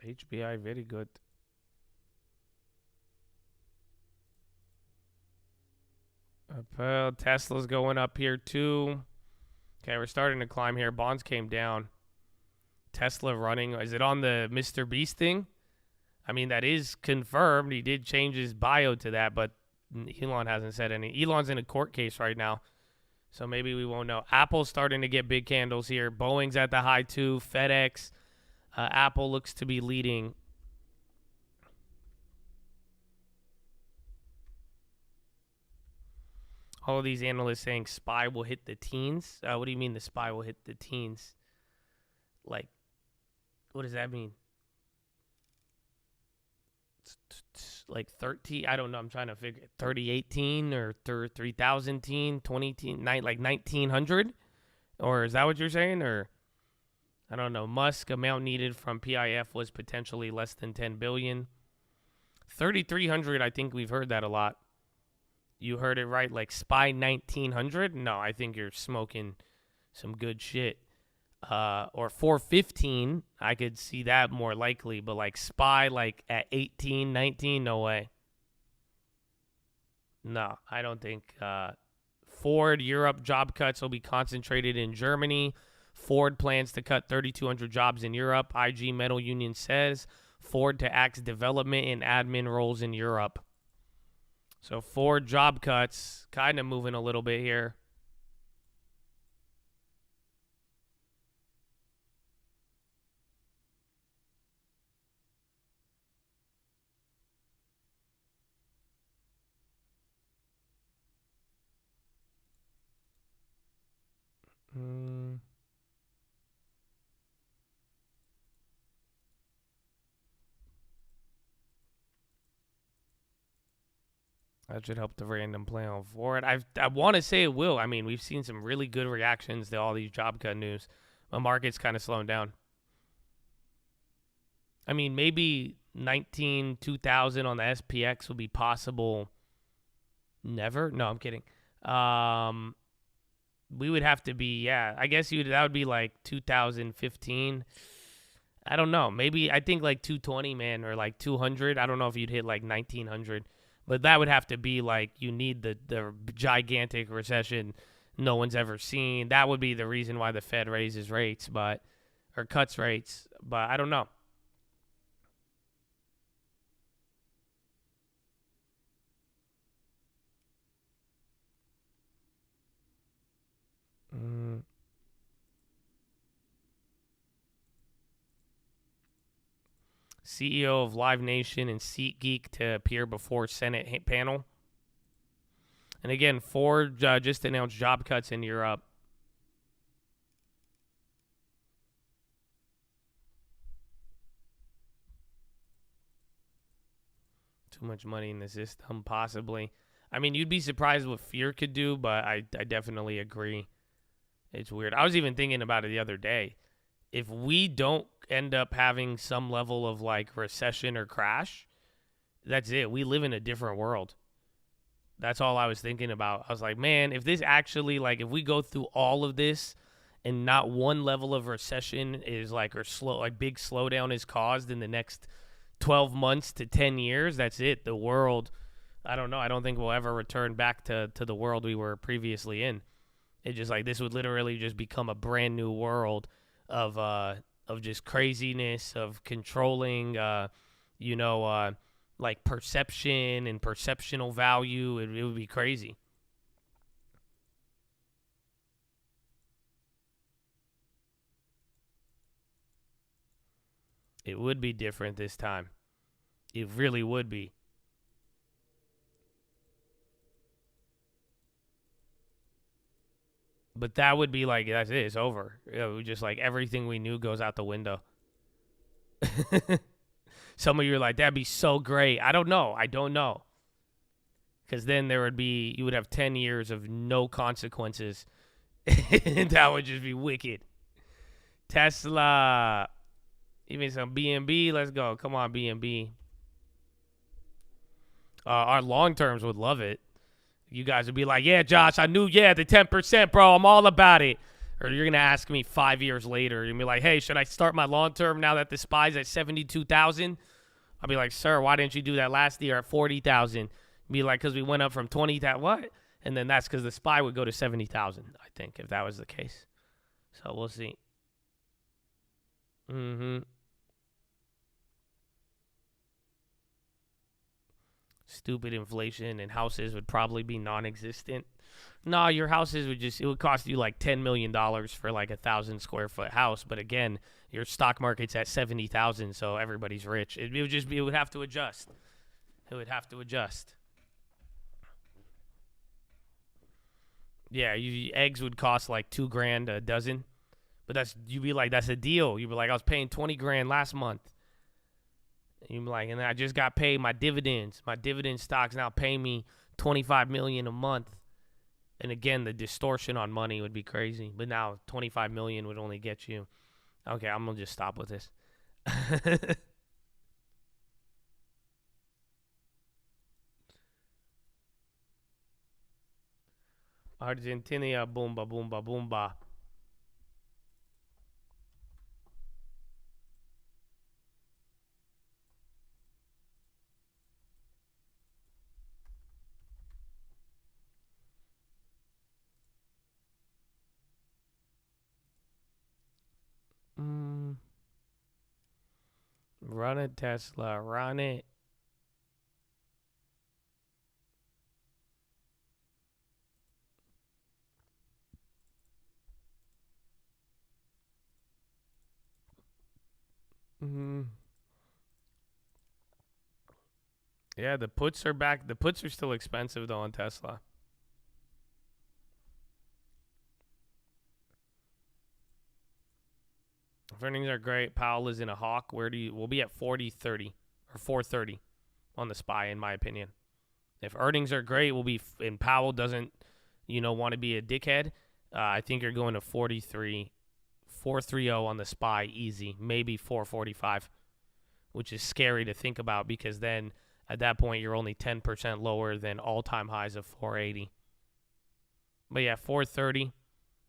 HBI, very good. Tesla's going up here too. Okay, we're starting to climb here. Bonds came down. Tesla running. Is it on the Mr. Beast thing? I mean, that is confirmed. He did change his bio to that, but Elon hasn't said any. Elon's in a court case right now, so maybe we won't know. Apple's starting to get big candles here. Boeing's at the high too. FedEx. Apple looks to be leading. All of these analysts saying SPY will hit the teens. What do you mean the SPY will hit the teens? Like, what does that mean? Like 30, I don't know. I'm trying to figure 3018 or 3000 teen, 20 teen, like 1900? Or is that what you're saying? Or I don't know. Musk amount needed from PIF was potentially less than 10 billion. 3,300, I think we've heard that a lot. You heard it right, like SPY 1900? No, I think you're smoking some good shit. Or 415, I could see that more likely, but like SPY like at 18, 19, no way. No, I don't think. Ford, Europe job cuts will be concentrated in Germany. Ford plans to cut 3,200 jobs in Europe. IG Metal Union says Ford to axe development and admin roles in Europe. So Ford job cuts, kind of moving a little bit here. That should help the random play on Ford. I want to say it will. I mean, we've seen some really good reactions to all these job cut news. The market's kind of slowing down. I mean, maybe 2000 on the SPX will be possible. Never? No, I'm kidding. We would have to be, yeah, I guess that would be like 2015. I don't know. Maybe, I think like 220, man, or like 200. I don't know if you'd hit like 1900. But that would have to be like you need the gigantic recession no one's ever seen. That would be the reason why the Fed raises rates, or cuts rates. But I don't know. CEO of Live Nation and SeatGeek to appear before Senate panel. And again, Ford just announced job cuts in Europe. Too much money in the system, possibly. I mean, you'd be surprised what fear could do, but I definitely agree. It's weird. I was even thinking about it the other day. If we don't end up having some level of like recession or crash, that's it. We live in a different world. That's all I was thinking about. I was like, man, if this actually, like, if we go through all of this and not one level of recession is like, or big slowdown is caused in the next 12 months to 10 years, that's it. The world, I don't know. I don't think we'll ever return back to the world we were previously in. It's just like, this would literally just become a brand new world of just craziness, of controlling, like perception and perceptional value. It would be crazy. It would be different this time. It really would be. But that would be like, that's it, it's over. It would just like everything we knew goes out the window. Some of you are like, that'd be so great. I don't know. Because then you would have 10 years of no consequences. And that would just be wicked. Tesla. Even some BNB. Let's go. Come on, BNB. Our long terms would love it. You guys would be like, yeah, Josh, I knew, the 10%, bro. I'm all about it. Or you're going to ask me 5 years later. You're going to be like, hey, should I start my long term now that the SPY's at 72,000? I'll be like, sir, why didn't you do that last year at 40,000? Be like, because we went up from 20,000. What? And then that's because the SPY would go to 70,000, I think, if that was the case. So we'll see. Stupid inflation, and houses would probably be non-existent. No, your houses it would cost you like $10 million for like 1,000 square foot house. But again, your stock market's at 70,000, so everybody's rich. It would have to adjust. It would have to adjust. Yeah, eggs would cost like $2,000 a dozen. But you'd be like, that's a deal. You'd be like, I was paying $20,000 last month. You'd be like, and then I just got paid my dividends. My dividend stocks now pay me $25 million a month. And again, the distortion on money would be crazy. But now $25 million would only get you. Okay, I'm gonna just stop with this. Argentina, boomba, boomba, boomba. Run it, Tesla. Run it. Yeah, the puts are back. The puts are still expensive, though, on Tesla. If earnings are great, Powell is in a hawk. We'll be at 40.30 or 4.30 on the SPY, in my opinion. If earnings are great, and Powell doesn't, want to be a dickhead, I think you're going to 4.30 on the SPY easy, maybe 4.45, which is scary to think about because then at that point you're only 10% lower than all-time highs of 480. But yeah, 4.30.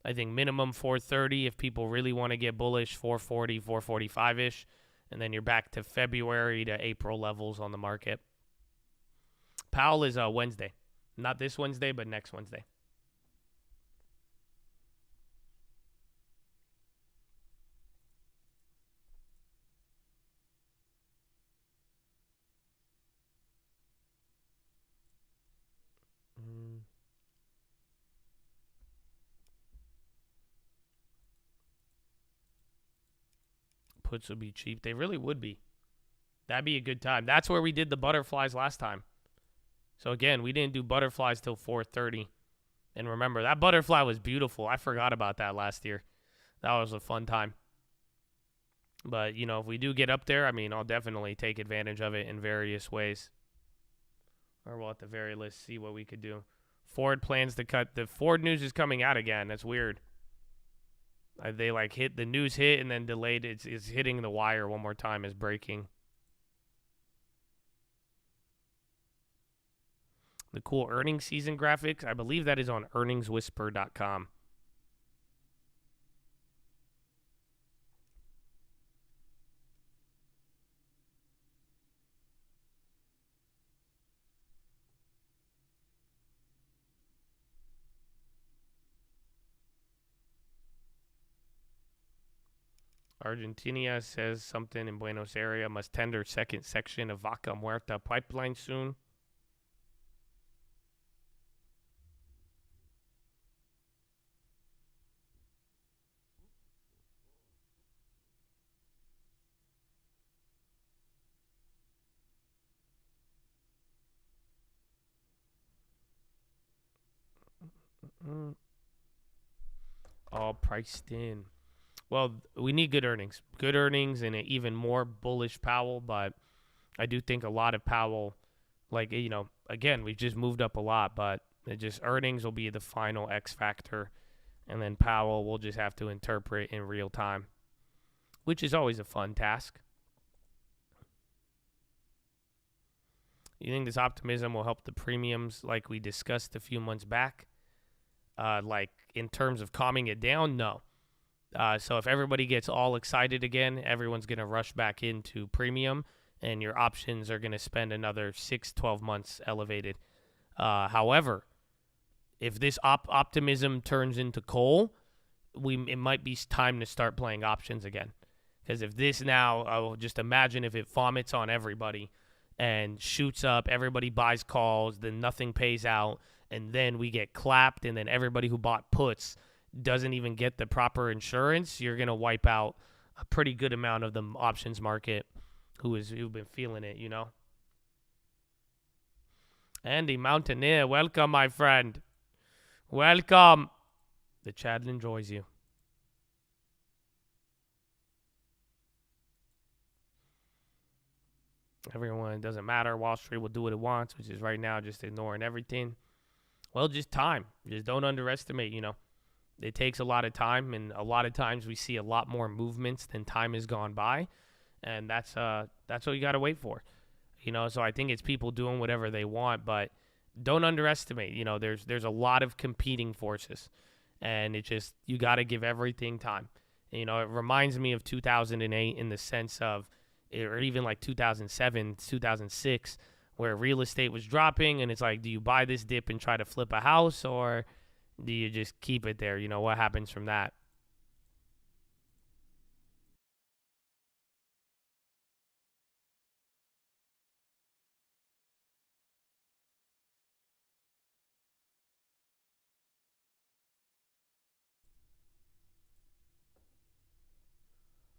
I think minimum 430 if people really want to get bullish, 440, 445-ish. And then you're back to February to April levels on the market. Powell is Wednesday. Not this Wednesday, but next Wednesday. Puts would be cheap. They really would be. That'd be a good time. That's where we did the butterflies last time. So again, we didn't do butterflies till 4:30. And remember, that butterfly was beautiful. I forgot about that last year. That was a fun time. But, if we do get up there, I'll definitely take advantage of it in various ways. Or we'll at the very least see what we could do. Ford plans to cut. The Ford news is coming out again. That's weird. They hit the news hit and then delayed. It's hitting the wire one more time as breaking. The cool earnings season graphics, I believe that is on earningswhisper.com. Argentina says something in Buenos Aires must tender second section of Vaca Muerta pipeline soon. All priced in. Well, we need good earnings. Good earnings and an even more bullish Powell, but I do think a lot of Powell, like, you know, again, we've just moved up a lot, but it just earnings will be the final X factor, and then Powell will just have to interpret in real time, which is always a fun task. You think this optimism will help the premiums like we discussed a few months back? Like in terms of calming it down? No. So if everybody gets all excited again, everyone's going to rush back into premium, and your options are going to spend another 6-12 months elevated. However, if this optimism turns into coal, it might be time to start playing options again. Because if this now, just imagine if it vomits on everybody and shoots up, everybody buys calls, then nothing pays out, and then we get clapped, and then everybody who bought puts doesn't even get the proper insurance, you're going to wipe out a pretty good amount of the options market who've been feeling it, you know. Andy Mountaineer, welcome, my friend. Welcome. The chat enjoys you. Everyone, it doesn't matter. Wall Street will do what it wants, which is right now just ignoring everything. Well, just time. Just don't underestimate, you know. It takes a lot of time, and a lot of times we see a lot more movements than time has gone by, and that's what you got to wait for, you know. So I think it's people doing whatever they want, but don't underestimate. You know, there's a lot of competing forces, and it just you got to give everything time. And, you know, it reminds me of 2008 in the sense of, or even like 2007, 2006, where real estate was dropping, and it's like, do you buy this dip and try to flip a house, or do you just keep it there? You know, what happens from that?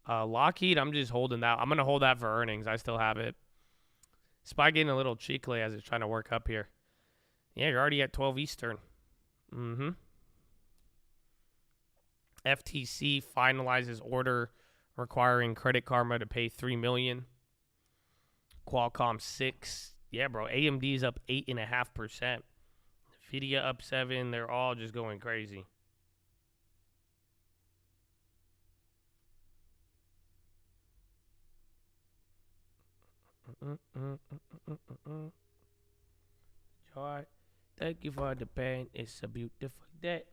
Lockheed, I'm just holding that. I'm going to hold that for earnings. I still have it. SPY getting a little cheekly as it's trying to work up here. Yeah, you're already at 12 Eastern. FTC finalizes order requiring Credit Karma to pay $3 million. Qualcomm 6. Yeah, bro. AMD's up 8.5%. Nvidia up 7. They're all just going crazy. Joy, thank you for the pain. It's a beautiful day.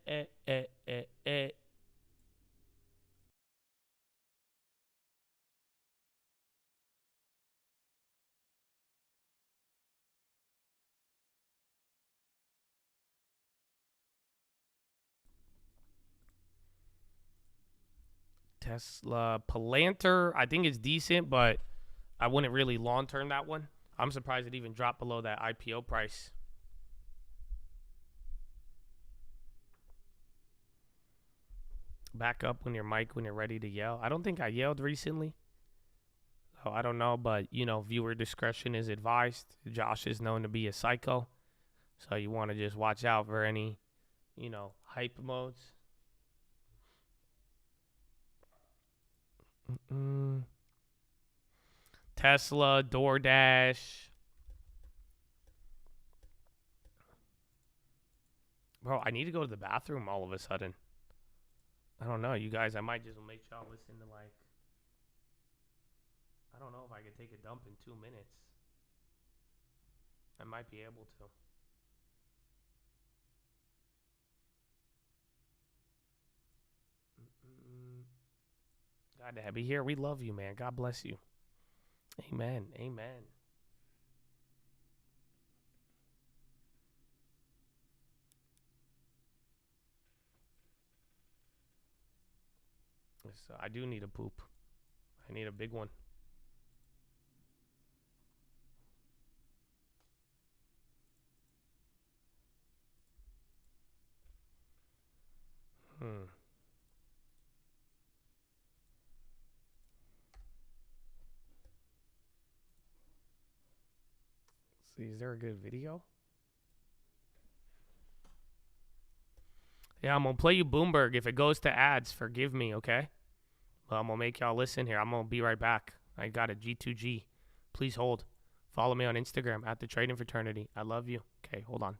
Tesla Palantir, I think it's decent, but I wouldn't really long term that one. I'm surprised it even dropped below that IPO price. Back up when you're ready to yell. I don't think I yelled recently. So I don't know, but you know, viewer discretion is advised. Josh is known to be a psycho. So you want to just watch out for any, you know, hype modes. Tesla, DoorDash. Bro, I need to go to the bathroom all of a sudden. I don't know, you guys. I might just make y'all listen to, like, I don't know if I could take a dump in 2 minutes. I might be able to. God to be here. We love you, man. God bless you. Amen. Amen. So I do need a poop. I need a big one. See, is there a good video? Yeah, I'm gonna play you Bloomberg. If it goes to ads, forgive me, okay? But I'm gonna make y'all listen here. I'm gonna be right back. I got a G2G. Please hold. Follow me on Instagram at the Trading Fraternity. I love you. Okay, hold on.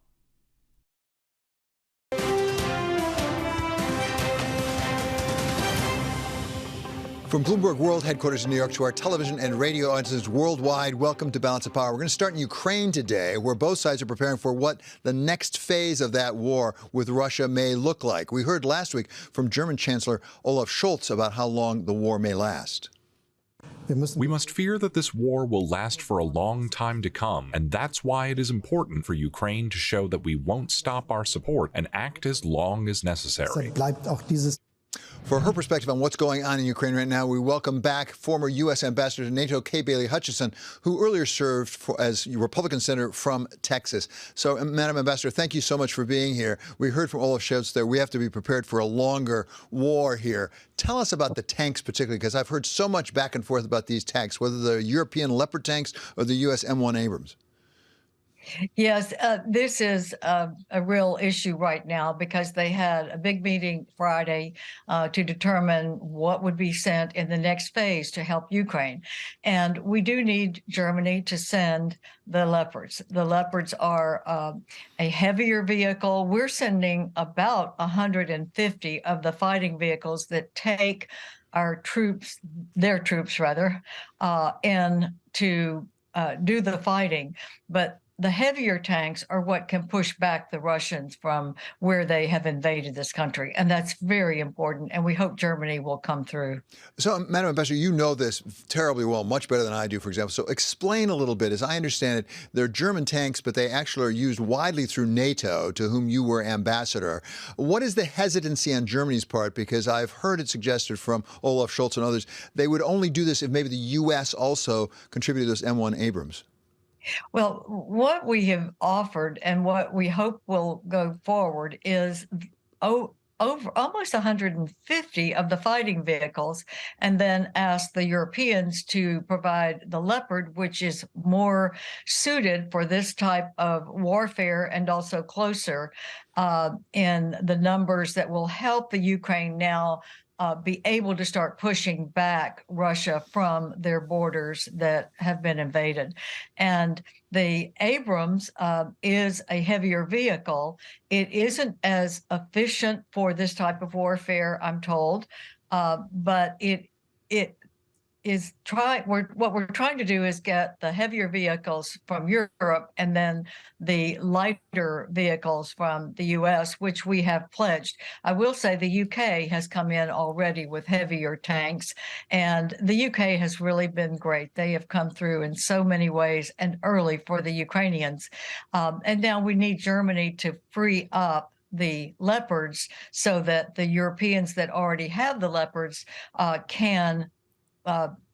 From Bloomberg World Headquarters in New York to our television and radio audiences worldwide, welcome to Balance of Power. We're going to start in Ukraine today, where both sides are preparing for what the next phase of that war with Russia may look like. We heard last week from German Chancellor Olaf Scholz about how long the war may last. We must fear that this war will last for a long time to come, and that's why it is important for Ukraine to show that we won't stop our support and act as long as necessary. For her perspective on what's going on in Ukraine right now, we welcome back former U.S. Ambassador to NATO Kay Bailey Hutchison, who earlier served as Republican senator from Texas. So, Madam Ambassador, thank you so much for being here. We heard from Olaf Scholz that we have to be prepared for a longer war here. Tell us about the tanks particularly, because I've heard so much back and forth about these tanks, whether they're European Leopard tanks or the U.S. M1 Abrams. Yes, this is a real issue right now because they had a big meeting Friday to determine what would be sent in the next phase to help Ukraine. And we do need Germany to send the Leopards. The Leopards are a heavier vehicle. We're sending about 150 of the fighting vehicles that take our troops, their troops rather, in to do the fighting. But the heavier tanks are what can push back the Russians from where they have invaded this country. And that's very important. And we hope Germany will come through. So, Madam Ambassador, you know this terribly well, much better than I do, for example. So explain a little bit. As I understand it, they're German tanks, but they actually are used widely through NATO, to whom you were ambassador. What is the hesitancy on Germany's part? Because I've heard it suggested from Olaf Scholz and others, they would only do this if maybe the U.S. also contributed those M1 Abrams. Well, what we have offered and what we hope will go forward is over almost 150 of the fighting vehicles, and then ask the Europeans to provide the Leopard, which is more suited for this type of warfare and also closer in the numbers that will help the Ukraine now be able to start pushing back Russia from their borders that have been invaded. And the Abrams is a heavier vehicle. It isn't as efficient for this type of warfare, I'm told, but it is what we're trying to do is get the heavier vehicles from Europe and then the lighter vehicles from the U.S., which we have pledged. I will say the U.K. has come in already with heavier tanks, and the U.K. has really been great. They have come through in so many ways and early for the Ukrainians. And now we need Germany to free up the Leopards so that the Europeans that already have the Leopards can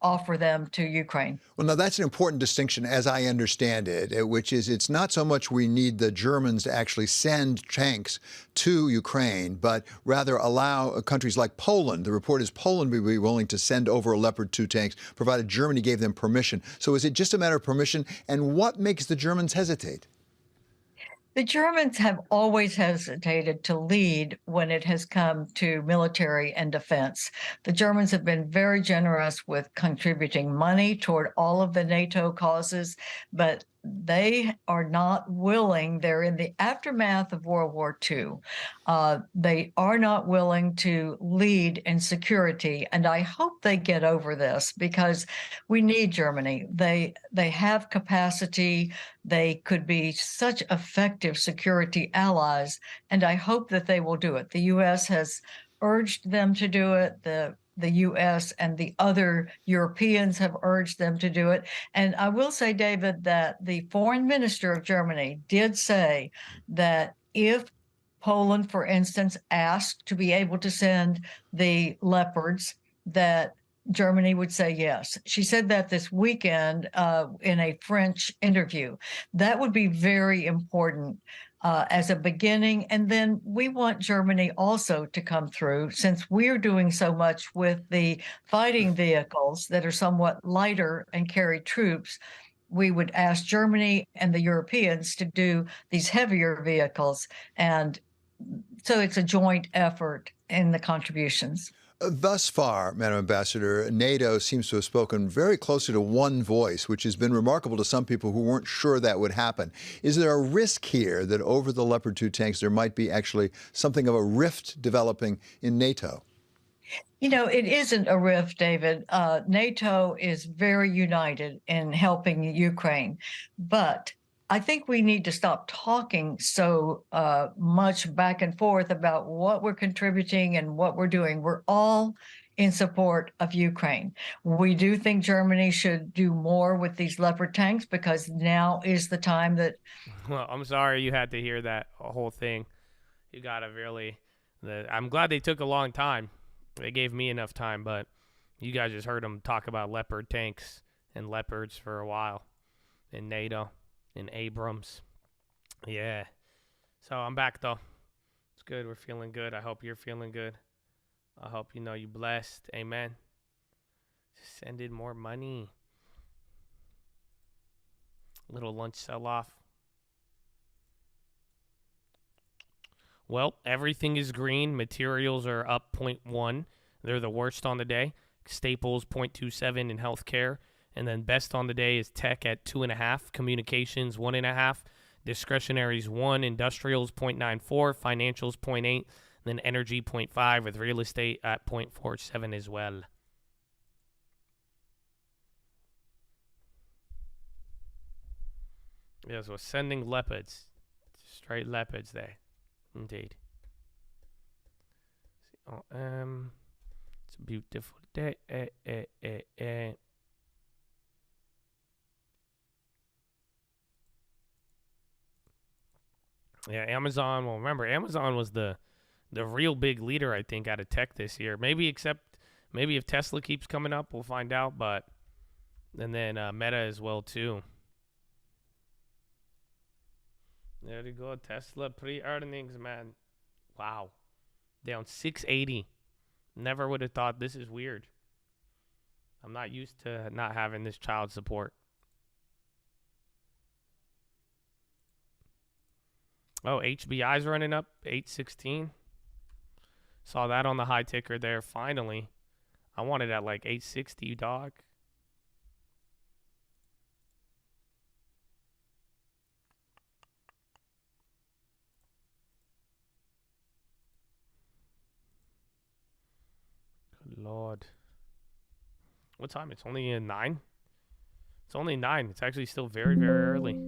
offer them to Ukraine. Well, now that's an important distinction, as I understand it, which is it's not so much we need the Germans to actually send tanks to Ukraine, but rather allow countries like Poland. The report is Poland would be willing to send over a Leopard 2 tanks, provided Germany gave them permission. So is it just a matter of permission? And what makes the Germans hesitate? The Germans have always hesitated to lead when it has come to military and defense. The Germans have been very generous with contributing money toward all of the NATO causes, but they are not willing. They're in the aftermath of World War II. They are not willing to lead in security, and I hope they get over this because we need Germany. They have capacity. They could be such effective security allies, and I hope that they will do it. The U.S. has urged them to do it. The U.S. and the other Europeans have urged them to do it. And I will say, David, that the foreign minister of Germany did say that if Poland, for instance, asked to be able to send the Leopards, that Germany would say yes. She said that this weekend in a French interview. That would be very important as a beginning. And then we want Germany also to come through, since we're doing so much with the fighting vehicles that are somewhat lighter and carry troops. We would ask Germany and the Europeans to do these heavier vehicles. And so it's a joint effort in the contributions. Thus far, Madam Ambassador, NATO seems to have spoken very closely to one voice, which has been remarkable to some people who weren't sure that would happen. Is there a risk here that over the Leopard 2 tanks there might be actually something of a rift developing in NATO? You know, it isn't a rift, David. NATO is very united in helping Ukraine, but I think we need to stop talking so much back and forth about what we're contributing and what we're doing. We're all in support of Ukraine. We do think Germany should do more with these Leopard tanks, because now is the time that... Well, I'm sorry you had to hear that whole thing. You got to really... I'm glad they took a long time. They gave me enough time, but you guys just heard them talk about Leopard tanks and Leopards for a while in NATO. In Abrams. Yeah. So I'm back, though. It's good. We're feeling good. I hope you're feeling good. I hope you know you're blessed. Amen. Just send in more money. Little lunch sell-off. Well, everything is green. Materials are up 0.1. They're the worst on the day. Staples 0.27 in healthcare. And then best on the day is tech at 2.5, communications 1.5, discretionaries 1, industrials 0.94, financials 0.8, then energy 0.5, with real estate at 0.47 as well. Yes, we're sending leopards, straight leopards there, indeed. Oh, it's a beautiful day. Yeah, Amazon. Well, remember, Amazon was the real big leader, I think, out of tech this year. Maybe if Tesla keeps coming up, we'll find out. But and then Meta as well too. There you go, Tesla pre-earnings, man. Wow, down 680. Never would have thought. This is weird. I'm not used to not having this child support. Oh, HBI's running up 816. Saw that on the high ticker there. Finally, I wanted at like 860, dog. Good Lord. What time? It's only 9. It's only 9. It's actually still very, very early.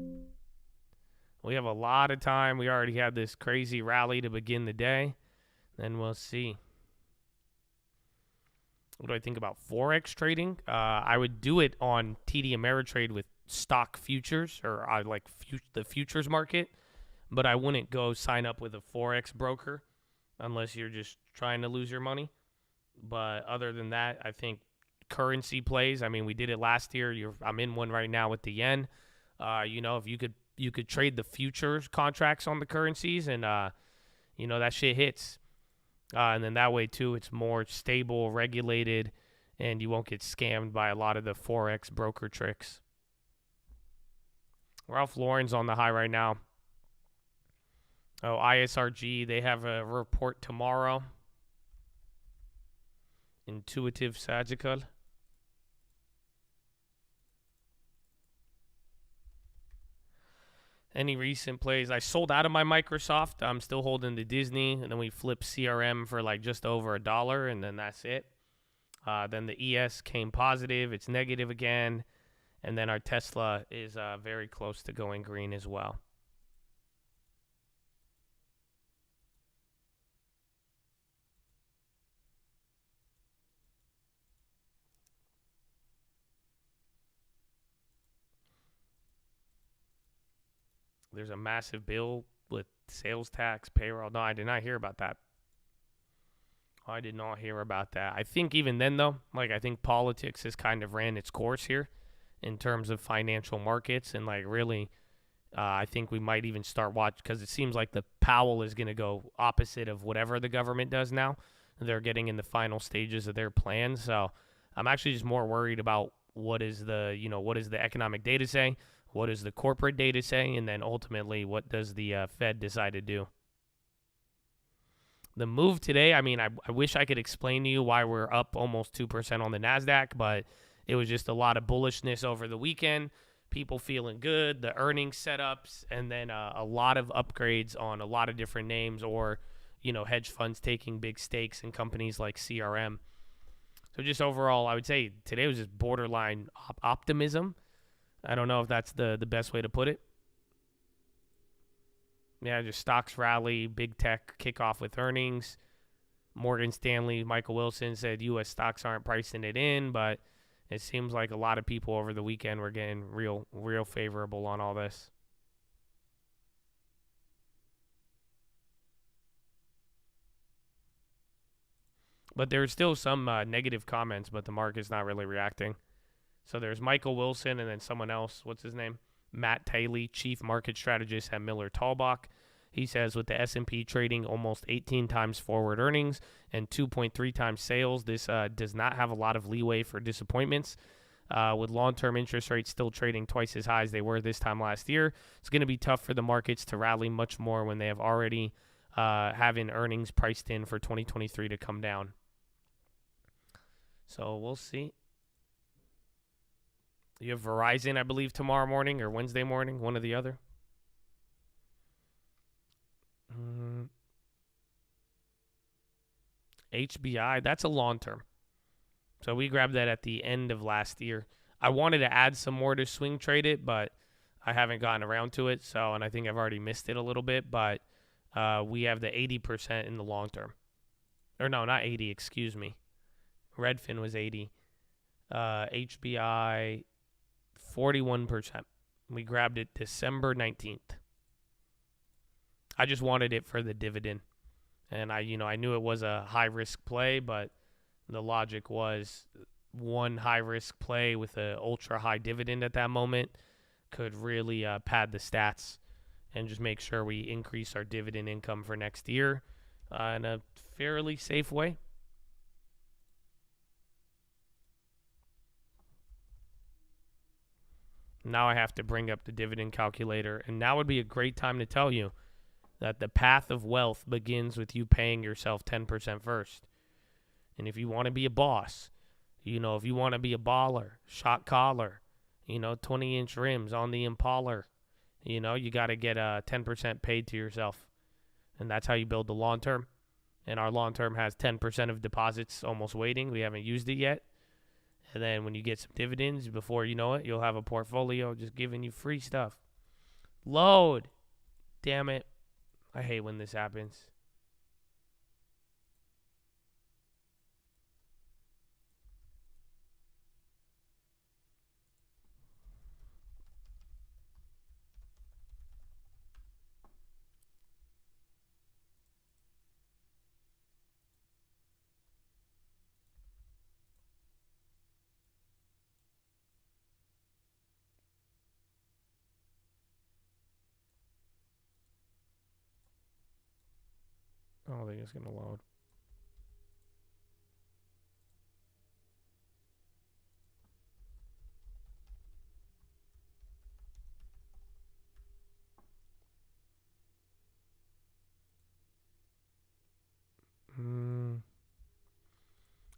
We have a lot of time. We already had this crazy rally to begin the day. Then we'll see. What do I think about Forex trading? I would do it on TD Ameritrade with stock futures, or I like the futures market. But I wouldn't go sign up with a Forex broker unless you're just trying to lose your money. But other than that, I think currency plays. I mean, we did it last year. I'm in one right now with the yen. If you could trade the futures contracts on the currencies, and that shit hits. And then that way too, it's more stable, regulated, and you won't get scammed by a lot of the Forex broker tricks. Ralph Lauren's on the high right now. Oh, ISRG, they have a report tomorrow. Intuitive Surgical. Any recent plays? I sold out of my Microsoft. I'm still holding the Disney, and then we flipped CRM for like just over $1, and then that's it. Then the ES came positive. It's negative again. And then our Tesla is very close to going green as well. There's a massive bill with sales tax, payroll. No, I did not hear about that. I did not hear about that. I think even then, though, like, I think politics has kind of ran its course here in terms of financial markets. And, like, really, I think we might even start because it seems like the Powell is going to go opposite of whatever the government does now. They're getting in the final stages of their plan. So I'm actually just more worried about what is the economic data say? What does the corporate data say? And then ultimately, what does the Fed decide to do? The move today, I mean, I wish I could explain to you why we're up almost 2% on the NASDAQ, but it was just a lot of bullishness over the weekend, people feeling good, the earnings setups, and then a lot of upgrades on a lot of different names or, hedge funds taking big stakes in companies like CRM. So just overall, I would say today was just borderline optimism. I don't know if that's the best way to put it. Yeah, just stocks rally, big tech kick off with earnings. Morgan Stanley, Michael Wilson said U.S. stocks aren't pricing it in, but it seems like a lot of people over the weekend were getting real favorable on all this. But there's still some negative comments, but the market's not really reacting. So there's Michael Wilson and then someone else. What's his name? Matt Taylor, chief market strategist at Miller Talbach. He says with the S&P trading almost 18 times forward earnings and 2.3 times sales, this does not have a lot of leeway for disappointments. With long-term interest rates still trading twice as high as they were this time last year, it's going to be tough for the markets to rally much more when they have already having earnings priced in for 2023 to come down. So we'll see. You have Verizon, I believe, tomorrow morning or Wednesday morning, one or the other. HBI, that's a long term. So we grabbed that at the end of last year. I wanted to add some more to swing trade it, but I haven't gotten around to it. So, and I think I've already missed it a little bit, but we have the 80% in the long term. Or no, not 80, excuse me. Redfin was 80. HBI, 41%. We grabbed it December 19th. I just wanted it for the dividend. And I knew it was a high risk play, but the logic was one high risk play with an ultra high dividend at that moment could really pad the stats and just make sure we increase our dividend income for next year in a fairly safe way. Now I have to bring up the dividend calculator, and now would be a great time to tell you that the path of wealth begins with you paying yourself 10% first. And if you want to be a boss, if you want to be a baller, shot caller, 20-inch rims on the Impala, you got to get 10% paid to yourself. And that's how you build the long term. And our long term has 10% of deposits almost waiting. We haven't used it yet. And then when you get some dividends, before you know it, you'll have a portfolio just giving you free stuff. Load. Damn it. I hate when this happens. I don't think it's going to load.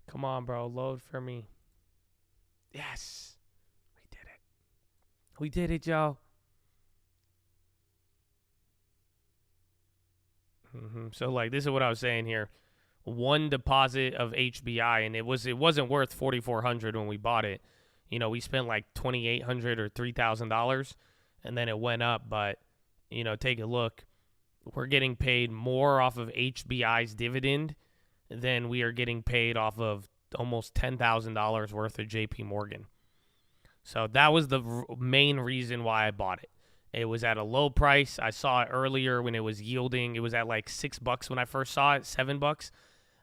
Come on, bro. Load for me. Yes. We did it. We did it, y'all. So, like, this is what I was saying here. One deposit of HBI, and it wasn't worth $4,400 when we bought it. We spent like $2,800 or $3,000, and then it went up. But, take a look. We're getting paid more off of HBI's dividend than we are getting paid off of almost $10,000 worth of JP Morgan. So that was the main reason why I bought it. It was at a low price. I saw it earlier when it was yielding. It was at like $6 when I first saw it, $7.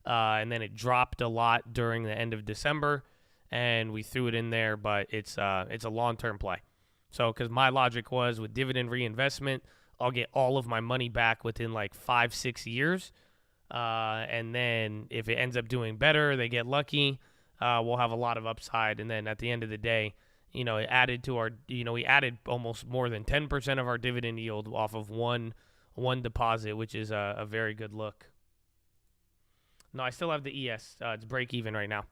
and then it dropped a lot during the end of December, and we threw it in there, but it's a long-term play. So because my logic was with dividend reinvestment, I'll get all of my money back within like 5-6 years, and then if it ends up doing better, they get lucky, we'll have a lot of upside, and then at the end of the day, it added to our, we added almost more than 10% of our dividend yield off of one deposit, which is a very good look. No, I still have the ES. It's break even right now.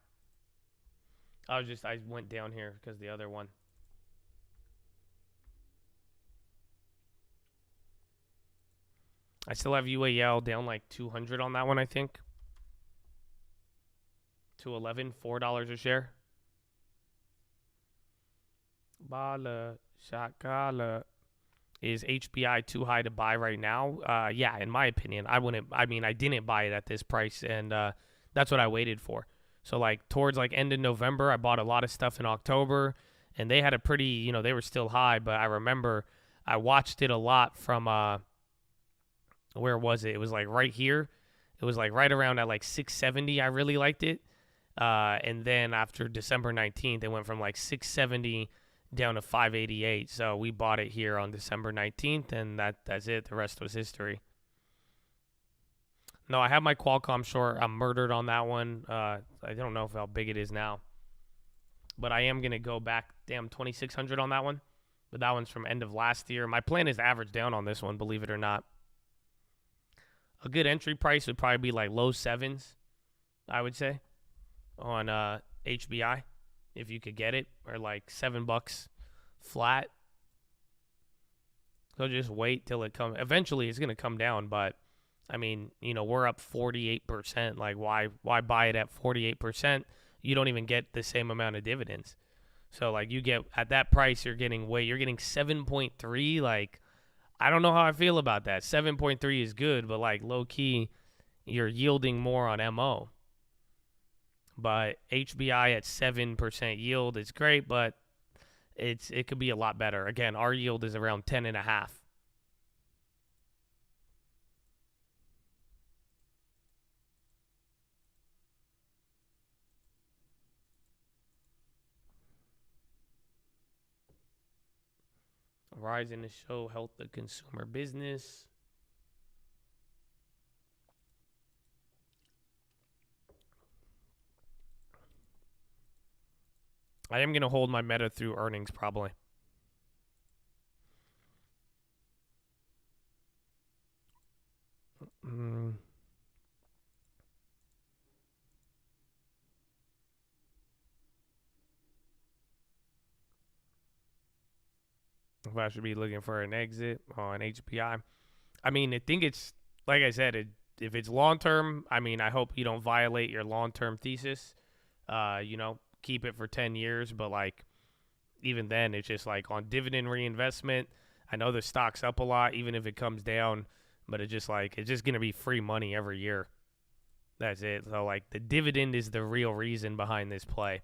I went down here because the other one. I still have UAL down like 200 on that one, I think. 211, $4 a share. Bala Shakala. Is HBI too high to buy right now? Yeah, in my opinion, I didn't buy it at this price, and that's what I waited for. So like towards like end of November, I bought a lot of stuff in October, and they had a pretty, they were still high, but I remember I watched it a lot from where was it? It was like right here. It was like right around at like 670. I really liked it. And then after December 19th, it went from like 670 down to 588. So we bought it here on December 19th, and that's it. The rest was history. No, I have my Qualcomm short. I'm murdered on that one. I don't know how big it is now, but I am going to go back, 2,600 on that one. But that one's from end of last year. My plan is to average down on this one, believe it or not. A good entry price would probably be like low sevens, I would say, on HBI. If you could get it, or like $7 flat. So just wait till it comes. Eventually, it's gonna come down, but I mean, we're up 48%. Like, why buy it at 48%? You don't even get the same amount of dividends. So like, you get at that price, you're getting 7.3. Like, I don't know how I feel about that. 7.3 is good, but like low key, you're yielding more on MO. But HBI at 7% yield is great, but it could be a lot better. Again, our yield is around 10.5. Rising to show health of consumer business. I am going to hold my meta through earnings probably. If I should be looking for an exit on HBI. I mean, I think it's, like I said, if it's long-term, I mean, I hope you don't violate your long-term thesis. Keep it for 10 years, but like even then it's just like on dividend reinvestment, I know the stock's up a lot even if it comes down, but it's just going to be free money every year. That's it. So like the dividend is the real reason behind this play.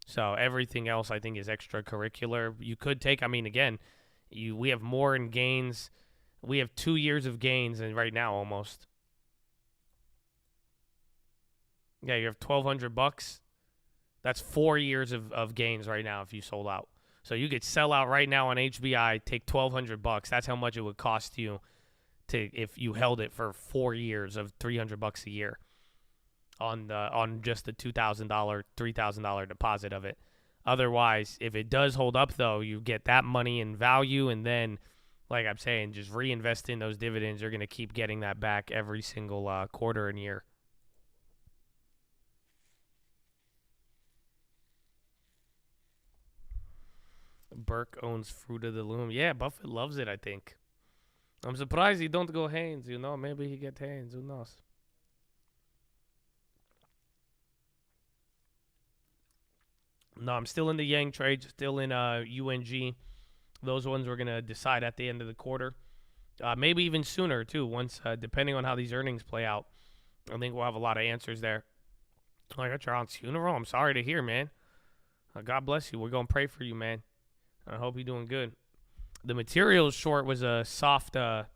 So everything else I think is extracurricular. You could take, again, we have more in gains. We have 2 years of gains and right now almost. Yeah, you have $1,200. That's 4 years of gains right now if you sold out. So you could sell out right now on HBI, take $1,200. That's how much it would cost you if you held it for 4 years of $300 a year on just the $2,000, $3,000 deposit of it. Otherwise, if it does hold up though, you get that money in value, and then, like I'm saying, just reinvest in those dividends. You're going to keep getting that back every single quarter and year. Burke owns Fruit of the Loom. Yeah, Buffett loves it, I think. I'm surprised he don't go Haynes, Maybe he get Haynes. Who knows? No, I'm still in the Yang trade, still in UNG. Those ones we're going to decide at the end of the quarter. Maybe even sooner, too, once depending on how these earnings play out. I think we'll have a lot of answers there. I got your aunt's funeral. I'm sorry to hear, man. God bless you. We're going to pray for you, man. I hope you're doing good. The materials short was a soft Dow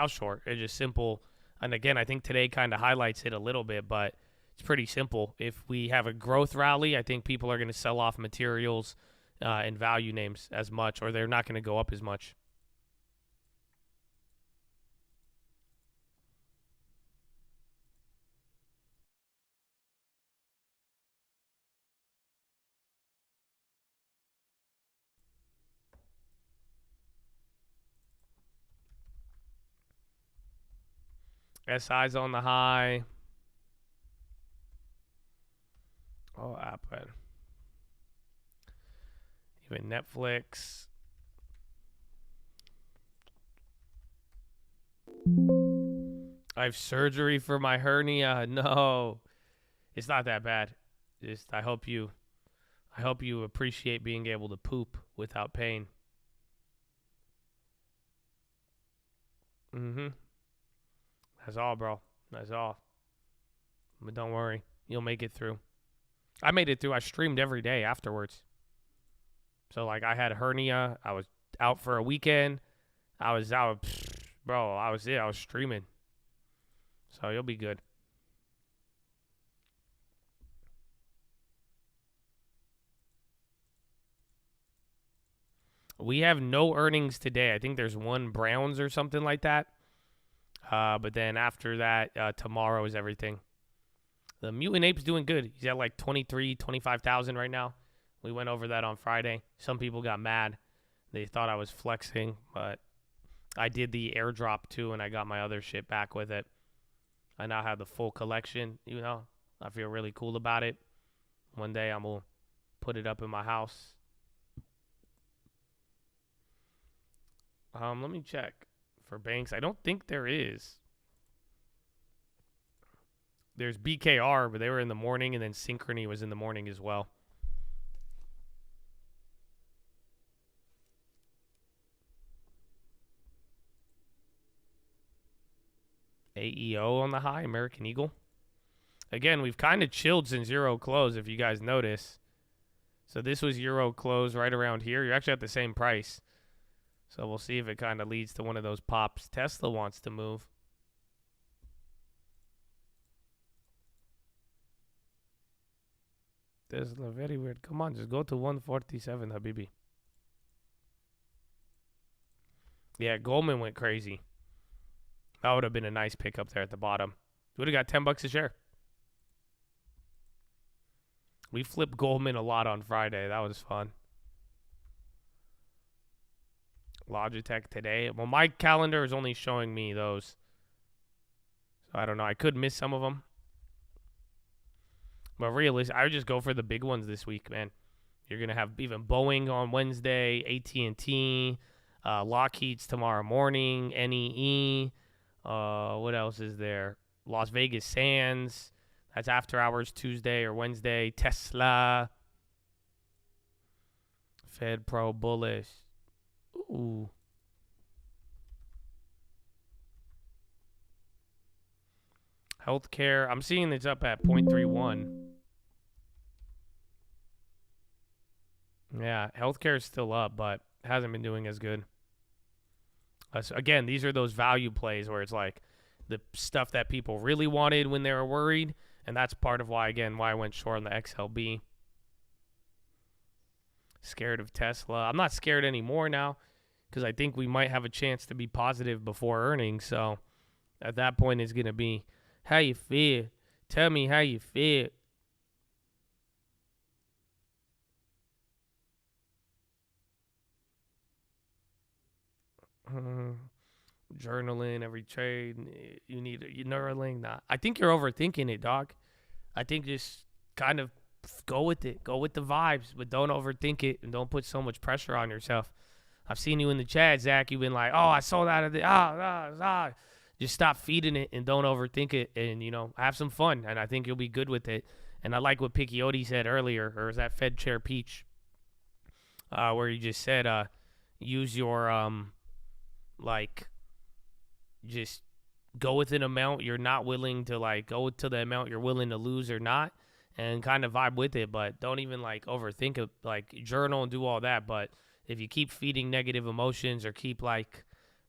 short. It's just simple. And again, I think today kind of highlights it a little bit, but it's pretty simple. If we have a growth rally, I think people are going to sell off materials and value names as much, or they're not going to go up as much. SI's on the high. Oh, Apple. Even Netflix. I have surgery for my hernia. No, it's not that bad. Just I hope you appreciate being able to poop without pain. That's all, bro. That's all. But don't worry. You'll make it through. I made it through. I streamed every day afterwards. So, like, I had a hernia. I was out for a weekend. I was out. Bro, I was streaming. So, you'll be good. We have no earnings today. I think there's one Browns or something like that. But then after that, tomorrow is everything. The Mutant Ape's doing good. He's at like 25,000 right now. We went over that on Friday. Some people got mad. They thought I was flexing, but I did the airdrop too, and I got my other shit back with it. I now have the full collection, you know. I feel really cool about it. One day I'm going to put it up in my house. Let me check. For banks, I don't think there is. There's BKR, but they were in the morning, and then Synchrony was in the morning as well. AEO on the high, American Eagle. Again, we've kind of chilled since Euro close, if you guys notice. So this was Euro close right around here. You're actually at the same price. So we'll see if it kind of leads to one of those pops. Tesla wants to move. Tesla, very weird. Come on, just go to 147, Habibi. Yeah, Goldman went crazy. That would have been a nice pick up there at the bottom. Would have got $10 a share. We flipped Goldman a lot on Friday. That was fun. Logitech today. Well, my calendar is only showing me those. So I don't know. I could miss some of them. But realistically, I would just go for the big ones this week, man. You're going to have even Boeing on Wednesday, AT&T, Lockheed's tomorrow morning, NEE. What else is there? Las Vegas Sands. That's after hours Tuesday or Wednesday. Tesla. Fed Pro bullish. Ooh. Healthcare. I'm seeing it's up at 0.31. Yeah, healthcare is still up, but hasn't been doing as good. So again, these are those value plays where it's like the stuff that people really wanted when they were worried, and that's part of why I went short on the XLB. Scared of Tesla. I'm not scared anymore now because I think we might have a chance to be positive before earnings. So at that point, it's going to be, how you feel? Tell me how you feel. Journaling every trade. You need Neuralink. Nah, I think you're overthinking it, dog. I think just kind of go with it. Go with the vibes, but don't overthink it and don't put so much pressure on yourself. I've seen you in the chat, Zach. You've been like, oh, I sold out of the Just stop feeding it and don't overthink it, and have some fun. And I think you'll be good with it. And I like what Picchiotti said earlier, or is that Fed Chair Peach, where he just said, use your just go with an amount you're not willing to go to the amount you're willing to lose or not, and kind of vibe with it, but don't even overthink it. Journal and do all that, but if you keep feeding negative emotions or keep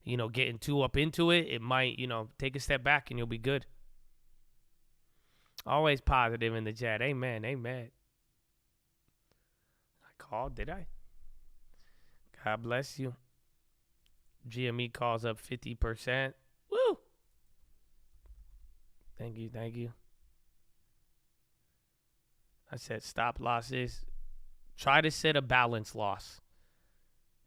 getting too up into it, it might, take a step back and you'll be good. Always positive in the chat. Amen. Amen. I called, did I? God bless you. GME calls up 50%. Woo! Thank you. Thank you. I said stop losses. Try to set a balance loss.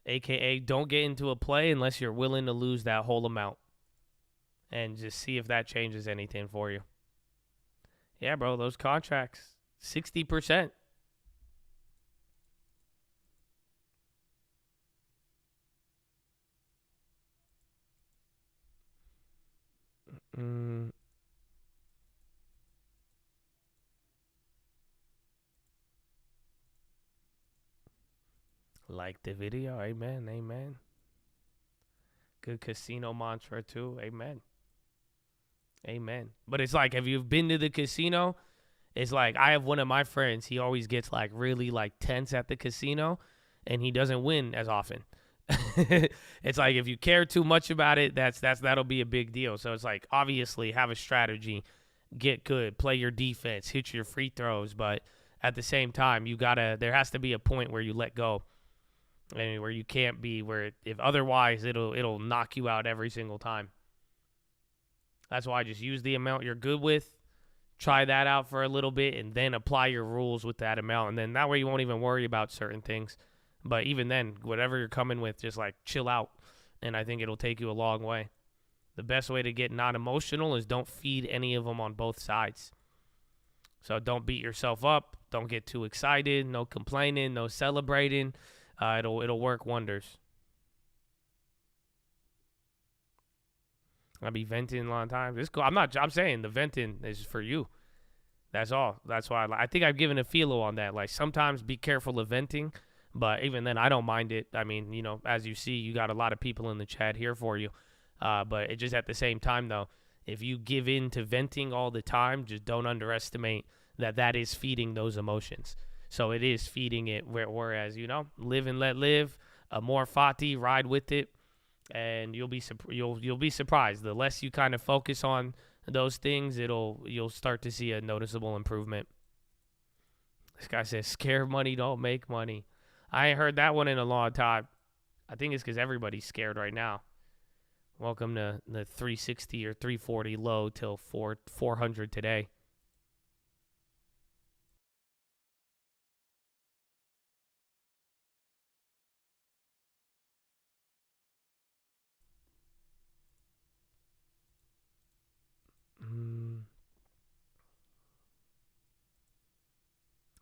AKA, don't get into a play unless you're willing to lose that whole amount. And just see if that changes anything for you. Yeah, bro, those contracts, 60%. Like the video. Amen. Amen. Good casino mantra too. Amen. Amen. But it's like, have you been to the casino? It's like, I have one of my friends. He always gets like really like tense at the casino, and he doesn't win as often. It's like, if you care too much about it, that'll be a big deal. So it's like, obviously have a strategy, get good, play your defense, hit your free throws. But at the same time, there has to be a point where you let go. And where you can't be, where if otherwise it'll knock you out every single time. That's why I just use the amount you're good with, try that out for a little bit, and then apply your rules with that amount. And then that way you won't even worry about certain things. But even then, whatever you're coming with, just like chill out. And I think it'll take you a long way. The best way to get not emotional is don't feed any of them on both sides. So don't beat yourself up. Don't get too excited. No complaining. No celebrating. It'll work wonders. I'll be venting a lot of times. It's cool. I'm saying the venting is for you. That's all. That's why I think I've given a PHILO on that. Like, sometimes be careful of venting, but even then I don't mind it. I mean, as you see, you got a lot of people in the chat here for you. But it just at the same time though, if you give in to venting all the time, just don't underestimate that is feeding those emotions. So it is feeding it, whereas, live and let live, amor fati, ride with it, and you'll be surprised. The less you kind of focus on those things, you'll start to see a noticeable improvement. This guy says, scared money don't make money. I ain't heard that one in a long time. I think it's because everybody's scared right now. Welcome to the 360 or 340 low till 400 today.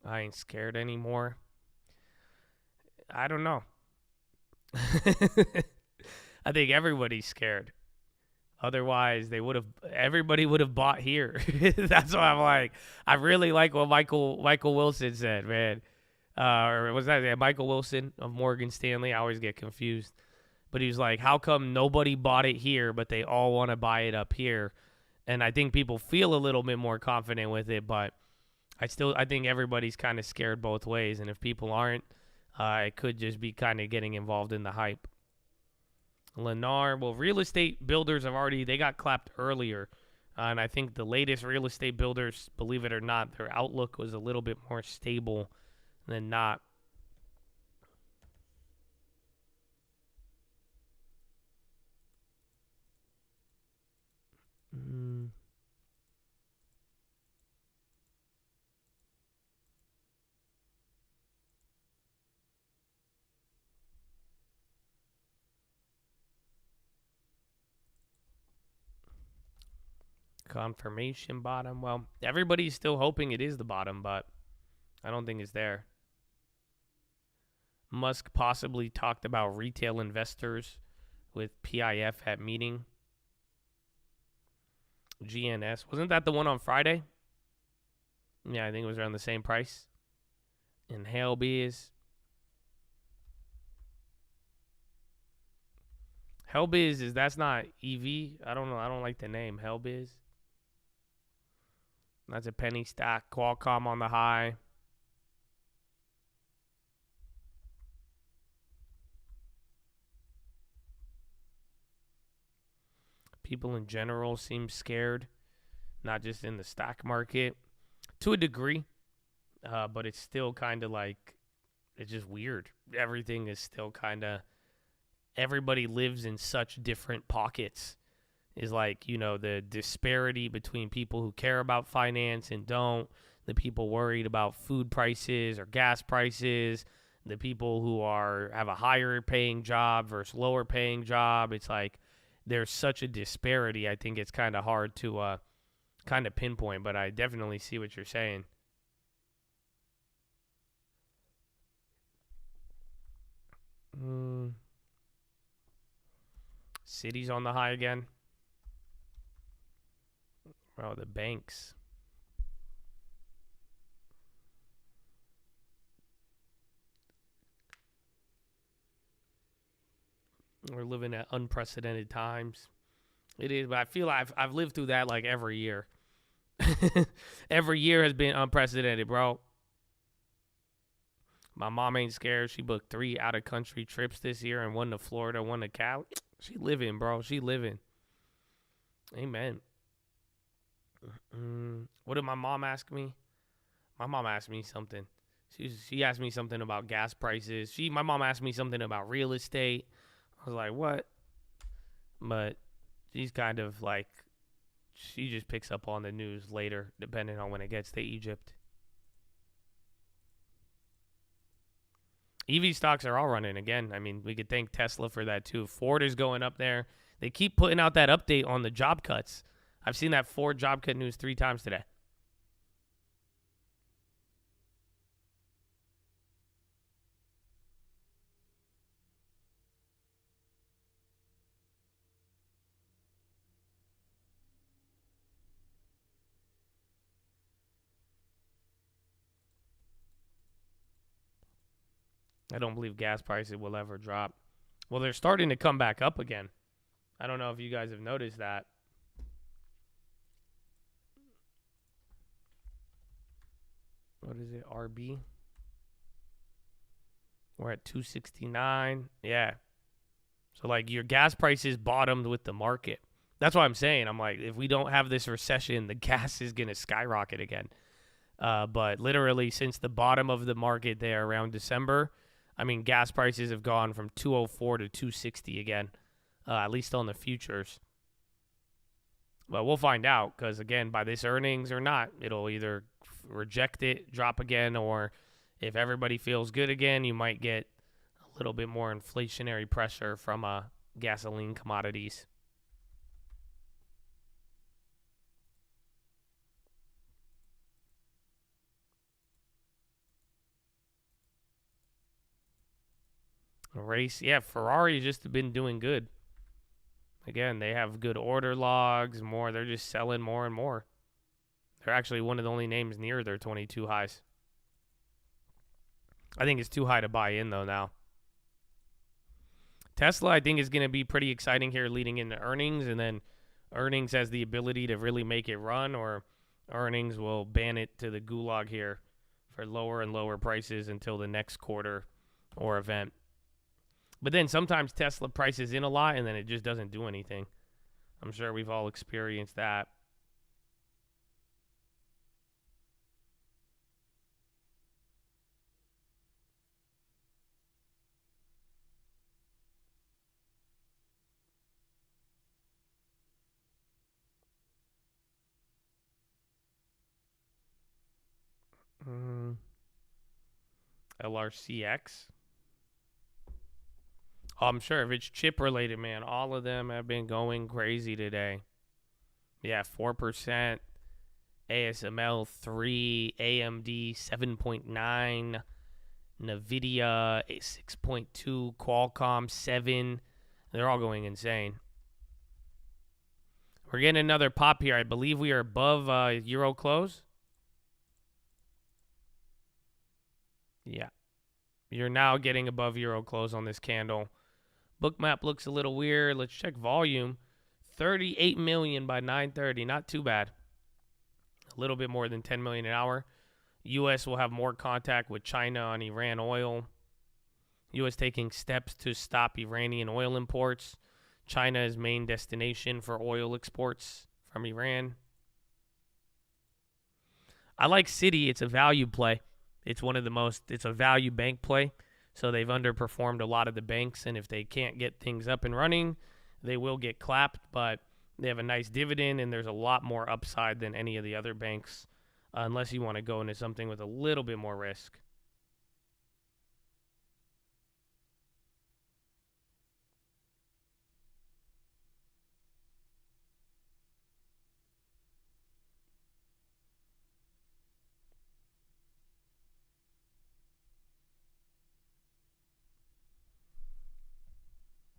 I ain't scared anymore. I don't know. I think everybody's scared. Otherwise, everybody would have bought here. That's why I'm like, I really like what Michael Wilson said, man. Or was that Michael Wilson of Morgan Stanley? I always get confused. But he was like, how come nobody bought it here, but they all want to buy it up here? And I think people feel a little bit more confident with it, but I think everybody's kind of scared both ways. And if people aren't, it could just be kind of getting involved in the hype. Lennar, well, real estate builders they got clapped earlier. And I think the latest real estate builders, believe it or not, their outlook was a little bit more stable than not. Confirmation bottom. Well, everybody's still hoping it is the bottom, but I don't think it's there. Musk possibly talked about retail investors with PIF at meeting. GNS. Wasn't that the one on Friday? Yeah, I think it was around the same price. And Hellbiz. Hellbiz that's not EV. I don't know. I don't like the name Hellbiz. That's a penny stock. Qualcomm on the high. People in general seem scared, not just in the stock market, to a degree. But it's still kind of like, it's just weird. Everything is still kind of, everybody lives in such different pockets. Is like, you know, the disparity between people who care about finance and don't, the people worried about food prices or gas prices, the people who have a higher paying job versus lower paying job. It's like there's such a disparity. I think it's kind of hard to kind of pinpoint, but I definitely see what you're saying. City's on the high again. Oh, the banks. We're living at unprecedented times. It is, but I feel like I've lived through that like every year. Every year has been unprecedented, bro. My mom ain't scared. She booked 3 out-of-country trips this year, and 1 to Florida, 1 to Cali. She living, bro. She living. Amen. What did my mom ask me? My mom asked me something. She asked me something about gas prices. My mom asked me something about real estate. I was like, what? But she's kind of like, she just picks up on the news later, depending on when it gets to Egypt. EV stocks are all running again. I mean, we could thank Tesla for that too. Ford is going up there. They keep putting out that update on the job cuts. I've seen that Ford job cut news 3 times today. I don't believe gas prices will ever drop. Well, they're starting to come back up again. I don't know if you guys have noticed that. What is it? RB? We're at 269. Yeah. So, like, your gas prices bottomed with the market. That's what I'm saying. I'm like, if we don't have this recession, the gas is going to skyrocket again. But literally, since the bottom of the market there around December, I mean, gas prices have gone from 204 to 260 again, at least on the futures. Well, we'll find out because, again, by this earnings or not, it'll either reject it, drop again, or if everybody feels good again, you might get a little bit more inflationary pressure from gasoline commodities. Race, yeah, Ferrari just been doing good. Again, they have good order logs, more. They're just selling more and more. They're actually one of the only names near their 22 highs. I think it's too high to buy in, though, now. Tesla, I think, is going to be pretty exciting here leading into earnings, and then earnings has the ability to really make it run, or earnings will ban it to the gulag here for lower and lower prices until the next quarter or event. But then sometimes Tesla prices in a lot, and then it just doesn't do anything. I'm sure we've all experienced that. LRCX. Oh, I'm sure if it's chip related, man, all of them have been going crazy today. Yeah, 4%, ASML 3, AMD 7.9, NVIDIA 6.2, Qualcomm 7. They're all going insane. We're getting another pop here. I believe we are above Euro close. Yeah. You're now getting above Euro close on this candle. Bookmap looks a little weird. Let's check volume. 38 million by 9:30. Not too bad. A little bit more than 10 million an hour. U.S. will have more contact with China on Iran oil. U.S. taking steps to stop Iranian oil imports. China's main destination for oil exports from Iran. I like Citi. It's a value play. It's a value bank play. So they've underperformed a lot of the banks, and if they can't get things up and running, they will get clapped, but they have a nice dividend, and there's a lot more upside than any of the other banks, unless you want to go into something with a little bit more risk.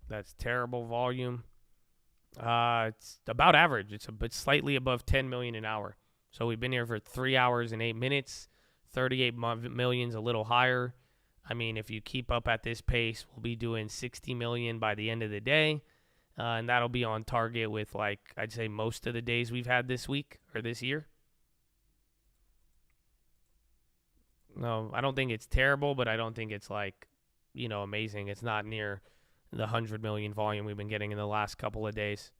That's terrible volume. It's about average. It's slightly above 10 million an hour. So we've been here for 3 hours and 8 minutes. 38 million's a little higher. I mean, if you keep up at this pace, we'll be doing 60 million by the end of the day. And that'll be on target with, like, I'd say most of the days we've had this week or this year. No, I don't think it's terrible, but I don't think it's, like, amazing. It's not near the 100 million volume we've been getting in the last couple of days.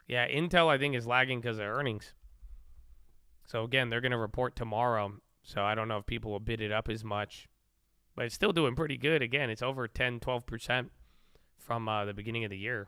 Yeah, Intel, I think, is lagging because of earnings. So, again, they're going to report tomorrow. So, I don't know if people will bid it up as much. But it's still doing pretty good. Again, it's over 10, 12% from the beginning of the year.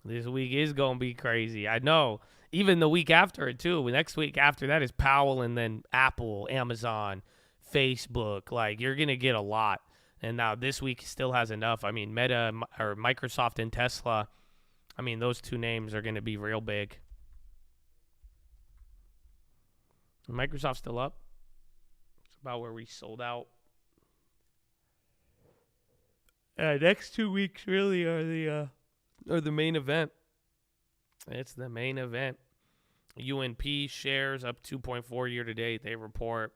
This week is going to be crazy. I know. Even the week after it, too. Next week after that is Powell and then Apple, Amazon, Facebook. Like, you're going to get a lot. And now this week still has enough. I mean, Meta or Microsoft and Tesla, I mean, those two names are going to be real big. Microsoft's still up. It's about where we sold out. Next 2 weeks really are the main event. It's the main event. UNP shares up 2.4 year to date. They report.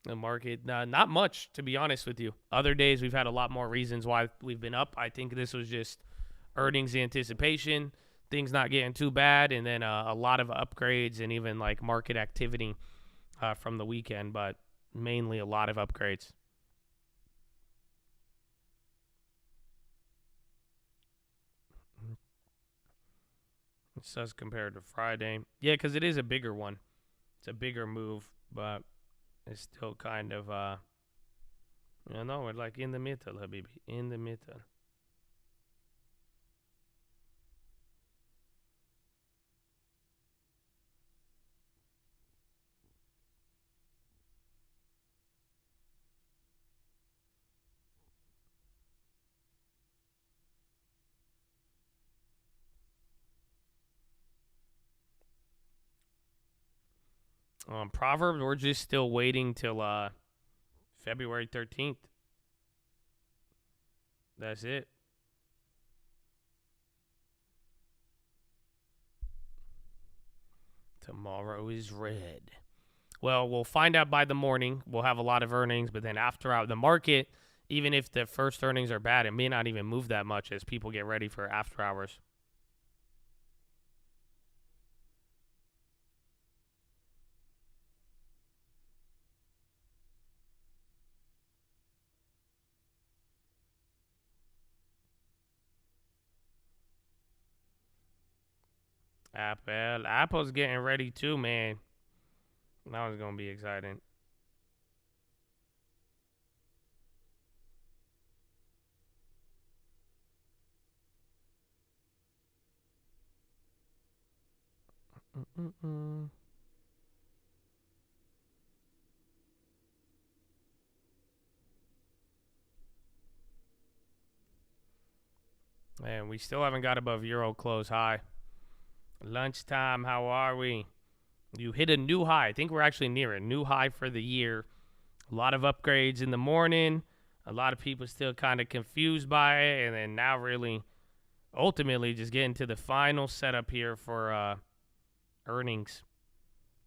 The market, not much, to be honest with you. Other days we've had a lot more reasons why we've been up. I think this was just earnings anticipation, things not getting too bad, and then a lot of upgrades and even like market activity from the weekend, but mainly a lot of upgrades. It says compared to Friday. Yeah, because it is a bigger one. It's a bigger move, but it's still kind of, we're like in the middle, Habibi. In the middle. Proverbs, we're just still waiting till February 13th. That's it. Tomorrow is red. Well, we'll find out by the morning. We'll have a lot of earnings, but then after the market, even if the first earnings are bad, it may not even move that much as people get ready for after hours. Apple's getting ready too, man. That one's gonna be exciting. Man, we still haven't got above Euro close high. Lunchtime, how are we? You hit a new high. I think we're actually near a new high for the year. A lot of upgrades in the morning. A lot of people still kind of confused by it. And then now really, ultimately, just getting to the final setup here for Earnings.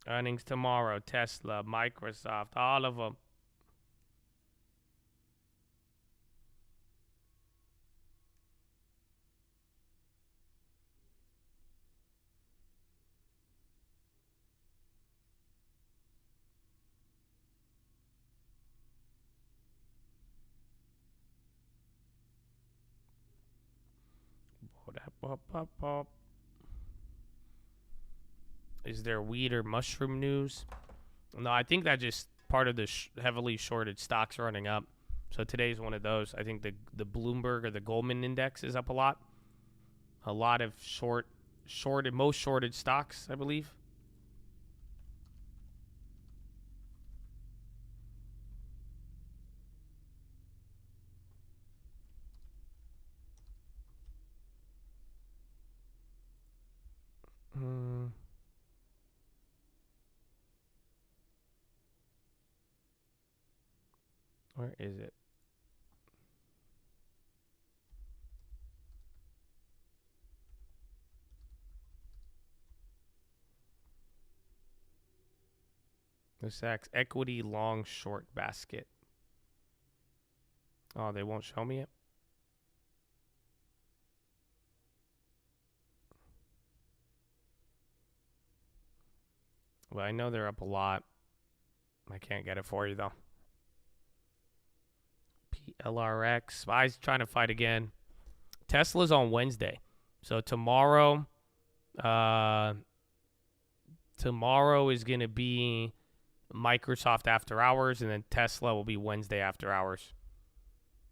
Earnings tomorrow. Tesla, Microsoft, all of them. Is there weed or mushroom news? No, I think that just part of the heavily shorted stocks running up. So today's one of those. I think the Bloomberg or the Goldman index is up a lot. A lot of most shorted stocks, I believe. Where is it? The Sachs equity long short basket. Oh, they won't show me it? Well, I know they're up a lot. I can't get it for you, though. PLRX. SPY's trying to fight again. Tesla's on Wednesday. So tomorrow is going to be Microsoft after hours, and then Tesla will be Wednesday after hours.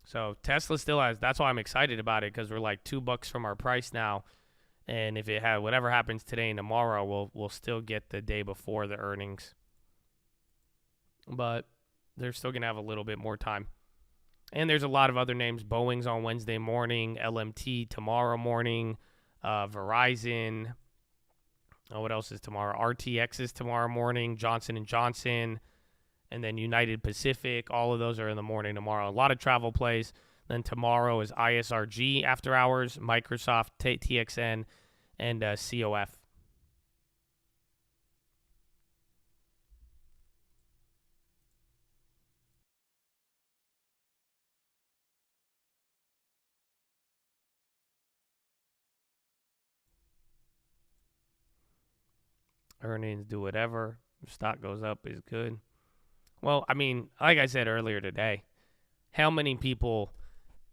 So Tesla still has, that's why I'm excited about it, because we're like $2 from our price now. And if it had whatever happens today and tomorrow, we'll still get the day before the earnings. But they're still going to have a little bit more time. And there's a lot of other names. Boeing's on Wednesday morning, LMT tomorrow morning, Verizon. Oh, what else is tomorrow? RTX is tomorrow morning, Johnson & Johnson, and then United Pacific. All of those are in the morning tomorrow. A lot of travel plays. Then tomorrow is ISRG after hours, Microsoft, TXN, and COF. Earnings, do whatever. If stock goes up, is good. Well, I mean, like I said earlier today, how many people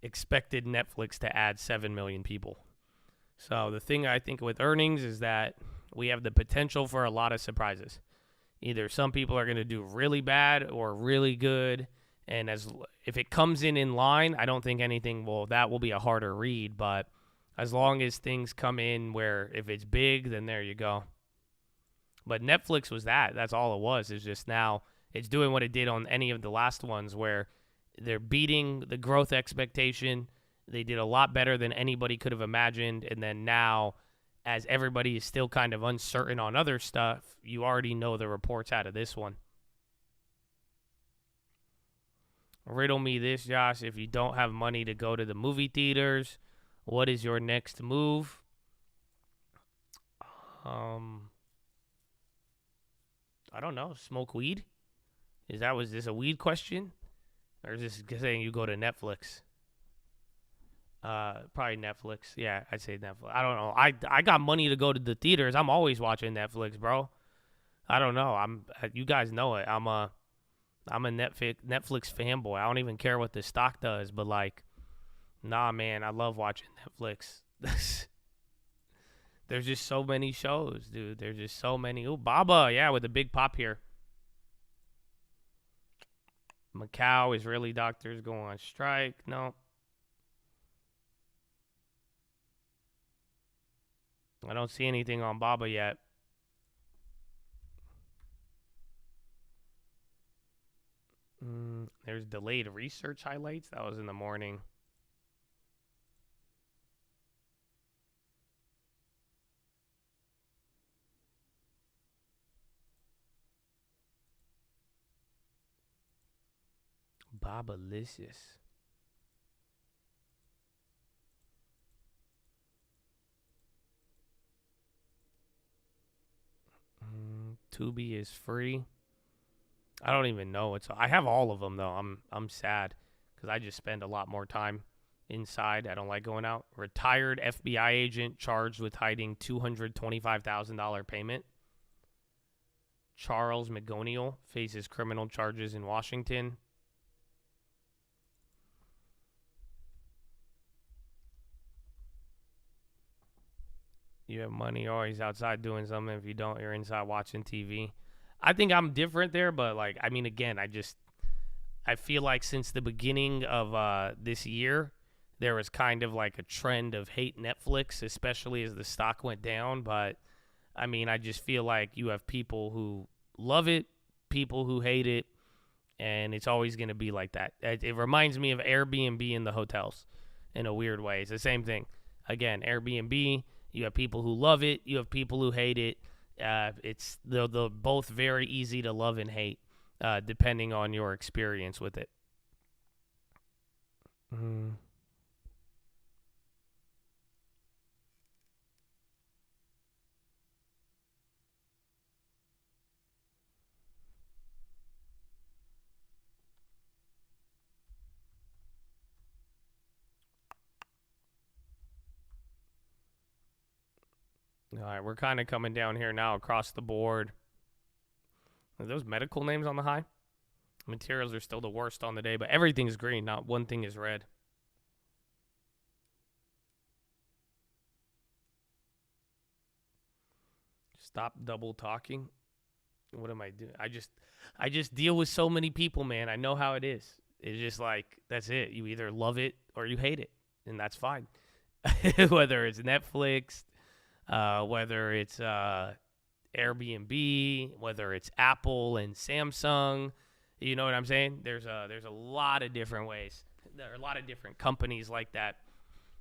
expected Netflix to add 7 million people? So the thing I think with earnings is that we have the potential for a lot of surprises. Either some people are going to do really bad or really good, and if it comes in line, I don't think that will be a harder read, but as long as things come in where if it's big, then there you go. But Netflix was that's all it was. It's just now it's doing what it did on any of the last ones where they're beating the growth expectation. They did a lot better than anybody could have imagined. And then now, as everybody is still kind of uncertain on other stuff, you already know the reports out of this one. Riddle me this, Josh. If you don't have money to go to the movie theaters, what is your next move? I don't know. Smoke weed? Was this a weed question? Or is this saying you go to Netflix? Probably Netflix. Yeah, I'd say Netflix. I don't know. I got money to go to the theaters. I'm always watching Netflix, bro. I don't know. You guys know it. I'm a Netflix fanboy. I don't even care what the stock does, but like, nah, man, I love watching Netflix. There's just so many shows, dude. There's just so many. Ooh, Baba, yeah, with a big pop here. Macau, Israeli doctors go on strike. No. I don't see anything on Baba yet. There's delayed research highlights. That was in the morning. Babalicious. Tubi is free. I don't even know. I have all of them though. I'm sad because I just spend a lot more time inside. I don't like going out. Retired FBI agent charged with hiding $225,000 payment. Charles McGonigal faces criminal charges in Washington. You have money, you're always outside doing something. If you don't, you're inside watching TV. I think I'm different there, but like, I mean, again, I feel like since the beginning of this year, there was kind of like a trend of hate Netflix, especially as the stock went down. But I mean, I just feel like you have people who love it, people who hate it, and it's always going to be like that. It reminds me of Airbnb in the hotels in a weird way. It's the same thing. Again, Airbnb, you have people who love it, you have people who hate it. They're both very easy to love and hate, depending on your experience with it. All right, we're kind of coming down here now across the board. Are those medical names on the high? Materials are still the worst on the day, but everything's green. Not one thing is red. Stop double talking. What am I doing? I just deal with so many people, man. I know how it is. It's just like, that's it. You either love it or you hate it, and that's fine. Whether it's Netflix, whether it's Airbnb, whether it's Apple and Samsung, you know what I'm saying? There's a lot of different ways. There are a lot of different companies like that,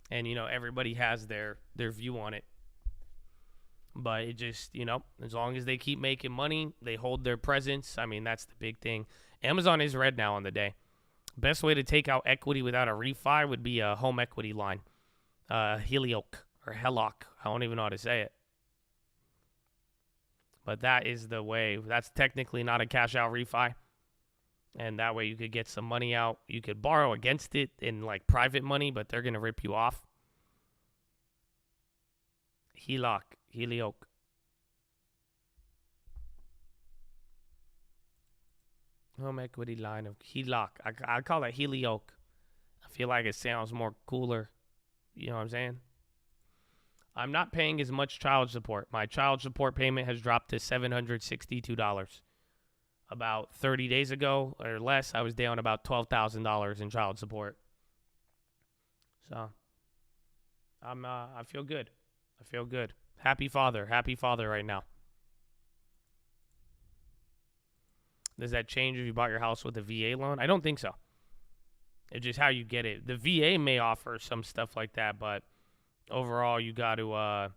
and you know everybody has their view on it. But it just, you know, as long as they keep making money, they hold their presence. I mean, that's the big thing. Amazon is red now on the day. Best way to take out equity without a refi would be a home equity line, Helioc or Heloc. I don't even know how to say it. But that is the way. That's technically not a cash out refi. And that way you could get some money out. You could borrow against it in like private money, but they're going to rip you off. Helioc. Home equity line of Heloc. I call it Helioc. I feel like it sounds more cooler. You know what I'm saying? I'm not paying as much child support. My child support payment has dropped to $762. About 30 days ago or less, I was down about $12,000 in child support. So, I feel good. I feel good. Happy father right now. Does that change if you bought your house with a VA loan? I don't think so. It's just how you get it. The VA may offer some stuff like that, but overall, you got to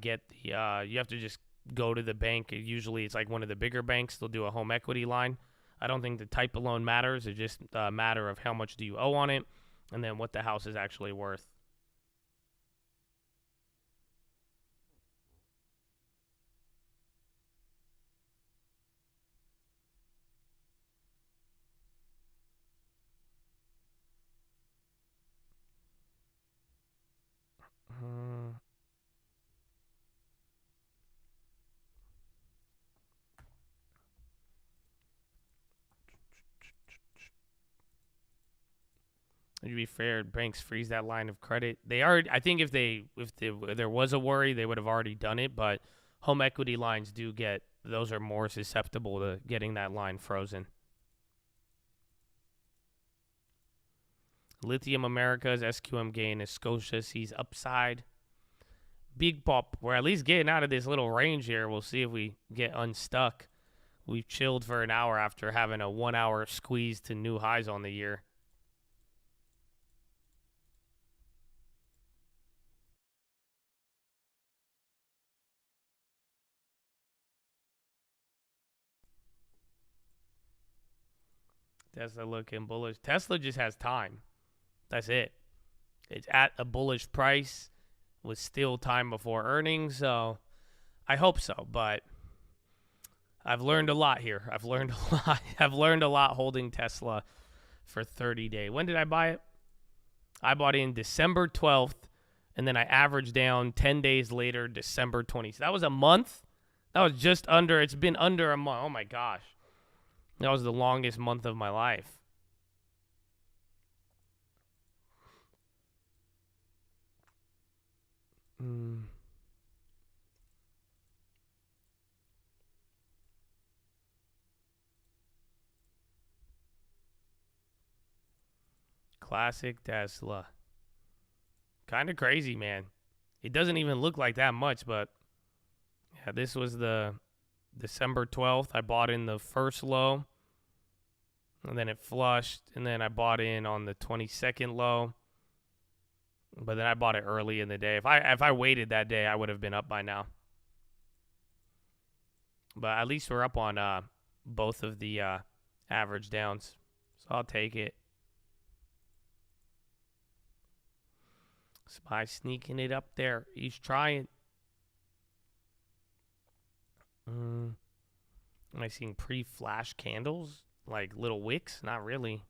get the, you have to just go to the bank. Usually, it's like one of the bigger banks. They'll do a home equity line. I don't think the type of loan matters. It's just a matter of how much do you owe on it, and then what the house is actually worth. To be fair, banks freeze that line of credit. They already, I think if there was a worry, they would have already done it. But home equity lines those are more susceptible to getting that line frozen. Lithium Americas SQM gain as Scotia sees upside. Big pop. We're at least getting out of this little range here. We'll see if we get unstuck. We've chilled for an hour after having a 1 hour squeeze to new highs on the year. Tesla looking bullish. Tesla just has time. That's it. It's at a bullish price with still time before earnings, so I hope so. But I've learned a lot here. I've learned a lot. I've learned a lot holding Tesla for 30 days. When did I buy it? I bought it in December 12th, and then I averaged down 10 days later, December 20th. That was a month. That was just under, it's been under a month. Oh my gosh. That was the longest month of my life. Classic Tesla. Kind of crazy, man. It doesn't even look like that much, but yeah, this was the December 12th. I bought in the first low, and then it flushed, and then I bought in on the 22nd low. But then I bought it early in the day. If I waited that day, I would have been up by now. But at least we're up on both of the average downs, so I'll take it. Spy sneaking it up there. He's trying. Am I seeing pre-flash candles? Like little wicks? Not really.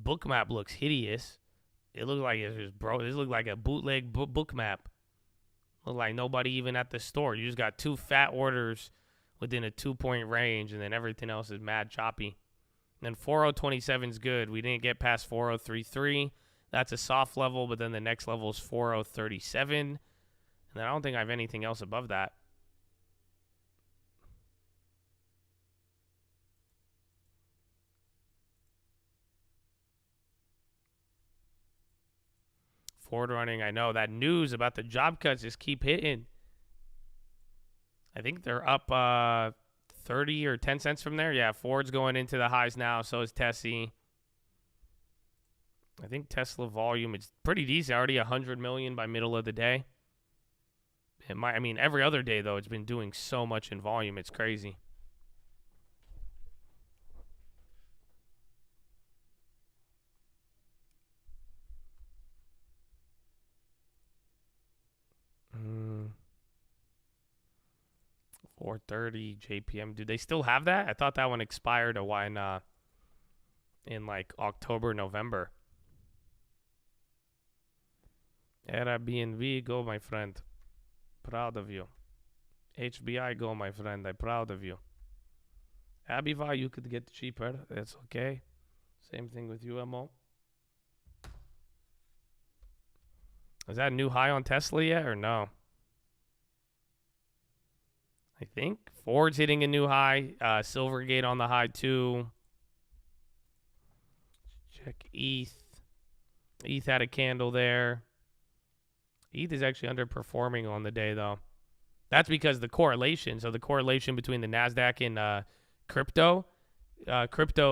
Bookmap looks hideous. It looked like it was This looked like a bootleg bookmap. Looked like nobody even at the store. You just got two fat orders within a 2-point range, and then everything else is mad choppy. And then 4027 is good. We didn't get past 4033. That's a soft level, but then the next level is 4037. And then I don't think I have anything else above that. Forward running, I know. That news about the job cuts just keep hitting. I think they're up 30 or 10 cents from there. Yeah, Ford's going into the highs now. So is Tessie. I think Tesla volume is pretty decent. Already 100 million by middle of the day. I mean, every other day, though, it's been doing so much in volume. It's crazy. Mm. 4:30 JPM. Do they still have that? I thought that one expired a while in like October, November. Airbnb, go, my friend. Proud of you. HBI, go, my friend. I'm proud of you. Abiva, you could get cheaper. That's okay. Same thing with UMO. Is that a new high on Tesla yet or no? I think Ford's hitting a new high. Silvergate on the high too. Check ETH. ETH had a candle there. ETH is actually underperforming on the day, though. That's because the correlation. So the correlation between the NASDAQ and crypto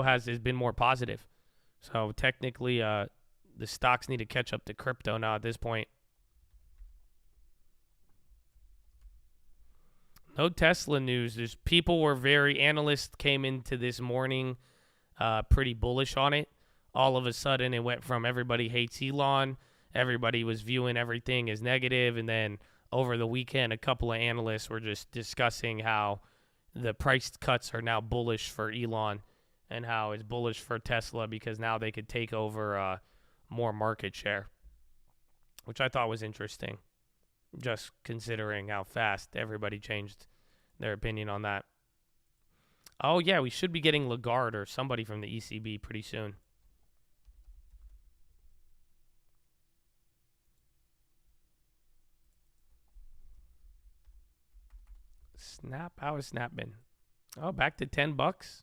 has been more positive. So technically, the stocks need to catch up to crypto now at this point. No Tesla news. Analysts came into this morning pretty bullish on it. All of a sudden, it went from everybody hates Elon. Everybody was viewing everything as negative, and then over the weekend, a couple of analysts were just discussing how the price cuts are now bullish for Elon and how it's bullish for Tesla because now they could take over more market share, which I thought was interesting, just considering how fast everybody changed their opinion on that. Oh, yeah, we should be getting Lagarde or somebody from the ECB pretty soon. Snap, how has Snap been? Oh, back to $10.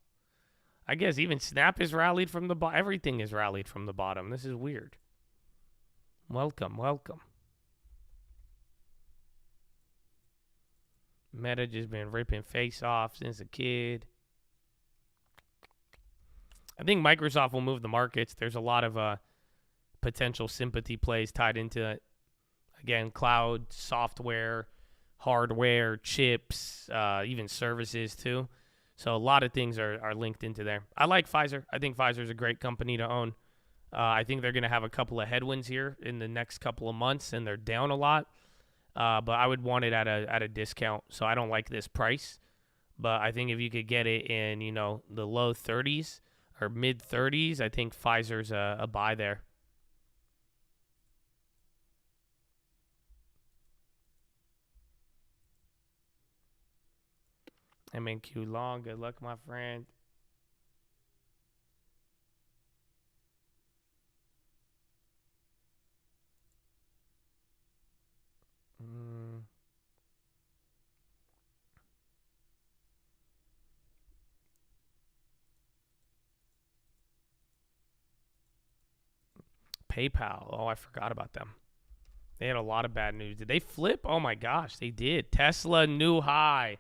I guess even Snap has rallied from the bottom. Everything has rallied from the bottom. This is weird. Welcome, welcome. Meta just been ripping face off since a kid. I think Microsoft will move the markets. There's a lot of potential sympathy plays tied into it. Again, cloud, software, hardware, chips, even services too. So a lot of things are linked into there. I like Pfizer. I think Pfizer is a great company to own. I think they're going to have a couple of headwinds here in the next couple of months, and they're down a lot. But I would want it at a discount. So I don't like this price. But I think if you could get it in, you know, the low 30s or mid 30s, I think Pfizer's a buy there. MNQ long. Good luck, my friend. PayPal. Oh, I forgot about them. They had a lot of bad news. Did they flip? Oh my gosh, they did. Tesla new high.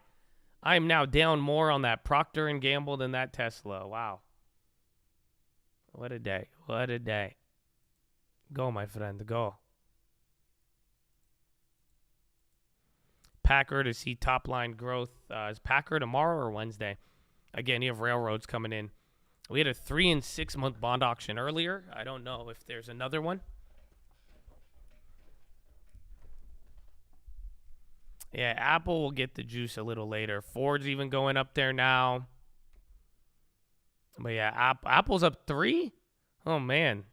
I am now down more on that Procter & Gamble than that Tesla. Wow. What a day. What a day. Go, my friend, go. Packer to see top line growth. Is Packer tomorrow or Wednesday? Again, you have railroads coming in. We had a 3 and 6 month bond auction earlier. I don't know if there's another one. Yeah, Apple will get the juice a little later. Ford's even going up there now. But yeah, Apple's up 3. Oh man.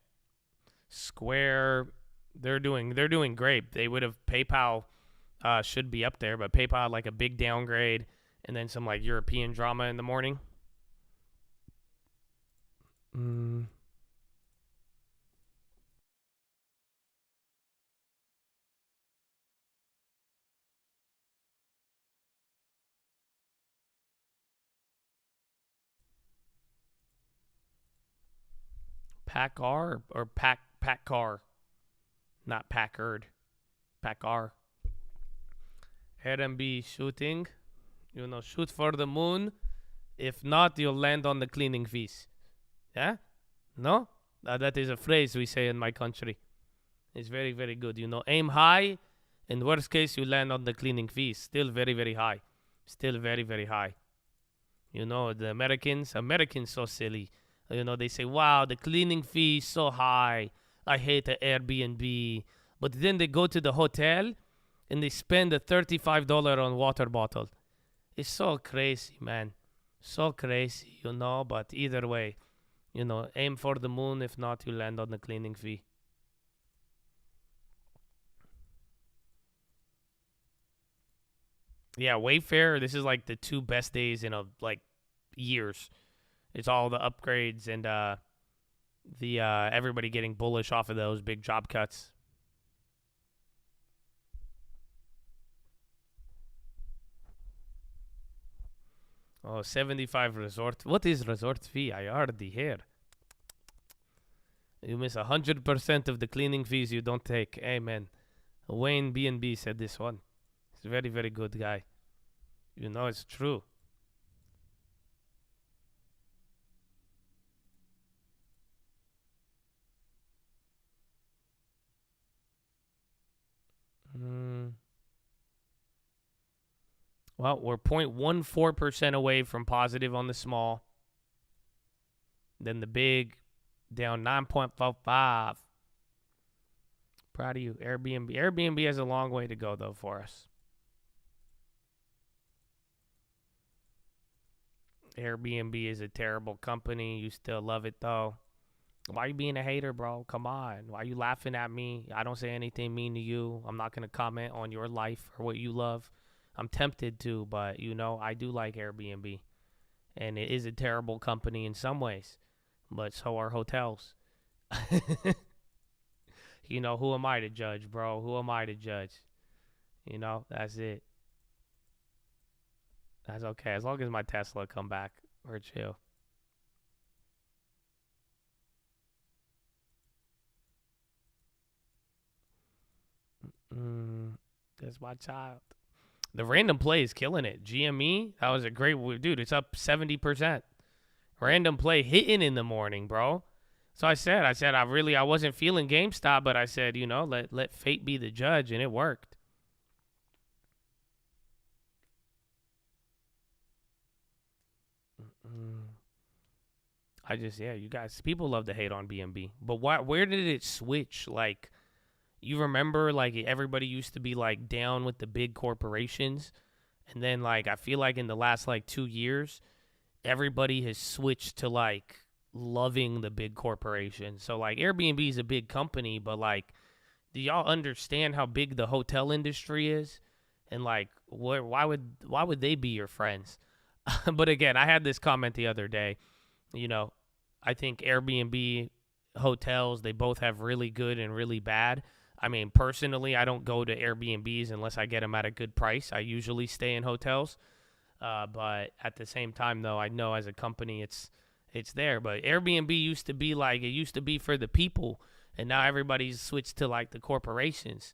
Square, they're doing great. They would have PayPal should be up there, but PayPal had like a big downgrade and then some like European drama in the morning. Packard or Packard, not Packard. Packard. RMB shooting, you know, shoot for the moon. If not, you'll land on the cleaning fees. Yeah? No? That is a phrase we say in my country. It's very, very good. You know, aim high. In worst case, you land on the cleaning fees. Still very, very high. Still very, very high. You know, the Americans so silly. You know, they say, wow, the cleaning fee is so high. I hate the Airbnb. But then they go to the hotel and they spend a $35 on water bottle. It's so crazy, man. So crazy, you know. But either way, you know, aim for the moon. If not, you land on the cleaning fee. Yeah, Wayfair, this is like the 2 best days in like years. It's all the upgrades and the everybody getting bullish off of those big job cuts. Oh, 75 resort. What is resort fee? I already hear. You miss 100% of the cleaning fees you don't take. Amen. Wayne B&B said this one. He's a very, very good guy. You know it's true. Well, we're 0.14% away from positive on the small. Then the big down 9.55. Proud of you, Airbnb. Airbnb has a long way to go, though, for us. Airbnb is a terrible company. You still love it, though. Why you being a hater, bro? Come on. Why you laughing at me? I don't say anything mean to you. I'm not going to comment on your life or what you love. I'm tempted to, but, you know, I do like Airbnb. And it is a terrible company in some ways. But so are hotels. You know, who am I to judge, bro? Who am I to judge? You know, that's it. That's okay. As long as my Tesla come back, we're chill. That's my child. The random play is killing it. GME, that was a great dude. It's up 70%. Random play hitting in the morning, bro. So I said I wasn't feeling GameStop, but I said, you know, let fate be the judge, and it worked. You guys, people love to hate on BNB. But where did it switch? Like, you remember, like, everybody used to be, like, down with the big corporations, And then, like, I feel like in the last, like, 2 years, everybody has switched to, like, loving the big corporations. So, like, Airbnb is a big company, but, like, do y'all understand how big the hotel industry is? And, like, why would they be your friends? But, again, I had this comment the other day. You know, I think Airbnb, hotels, they both have really good and really bad. I mean, personally, I don't go to Airbnbs unless I get them at a good price. I usually stay in hotels. But at the same time, though, I know as a company it's there. But Airbnb used to be like, it used to be for the people. And now everybody's switched to like the corporations.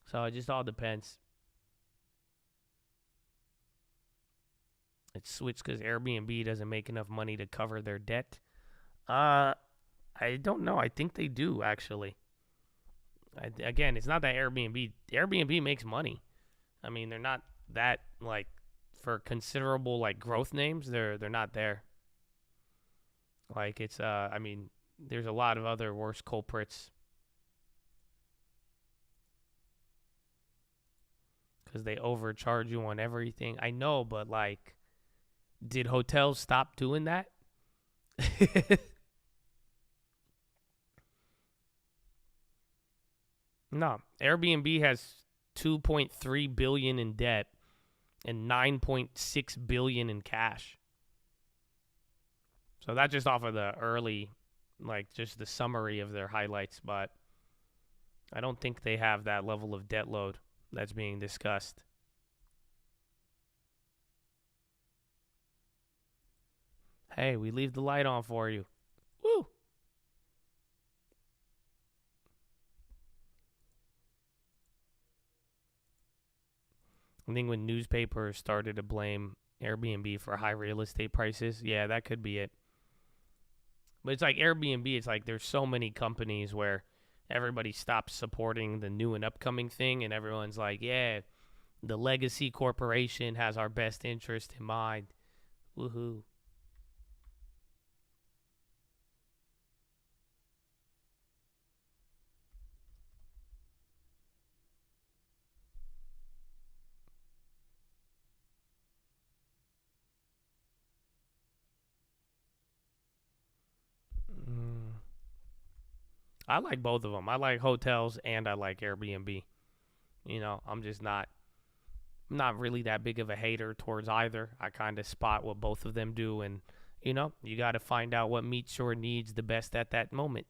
So it just all depends. It's switched because Airbnb doesn't make enough money to cover their debt. I don't know. I think they do, actually. Again, it's not that Airbnb makes money. I mean, they're not that, like, for considerable, like, growth names, they're not there. Like, it's, I mean, there's a lot of other worse culprits. Because they overcharge you on everything. I know, but, like, did hotels stop doing that? No, Airbnb has $2.3 billion in debt and $9.6 billion in cash. So that's just off of the early, like, just the summary of their highlights. But I don't think they have that level of debt load that's being discussed. Hey, we leave the light on for you. Woo! I think when newspapers started to blame Airbnb for high real estate prices, yeah, that could be it. But it's like Airbnb, it's like there's so many companies where everybody stops supporting the new and upcoming thing, and everyone's like, yeah, the legacy corporation has our best interest in mind. Woohoo. I like both of them. I like hotels and I like Airbnb. You know, I'm not really that big of a hater towards either. I kind of spot what both of them do, and, you know, you got to find out what meets your needs the best at that moment.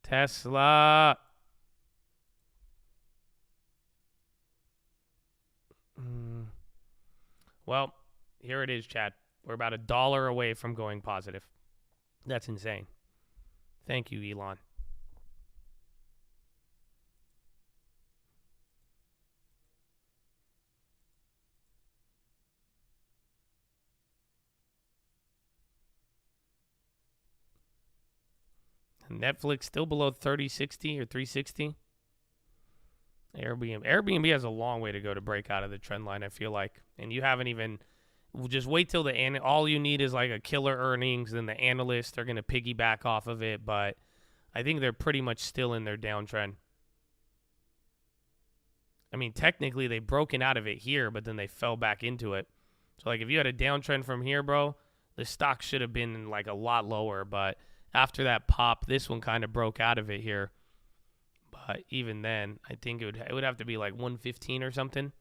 Tesla. Well, here it is, Chad. We're about $1 away from going positive. That's insane. Thank you, Elon. Netflix still below 3060 or 360. Airbnb has a long way to go to break out of the trend line, I feel like. And you haven't even, just wait till all you need is like a killer earnings, then the analysts are going to piggyback off of it. But I think they're pretty much still in their downtrend. I mean, technically they've broken out of it here, but then they fell back into it. So, like, if you had a downtrend from here, bro, the stock should have been like a lot lower. But after that pop, this one kind of broke out of it here. But even then, I think it would have to be like 115 or something.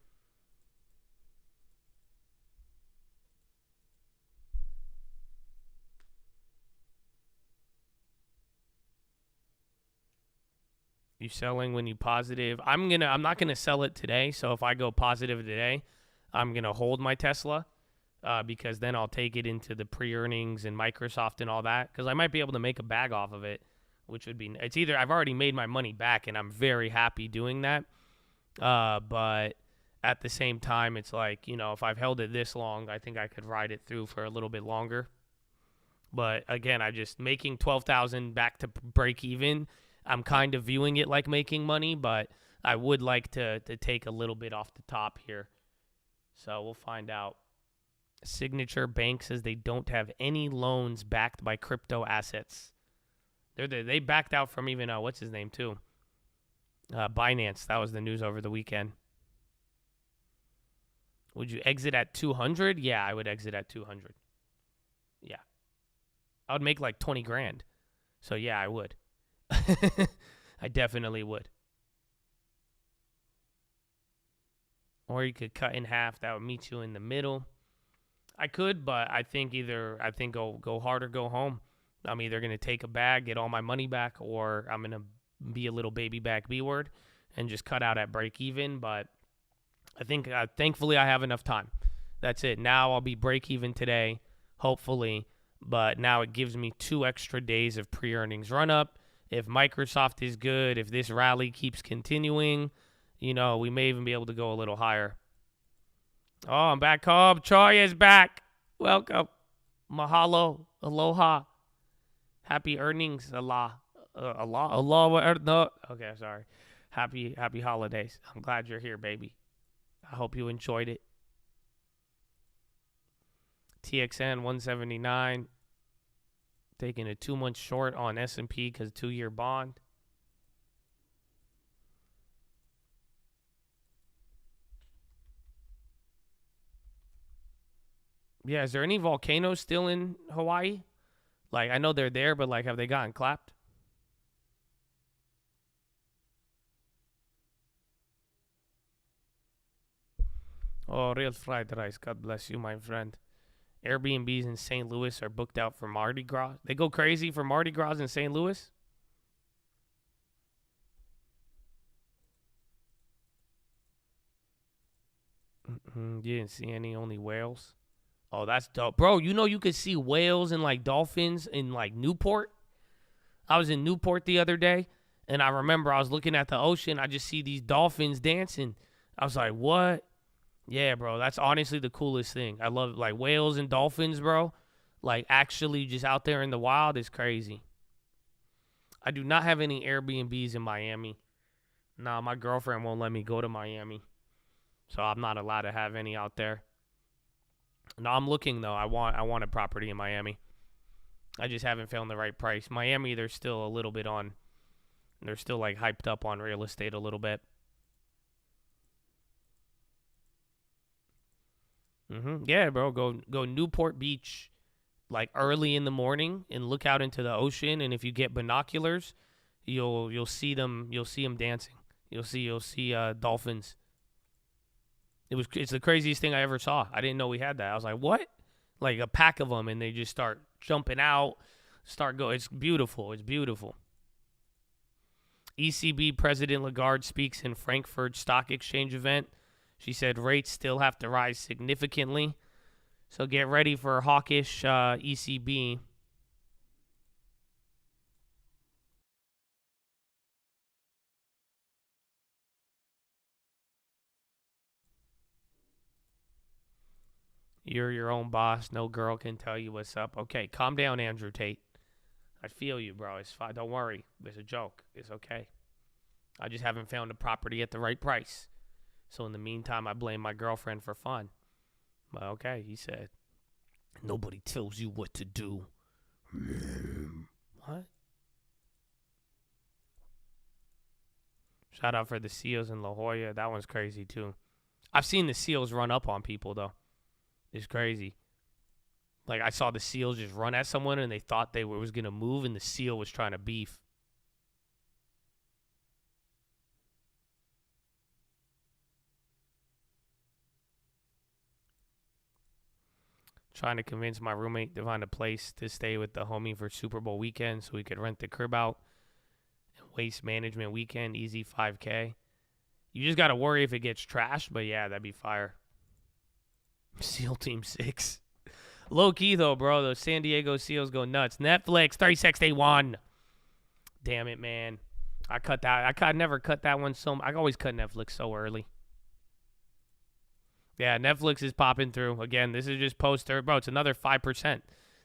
You selling when you positive? I'm not gonna sell it today. So if I go positive today, I'm gonna hold my Tesla because then I'll take it into the pre-earnings and Microsoft and all that, because I might be able to make a bag off of it. Which would be, it's either I've already made my money back and I'm very happy doing that. But at the same time, it's like, you know, if I've held it this long, I think I could ride it through for a little bit longer. But again, I just making 12,000 back to break even. I'm kind of viewing it like making money, but I would like to take a little bit off the top here. So we'll find out. Signature Bank says they don't have any loans backed by crypto assets. They backed out from even what's his name too. Binance. That was the news over the weekend. Would you exit at 200? Yeah, I would exit at 200. Yeah. I would make like 20 grand. So yeah, I would. I definitely would. Or you could cut in half. That would meet you in the middle. I could, but I think go hard or go home. I'm either going to take a bag, get all my money back, or I'm going to be a little baby back B word and just cut out at break even. But I think, thankfully, I have enough time. That's it. Now I'll be break even today, hopefully. But now it gives me 2 extra days of pre-earnings run up. If Microsoft is good, if this rally keeps continuing, we may even be able to go a little higher. Oh, I'm back home. Troy is back. Welcome. Mahalo. Aloha. Happy earnings. Allah. No. Okay, sorry. Happy holidays. I'm glad you're here, baby. I hope you enjoyed it. TXN 179. Taking a 2-month short on S&P because 2-year bond. Yeah, is there any volcanoes still in Hawaii? Like, I know they're there, but, like, have they gotten clapped? Oh, real fried rice. God bless you, my friend. Airbnbs in St. Louis are booked out for Mardi Gras. They go crazy for Mardi Gras in St. Louis? You didn't see any, only whales? Oh, that's dope. Bro, you could see whales and, like, dolphins in, like, Newport? I was in Newport the other day, and I remember I was looking at the ocean. I just see these dolphins dancing. I was like, what? Yeah, bro, that's honestly the coolest thing. I love, like, whales and dolphins, bro. Like, actually just out there in the wild is crazy. I do not have any Airbnbs in Miami. Nah, my girlfriend won't let me go to Miami. So I'm not allowed to have any out there. No, I'm looking, though. I want a property in Miami. I just haven't found the right price. Miami, they're still a little bit on. They're still, like, hyped up on real estate a little bit. Yeah, bro. Go Newport Beach, like, early in the morning and look out into the ocean. And if you get binoculars, you'll see them. You'll see them dancing. You'll see dolphins. It's the craziest thing I ever saw. I didn't know we had that. I was like, what? Like a pack of them, and they just start jumping out, It's beautiful. It's beautiful. ECB President Lagarde speaks in Frankfurt Stock Exchange event. She said rates still have to rise significantly. So get ready for a hawkish ECB. You're your own boss. No girl can tell you what's up. Okay, calm down, Andrew Tate. I feel you, bro. It's fine. Don't worry. It's a joke. It's okay. I just haven't found a property at the right price. So in the meantime, I blame my girlfriend for fun. But okay, he said, nobody tells you what to do. What? Shout out for the seals in La Jolla. That one's crazy too. I've seen the seals run up on people though. It's crazy. Like, I saw the seal just run at someone and they thought they was going to move and the seal was trying to beef. Trying to convince my roommate to find a place to stay with the homie for Super Bowl weekend so we could rent the crib out. And waste management weekend, easy 5K. You just got to worry if it gets trashed, but yeah, that'd be fire. SEAL Team 6. Low key, though, bro. Those San Diego SEALs go nuts. Netflix, 36-1. Damn it, man. I cut that. I never cut that one so. I always cut Netflix so early. Yeah, Netflix is popping through. Again, this is just poster. Bro, it's another 5%.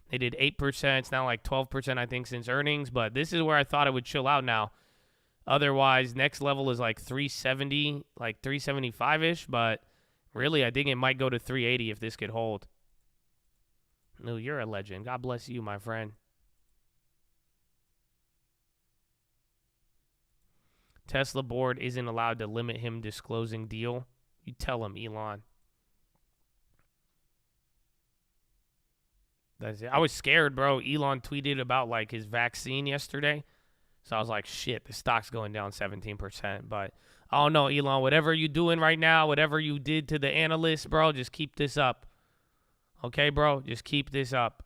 They did 8%. It's now like 12%, I think, since earnings. But this is where I thought it would chill out now. Otherwise, next level is like 370, like 375-ish. But really, I think it might go to 380 if this could hold. No, you're a legend. God bless you, my friend. Tesla board isn't allowed to limit him disclosing deal. You tell him, Elon. That's it. I was scared, bro. Elon tweeted about like his vaccine yesterday. So I was like, shit, the stock's going down 17%. But I don't know, Elon, whatever you doing right now, whatever you did to the analysts, bro, just keep this up. Okay, bro? Just keep this up.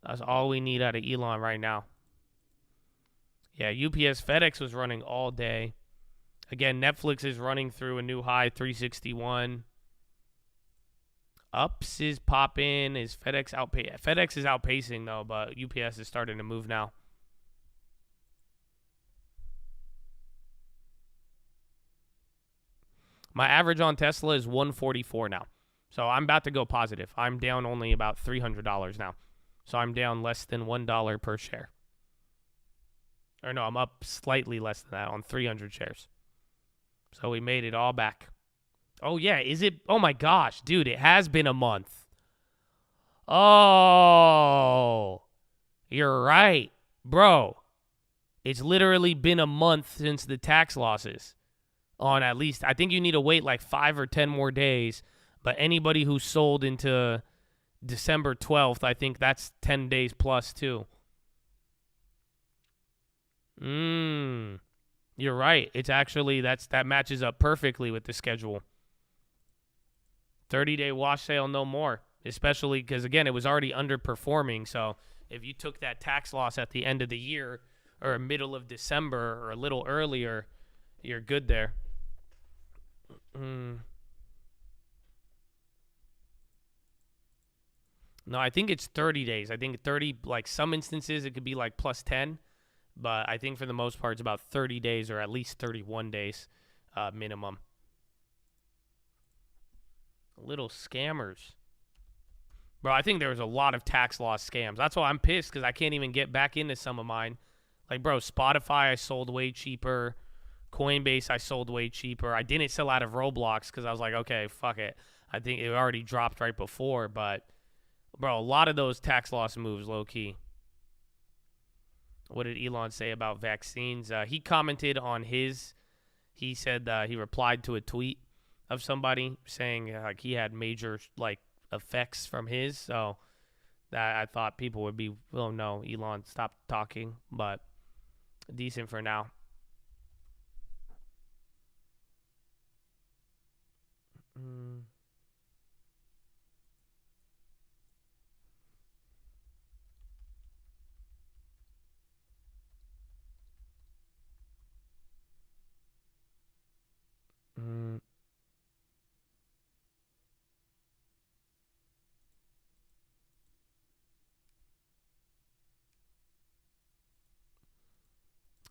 That's all we need out of Elon right now. Yeah, UPS FedEx was running all day. Again, Netflix is running through a new high, 361. Ups is popping. Is FedEx outpacing? FedEx is outpacing, though, but UPS is starting to move now. My average on Tesla is 144 now. So I'm about to go positive. I'm down only about $300 now. So I'm down less than $1 per share. Or no, I'm up slightly less than that on 300 shares. So we made it all back. Oh, yeah. Is it? Oh, my gosh. Dude, it has been a month. Oh, you're right. Bro, it's literally been a month since the tax losses. On at least, I think you need to wait like 5 or 10 more days. But anybody who sold into December 12th, I think that's 10 days plus too. You're right. It's actually, that matches up perfectly with the schedule. 30-day wash sale, no more. Especially because, again, it was already underperforming. So if you took that tax loss at the end of the year or middle of December or a little earlier, you're good there. No, I think it's 30 days. I think 30, like some instances, it could be like plus 10. But I think for the most part, it's about 30 days or at least 31 days minimum. Little scammers. Bro, I think there was a lot of tax loss scams. That's why I'm pissed because I can't even get back into some of mine. Like, bro, Spotify I sold way cheaper. Coinbase I sold way cheaper. I didn't sell out of Roblox because I was like, okay, fuck it. I think it already dropped right before. But, bro, a lot of those tax loss moves, low-key. What did Elon say about vaccines? He commented on his. He said he replied to a tweet of somebody saying like he had major like effects from his. So that I thought people would be, oh no, Elon, stop talking. But decent for now. Mm.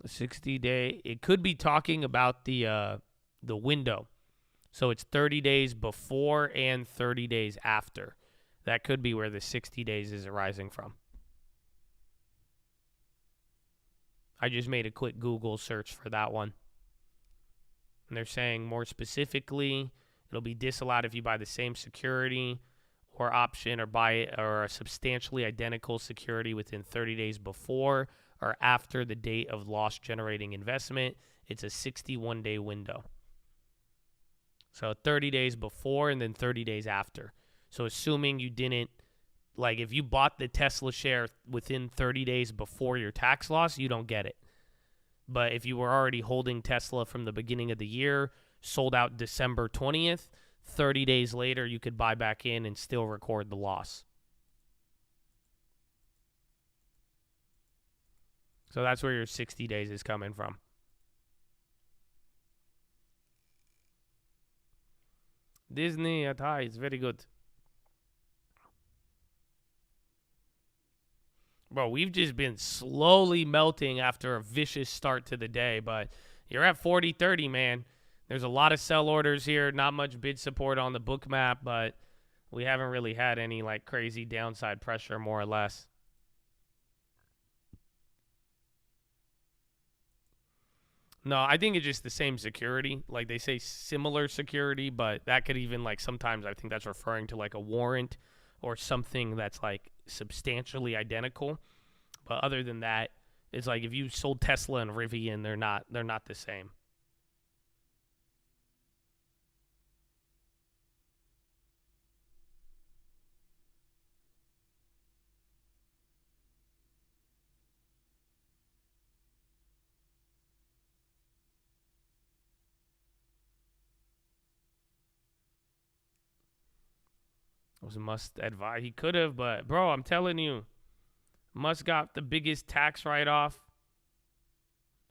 60-day. It could be talking about the window. So it's 30 days before and 30 days after. That could be where the 60 days is arising from. I just made a quick Google search for that one. And they're saying more specifically, it'll be disallowed if you buy the same security or option or buy it or a substantially identical security within 30 days before or after the date of loss generating investment. It's a 61-day window. So 30 days before and then 30 days after. So assuming you didn't, like if you bought the Tesla share within 30 days before your tax loss, you don't get it. But if you were already holding Tesla from the beginning of the year, sold out December 20th, 30 days later, you could buy back in and still record the loss. So that's where your 60 days is coming from. Disney at high is very good. Bro, we've just been slowly melting after a vicious start to the day, but you're at 40.30, man. There's a lot of sell orders here, not much bid support on the book map, but we haven't really had any like crazy downside pressure, more or less. No, I think it's just the same security. Like they say similar security, but that could even like sometimes I think that's referring to like a warrant or something that's like substantially identical. But other than that, it's like if you sold Tesla and Rivian, they're not the same. It was Musk advice. He could have, but bro, I'm telling you, Musk got the biggest tax write-off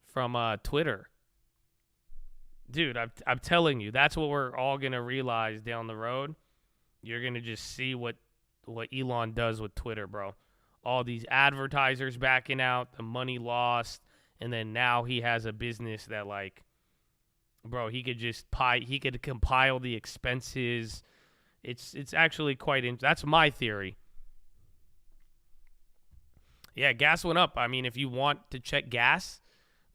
from Twitter. Dude, I'm telling you, that's what we're all going to realize down the road. You're going to just see what Elon does with Twitter, bro. All these advertisers backing out, the money lost, and then now he has a business that, like, bro, he could compile the expenses. It's actually quite that's my theory. Yeah, gas went up. I mean, if you want to check gas,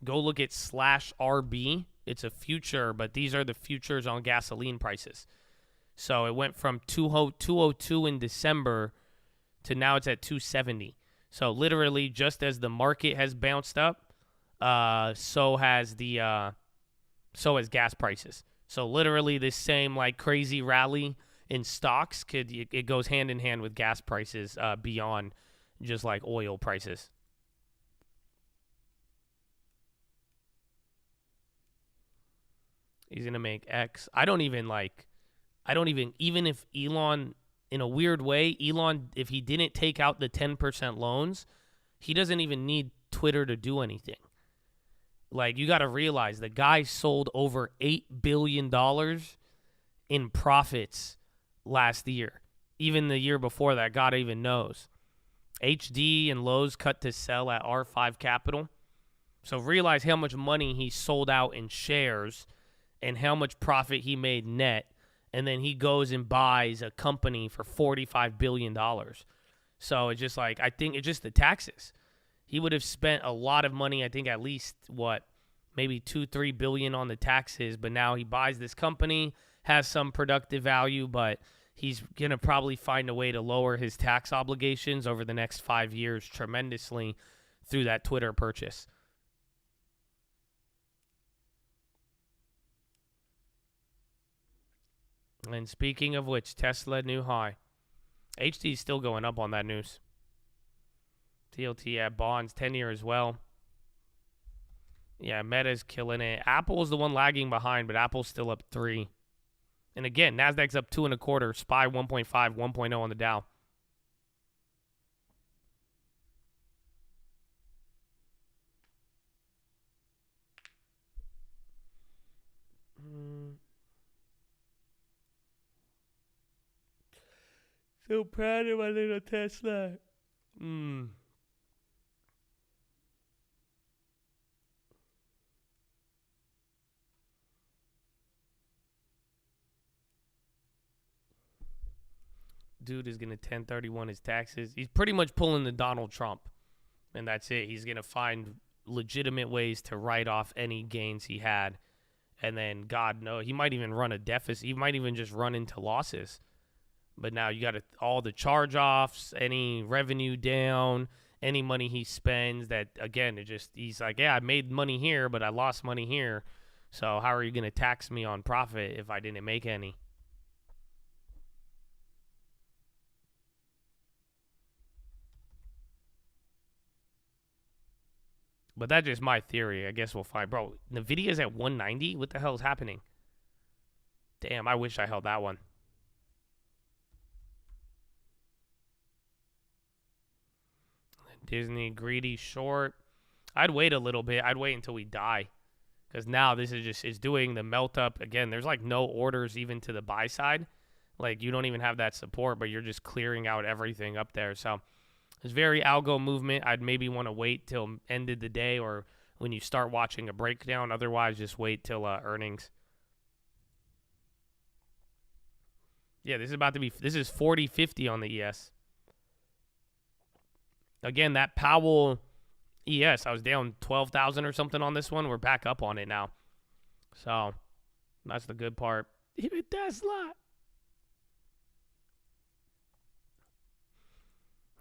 go look at /RB. It's a future, but these are the futures on gasoline prices. So it went from 202 in December to now it's at 270. So literally, just as the market has bounced up, so has gas prices. So literally, this same like crazy rally in stocks it goes hand in hand with gas prices beyond just like oil prices. He's going to make X. Even if Elon, in a weird way, if he didn't take out the 10% loans, he doesn't even need Twitter to do anything. Like, you got to realize the guy sold over $8 billion in profits last year. Even the year before that, God even knows. HD and Lowe's cut to sell at R5 Capital. So realize how much money he sold out in shares and how much profit he made net, and then he goes and buys a company for $45 billion. So it's just like, I think it's just the taxes. He would have spent a lot of money, I think at least, maybe $2-3 billion on the taxes, but now he buys this company, has some productive value, but he's going to probably find a way to lower his tax obligations over the next 5 years tremendously through that Twitter purchase. And speaking of which, Tesla new high. HD is still going up on that news. TLT at bonds, 10-year as well. Yeah, Meta's killing it. Apple's the one lagging behind, but Apple's still up 3. And again, Nasdaq's up 2.25. SPY 1.5, 1.0 on the Dow. So proud of my little Tesla. Dude is going to 1031 his taxes. He's pretty much pulling the Donald Trump. And that's it. He's going to find legitimate ways to write off any gains he had. And then, God knows, he might even run a deficit. He might even just run into losses. But now you got all the charge-offs, any revenue down, any money he spends that, again, he's like, yeah, I made money here, but I lost money here. So how are you going to tax me on profit if I didn't make any? But that's just my theory. I guess we'll find. Bro, NVIDIA's at 190? What the hell is happening? Damn, I wish I held that one. Disney, greedy, short. I'd wait a little bit. I'd wait until we die. Because now this is it's doing the melt up. Again, there's like no orders even to the buy side. Like, you don't even have that support, but you're just clearing out everything up there. So it's very algo movement. I'd maybe want to wait till end of the day or when you start watching a breakdown. Otherwise, just wait till earnings. Yeah, this is 40.50 on the ES. Again, that Powell ES, I was down 12,000 or something on this one. We're back up on it now. So that's the good part. Even Tesla.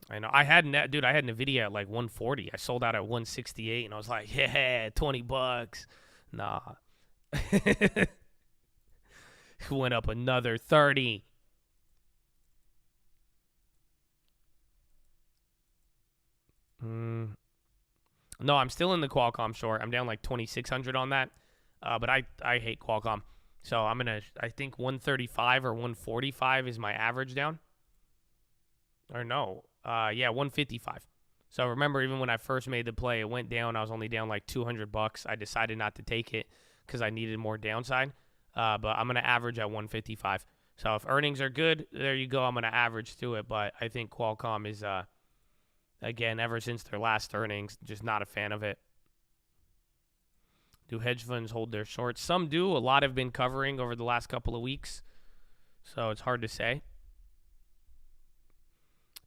I know. I had NVIDIA at like 140. I sold out at 168, and I was like, yeah, $20. Nah. Went up another 30. No, I'm still in the Qualcomm short. I'm down like 2,600 on that. But I hate Qualcomm. So I think 135 or 145 is my average down. Or no. Yeah, 155. So remember, even when I first made the play, it went down. I was only down like $200. I decided not to take it because I needed more downside. But I'm going to average at 155. So if earnings are good, there you go. I'm going to average to it. But I think Qualcomm is, again, ever since their last earnings, just not a fan of it. Do hedge funds hold their shorts? Some do. A lot have been covering over the last couple of weeks. So it's hard to say.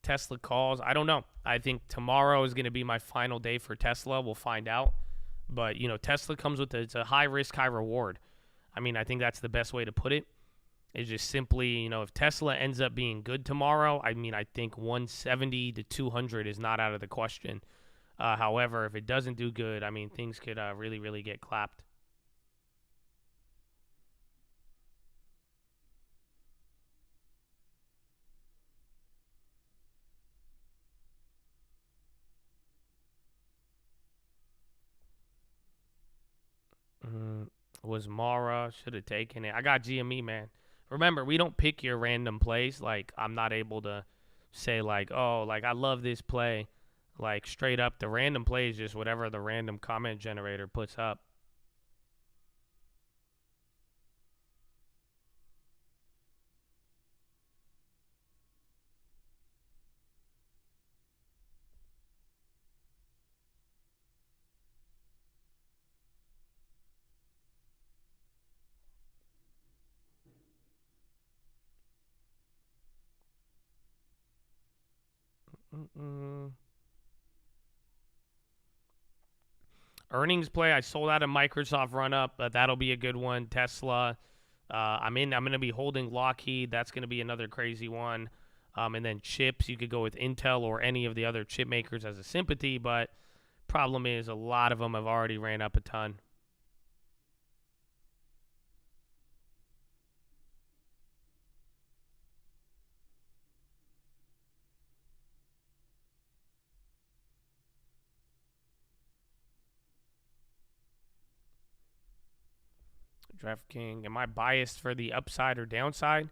Tesla calls. I don't know. I think tomorrow is going to be my final day for Tesla. We'll find out. But, you know, Tesla comes with it's a high risk, high reward. I mean, I think that's the best way to put it. It's just simply, you know, if Tesla ends up being good tomorrow, I mean, I think 170 to 200 is not out of the question. However, if it doesn't do good, I mean, things could really, really get clapped. Was Mara, should have taken it. I got GME, man. Remember, we don't pick your random plays. Like, I'm not able to say, like, oh, like, I love this play. Like, straight up, the random play is just whatever the random comment generator puts up. Earnings play, I sold out a Microsoft run up, but that'll be a good one. Tesla, I'm going to be holding Lockheed. That's going to be another crazy one. And then chips, you could go with Intel or any of the other chip makers as a sympathy, but problem is a lot of them have already ran up a ton. DraftKings, am I biased for the upside or downside?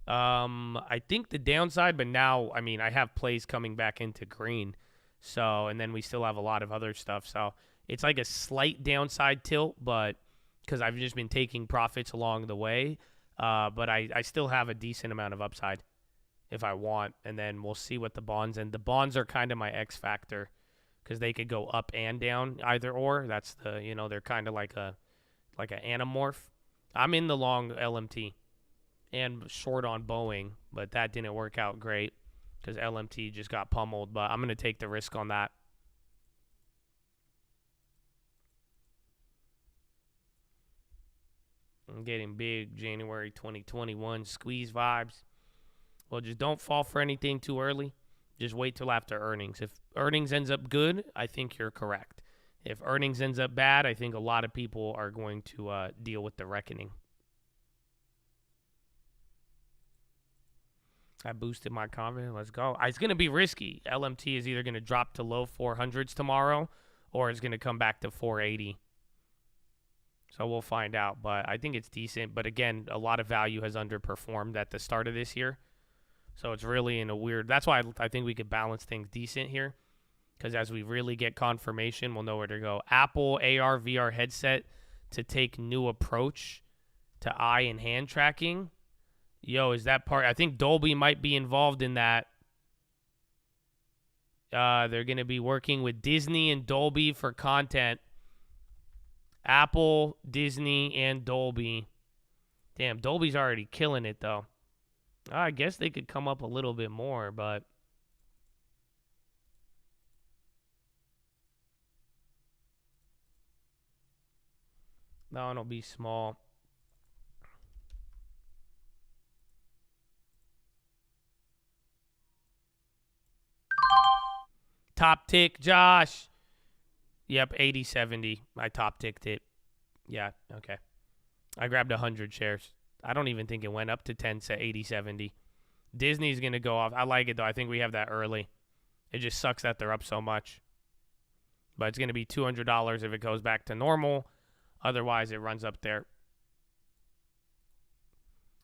I think the downside, but now, I mean, I have plays coming back into green. So, and then we still have a lot of other stuff. So, it's like a slight downside tilt, but because I've just been taking profits along the way. But I still have a decent amount of upside if I want. And then we'll see what the bonds, and the bonds are kind of my X factor because they could go up and down either or. That's the, you know, they're kind of like an anamorph. I'm in the long LMT and short on Boeing, but that didn't work out great because LMT just got pummeled. But I'm going to take the risk on that. I'm getting big January 2021 squeeze vibes. Well, just don't fall for anything too early. Just wait till after earnings. If earnings ends up good, I think you're correct. If earnings ends up bad, I think a lot of people are going to deal with the reckoning. I boosted my confidence. Let's go. It's going to be risky. LMT is either going to drop to low 400s tomorrow or it's going to come back to 480. So we'll find out. But I think it's decent. But again, a lot of value has underperformed at the start of this year. So it's really in a weird... That's why I think we could balance things decent here. Because as we really get confirmation, we'll know where to go. Apple AR, VR headset to take new approach to eye and hand tracking. Yo, is that part? I think Dolby might be involved in that. They're going to be working with Disney and Dolby for content. Apple, Disney, and Dolby. Damn, Dolby's already killing it, though. I guess they could come up a little bit more, but... No, it'll be small. Top tick, Josh. Yep, 80-70. I top ticked it. Yeah, okay. I grabbed 100 shares. I don't even think it went up to 80-70. Disney's going to go off. I like it, though. I think we have that early. It just sucks that they're up so much. But it's going to be $200 if it goes back to normal. Otherwise, it runs up there.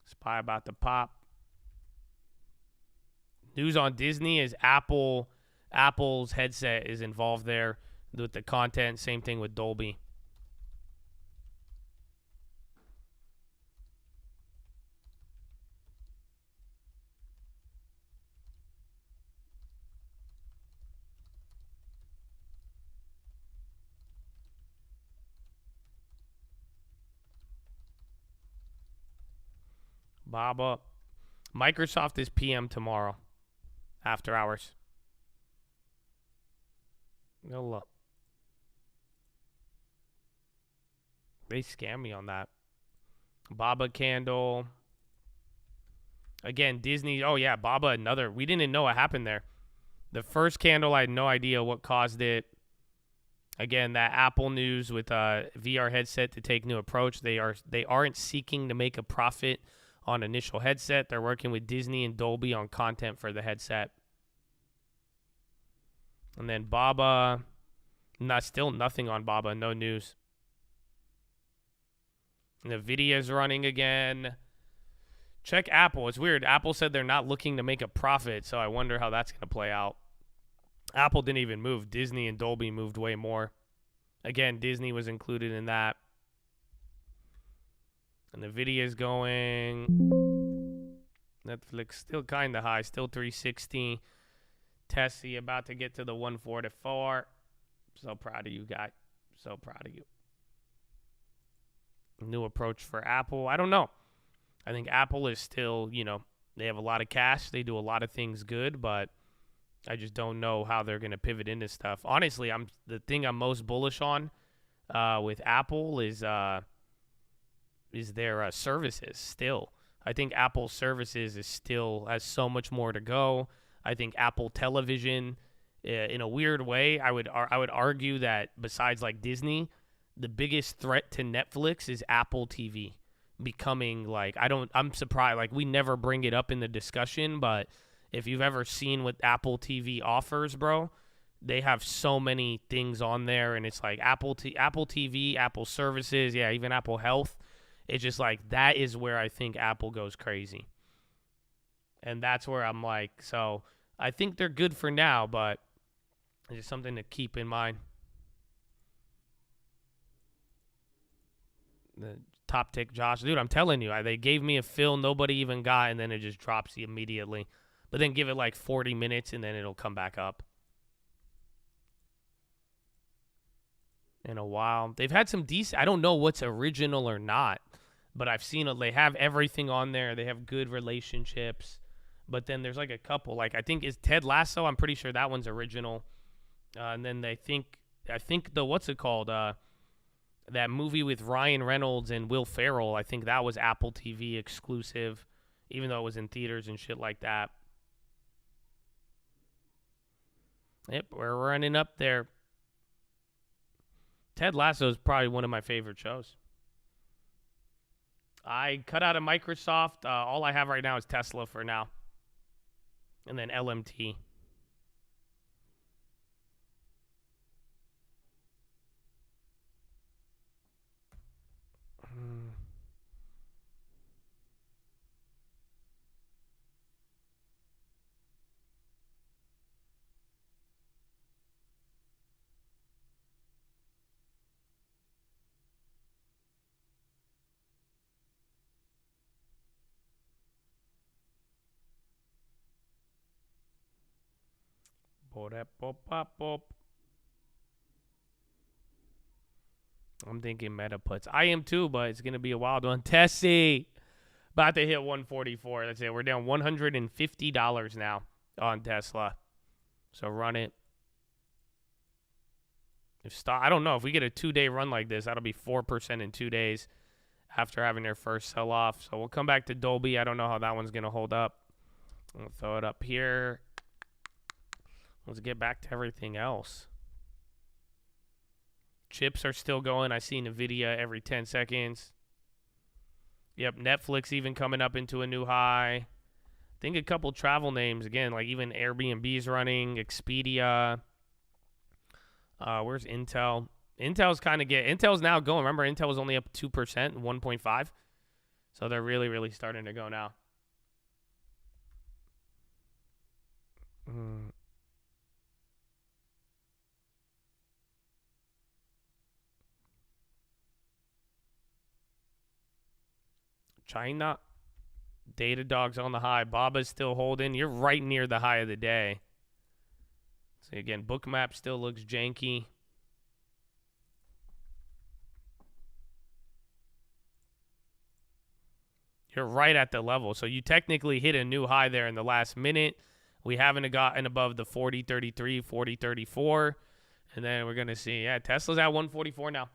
Spy about to pop. News on Disney is Apple's headset is involved there with the content. Same thing with Dolby. Bob up. Microsoft is PM tomorrow. After hours. Go look. They scam me on that. Baba candle. Again, Disney. Oh, yeah, Baba, another. We didn't know what happened there. The first candle, I had no idea what caused it. Again, that Apple news with VR headset to take new approach. They aren't seeking to make a profit on initial headset. They're working with Disney and Dolby on content for the headset. And then Baba, still nothing on Baba, no news. NVIDIA's running again. Check Apple. It's weird. Apple said they're not looking to make a profit, so I wonder how that's going to play out. Apple didn't even move. Disney and Dolby moved way more. Again, Disney was included in that. And NVIDIA's going. Netflix still kind of high, still 360. Tessie about to get to the 144. So proud of you, guy. So proud of you. New approach for Apple. I don't know. I think Apple is still, they have a lot of cash. They do a lot of things good, but I just don't know how they're going to pivot into stuff. Honestly, the thing I'm most bullish on with Apple is their services still. I think Apple services has so much more to go. I think Apple Television, in a weird way, I would argue that besides like Disney, the biggest threat to Netflix is Apple TV becoming like, I'm surprised. Like, we never bring it up in the discussion, but if you've ever seen what Apple TV offers, bro, they have so many things on there, and it's like Apple TV, Apple services, yeah, even Apple Health. It's just like, that is where I think Apple goes crazy. And that's where I'm like, so I think they're good for now, but it's just something to keep in mind. The top tick Josh. Dude, I'm telling you, they gave me a fill nobody even got, and then it just drops immediately. But then give it like 40 minutes, and then it'll come back up. In a while. They've had some decent, I don't know what's original or not, but I've seen it. They have everything on there. They have good relationships. But then there's like a couple. Like, I think is Ted Lasso. I'm pretty sure that one's original. And then I think the, what's it called? That movie with Ryan Reynolds and Will Ferrell, I think that was Apple TV exclusive, even though it was in theaters and shit like that. Yep, we're running up there. Ted Lasso is probably one of my favorite shows. I cut out of Microsoft. All I have right now is Tesla for now. And then LMT. I'm thinking Meta puts. I am too, but it's going to be a wild one. Tessie. About to hit 144. That's it. We're down $150 now on Tesla. So run it. I don't know. If we get a 2-day run like this, that'll be 4% in 2 days after having their first sell-off. So we'll come back to Dolby. I don't know how that one's going to hold up. I'll throw it up here. Let's get back to everything else. Chips are still going. I see NVIDIA every 10 seconds. Yep, Netflix even coming up into a new high. I think a couple travel names, again, like even Airbnb's running, Expedia. Where's Intel? Intel's now going. Remember, Intel was only up 2%, 1.5. So they're really, really starting to go now. China. Datadog's on the high. Baba's still holding. You're right near the high of the day. See, again, Bookmap still looks janky. You're right at the level. So you technically hit a new high there in the last minute. We haven't gotten above the 40.33, 40.34. And then we're going to see. Yeah, Tesla's at 144 now.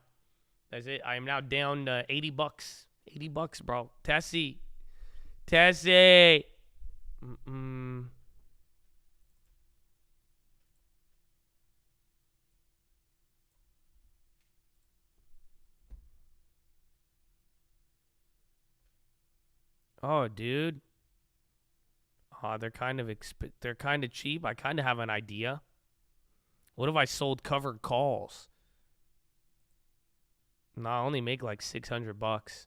That's it. I am now down to $80. $80, bro. Tessie. Oh, dude. Oh, they're kind of cheap. I kind of have an idea. What if I sold covered calls? No, I only make like $600,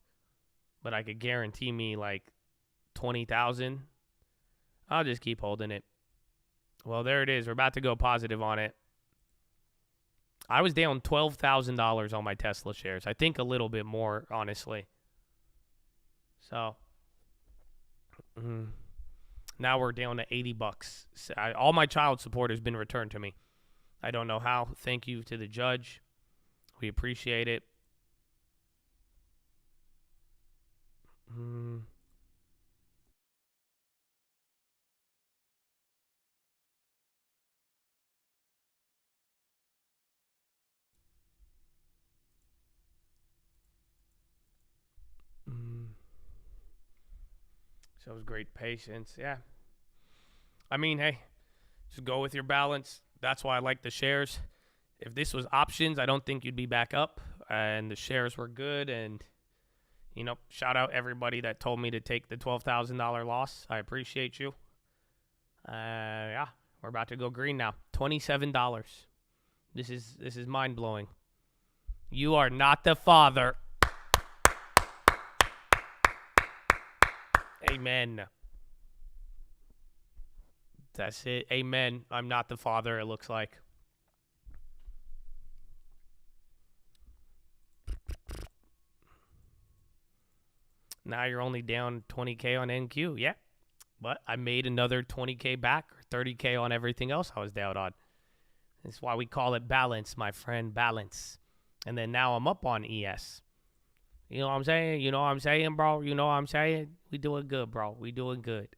but I could guarantee me like 20,000. I'll just keep holding it. Well, there it is. We're about to go positive on it. I was down $12,000 on my Tesla shares. I think a little bit more, honestly. So now we're down to $80. All my child support has been returned to me. I don't know how. Thank you to the judge. We appreciate it. Shows great patience. Yeah. I mean, hey, just go with your balance. That's why I like the shares. If this was options, I don't think you'd be back up. And the shares were good. And, you know, shout out everybody that told me to take the $12,000 loss. I appreciate you. Yeah, we're about to go green now. $27. This is mind-blowing. You are not the father. Amen. That's it. Amen. I'm not the father, it looks like. Now you're only down 20K on NQ. Yeah. But I made another 20K back, or 30K on everything else I was down on. That's why we call it balance, my friend. Balance. And then now I'm up on ES. You know what I'm saying? You know what I'm saying, bro? You know what I'm saying? We doing good, bro. We doing good.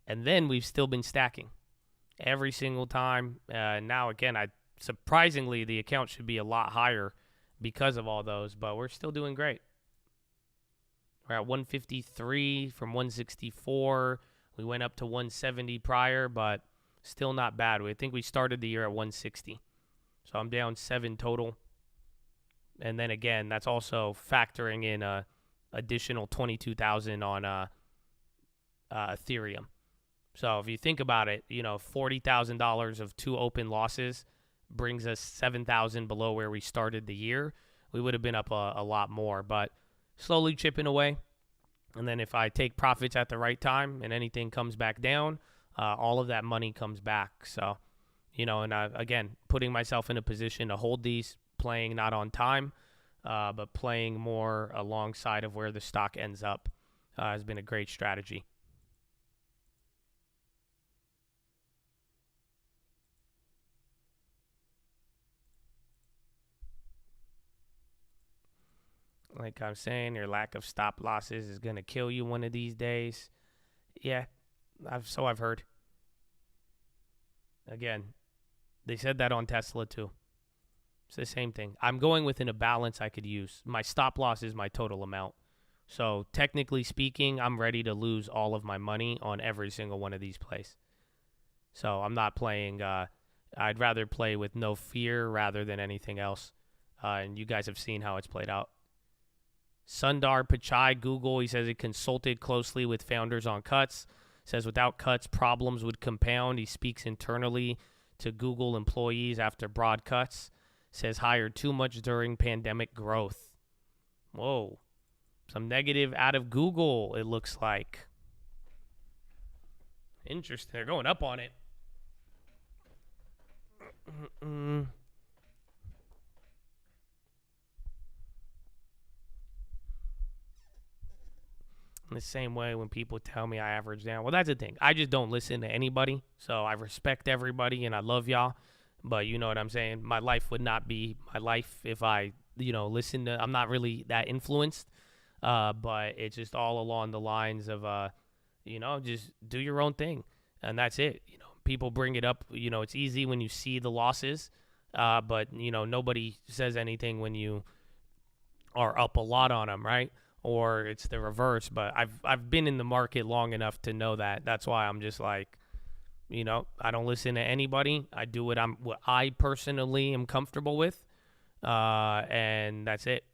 And then we've still been stacking every single time. Now, again, surprisingly, the account should be a lot higher because of all those, but we're still doing great. We're at 153 from 164. We went up to 170 prior, but still not bad. I think we started the year at 160. So I'm down 7 total. And then again, that's also factoring in additional 22,000 on Ethereum. So if you think about it, you know, $40,000 of 2 open losses brings us 7,000 below where we started the year. We would have been up a lot more, but slowly chipping away. And then if I take profits at the right time and anything comes back down, all of that money comes back. So, you know, and again, putting myself in a position to hold these, playing not on time, but playing more alongside of where the stock ends up has been a great strategy. Like I'm saying, your lack of stop losses is going to kill you one of these days. Yeah, I've heard. Again, they said that on Tesla too. It's the same thing. I'm going within a balance I could use. My stop loss is my total amount. So technically speaking, I'm ready to lose all of my money on every single one of these plays. So I'm not playing. I'd rather play with no fear rather than anything else. And you guys have seen how it's played out. Sundar Pichai, Google, he says he consulted closely with founders on cuts. Says without cuts, problems would compound. He speaks internally to Google employees after broad cuts. Says hired too much during pandemic growth. Whoa. Some negative out of Google, it looks like. Interesting. They're going up on it. In the same way when people tell me I average down. Well, that's the thing. I just don't listen to anybody. So I respect everybody and I love y'all. But you know what I'm saying? My life would not be my life if I, listen to, I'm not really that influenced. But it's just all along the lines of, just do your own thing. And that's it. People bring it up. It's easy when you see the losses. But, nobody says anything when you are up a lot on them, right? Or it's the reverse. But I've been in the market long enough to know that. That's why I'm just like, I don't listen to anybody. I do what I personally am comfortable with, and that's it.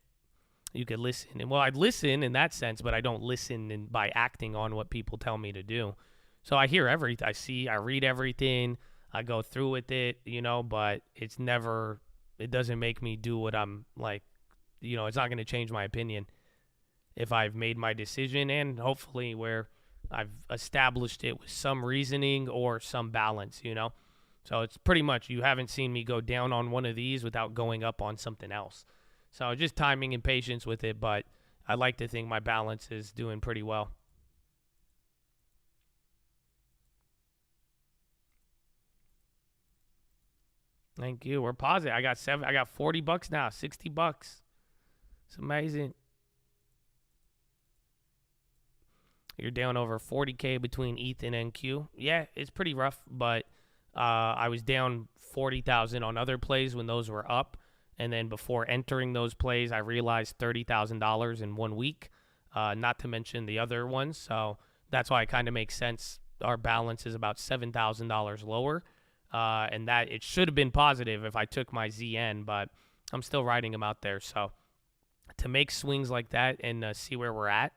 You could listen, and I'd listen in that sense, but I don't listen by acting on what people tell me to do. So I hear everything. I read everything. I go through with it, but it doesn't make me do what I'm like. It's not going to change my opinion if I've made my decision, and hopefully where I've established it with some reasoning or some balance, So it's pretty much, you haven't seen me go down on one of these without going up on something else. So just timing and patience with it, but I like to think my balance is doing pretty well. Thank you. We're positive. I got $40 now, $60. It's amazing. You're down over 40K between ETH and NQ. Yeah, it's pretty rough, but I was down 40,000 on other plays when those were up. And then before entering those plays, I realized $30,000 in 1 week, not to mention the other ones. So that's why it kind of makes sense. Our balance is about $7,000 lower. And that it should have been positive if I took my ZN, but I'm still riding them out there. So to make swings like that and see where we're at,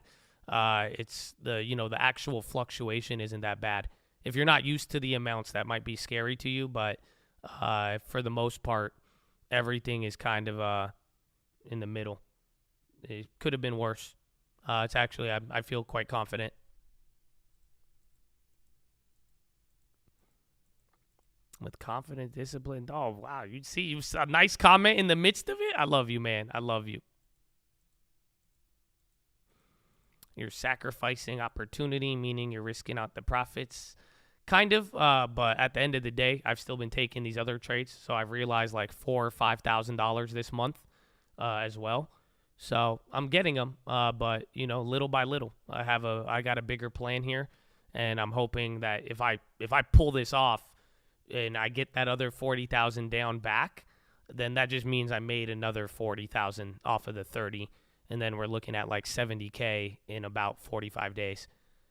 it's the actual fluctuation isn't that bad. If you're not used to the amounts, that might be scary to you, but for the most part, everything is kind of in the middle. It could have been worse. It's actually, I feel quite confident. With confident, disciplined. Oh, wow. You see a nice comment in the midst of it? I love you, man. I love you. You're sacrificing opportunity, meaning you're risking out the profits. Kind of, but at the end of the day, I've still been taking these other trades. So I've realized like $4,000 or $5,000 this month as well. So I'm getting them, but, little by little. I got a bigger plan here, and I'm hoping that if I pull this off, and I get that other 40,000 down back, then that just means I made another 40,000 off of the 30, and then we're looking at like 70K in about 45 days.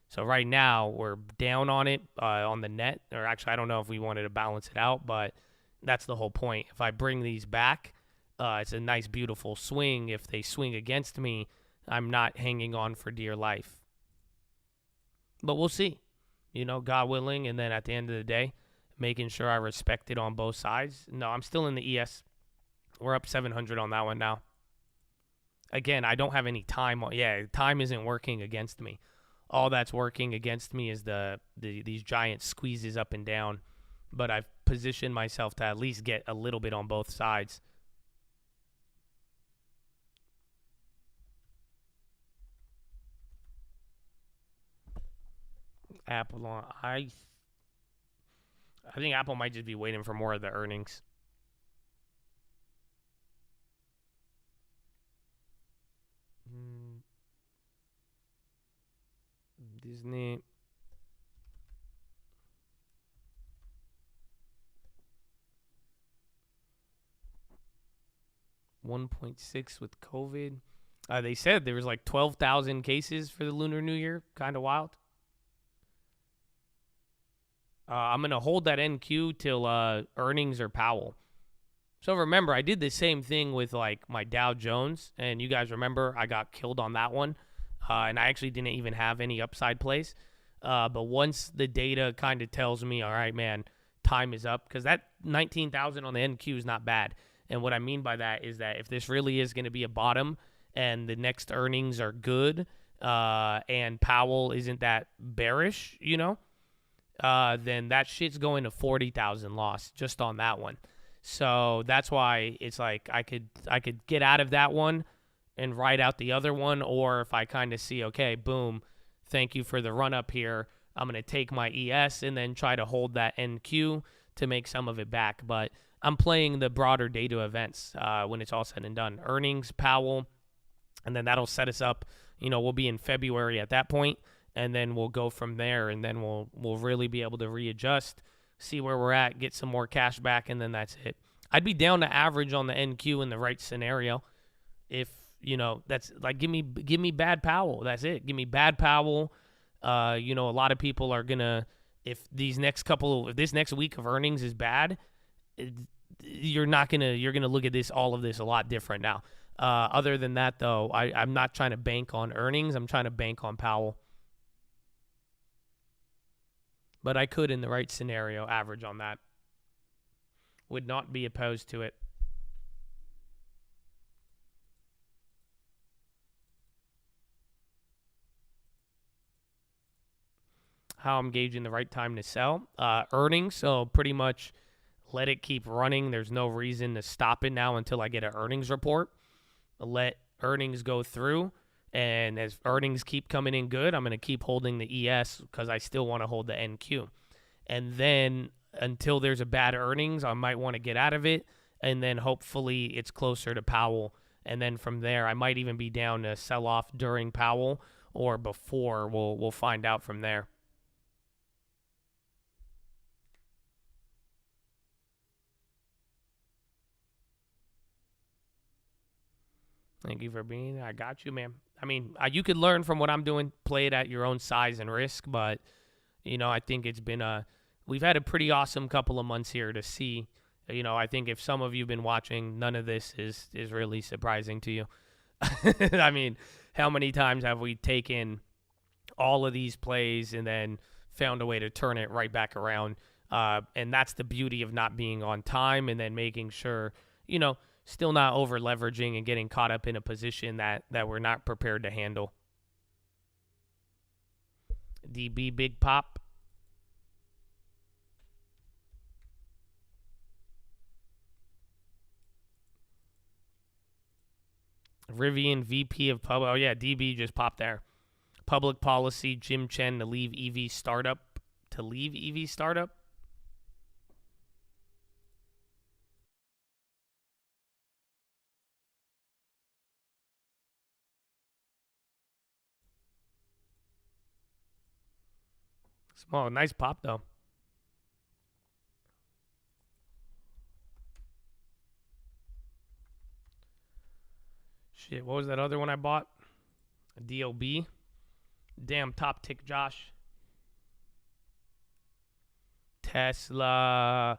So right now we're down on it on the net, or actually I don't know if we wanted to balance it out, but that's the whole point. If I bring these back, it's a nice, beautiful swing. If they swing against me, I'm not hanging on for dear life. But we'll see, God willing, and then at the end of the day, making sure I respect it on both sides. No, I'm still in the ES. We're up 700 on that one now. Again, I don't have any time. Time isn't working against me. All that's working against me is these giant squeezes up and down. But I've positioned myself to at least get a little bit on both sides. Apple on I think Apple might just be waiting for more of the earnings. Disney. $1.6 with COVID. They said there was like 12,000 cases for the Lunar New Year. Kind of wild. I'm going to hold that NQ till earnings or Powell. So remember, I did the same thing with like my Dow Jones. And you guys remember I got killed on that one. And I actually didn't even have any upside plays. But once the data kind of tells me, all right, man, time is up. Because that 19,000 on the NQ is not bad. And what I mean by that is that if this really is going to be a bottom and the next earnings are good and Powell isn't that bearish, then that shit's going to 40,000 loss just on that one. So that's why it's like I could get out of that one and ride out the other one, or if I kind of see, okay, boom, thank you for the run up here, I'm going to take my ES and then try to hold that NQ to make some of it back. But I'm playing the broader data events when it's all said and done. Earnings, Powell, and then that'll set us up. We'll be in February at that point, and then we'll go from there, and then we'll really be able to readjust, see where we're at, get some more cash back, and then that's it. I'd be down to average on the NQ in the right scenario. If, that's like, give me bad Powell. That's it. Give me bad Powell. A lot of people are going to, if this next week of earnings is bad, you're going to look at all of this a lot different now. Other than that, though, I'm not trying to bank on earnings. I'm trying to bank on Powell. But I could, in the right scenario, average on that. Would not be opposed to it. How I'm gauging the right time to sell. Earnings, so pretty much let it keep running. There's no reason to stop it now until I get an earnings report. Let earnings go through, and as earnings keep coming in good, I'm going to keep holding the ES because I still want to hold the NQ. And then until there's a bad earnings, I might want to get out of it, and then hopefully it's closer to Powell. And then from there, I might even be down to sell off during Powell or before. We'll find out from there. Thank you for being there. I got you, man. I mean, you could learn from what I'm doing, play it at your own size and risk, but, I think it's been we've had a pretty awesome couple of months here to see. I think if some of you have been watching, none of this is really surprising to you. I mean, how many times have we taken all of these plays and then found a way to turn it right back around? And that's the beauty of not being on time and then making sure, still not over leveraging and getting caught up in a position that we're not prepared to handle. DB big pop. Rivian VP of Public. Oh yeah, DB just popped there. Public policy. Jim Chen to leave EV startup. Small, nice pop though. Shit, what was that other one I bought? A DOB. Damn, top tick, Josh. Tesla.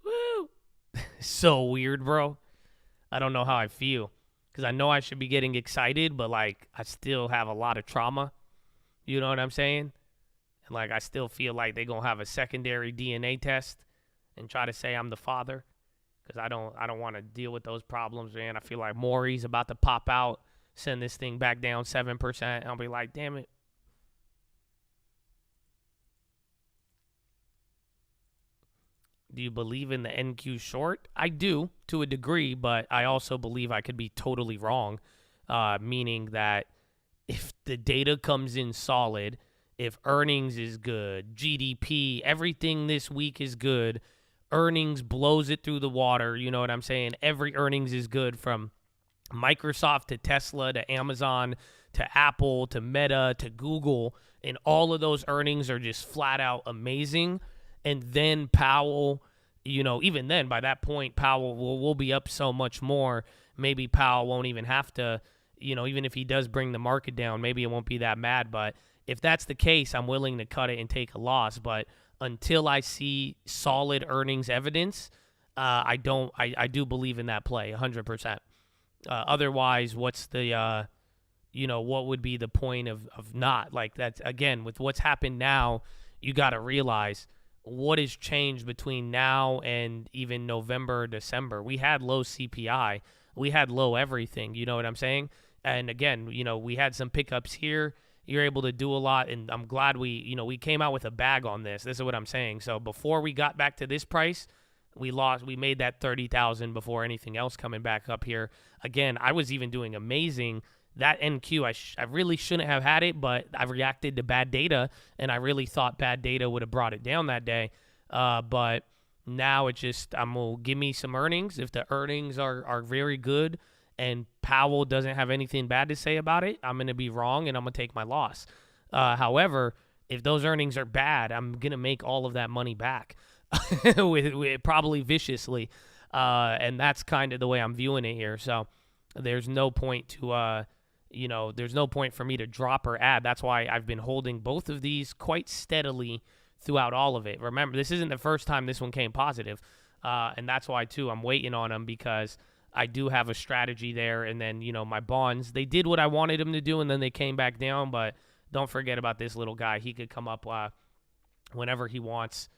Woo! So weird, bro. I don't know how I feel. Because I know I should be getting excited, but, I still have a lot of trauma. You know what I'm saying? And, I still feel like they're going to have a secondary DNA test and try to say I'm the father. Because I don't want to deal with those problems, man. I feel like Maury's about to pop out, send this thing back down 7%. I'll be like, damn it. Do you believe in the NQ short? I do, to a degree, but I also believe I could be totally wrong, meaning that if the data comes in solid, if earnings is good, GDP, everything this week is good, earnings blows it through the water, you know what I'm saying? Every earnings is good, from Microsoft to Tesla to Amazon to Apple to Meta to Google, and all of those earnings are just flat out amazing. And then Powell, even then, by that point, Powell will be up so much more. Maybe Powell won't even have to, even if he does bring the market down, maybe it won't be that bad. But if that's the case, I'm willing to cut it and take a loss. But until I see solid earnings evidence, I do believe in that play 100%. Otherwise, what's the, what would be the point of not? That's, again, with what's happened now, you got to realize what has changed between now and even November, December. We had low CPI. We had low everything. You know what I'm saying? And again, we had some pickups here. You're able to do a lot, and I'm glad we came out with a bag on this. This is what I'm saying. So before we got back to this price, We made that 30,000 before anything else coming back up here. Again, I was even doing amazing. That NQ, I really shouldn't have had it, but I reacted to bad data, and I really thought bad data would have brought it down that day. But now it's just, I'm going to give me some earnings. If the earnings are very good and Powell doesn't have anything bad to say about it, I'm going to be wrong, and I'm going to take my loss. However, if those earnings are bad, I'm going to make all of that money back. with probably viciously, and that's kind of the way I'm viewing it here. So there's no point to, there's no point for me to drop or add. That's why I've been holding both of these quite steadily throughout all of it. Remember, this isn't the first time this one came positive, and that's why too I'm waiting on them, because I do have a strategy there. And then my bonds, they did what I wanted them to do, and then they came back down. But don't forget about this little guy. He could come up whenever he wants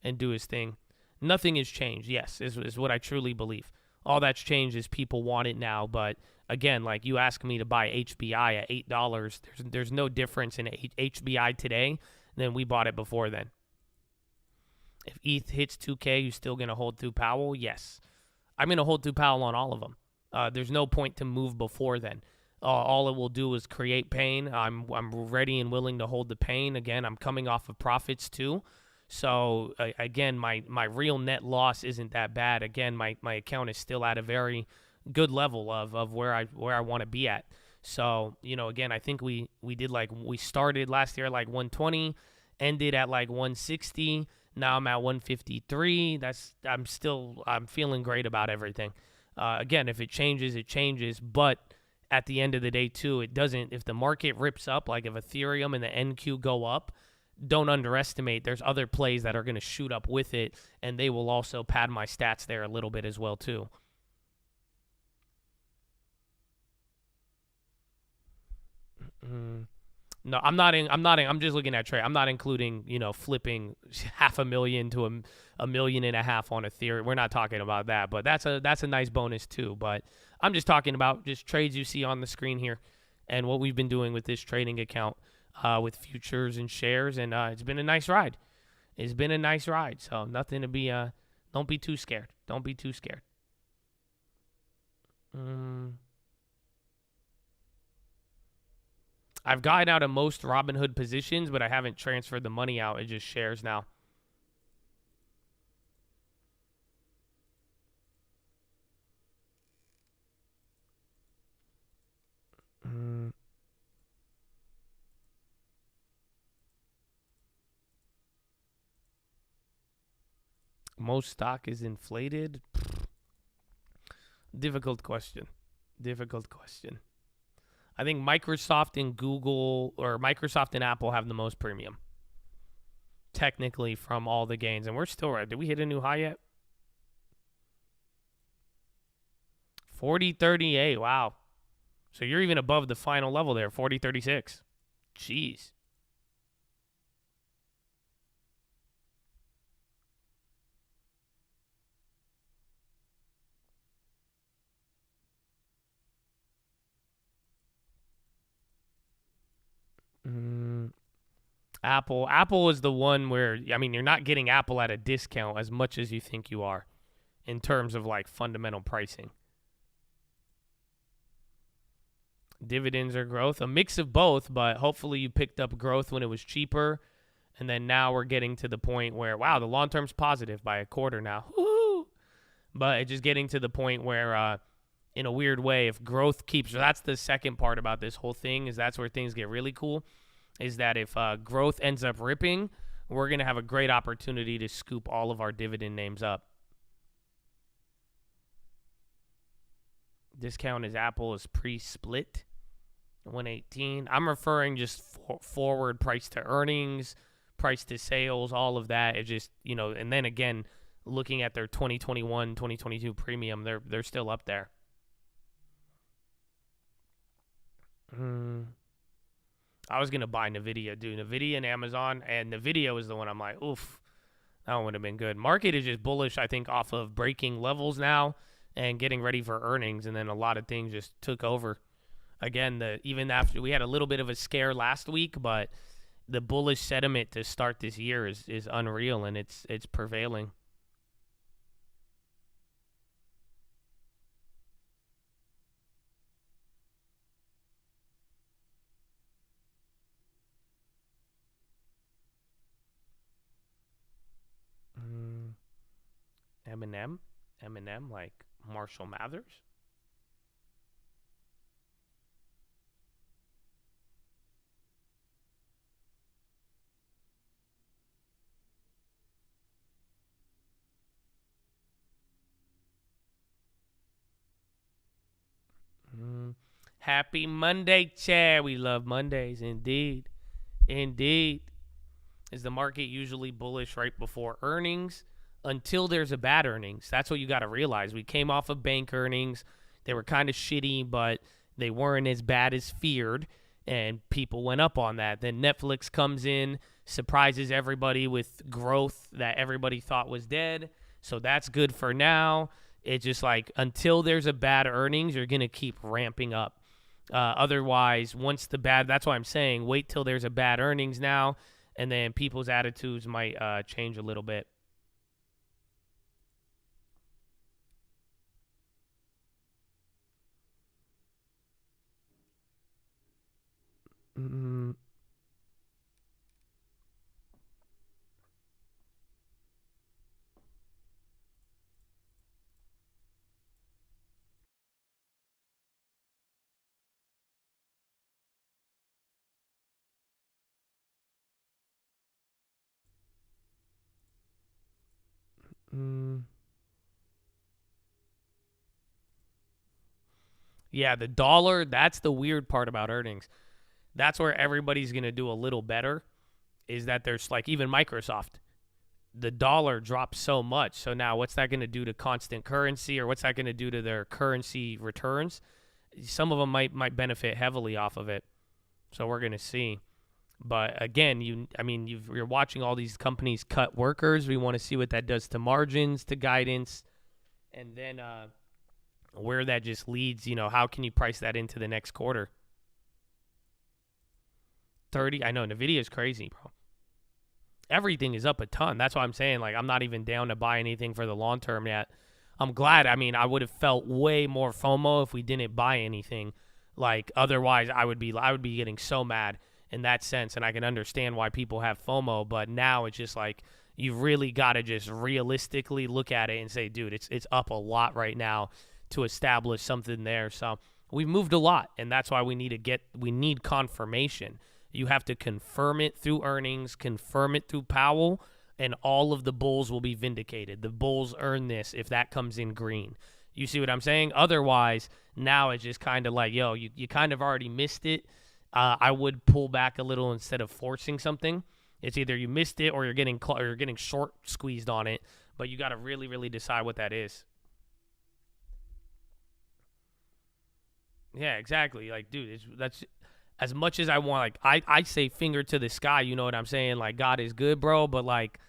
and do his thing. Nothing has changed, yes, is what I truly believe. All that's changed is people want it now. But again, like you ask me to buy HBI at $8, there's no difference in HBI today than we bought it before then. If ETH hits 2K, you still going to hold through Powell? Yes. I'm going to hold through Powell on all of them. There's no point to move before then. All it will do is create pain. I'm ready and willing to hold the pain. Again, I'm coming off of profits too. So, again, my real net loss isn't that bad. Again, my account is still at a very good level of where I want to be at. So, again, I think we started last year at like 120, ended at like 160. Now I'm at 153. I'm feeling great about everything. Again, if it changes, it changes. But at the end of the day, too, it doesn't. If the market rips up, like if Ethereum and the NQ go up, don't underestimate. There's other plays that are going to shoot up with it, and they will also pad my stats there a little bit as well too. No, I'm not. I'm just looking at trade. I'm not including, flipping $500,000 to $1.5 million on Ethereum. We're not talking about that, but that's a nice bonus too. But I'm just talking about just trades you see on the screen here, and what we've been doing with this trading account. With futures and shares, and it's been a nice ride. It's been a nice ride, so nothing to be, don't be too scared. Don't be too scared. I've gotten out of most Robinhood positions, but I haven't transferred the money out. It's just shares now. Most stock is inflated? Difficult question. I think Microsoft and Google, or Microsoft and Apple, have the most premium. Technically, from all the gains. And we're still right. Did we hit a new high yet? 40.38. Wow. So you're even above the final level there. 40.36. Jeez. Apple is the one where, you're not getting Apple at a discount as much as you think you are in terms of like fundamental pricing. Dividends or growth, a mix of both, but hopefully you picked up growth when it was cheaper, and then now we're getting to the point where, wow, the long term's positive by a quarter now. Woo-hoo! But it's just getting to the point where, in a weird way, if growth keeps, that's the second part about this whole thing, is that's where things get really cool. Is that if growth ends up ripping, we're going to have a great opportunity to scoop all of our dividend names up. Discount is Apple is pre-split, 118. I'm referring just forward price to earnings, price to sales, all of that. It just, and then again, looking at their 2021, 2022 premium, they're still up there. I was going to buy NVIDIA, dude. NVIDIA and Amazon, and NVIDIA was the one I'm like, oof, that one would have been good. Market is just bullish, I think, off of breaking levels now and getting ready for earnings, and then a lot of things just took over. Again, even after we had a little bit of a scare last week, but the bullish sentiment to start this year is unreal, and it's prevailing. Eminem, like Marshall Mathers. Happy Monday, Chad. We love Mondays, indeed. Indeed. Is the market usually bullish right before earnings until there's a bad earnings? That's what you got to realize. We came off of bank earnings. They were kind of shitty, but they weren't as bad as feared, and people went up on that. Then Netflix comes in, surprises everybody with growth that everybody thought was dead. So that's good for now. It's just like until there's a bad earnings, you're going to keep ramping up. Otherwise, once the bad, that's why I'm saying wait till there's a bad earnings now, and then people's attitudes might change a little bit. Yeah, the dollar, that's the weird part about earnings. That's where everybody's going to do a little better, is that there's like even Microsoft. The dollar dropped so much. So now what's that going to do to constant currency, or what's that going to do to their currency returns? Some of them might benefit heavily off of it. So we're going to see. But again, you're watching all these companies cut workers. We want to see what that does to margins, to guidance, and then where that just leads. How can you price that into the next quarter? 30. I know Nvidia is crazy, bro. Everything is up a ton. That's why I'm saying, like, I'm not even down to buy anything for the long term yet. I'm glad. I mean, I would have felt way more FOMO if we didn't buy anything. Like, otherwise, I would be getting so mad in that sense, and I can understand why people have FOMO. But now it's just like you really got to just realistically look at it and say, dude, it's up a lot right now to establish something there. So we've moved a lot, and that's why we need confirmation. You have to confirm it through earnings, confirm it through Powell, and all of the bulls will be vindicated. The bulls earn this if that comes in green. You see what I'm saying? Otherwise, now it's just kind of like, yo, you kind of already missed it. I would pull back a little instead of forcing something. It's either you missed it or you're getting short squeezed on it, but you got to really, really decide what that is. Yeah, exactly. Like, dude, that's as much as I want. Like, I say finger to the sky. You know what I'm saying? Like, God is good, bro. But like,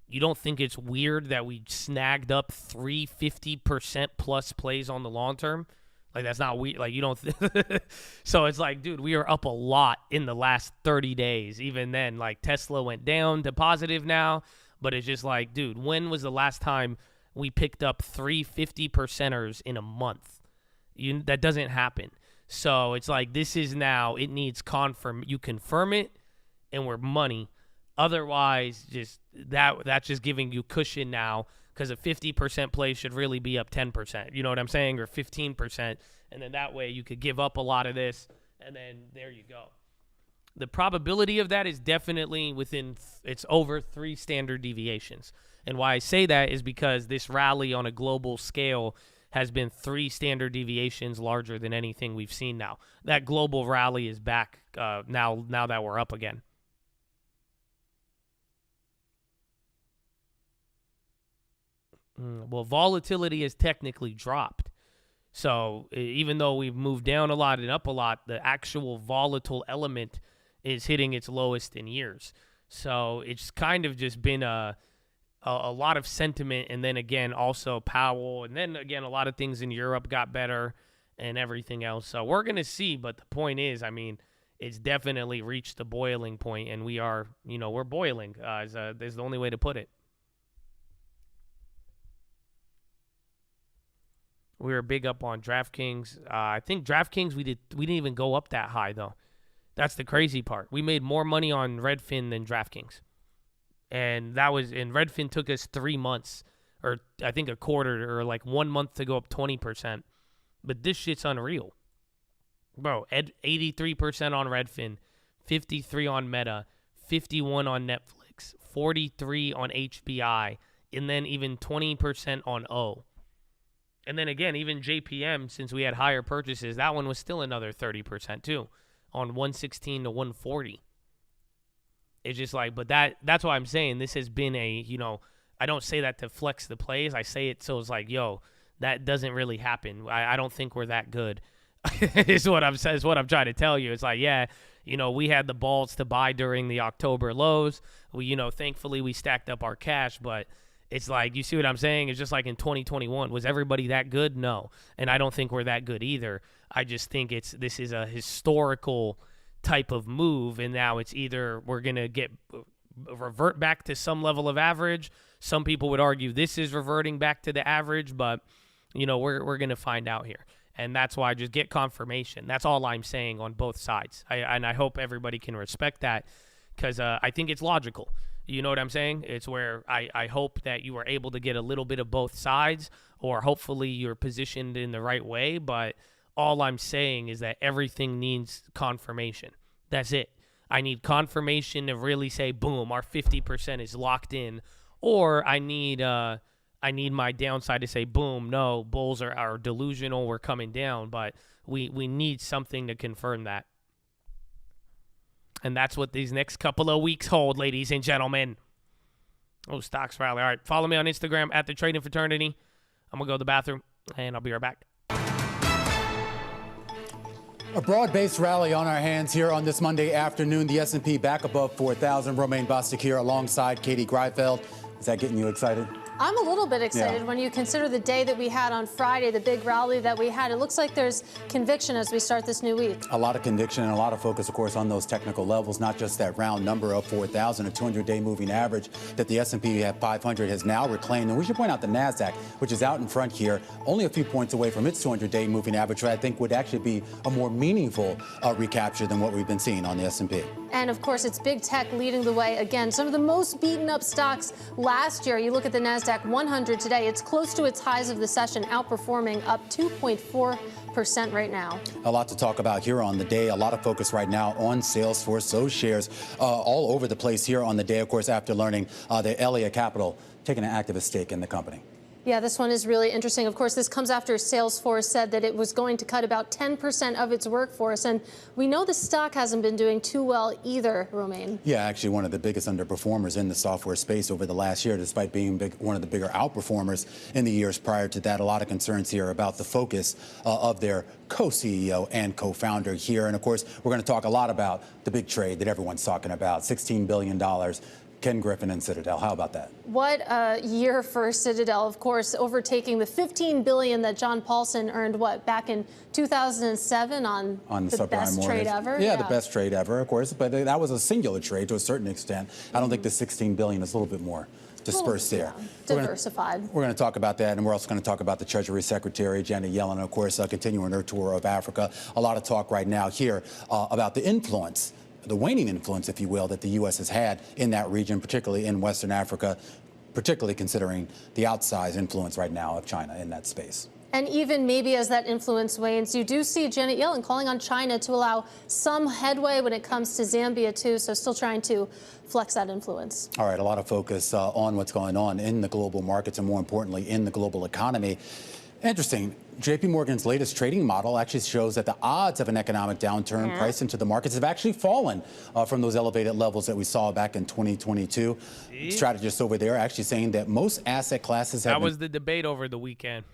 you don't think it's weird that we snagged up 350% plus plays on the long term? Like, that's not weird. Like, you don't. So it's like, dude, we are up a lot in the last 30 days. Even then, like, Tesla went down to positive now. But it's just like, dude, when was the last time we picked up 350%ers in a month? That doesn't happen. So it's like, this is now, it needs you confirm it, and we're money. Otherwise, just that's just giving you cushion now, because a 50% play should really be up 10%. You know what I'm saying? Or 15%. And then that way you could give up a lot of this, and then there you go. The probability of that is definitely it's over 3 standard deviations. And why I say that is because this rally on a global scale has been 3 standard deviations larger than anything we've seen now. That global rally is back now that we're up again. Well, volatility has technically dropped. So even though we've moved down a lot and up a lot, the actual volatile element is hitting its lowest in years. So it's kind of just been a lot of sentiment, and then again also Powell, and then again a lot of things in Europe got better and everything else. So we're going to see, but the point is, I mean, it's definitely reached the boiling point, and we are, we're boiling. Is the only way to put it. We were big up on DraftKings. I think DraftKings we didn't even go up that high though. That's the crazy part. We made more money on Redfin than DraftKings. And Redfin took us 3 months or I think a quarter or like 1 month to go up 20%. But this shit's unreal. Bro, 83% on Redfin, 53 on Meta, 51 on Netflix, 43 on HBI, and then even 20% on O. And then again, even JPM, since we had higher purchases, that one was still another 30% too, on 116 to 140. It's just like, but that's why I'm saying this has been a, I don't say that to flex the plays. I say it so it's like, yo, that doesn't really happen. I don't think we're that good. is what I'm trying to tell you. It's like, yeah, we had the balls to buy during the October lows. We, thankfully we stacked up our cash, but it's like, you see what I'm saying? It's just like in 2021. Was everybody that good? No. And I don't think we're that good either. I just think this is a historical type of move, and now it's either we're going to revert back to some level of average. Some people would argue this is reverting back to the average, but, we're going to find out here. And that's why I just get confirmation. That's all I'm saying on both sides. And I hope everybody can respect that, because I think it's logical. You know what I'm saying? It's where I hope that you are able to get a little bit of both sides, or hopefully you're positioned in the right way. But all I'm saying is that everything needs confirmation. That's it. I need confirmation to really say, boom, our 50% is locked in. Or I need my downside to say, boom, no, bulls are delusional, we're coming down. But we need something to confirm that. And that's what these next couple of weeks hold, ladies and gentlemen. Oh, stocks rally. All right, follow me on Instagram at The Trading Fraternity. I'm going to go to the bathroom, and I'll be right back. A broad-based rally on our hands here on this Monday afternoon. The S&P back above 4,000. Romaine Bostic here alongside Katie Greifeld. Is that getting you excited? I'm a little bit excited when you consider the day that we had on Friday, the big rally that we had. It looks like there's conviction as we start this new week. A lot of conviction and a lot of focus, of course, on those technical levels, not just that round number of 4,000, a 200-day moving average that the S&P 500 has now reclaimed. And we should point out the NASDAQ, which is out in front here, only a few points away from its 200-day moving average, which I think would actually be a more meaningful recapture than what we've been seeing on the S&P. And, of course, it's big tech leading the way. Again, some of the most beaten up stocks last year. You look at the NASDAQ 100 today. It's close to its highs of the session, outperforming up 2.4% right now. A lot to talk about here on the day. A lot of focus right now on Salesforce. Those shares all over the place here on the day, of course, after learning that Elliott Capital taking an activist stake in the company. Yeah, this one is really interesting. Of course, this comes after Salesforce said that it was going to cut about 10% of its workforce. And we know the stock hasn't been doing too well either, Romaine. Yeah, actually one of the biggest underperformers in the software space over the last year, despite being one of the bigger outperformers in the years prior to that. A lot of concerns here about the focus of their co-CEO and co-founder here. And, of course, we're going to talk a lot about the big trade that everyone's talking about, $16 billion. Ken Griffin and Citadel. How about that? What a year for Citadel, of course, overtaking the $15 billion that John Paulson earned, back in 2007 on the best trade ever? Yeah, the best trade ever, of course. But that was a singular trade to a certain extent. I don't think the $16 billion is a little bit more dispersed there. Diversified. We're going to talk about that, and we're also going to talk about the Treasury Secretary, Janet Yellen, of course, continuing her tour of Africa. A lot of talk right now here about the influence, the waning influence, if you will, that the U.S. has had in that region, particularly in Western Africa, particularly considering the outsized influence right now of China in that space. And even maybe as that influence wanes, you do see Janet Yellen calling on China to allow some headway when it comes to Zambia, too, so still trying to flex that influence. All right, a lot of focus on what's going on in the global markets and, more importantly, in the global economy. Interesting. J.P. Morgan's latest trading model actually shows that the odds of an economic downturn priced into the markets have actually fallen from those elevated levels that we saw back in 2022. Strategists over there actually saying that most asset classes have... That was the debate over the weekend.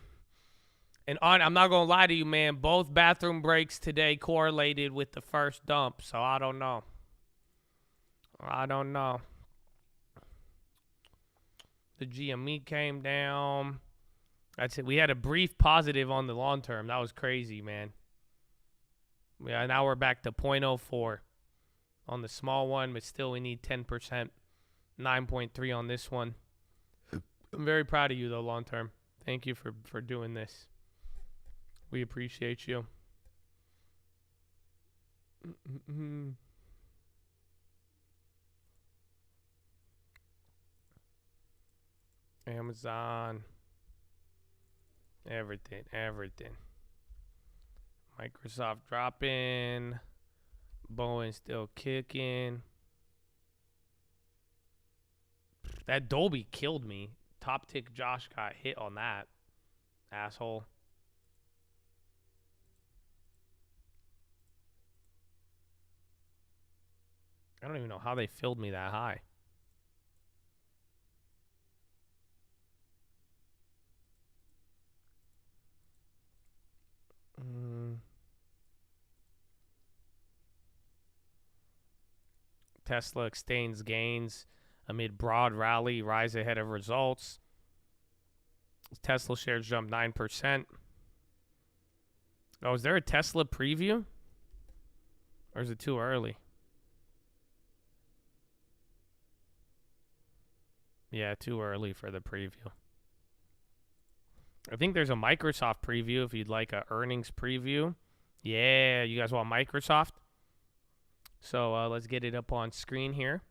And I'm not going to lie to you, man. Both bathroom breaks today correlated with the first dump, so I don't know. The GME came down. That's it. We had a brief positive on the long term. That was crazy, man. Yeah, now we're back to 0.04 on the small one, but still we need 10%. 9.3 on this one. I'm very proud of you, though, long term. Thank you for doing this. We appreciate you. Amazon. Everything. Microsoft dropping. Boeing still kicking. That Dolby killed me. Top tick Josh got hit on that. Asshole. I don't even know how they filled me that high. Tesla extends gains amid broad rally, rise ahead of results. Tesla shares jumped 9%. Oh, is there a Tesla preview? Or is it too early? Yeah, too early for the preview. I think there's a Microsoft preview if you'd like a earnings preview. Yeah, you guys want Microsoft? So let's get it up on screen here.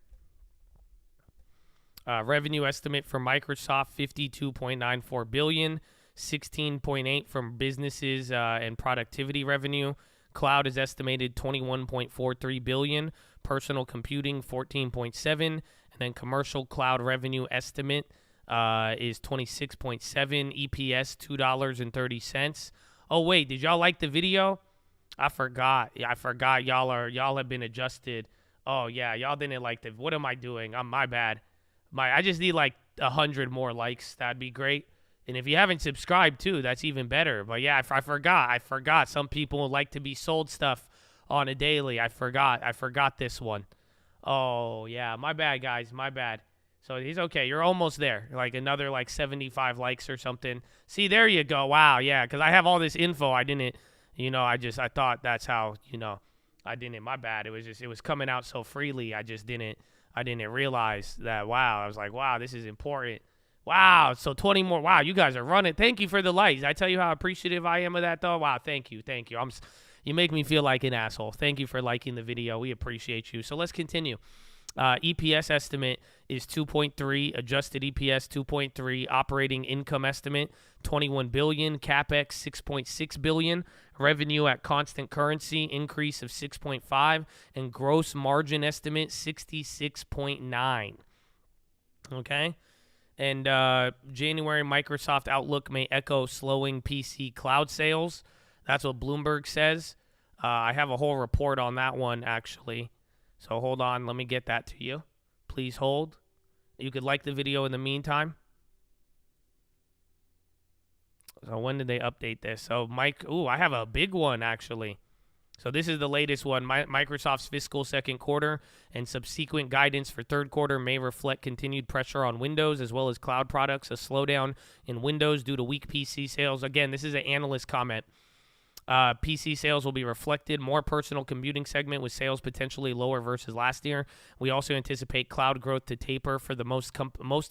Revenue estimate for Microsoft, $52.94 billion, $16.8 from businesses and productivity revenue. Cloud is estimated $21.43 billion, personal computing $14.7, and then commercial cloud revenue estimate is $26.7, EPS $2.30. Oh wait, did y'all like the video? I forgot. Y'all have been adjusted. Oh yeah, y'all didn't like the. What am I doing? My bad. I just need like 100 more likes. That'd be great. And if you haven't subscribed too, that's even better. But yeah, I forgot. Some people like to be sold stuff on a daily. I forgot this one. Oh yeah, my bad, guys. My bad. So he's okay. You're almost there. Like another like 75 likes or something. See, there you go. Wow, yeah. Because I have all this info. I didn't. I thought that's how. I didn't. My bad. It was coming out so freely. I didn't realize that. Wow. I was like, wow, this is important. Wow. So 20 more. Wow. You guys are running. Thank you for the likes. I tell you how appreciative I am of that, though. Wow. Thank you. You make me feel like an asshole. Thank you for liking the video. We appreciate you. So let's continue. EPS estimate is 2.3, adjusted EPS 2.3, operating income estimate 21 billion, capex 6.6 billion, revenue at constant currency increase of 6.5, and gross margin estimate 66.9. Okay, and January Microsoft outlook may echo slowing PC cloud sales. That's what Bloomberg says. I have a whole report on that one actually. So hold on, let me get that to you. Please hold. You could like the video in the meantime. So when did they update this? So I have a big one actually. So this is the latest one. Microsoft's fiscal second quarter and subsequent guidance for third quarter may reflect continued pressure on Windows as well as cloud products, a slowdown in Windows due to weak PC sales. Again, this is an analyst comment. PC sales will be reflected. More personal computing segment with sales potentially lower versus last year. We also anticipate cloud growth to taper for the most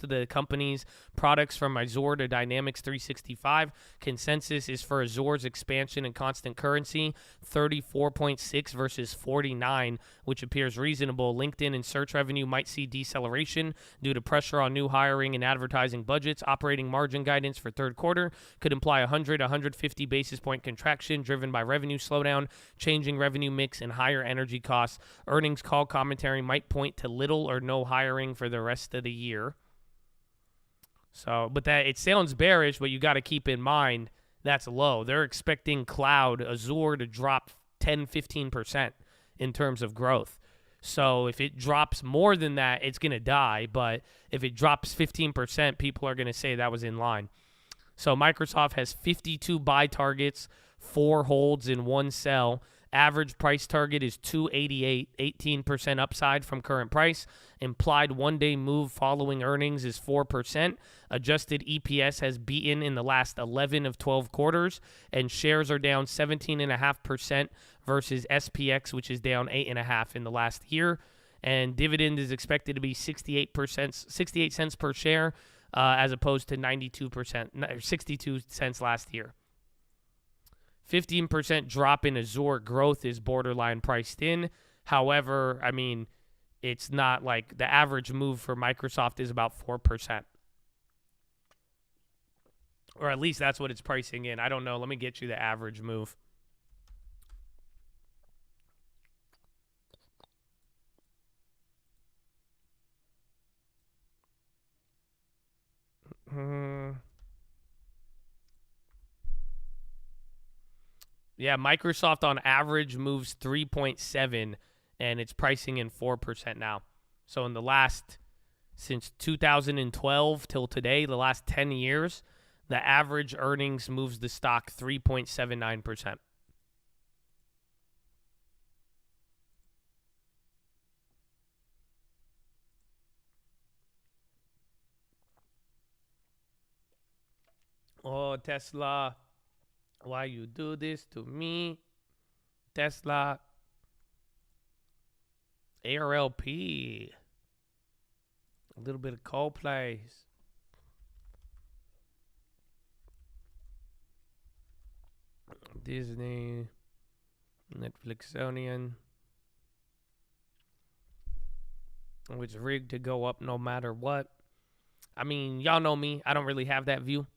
of the company's products from Azure to Dynamics 365. Consensus is for Azure's expansion in constant currency, 34.6 versus 49, which appears reasonable. LinkedIn and search revenue might see deceleration due to pressure on new hiring and advertising budgets. Operating margin guidance for third quarter could imply 150 basis point contraction driven by revenue slowdown, changing revenue mix, and higher energy costs. Earnings call commentary might point to little or no hiring for the rest of the year. So, but that it sounds bearish, but you got to keep in mind that's low. They're expecting cloud, Azure, to drop 10-15% in terms of growth. So if it drops more than that, it's going to die. But if it drops 15%, people are going to say that was in line. So Microsoft has 52 buy targets, 4 holds, and 1 sell. Average price target is $288, 18% upside from current price. Implied one-day move following earnings is 4%. Adjusted EPS has beaten in the last 11 of 12 quarters, and shares are down 17.5% versus SPX, which is down 8.5% in the last year. And dividend is expected to be 68 cents per share, as opposed to 62 cents last year. 15% drop in Azure growth is borderline priced in. However, I mean, it's not like the average move for Microsoft is about 4%. Or at least that's what it's pricing in. I don't know. Let me get you the average move. Yeah, Microsoft on average moves 3.7, and it's pricing in 4% now. So in the last, since 2012 till today, the last 10 years, the average earnings moves the stock 3.79%. Oh, Tesla, why you do this to me? Tesla. ARLP. A little bit of Coldplay. Disney. Netflixonian. It's rigged to go up no matter what. I mean, y'all know me. I don't really have that view.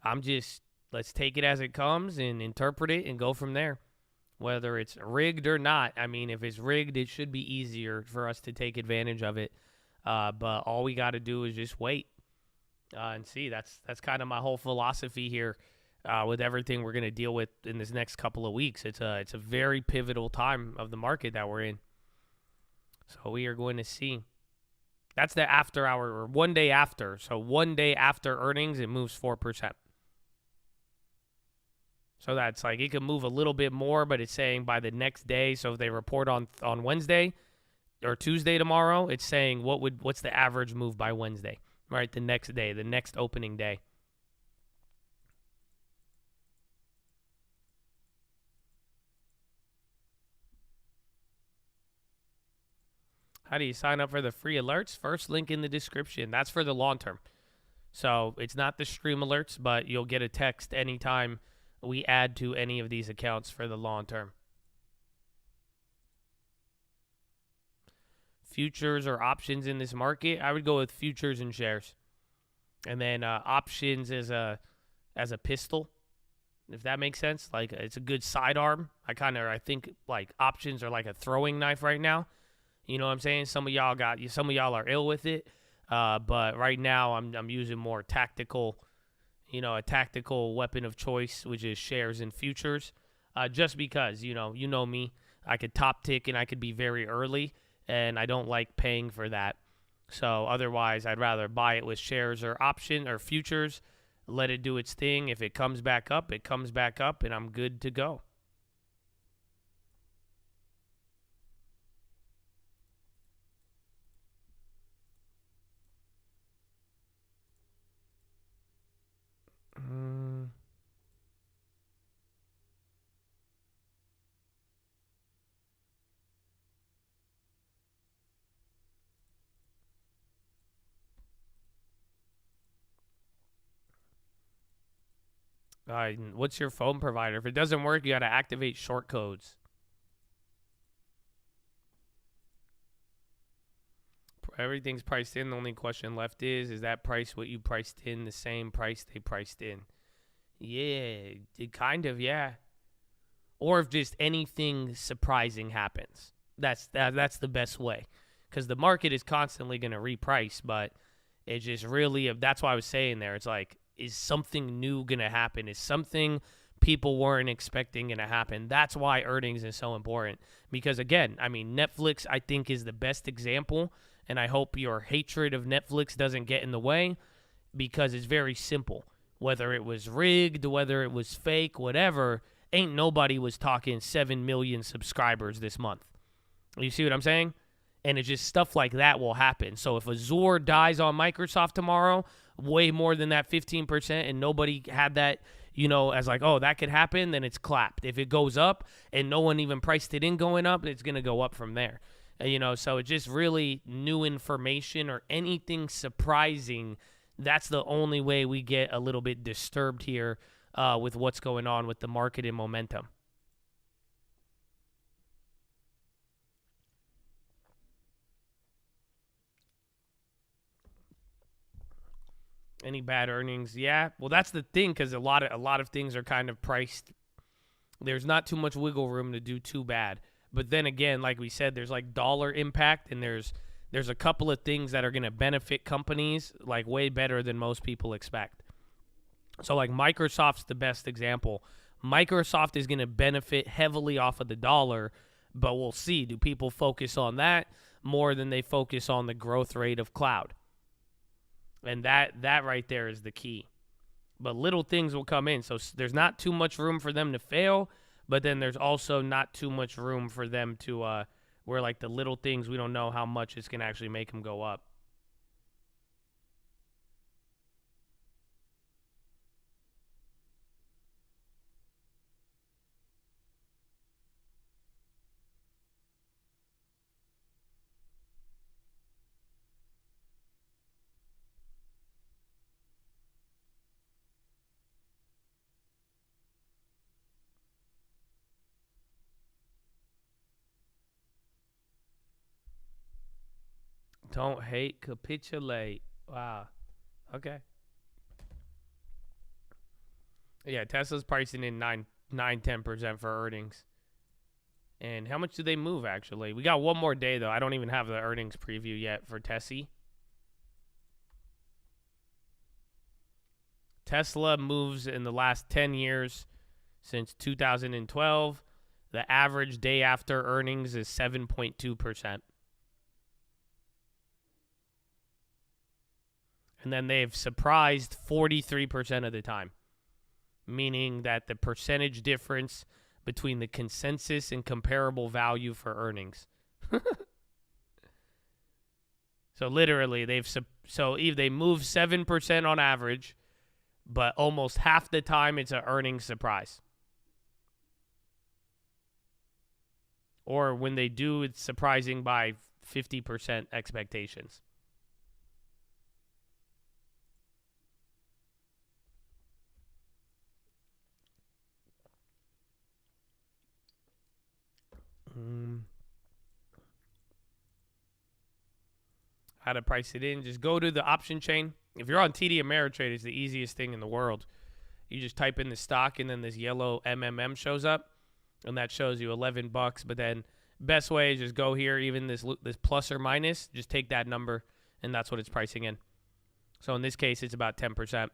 I'm just, let's take it as it comes and interpret it and go from there. Whether it's rigged or not. I mean, if it's rigged, it should be easier for us to take advantage of it. But all we got to do is just wait and see. That's kind of my whole philosophy here with everything we're going to deal with in this next couple of weeks. It's a very pivotal time of the market that we're in. So we are going to see. That's the after hour, or 1 day after. So 1 day after earnings, it moves 4%. So that's like, it could move a little bit more, but it's saying by the next day. So if they report on Wednesday or Tuesday tomorrow, it's saying what's the average move by Wednesday, right? The next day, the next opening day. How do you sign up for the free alerts? First link in the description. That's for the long term. So it's not the stream alerts, but you'll get a text anytime we add to any of these accounts for the long term. Futures or options in this market, I would go with futures and shares. And then options as a pistol, if that makes sense. Like, it's a good sidearm. I think like options are like a throwing knife right now. You know what I'm saying? Some of y'all are ill with it. But right now I'm using more tactical, a tactical weapon of choice, which is shares and futures. Just because, you know me, I could top tick and I could be very early, and I don't like paying for that. So otherwise, I'd rather buy it with shares or option or futures, let it do its thing. If it comes back up, it comes back up, and I'm good to go. What's your phone provider? If it doesn't work, you got to activate short codes. Everything's priced in. The only question left is that price what you priced in the same price they priced in? Yeah, it kind of, yeah. Or if just anything surprising happens. That's the best way. Because the market is constantly going to reprice, but it's just really, that's why I was saying there, it's like, is something new going to happen? Is something people weren't expecting going to happen? That's why earnings is so important. Because, again, I mean, Netflix, I think, is the best example. And I hope your hatred of Netflix doesn't get in the way, because it's very simple. Whether it was rigged, whether it was fake, whatever, ain't nobody was talking 7 million subscribers this month. You see what I'm saying? And it's just stuff like that will happen. So if Azure dies on Microsoft tomorrow, way more than that 15%, and nobody had that, as like, oh, that could happen, then it's clapped. If it goes up and no one even priced it in going up, it's going to go up from there. So it's just really new information or anything surprising. That's the only way we get a little bit disturbed here with what's going on with the market and momentum. Any bad earnings? Yeah. Well, that's the thing, because a lot of things are kind of priced. There's not too much wiggle room to do too bad. But then again, like we said, there's like dollar impact, and there's a couple of things that are going to benefit companies like way better than most people expect. So like Microsoft's the best example. Microsoft is going to benefit heavily off of the dollar, but we'll see. Do people focus on that more than they focus on the growth rate of cloud? And that right there is the key. But little things will come in. So there's not too much room for them to fail, but then there's also not too much room for them to where like the little things, we don't know how much it's going to actually make them go up. Don't hate, capitulate. Wow. Okay. Yeah, Tesla's pricing in 10% for earnings. And how much do they move, actually? We got one more day, though. I don't even have the earnings preview yet for Tessie. Tesla moves in the last 10 years since 2012. The average day after earnings is 7.2%. And then they've surprised 43% of the time, meaning that the percentage difference between the consensus and comparable value for earnings. So literally, they move 7% on average, but almost half the time it's an earnings surprise. Or when they do, it's surprising by 50% expectations. How to price it in? Just go to the option chain. If you're on TD Ameritrade, it's the easiest thing in the world. You just type in the stock, and then this yellow MMM shows up, and that shows you $11. But then best way is just go here, even this plus or minus, just take that number, and that's what it's pricing in. So in this case, it's about 10%.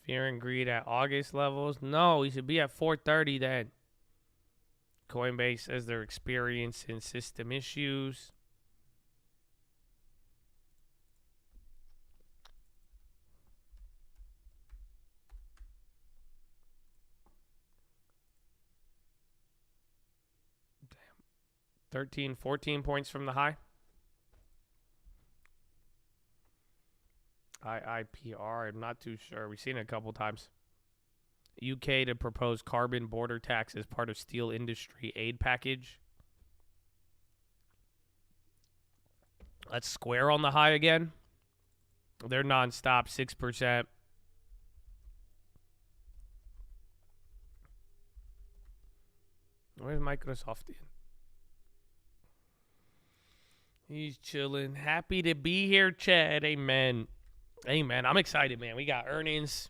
Fear and greed at August levels? No, we should be at 430 then. Coinbase says they're experiencing system issues. Damn. 13, 14 points from the high. IIPR, I'm not too sure. We've seen it a couple times. UK to propose carbon border tax as part of steel industry aid package. Let's Square on the high again. They're nonstop, 6%. Where's Microsoft in? He's chilling. Happy to be here, Chad. Amen. Amen. I'm excited, man. We got earnings.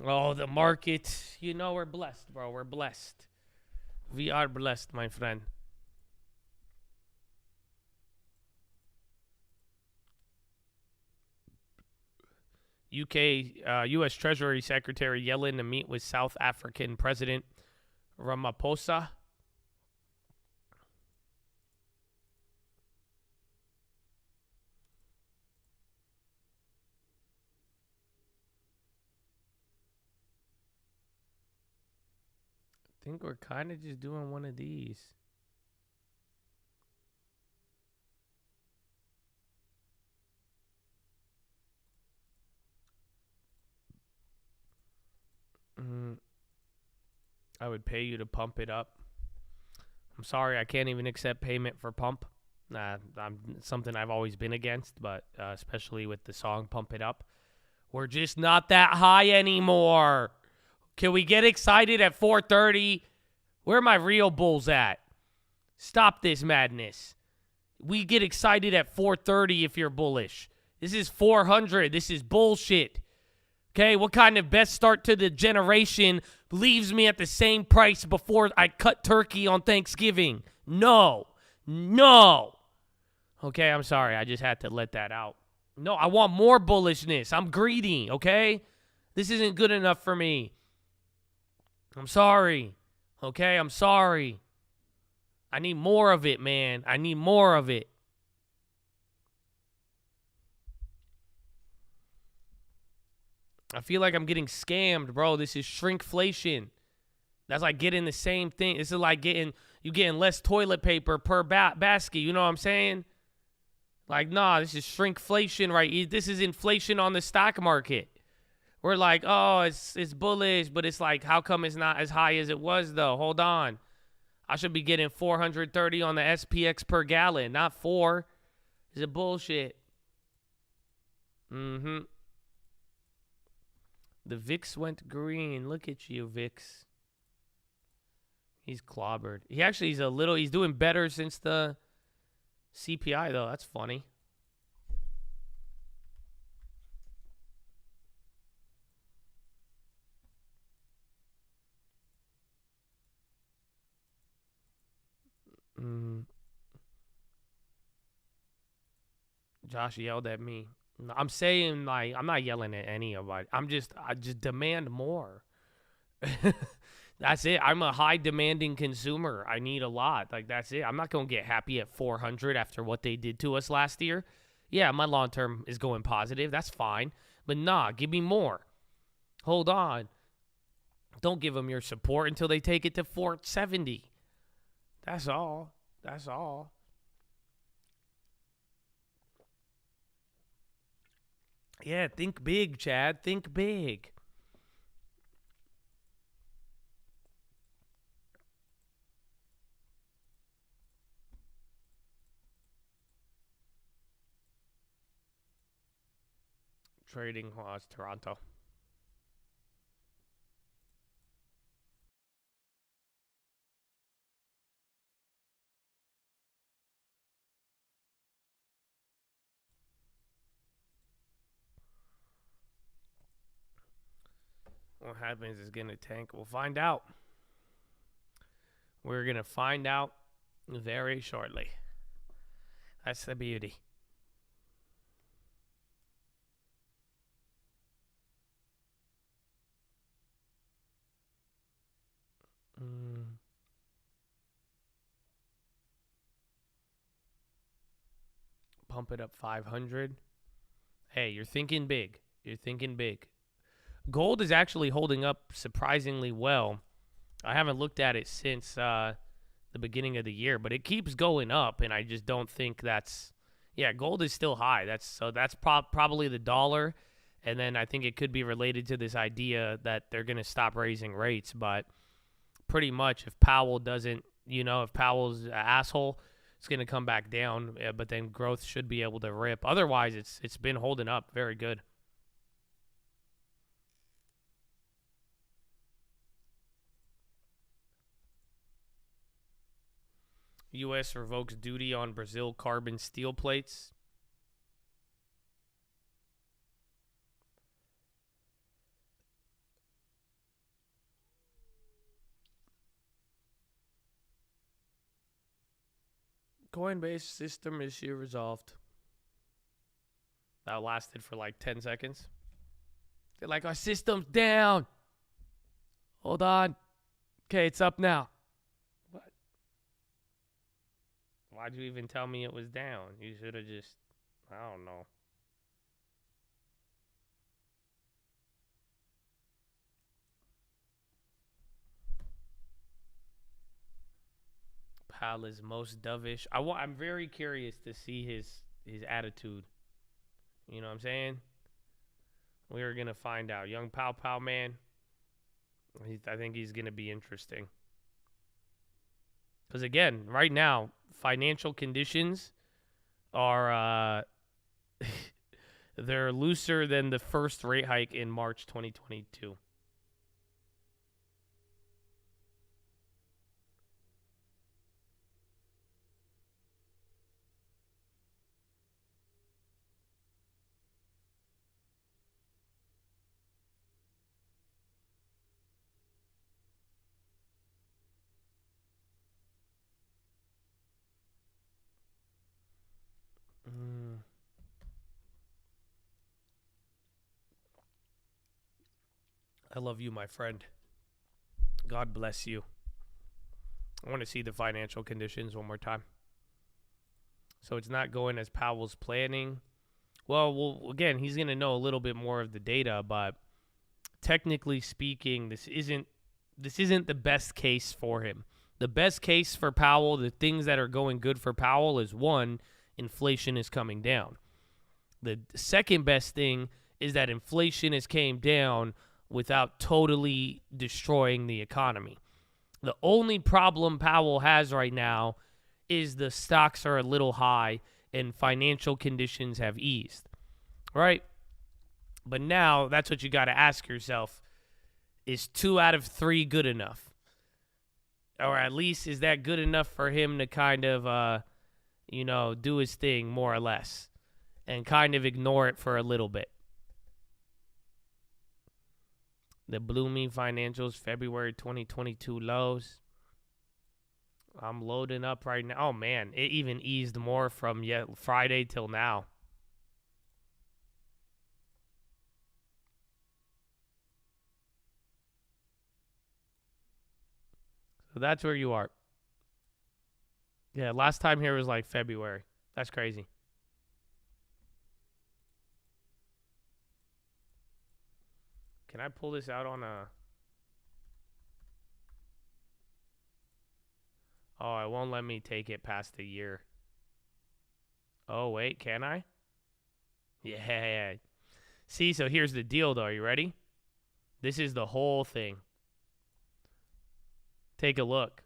Oh, the market. You know, we're blessed, bro. We're blessed. We are blessed, my friend. U.S. Treasury Secretary Yellen to meet with South African President Ramaphosa. I think we're kind of just doing one of these. I would pay you to pump it up. I'm sorry, I can't even accept payment for pump. Something I've always been against, but especially with the song Pump It Up. We're just not that high anymore. Can we get excited at 430? Where are my real bulls at? Stop this madness. We get excited at 430 if you're bullish. This is 400. This is bullshit. Okay, what kind of best start to the generation leaves me at the same price before I cut turkey on Thanksgiving? No. Okay, I'm sorry. I just had to let that out. No, I want more bullishness. I'm greedy, okay? This isn't good enough for me. I'm sorry. Okay, I'm sorry. I need more of it, man. I need more of it. I feel like I'm getting scammed, bro. This is shrinkflation. That's like getting the same thing. This is like getting less toilet paper per basket. You know what I'm saying? Like, nah, this is shrinkflation, right? This is inflation on the stock market. We're like, oh, it's bullish, but it's like, how come it's not as high as it was, though? Hold on. I should be getting 430 on the SPX per gallon, not 4. Is it bullshit? Mm-hmm. The VIX went green. Look at you, VIX. He's clobbered. He's doing better since the CPI, though. That's funny. Josh yelled at me. I'm saying, like, I'm not yelling at anybody. I just demand more. That's it. I'm a high demanding consumer. I need a lot. Like, that's it. I'm not going to get happy at 400 after what they did to us last year. Yeah, my long term is going positive. That's fine. But nah, give me more. Hold on. Don't give them your support until they take it to 470. That's all. That's all. Yeah, think big, Chad. Think big. Trading was Toronto. What happens is going to tank. We'll find out. We're going to find out very shortly. That's the beauty. Pump it up 500. Hey, you're thinking big. You're thinking big. Gold is actually holding up surprisingly well. I haven't looked at it since the beginning of the year, but it keeps going up, and I just don't think that's... Yeah, gold is still high. That's probably the dollar, and then I think it could be related to this idea that they're going to stop raising rates, but pretty much if Powell doesn't, if Powell's an asshole, it's going to come back down, but then growth should be able to rip. Otherwise, it's been holding up very good. U.S. revokes duty on Brazil carbon steel plates. Coinbase system issue resolved. That lasted for like 10 seconds. They're like, our system's down. Hold on. Okay, it's up now. What? Why'd you even tell me it was down? You should have just, I don't know. Powell is most dovish. I'm very curious to see his attitude. You know what I'm saying? We're going to find out. Young Pow man, I think he's going to be interesting. Because, again, right now, financial conditions are they're looser than the first rate hike in March 2022. I love you, my friend. God bless you. I want to see the financial conditions one more time. So it's not going as Powell's planning. Well, again, he's going to know a little bit more of the data, but technically speaking, this isn't the best case for him. The best case for Powell, the things that are going good for Powell is, one, inflation is coming down. The second best thing is that inflation has came down without totally destroying the economy. The only problem Powell has right now is the stocks are a little high and financial conditions have eased, right? But now that's what you got to ask yourself. Is 2 out of 3 good enough? Or at least is that good enough for him to kind of, do his thing more or less and kind of ignore it for a little bit? The Blooming Financials, February 2022 lows. I'm loading up right now. Oh, man, it even eased more from Friday till now. So that's where you are. Yeah, last time here was like February. That's crazy. Can I pull this out on a... Oh, it won't let me take it past a year. Oh, wait, can I? Yeah. See, so here's the deal, though. Are you ready? This is the whole thing. Take a look.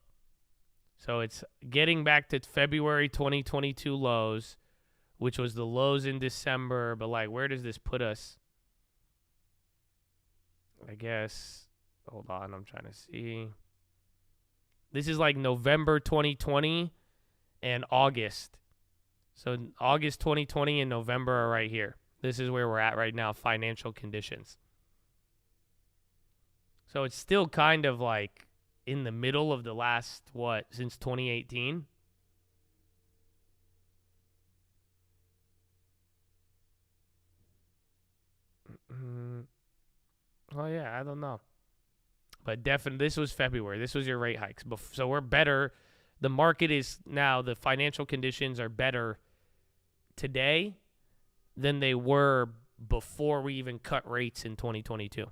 So it's getting back to February 2022 lows, which was the lows in December. But, like, where does this put us? I guess, hold on, I'm trying to see. This is like November 2020 and August. So August 2020 and November are right here. This is where we're at right now, financial conditions. So it's still kind of like in the middle of the last, since 2018? Oh, yeah, I don't know. But definitely, this was February. This was your rate hikes. So we're better. The market is now, the financial conditions are better today than they were before we even cut rates in 2022.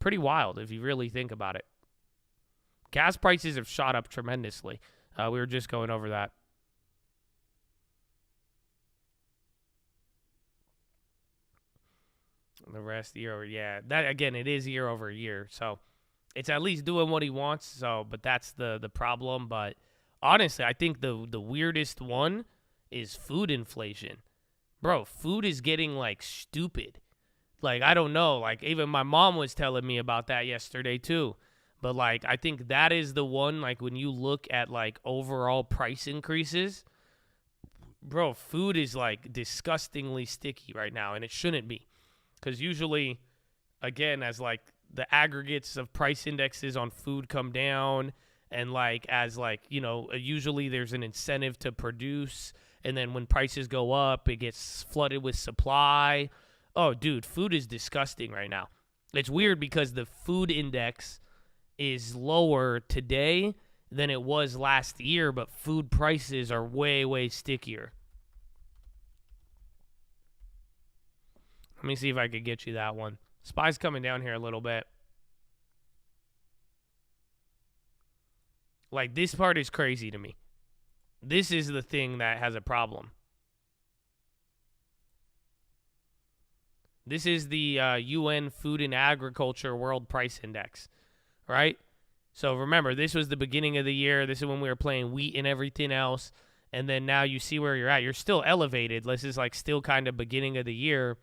Pretty wild if you really think about it. Gas prices have shot up tremendously. We were just going over that. The rest year over, yeah. That again, it is year over year, so it's at least doing what he wants. So, but that's the problem. But honestly, I think the weirdest one is food inflation, bro. Food is getting like stupid. Like I don't know. Like even my mom was telling me about that yesterday too. But like I think that is the one. Like when you look at like overall price increases, bro, food is like disgustingly sticky right now, and it shouldn't be. Because usually, again, as like the aggregates of price indexes on food come down and like as like, usually there's an incentive to produce. And then when prices go up, it gets flooded with supply. Oh, dude, food is disgusting right now. It's weird because the food index is lower today than it was last year, but food prices are way, way stickier. Let me see if I could get you that one. SPY's coming down here a little bit. Like, this part is crazy to me. This is the thing that has a problem. This is the UN Food and Agriculture World Price Index, right? So remember, this was the beginning of the year. This is when we were playing wheat and everything else. And then now you see where you're at. You're still elevated. This is like still kind of beginning of the year,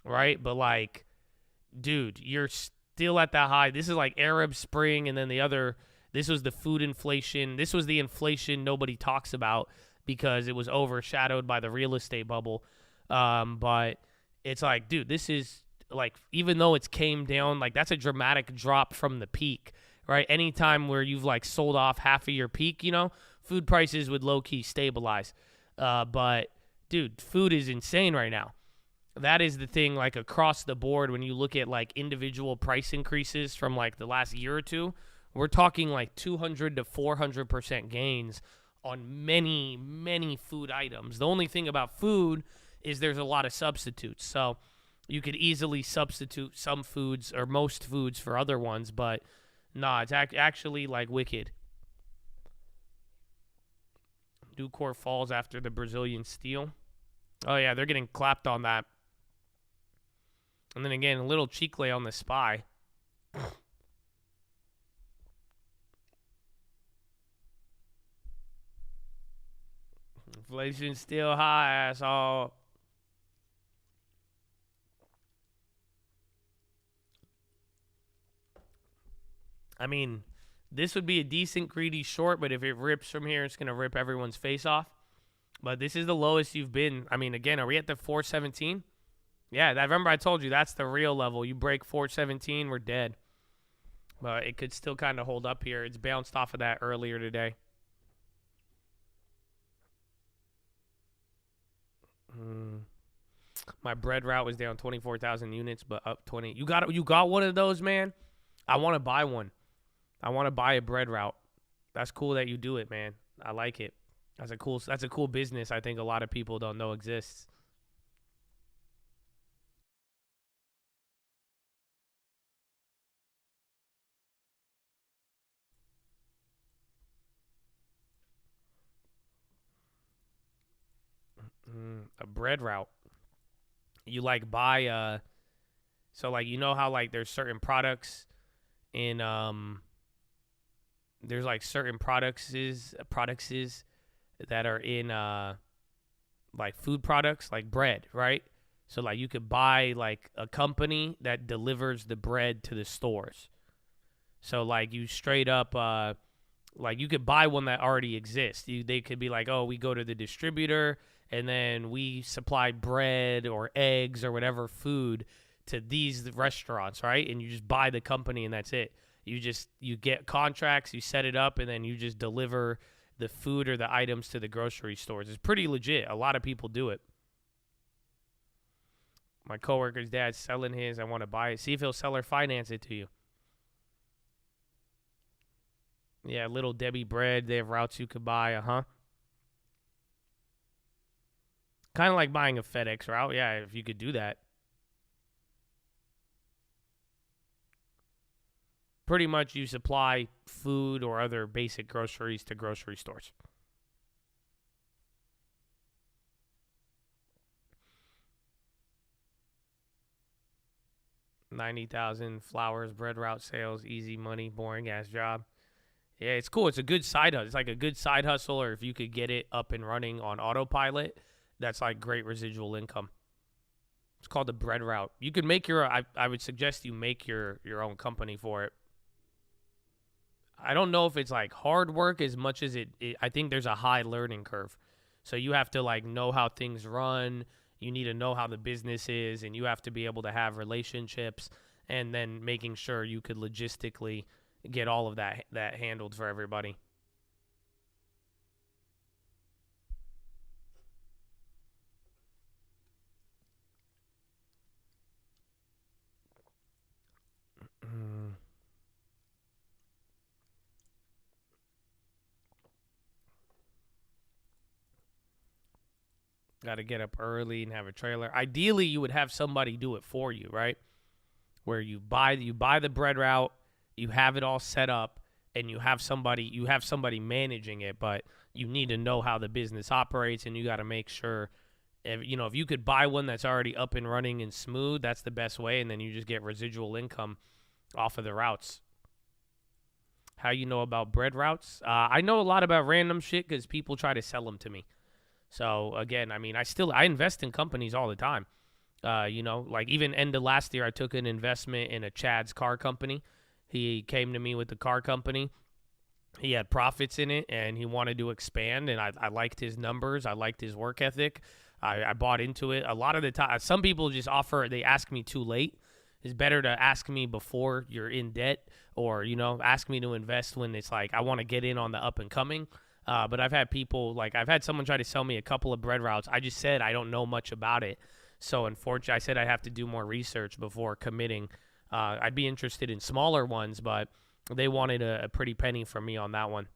right? But like, dude, you're still at that high. This is like Arab Spring, and then this was the food inflation. This was the inflation nobody talks about because it was overshadowed by the real estate bubble. But it's like, dude, this is like, even though it's came down, like that's a dramatic drop from the peak, right? Anytime where you've like sold off half of your peak, food prices would low-key stabilize. But, dude, food is insane right now. That is the thing, like, across the board when you look at, like, individual price increases from, like, the last year or two. We're talking, like, 200 to 400% gains on many, many food items. The only thing about food is there's a lot of substitutes. So you could easily substitute some foods or most foods for other ones. But, nah, it's actually, like, wicked. Ducor falls after the Brazilian steel. Oh, yeah, they're getting clapped on that. And then again, a little cheek lay on the SPY. Inflation still high, asshole. I mean, this would be a decent greedy short, but if it rips from here, it's going to rip everyone's face off. But this is the lowest you've been. I mean, again, are we at the 417? Yeah, remember I told you that's the real level. You break 417, we're dead. But it could still kind of hold up here. It's bounced off of that earlier today. My bread route was down 24,000 units, but up 20. You got one of those, man? I want to buy one. I want to buy a bread route. That's cool that you do it, man. I like it. That's a cool business I think a lot of people don't know exists. A bread route. You like buy so like how like there's certain products in there's like certain products that are in like food products like bread, right? So like you could buy like a company that delivers the bread to the stores. So like you straight up like you could buy one that already exists. They could be like, oh, we go to the distributor and then we supply bread or eggs or whatever food to these restaurants, right? And you just buy the company and that's it. You get contracts, you set it up, and then you just deliver the food or the items to the grocery stores. It's pretty legit. A lot of people do it. My coworker's dad's selling his. I want to buy it. See if he'll sell or finance it to you. Yeah, Little Debbie bread. They have routes you could buy. Kind of like buying a FedEx route. Yeah, if you could do that. Pretty much you supply food or other basic groceries to grocery stores. $90,000 flowers, bread route sales, easy money, boring ass job. Yeah, it's cool. It's a good side hustle. It's like a good side hustle, or if you could get it up and running on autopilot, that's like great residual income. It's called the bread route. You could make I would suggest you make your own company for it. I don't know if it's like hard work as much as I think there's a high learning curve. So you have to like know how things run. You need to know how the business is, and you have to be able to have relationships, and then making sure you could logistically get all of that handled for everybody. Got to get up early and have a trailer. Ideally, you would have somebody do it for you, right? Where you buy the bread route, you have it all set up, and you have somebody managing it. But you need to know how the business operates, and you got to make sure, if you could buy one that's already up and running and smooth, that's the best way, and then you just get residual income off of the routes. How you know about bread routes? I know a lot about random shit because people try to sell them to me. So again, I mean, I invest in companies all the time. You know, like even end of last year, I took an investment in a Chad's car company. He came to me with the car company. He had profits in it, and he wanted to expand, and I liked his numbers. I liked his work ethic. I bought into it. A lot of the time, some people just they ask me too late. It's better to ask me before you're in debt, or, you know, ask me to invest when it's like I want to get in on the up and coming. But I've had people, like I've had someone try to sell me a couple of bread routes. I just said I don't know much about it. So unfortunately, I said I have to do more research before committing. I'd be interested in smaller ones, but they wanted a pretty penny from me on that one.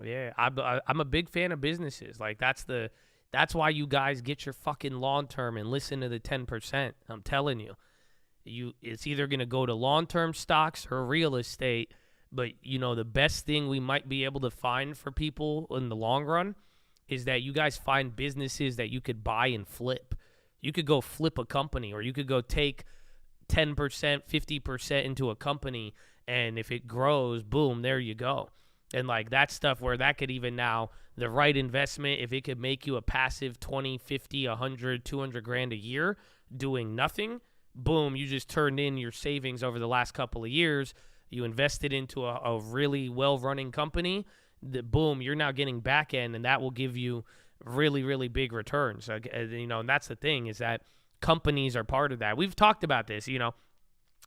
Yeah, I'm a big fan of businesses. Like that's why you guys get your fucking long-term and listen to the 10%. I'm telling you. It's either going to go to long-term stocks or real estate, but you know the best thing we might be able to find for people in the long run is that you guys find businesses that you could buy and flip. You could go flip a company, or you could go take 10%, 50% into a company, and if it grows, boom, there you go. And like that stuff where that could even now, the right investment, if it could make you a passive 20, 50, 100, 200 grand a year doing nothing, boom, you just turned in your savings over the last couple of years. You invested into a really well-running company. Boom, you're now getting back end, and that will give you really, really big returns. You know, and that's the thing, is that companies are part of that. We've talked about this, you know.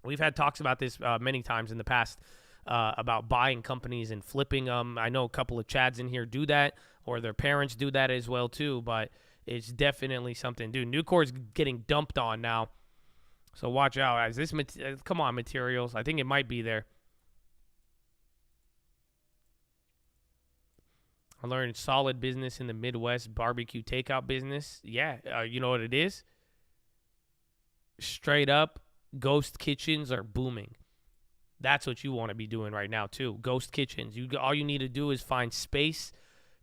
We've had talks about this many times in the past about buying companies and flipping them. I know a couple of Chads in here do that, or their parents do that as well too, but it's definitely something. Dude, Nucor's getting dumped on now. So watch out. As this, come on, materials. I think it might be there. I learned solid business in the Midwest barbecue takeout business. Yeah, you know what it is? Straight up, ghost kitchens are booming. That's what you want to be doing right now too. Ghost kitchens. All you need to do is find space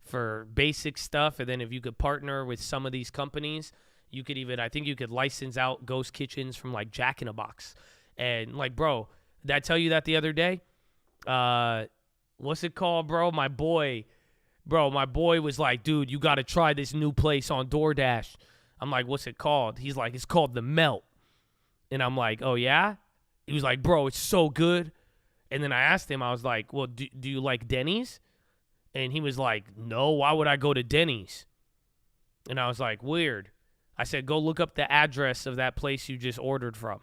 for basic stuff, and then if you could partner with some of these companies, you could even, I think you could license out ghost kitchens from like Jack in a Box. And like, bro, did I tell you that the other day? What's it called, bro? My boy was like, dude, you got to try this new place on DoorDash. I'm like, what's it called? He's like, it's called The Melt. And I'm like, oh yeah? He was like, bro, it's so good. And then I asked him, I was like, well, do you like Denny's? And he was like, no, why would I go to Denny's? And I was like, weird. I said, go look up the address of that place you just ordered from.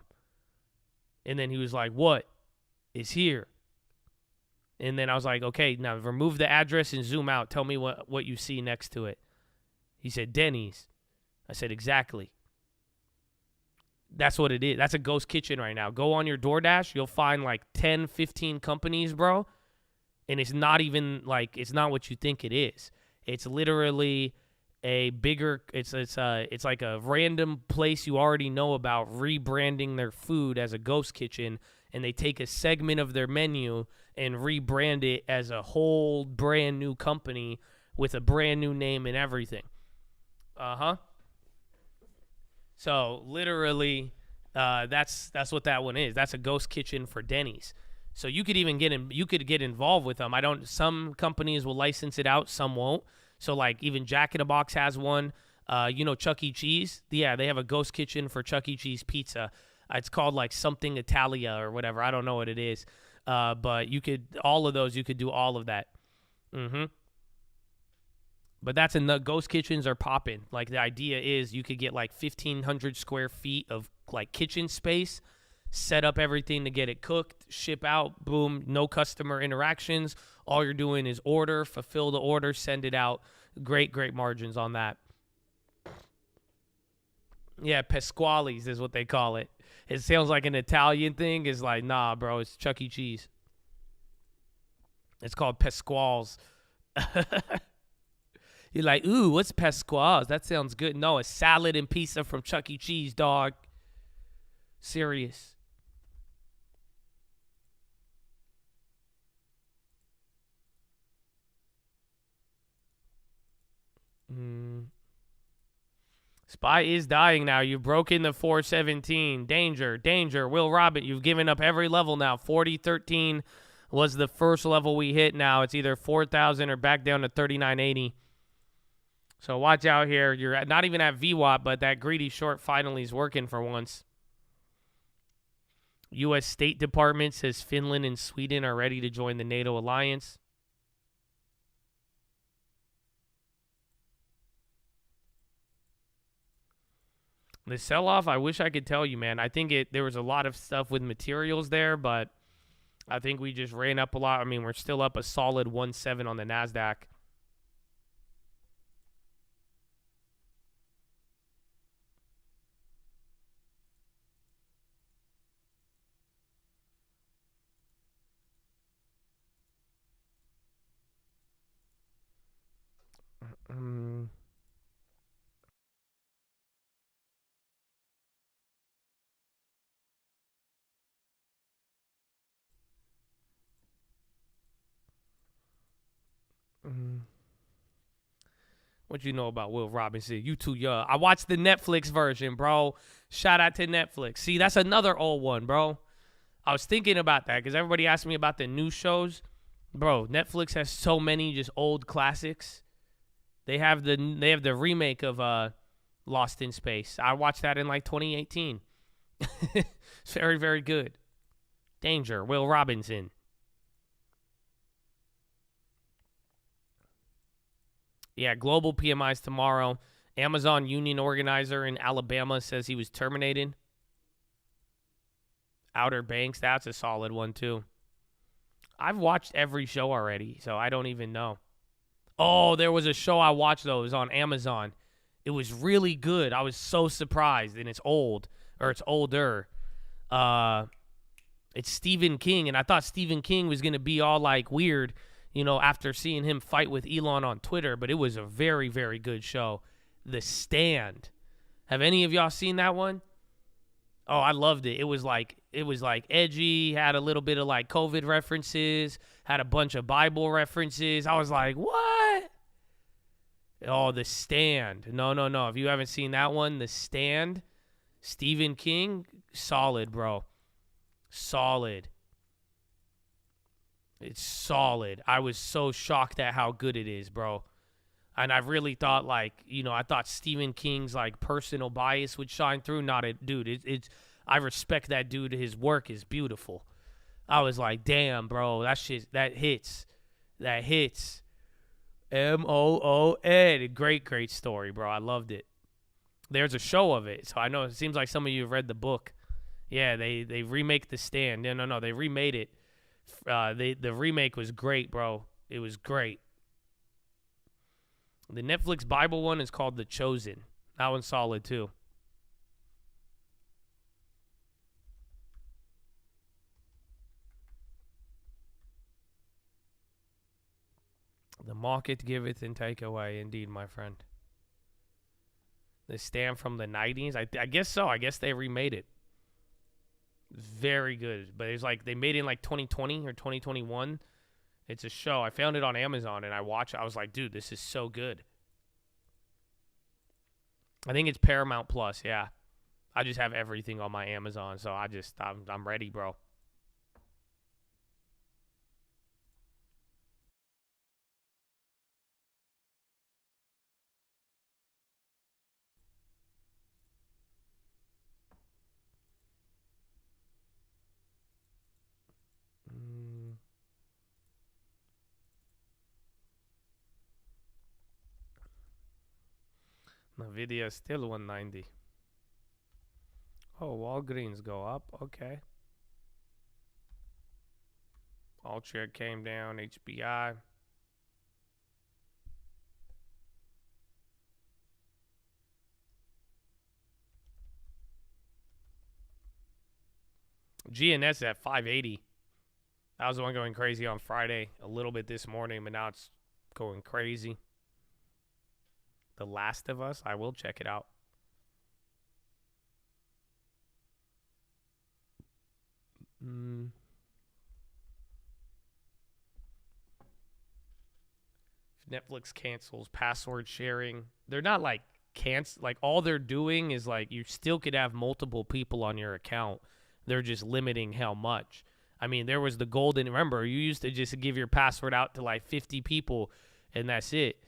And then he was like, what? It's here. And then I was like, okay, now remove the address and zoom out. Tell me what you see next to it. He said, Denny's. I said, exactly. That's what it is. That's a ghost kitchen right now. Go on your DoorDash. You'll find like 10, 15 companies, bro. And it's not even like, it's not what you think it is. It's literally a bigger, it's like a random place you already know about rebranding their food as a ghost kitchen, and they take a segment of their menu and rebrand it as a whole brand new company with a brand new name and everything. So literally, that's what that one is. That's a ghost kitchen for Denny's. So you could even get involved with them. Some companies will license it out, some won't. So like even Jack in a Box has one. You know Chuck E. Cheese? Yeah, they have a ghost kitchen for Chuck E. Cheese pizza. It's called like something Italia or whatever. I don't know what it is. But you could do all of that. But that's ghost kitchens are popping. Like the idea is you could get like 1,500 square feet of like kitchen space, set up everything to get it cooked, ship out, boom, no customer interactions. All you're doing is order, fulfill the order, send it out. Great margins on that. Yeah, Pasquale's is what they call it. It sounds like an Italian thing. It's like, nah, bro, it's Chuck E. Cheese. It's called Pasquale's. You're like, ooh, what's Pasquale's? That sounds good. No, it's salad and pizza from Chuck E. Cheese, dog. Serious. SPY is dying now. You've broken the 417. Danger, danger. Will Robin, you've given up every level now. 4013 was the first level we hit now. It's either 4,000 or back down to 3980. So watch out here. You're not even at VWAP, but that greedy short finally is working for once. U.S. State Department says Finland and Sweden are ready to join the NATO alliance. The sell-off, I wish I could tell you, man. I think there was a lot of stuff with materials there, but I think we just ran up a lot. I mean, we're still up a solid 1.7 on the NASDAQ. What you know about Will Robinson? You too young. I watched the Netflix version, bro. Shout out to Netflix. See, that's another old one, bro. I was thinking about that because everybody asked me about the new shows. Bro, Netflix has so many just old classics. They have the remake of Lost in Space. I watched that in like 2018. It's very, very good. Danger, Will Robinson. Yeah, global PMIs tomorrow. Amazon union organizer in Alabama says he was terminated. Outer Banks, that's a solid one too. I've watched every show already, so I don't even know. Oh, there was a show I watched, though. It was on Amazon. It was really good. I was so surprised, and it's old, or it's older. It's Stephen King, and I thought Stephen King was going to be all, like, weird, you know, after seeing him fight with Elon on Twitter, but it was a very, very good show. The Stand. Have any of y'all seen that one? Oh, I loved it. It was like edgy, had a little bit of like COVID references, had a bunch of Bible references. I was like, what? Oh, The Stand. No. If you haven't seen that one, The Stand, Stephen King, solid, bro. Solid. It's solid. I was so shocked at how good it is, bro. And I really thought, like, you know, I thought Stephen King's, like, personal bias would shine through. Not it, dude. It's I respect that dude. His work is beautiful. I was like, damn, bro. That shit, that hits. That hits. M-O-O-N. Great story, bro. I loved it. There's a show of it. So I know it seems like some of you have read the book. Yeah, they remake The Stand. No. They remade it. The remake was great, bro. It was great. The Netflix Bible one is called The Chosen. That one's solid, too. The market giveth and take away, indeed, my friend. The Stand from the 90s? I guess so. I guess they remade it. Very good. But it's like they made it in like 2020 or 2021. It's a show. I found it on Amazon and I watched it. I was like, dude, this is so good. I think it's Paramount Plus, yeah. I just have everything on my Amazon, so I'm ready, bro. Nvidia is still 190. Oh, Walgreens go up. Okay. Altria came down. HBI. GNS at 580. That was the one going crazy on Friday. A little bit this morning, but now it's going crazy. The Last of Us. I will check it out. Netflix cancels password sharing. They're not like like all they're doing is like you still could have multiple people on your account. They're just limiting how much. I mean, there was the golden, remember, you used to just give your password out to like 50 people and that's it.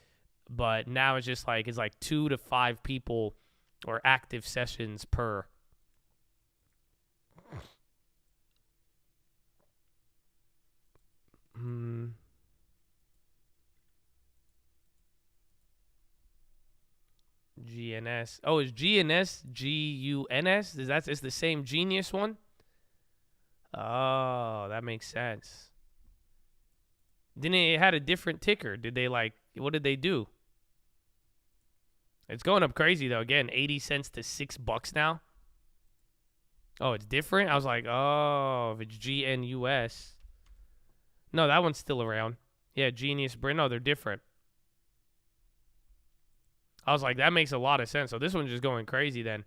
But now it's just like, it's like 2 to 5 people or active sessions per. GNS. Oh, is GNS GUNS? Is the same Genius one? Oh, that makes sense. Didn't it had a different ticker? Did they like, what did they do? It's going up crazy though. Again, 80 cents to $6 now. Oh, it's different? I was like, oh, if it's GNUS. No, that one's still around. Yeah, Genius Brand. No, they're different. I was like, that makes a lot of sense. So this one's just going crazy then.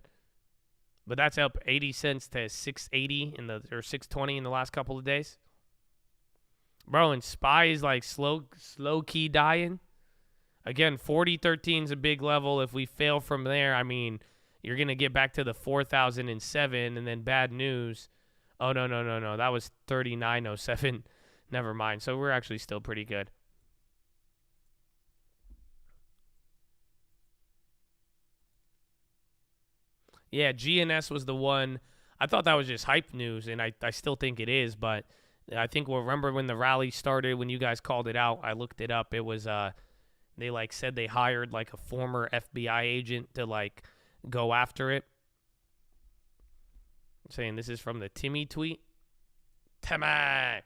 But that's up 80 cents to 680 or 620 in the last couple of days. Bro, and SPY is like slow key dying. Again, 40.13 is a big level. If we fail from there, I mean, you're going to get back to the 4,007 and then bad news. Oh, no. That was 39.07. Never mind. So we're actually still pretty good. Yeah, GNS was the one. I thought that was just hype news, and I still think it is. But I think remember when the rally started, when you guys called it out, I looked it up. It was they like said they hired like a former FBI agent to like go after it. I'm saying this is from the Timmy tweet. Timmy.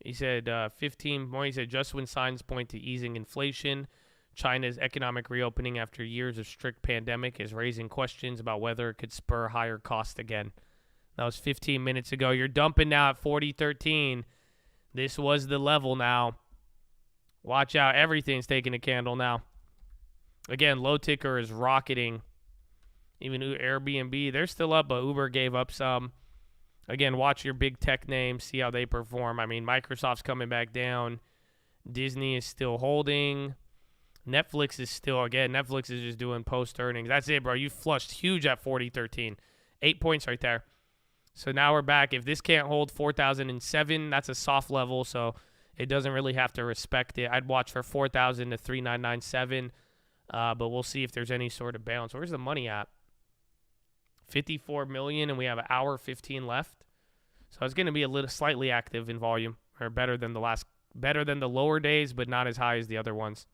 He said 15 more. He said just when signs point to easing inflation, China's economic reopening after years of strict pandemic is raising questions about whether it could spur higher costs again. That was 15 minutes ago. You're dumping now at 40.13. This was the level now. Watch out. Everything's taking a candle now. Again, low ticker is rocketing. Even Airbnb, they're still up, but Uber gave up some. Again, watch your big tech names, see how they perform. I mean, Microsoft's coming back down. Disney is still holding. Netflix is still, again, Netflix is just doing post-earnings. That's it, bro. You flushed huge at 40.13. 8 points right there. So now we're back. If this can't hold 4,007, that's a soft level, so it doesn't really have to respect it. I'd watch for 4,000 to 3,997, but we'll see if there's any sort of bounce. Where's the money at? 54 million, and we have an hour 15 left. So it's going to be a little slightly active in volume, or better than the lower days, but not as high as the other ones.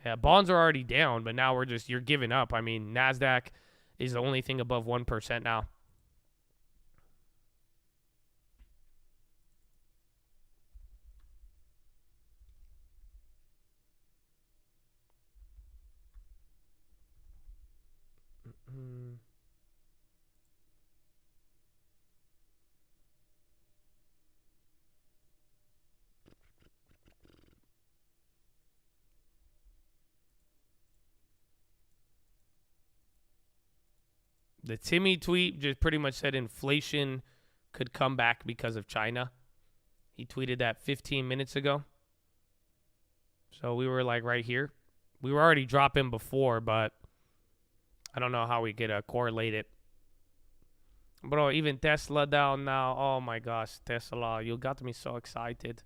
Yeah, bonds are already down, but now you're giving up. I mean, NASDAQ is the only thing above 1% now. The Timmy tweet just pretty much said inflation could come back because of China. He tweeted that 15 minutes ago. So we were like right here. We were already dropping before, but I don't know how we could correlate it. Bro, even Tesla down now. Oh my gosh, Tesla. You got me so excited.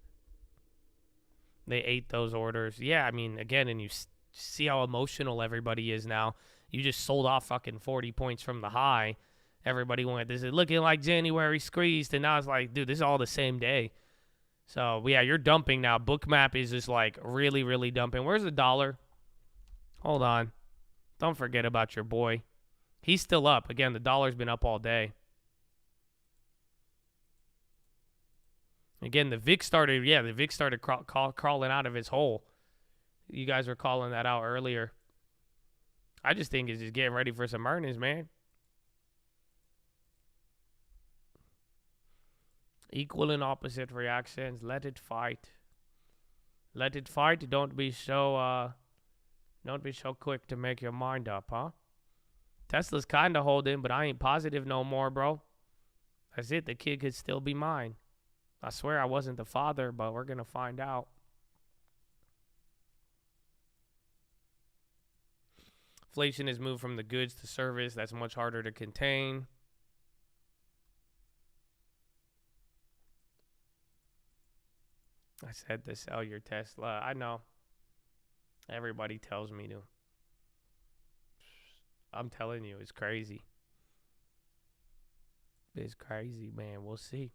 They ate those orders. Yeah, I mean, again, and you see how emotional everybody is now. You just sold off fucking 40 points from the high. Everybody went, this is looking like January squeezed. And now it's like, dude, this is all the same day. So, yeah, you're dumping now. Bookmap is just like really, really dumping. Where's the dollar? Hold on. Don't forget about your boy. He's still up. Again, the dollar's been up all day. Again, the VIX started crawling out of its hole. You guys were calling that out earlier. I just think it's just getting ready for some earnings, man. Equal and opposite reactions. Let it fight. Let it fight. Don't be so quick to make your mind up, huh? Tesla's kind of holding, but I ain't positive no more, bro. That's it. The kid could still be mine. I swear I wasn't the father, but we're going to find out. Inflation has moved from the goods to service. That's much harder to contain. I said to sell your Tesla. I know. Everybody tells me to. I'm telling you, it's crazy. It's crazy, man. We'll see.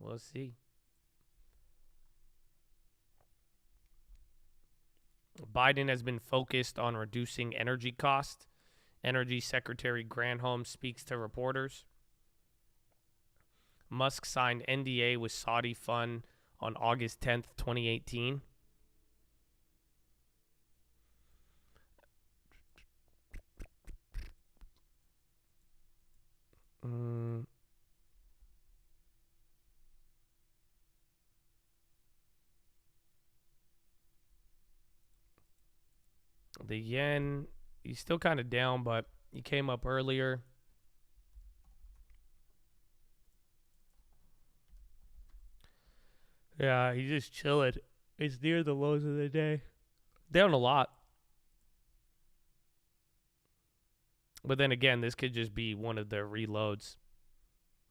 We'll see. Biden has been focused on reducing energy costs. Energy Secretary Granholm speaks to reporters. Musk signed NDA with Saudi fund on August 10th, 2018. The yen, he's still kind of down, but he came up earlier. Yeah, he's just chilling. It's near the lows of the day. Down a lot. But then again, this could just be one of the reloads.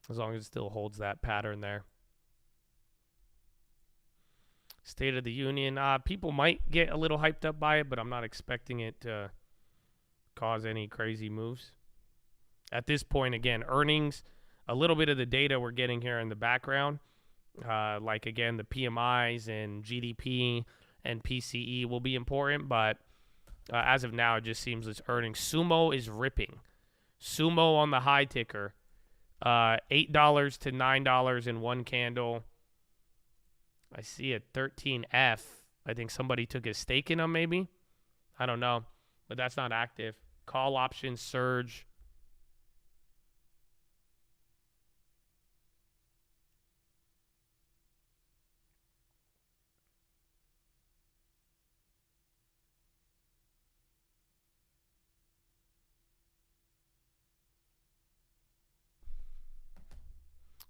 As long as it still holds that pattern there. State of the Union. People might get a little hyped up by it, but I'm not expecting it to cause any crazy moves. At this point, again, earnings, a little bit of the data we're getting here in the background, like, again, the PMIs and GDP and PCE will be important, but as of now, it just seems it's earnings. Sumo is ripping. Sumo on the high ticker, $8 to $9 in one candle. I see a 13F. I think somebody took a stake in them, maybe. I don't know, but that's not active. Call option surge.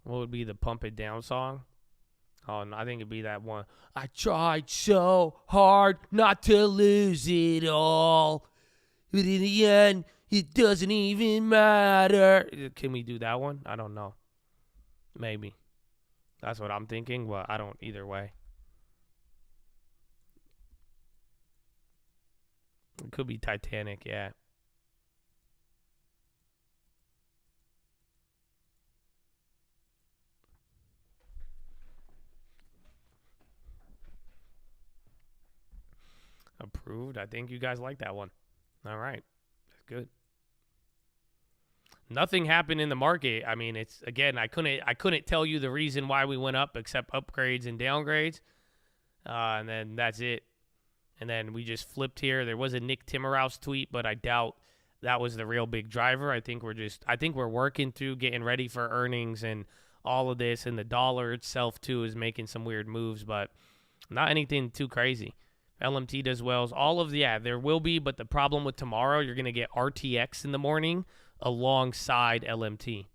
What would be the pump it down song? Oh, and I think it'd be that one. I tried so hard not to lose it all, but in the end, it doesn't even matter. Can we do that one? I don't know. Maybe. That's what I'm thinking, but I don't either way. It could be Titanic, yeah. Approved. I think you guys like that one. All right. That's good. Nothing happened in the market. I mean, it's, again, I couldn't tell you the reason why we went up except upgrades and downgrades. And then that's it. And then we just flipped here. There was a Nick Timmerhouse tweet, but I doubt that was the real big driver. I think we're working through getting ready for earnings and all of this, and the dollar itself too is making some weird moves, but not anything too crazy. LMT does well. All of the, there will be, but the problem with tomorrow, you're going to get RTX in the morning alongside LMT.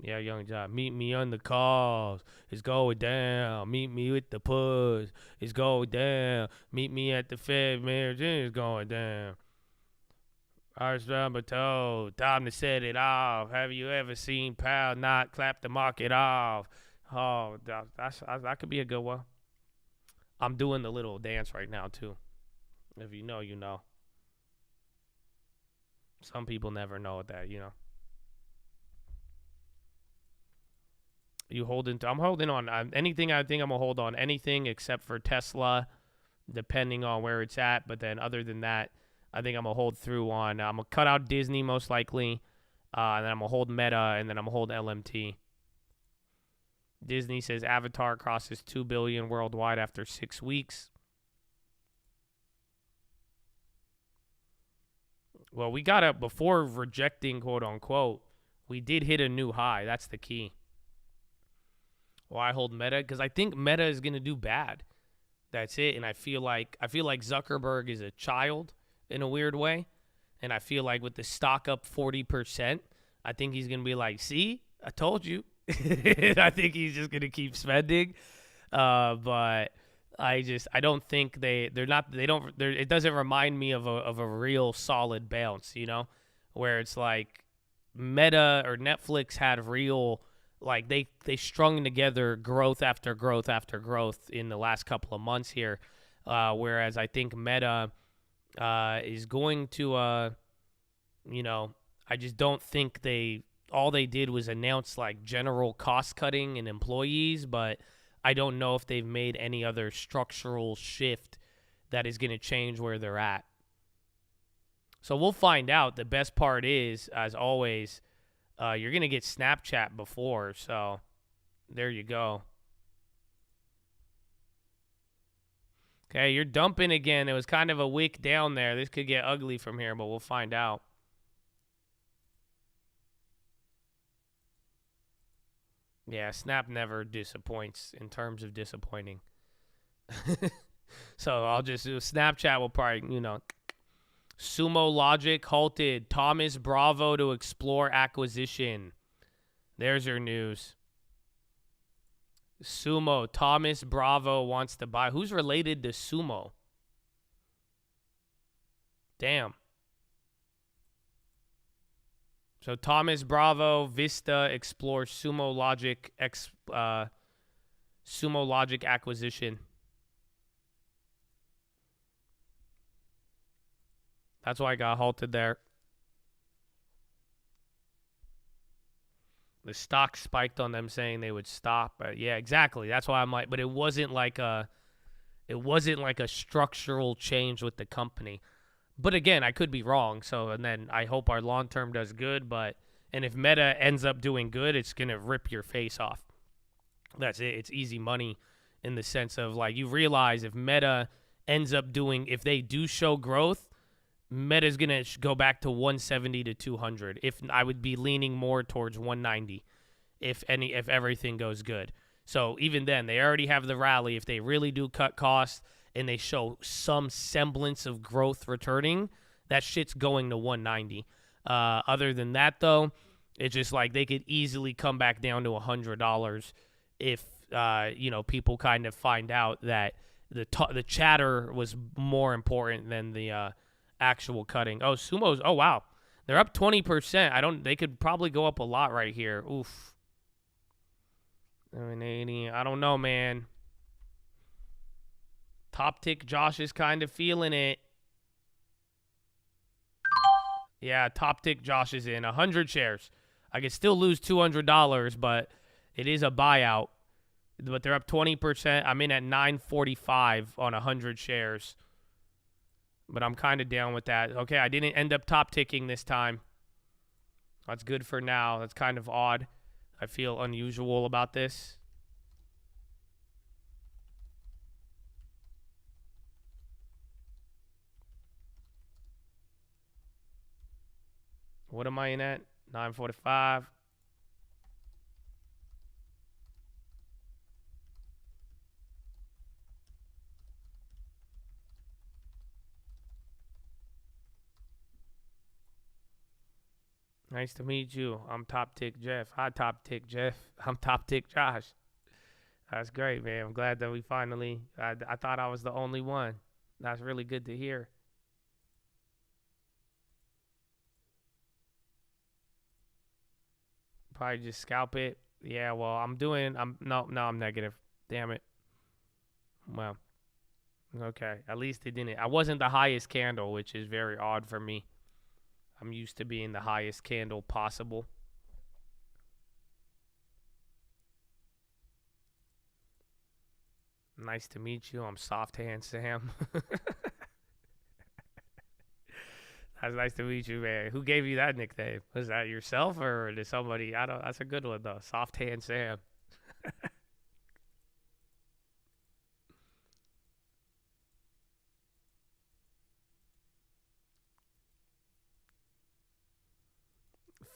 Yeah, Young John. Meet me on the calls. It's going down. Meet me with the push. It's going down. Meet me at the Fed, man. It's going down. Arch number toe. Time to set it off. Have you ever seen Powell not clap the market off? Oh, that could be a good one. I'm doing the little dance right now, too. If you know, you know. Some people never know that, you know. You holding? I'm holding on anything. I think I'm gonna hold on anything except for Tesla, depending on where it's at. But then, other than that, I think I'm gonna hold through on. I'm gonna cut out Disney most likely, and then I'm gonna hold Meta, and then I'm gonna hold LMT. Disney says Avatar crosses 2 billion worldwide after 6 weeks. Well, we got up before rejecting, quote unquote. We did hit a new high. That's the key. Well, I hold Meta because I think Meta is going to do bad. That's it. And I feel like Zuckerberg is a child in a weird way. And I feel like with the stock up 40%, I think he's going to be like, see, I told you. I think he's just going to keep spending. But I don't think it doesn't remind me of a real solid bounce, you know, where it's like Meta or Netflix had real, like they strung together growth after growth after growth in the last couple of months here. Whereas I think Meta is going to, you know, I just don't think all they did was announce like general cost cutting and employees, but I don't know if they've made any other structural shift that is going to change where they're at. So we'll find out. The best part is, as always, you're going to get Snapchat before, so there you go. Okay, you're dumping again. It was kind of a wick down there. This could get ugly from here, but we'll find out. Yeah, Snap never disappoints in terms of disappointing. So I'll just do Snapchat will probably, you know. Sumo Logic halted Thomas Bravo to explore acquisition. There's your news. Sumo, Thomas Bravo wants to buy. Who's related to Sumo? Damn. So Thomas Bravo, Vista explores Sumo Logic acquisition. That's why I got halted there. The stock spiked on them saying they would stop. But yeah, exactly. That's why I'm like, but it wasn't like a structural change with the company. But again, I could be wrong. So, and then I hope our long term does good. And if Meta ends up doing good, it's going to rip your face off. That's it. It's easy money in the sense of like you realize if Meta ends up doing, if they do show growth, Meta's going to go back to 170 to 200. If I would be leaning more towards 190 if everything goes good. So even then, they already have the rally. If they really do cut costs and they show some semblance of growth returning, that shit's going to 190. Other than that, though, it's just like they could easily come back down to $100 if, people kind of find out that the chatter was more important than the actual cutting. Oh, Sumo's, oh, wow. They're up 20%. They could probably go up a lot right here. Oof. 780. I don't know, man. Top tick Josh is kind of feeling it. Yeah, top tick Josh is in 100 shares. I could still lose $200, but it is a buyout. But they're up 20%. I'm in at 945 on 100 shares. But I'm kind of down with that. Okay, I didn't end up top ticking this time. That's good for now. That's kind of odd. I feel unusual about this. What am I in at? 945. Nice to meet you. I'm Top Tick Jeff. Hi, Top Tick Jeff. I'm Top Tick Josh. That's great, man. I'm glad that we finally, I thought I was the only one. That's really good to hear. Probably just scalp it. Yeah, well, I'm negative. Damn it. Well, okay. At least it didn't. I wasn't the highest candle, which is very odd for me. I'm used to being the highest candle possible. Nice to meet you. I'm Soft Hand Sam. That's nice to meet you, man. Who gave you that nickname? Was that yourself or did somebody? That's a good one, though. Soft Hand Sam.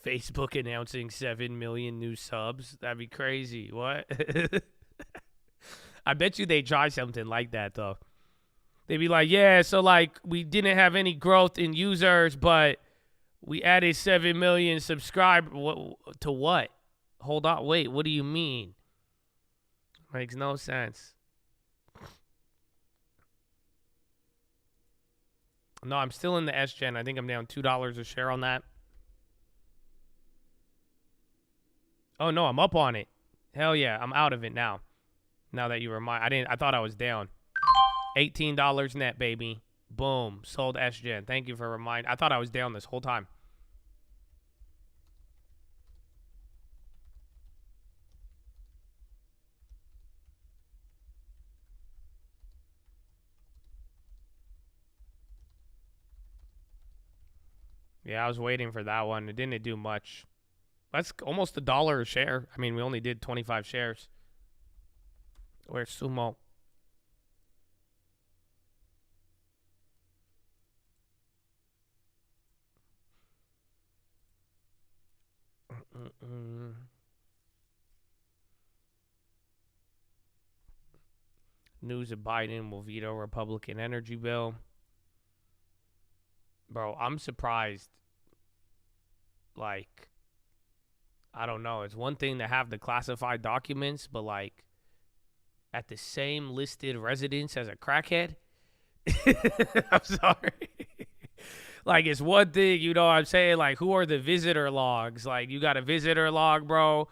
Facebook announcing 7 million new subs. That'd be crazy. What? I bet you they try something like that, though. They'd be like, yeah, so like we didn't have any growth in users, but we added 7 million subscribers. To what? Hold on. Wait, what do you mean? Makes no sense. No, I'm still in the S-Gen. I think I'm down $2 a share on that. Oh, no, I'm up on it. Hell yeah, I'm out of it now. Now that you remind, I thought I was down. $18 net, baby. Boom, sold S-Gen. Thank you for reminding. I thought I was down this whole time. Yeah, I was waiting for that one. It didn't do much. That's almost $1 a share. I mean, we only did 25 shares. Where's Sumo? News of Biden will veto Republican energy bill. Bro, I'm surprised. Like, I don't know. It's one thing to have the classified documents, but like at the same listed residence as a crackhead. I'm sorry. Like, it's one thing, you know what I'm saying? Like, who are the visitor logs? Like, you got a visitor log, bro.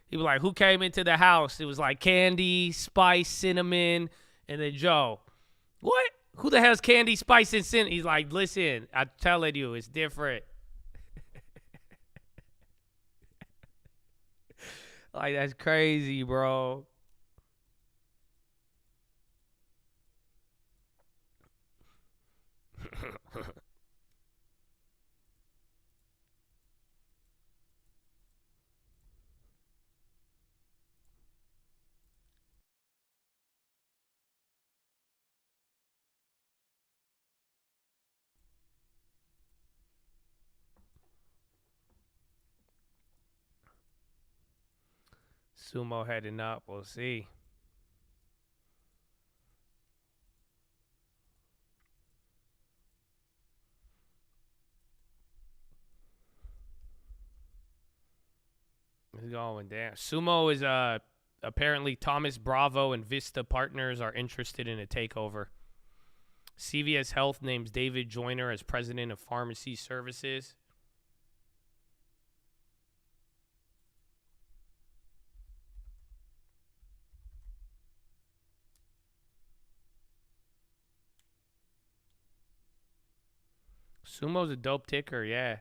He was like, who came into the house? It was like Candy, Spice, Cinnamon, and then Joe. What? Who the hell's Candy, Spice, and Cinnamon? He's like, listen, I'm telling you, it's different. Like, that's crazy, bro. Sumo heading up. We'll see. It's going down. Sumo is apparently Thomas Bravo and Vista Partners are interested in a takeover. CVS Health names David Joyner as president of pharmacy services. Sumo's a dope ticker, yeah.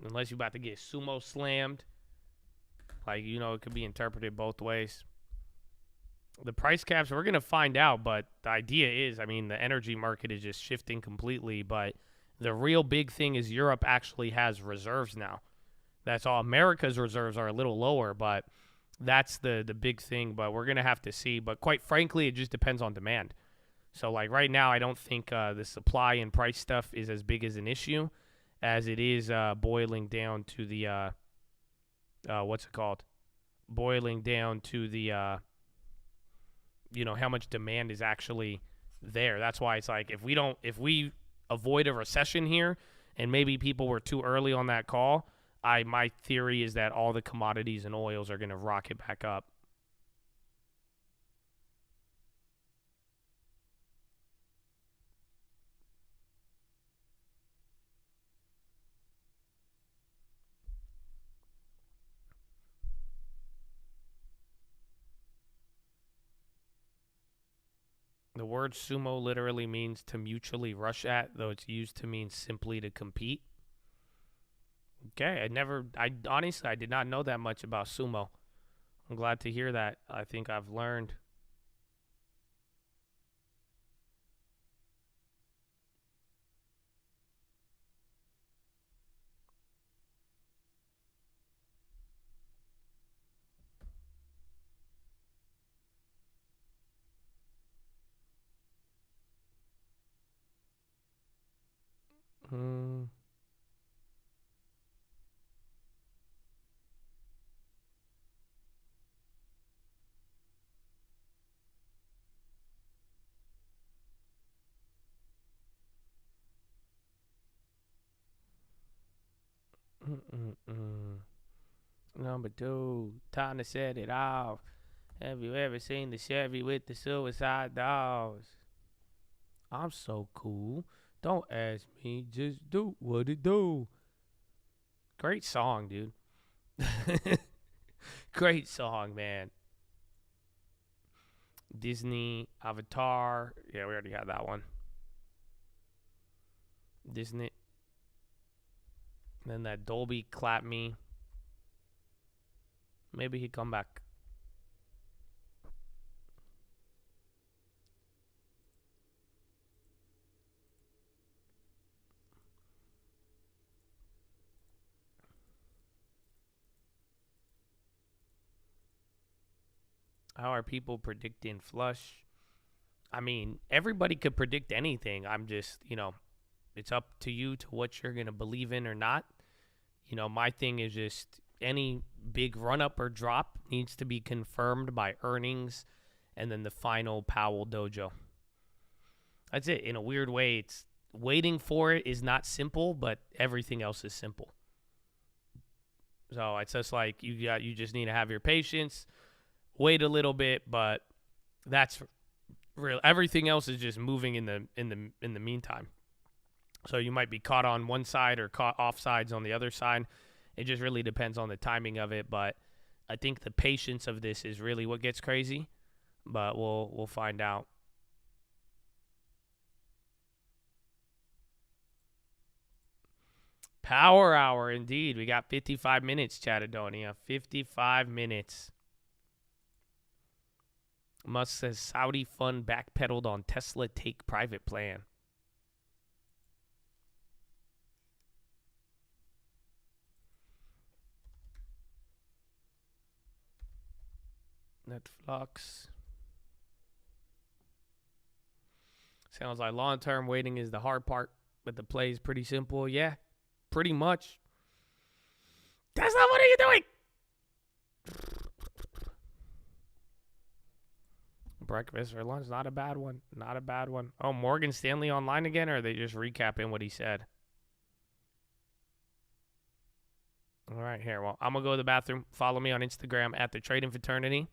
Unless you're about to get sumo slammed. Like, you know, it could be interpreted both ways. The price caps, we're going to find out, but the idea is, I mean, the energy market is just shifting completely, but the real big thing is Europe actually has reserves now. That's all. America's reserves are a little lower, but that's the big thing, but we're going to have to see. But quite frankly, it just depends on demand. So, like, right now, I don't think the supply and price stuff is as big as an issue as it is boiling down to the, what's it called? Boiling down to the, you know, how much demand is actually there. That's why it's like, if we avoid a recession here and maybe people were too early on that call, my theory is that all the commodities and oils are going to rocket back up. The word sumo literally means to mutually rush at, though it's used to mean simply to compete. Okay, I honestly did not know that much about sumo. I'm glad to hear that. I think I've learned. Number 2, time to set it off. Have you ever seen the Chevy with the suicide doors? I'm so cool. Don't ask me, just do what it do. Great song, dude. Great song, man. Disney, Avatar. Yeah, we already had that one. Disney. Then that Dolby Clap Me. Maybe he'd come back. How are people predicting flush? I mean, everybody could predict anything. I'm just, it's up to you to what you're going to believe in or not. My thing is just any big run up or drop needs to be confirmed by earnings and then the final Powell dojo. That's it. In a weird way, it's waiting for it is not simple, but everything else is simple. So it's just like you just need to have your patience. Wait a little bit, but that's real. Everything else is just moving in the meantime. So you might be caught on one side or caught off sides on the other side. It just really depends on the timing of it. But I think the patience of this is really what gets crazy. But we'll find out. Power hour, indeed. We got 55 minutes, Chattadonia. 55 minutes. Musk says Saudi fund backpedaled on Tesla take private plan. Netflix. Sounds like long-term waiting is the hard part, but the play is pretty simple. Yeah, pretty much. Tesla, what are you doing? Breakfast or lunch, not a bad one. Not a bad one. Oh, Morgan Stanley online again, or are they just recapping what he said? All right, here. Well, I'm going to go to the bathroom. Follow me on Instagram at The Trading Fraternity.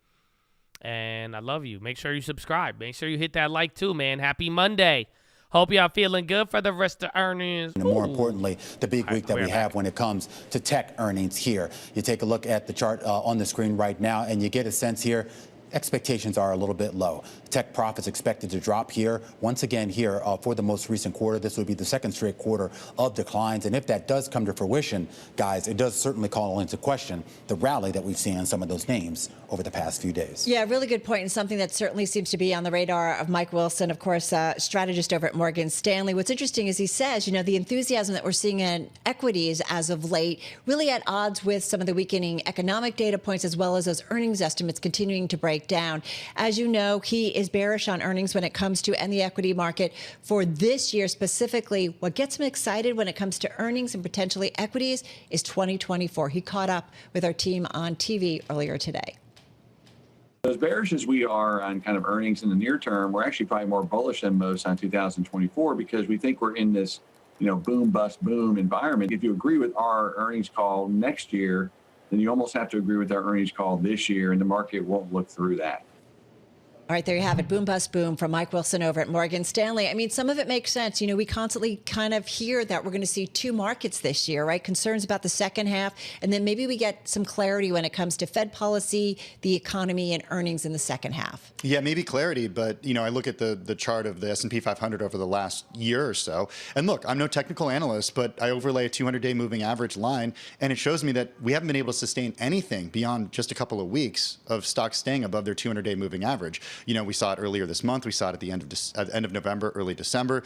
And I love you. Make sure you subscribe. Make sure you hit that like too, man. Happy Monday. Hope y'all feeling good for the rest of earnings. And more importantly, the big week that we have when it comes to tech earnings here. You take a look at the chart on the screen right now, and you get a sense here. Expectations are a little bit low. Tech profits expected to drop here. Once again here for the most recent quarter. This would be the second straight quarter of declines. And if that does come to fruition, guys, it does certainly call into question the rally that we've seen on some of those names over the past few days. Yeah, really good point, and something that certainly seems to be on the radar of Mike Wilson, of course, strategist over at Morgan Stanley. What's interesting is he says, the enthusiasm that we're seeing in equities as of late really at odds with some of the weakening economic data points as well as those earnings estimates continuing to break down. As you know, he is bearish on earnings when it comes to and the equity market for this year specifically. What gets him excited when it comes to earnings and potentially equities is 2024. He caught up with our team on TV earlier today. As bearish as we are on kind of earnings in the near term, we're actually probably more bullish than most on 2024 because we think we're in this, boom, bust, boom environment. If you agree with our earnings call next year, then you almost have to agree with our earnings call this year, and the market won't look through that. All right, there you have it. Boom, bust, boom from Mike Wilson over at Morgan Stanley. I mean, some of it makes sense. We constantly kind of hear that we're going to see two markets this year, right? Concerns about the second half. And then maybe we get some clarity when it comes to Fed policy, the economy, and earnings in the second half. Yeah, maybe clarity. But, I look at the chart of the S&P 500 over the last year or so. And look, I'm no technical analyst, but I overlay a 200-day moving average line. And it shows me that we haven't been able to sustain anything beyond just a couple of weeks of stocks staying above their 200-day moving average. We saw it earlier this month. We saw it at the end of November, early December.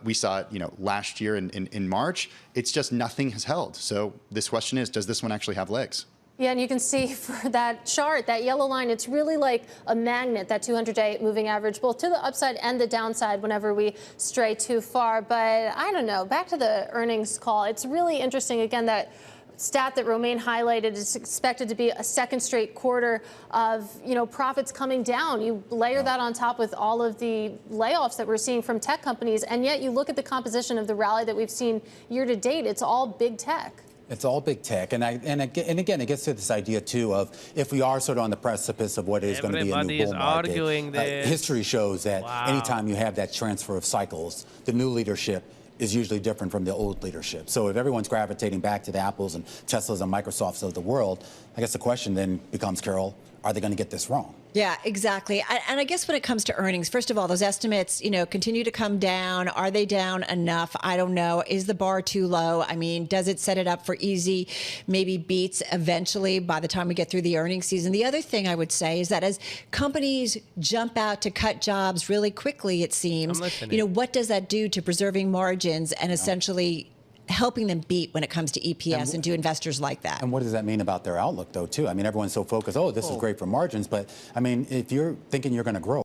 We saw it, last year in March. It's just nothing has held. So this question is, does this one actually have legs? Yeah, and you can see for that chart, that yellow line, it's really like a magnet, that 200-day moving average, both to the upside and the downside whenever we stray too far. But I don't know, back to the earnings call. It's really interesting, again, that stat that Romaine highlighted is expected to be a second straight quarter of, profits coming down. You layer that on top with all of the layoffs that we're seeing from tech companies, and yet you look at the composition of the rally that we've seen year to date, it's all big tech. It's all big tech, and again, it gets to this idea too of if we are sort of on the precipice of what is going to be a new bull market. History shows that anytime you have that transfer of cycles, the new leadership is usually different from the old leadership. So if everyone's gravitating back to the Apples and Teslas and Microsofts of the world, I guess the question then becomes, Carol, are they going to get this wrong? Yeah, exactly. And I guess when it comes to earnings, first of all, those estimates, continue to come down. Are they down enough? I don't know. Is the bar too low? I mean, does it set it up for easy, maybe beats eventually by the time we get through the earnings season? The other thing I would say is that as companies jump out to cut jobs really quickly, it seems, what does that do to preserving margins and essentially helping them beat when it comes to EPS, and do investors like that? And what does that mean about their outlook, though, too? I mean, everyone's so focused, this is great for margins, but, I mean, if you're thinking you're going to grow.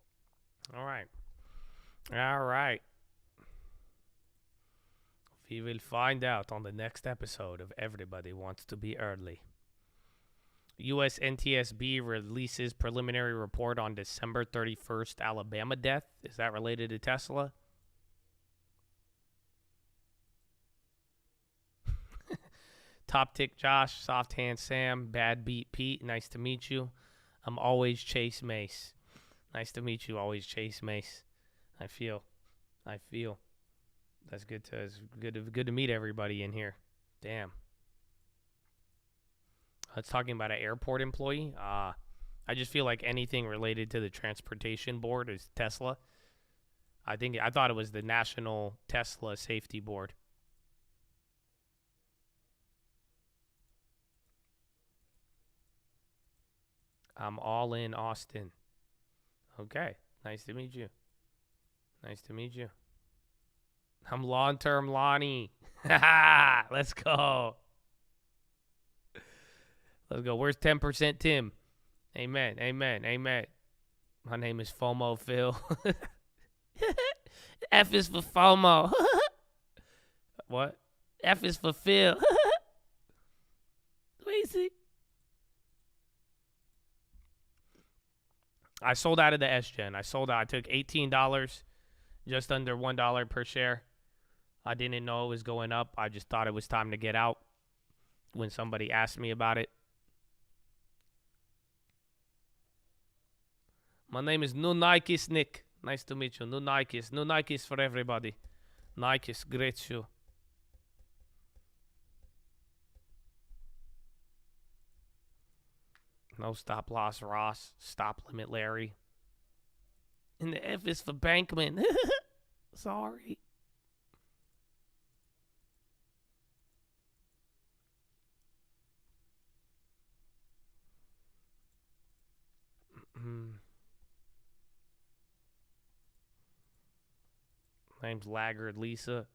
All right. We will find out on the next episode of Everybody Wants to Be Early. U.S. NTSB releases preliminary report on December 31st Alabama death. Is that related to Tesla? Top tick Josh, soft hand Sam, bad beat Pete. Nice to meet you. I'm always Chase Mace. Nice to meet you, always Chase Mace. I feel. That's good to meet everybody in here. Damn. It's talking about an airport employee. I just feel like anything related to the transportation board is Tesla. I thought it was the National Tesla Safety Board. I'm all in Austin. Okay. Nice to meet you. I'm long-term Lonnie. Let's go. Where's 10% Tim? Amen. My name is FOMO Phil. F is for FOMO. What? F is for Phil. Lazy. I sold out of the SGen. I took $18, just under $1 per share. I didn't know it was going up. I just thought it was time to get out when somebody asked me about it. My name is New Nikes Nick. Nice to meet you. New Nikes. New Nikes for everybody. Nikes, great shoe. No stop loss, Ross. Stop limit, Larry. And the F is for Bankman. Sorry. Name's Laggard Lisa.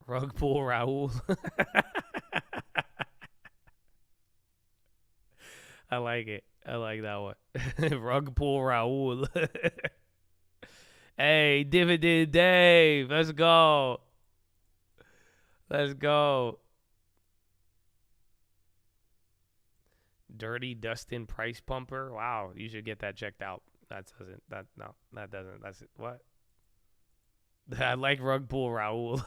Rug pull Raul. I like it. I like that one. Rug pull Raul. Hey, Dividend Dave. Let's go. Dirty Dustin Price Pumper. Wow, you should get that checked out. That doesn't. That's it. What? I like Rug Pull Raul.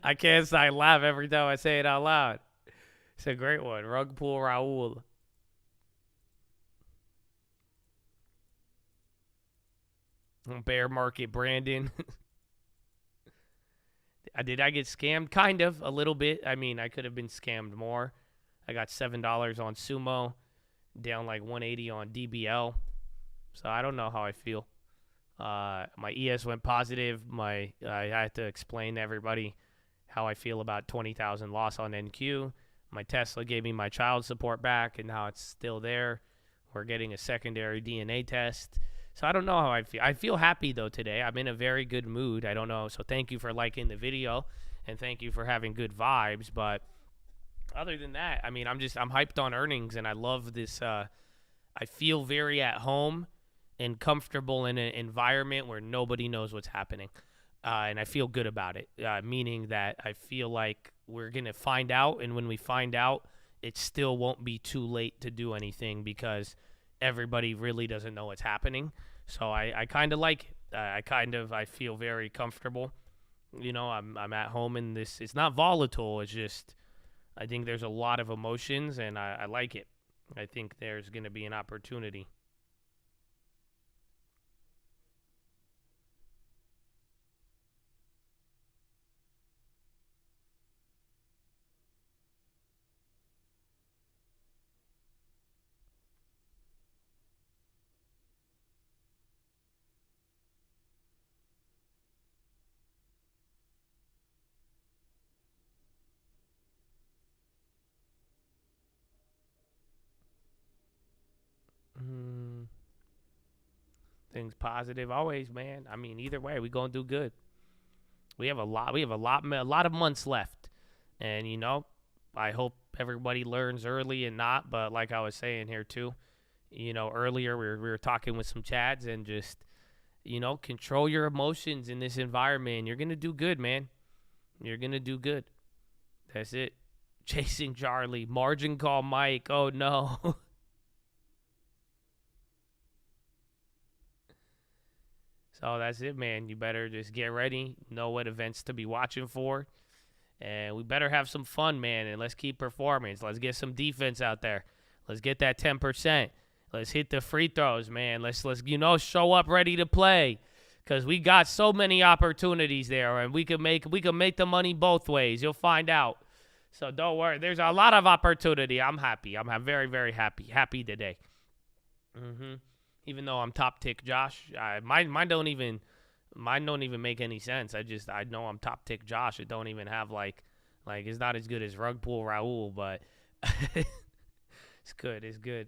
I can't say I laugh every time I say it out loud. It's a great one. Rug Pull Raul. Bear Market Brandon. Did I get scammed? Kind of, a little bit. I mean, I could have been scammed more. I got $7 on Sumo, down like 180 on DBL. So I don't know how I feel. My ES went positive. I had to explain to everybody how I feel about 20,000 loss on NQ. My Tesla gave me my child support back, and now it's still there. We're getting a secondary DNA test. So I don't know how I feel. I feel happy, though, today. I'm in a very good mood. I don't know. So thank you for liking the video, and thank you for having good vibes. But other than that, I mean, I'm hyped on earnings, and I love this. I feel very at home and comfortable in an environment where nobody knows what's happening. And I feel good about it, meaning that I feel like we're going to find out. And when we find out, it still won't be too late to do anything because everybody really doesn't know what's happening. So I kind of like it. I feel very comfortable. You know, I'm at home in this. It's not volatile. It's just, I think there's a lot of emotions, and I like it. I think there's going to be an opportunity. Things positive always, man. I mean, either way, we gonna do good. We have a lot of months left, and you know, I hope everybody learns early and not. But like I was saying here too, you know, earlier we were talking with some Chads, and just, you know, control your emotions in this environment. You're gonna do good, man. You're gonna do good. That's it. Chasing Charlie, margin call Mike. Oh no. So that's it, man. You better just get ready, know what events to be watching for, and we better have some fun, man, and let's keep performing. Let's get some defense out there. Let's get that 10%. Let's hit the free throws, man. Let's you know, show up ready to play, because we got so many opportunities there, and we can make the money both ways. You'll find out. So don't worry. There's a lot of opportunity. I'm happy. I'm very, very happy. Happy today. Even though I'm top tick Josh, mine don't even make any sense. I know I'm top tick Josh. It don't even have like it's not as good as rug pull Raul, but it's good. It's good.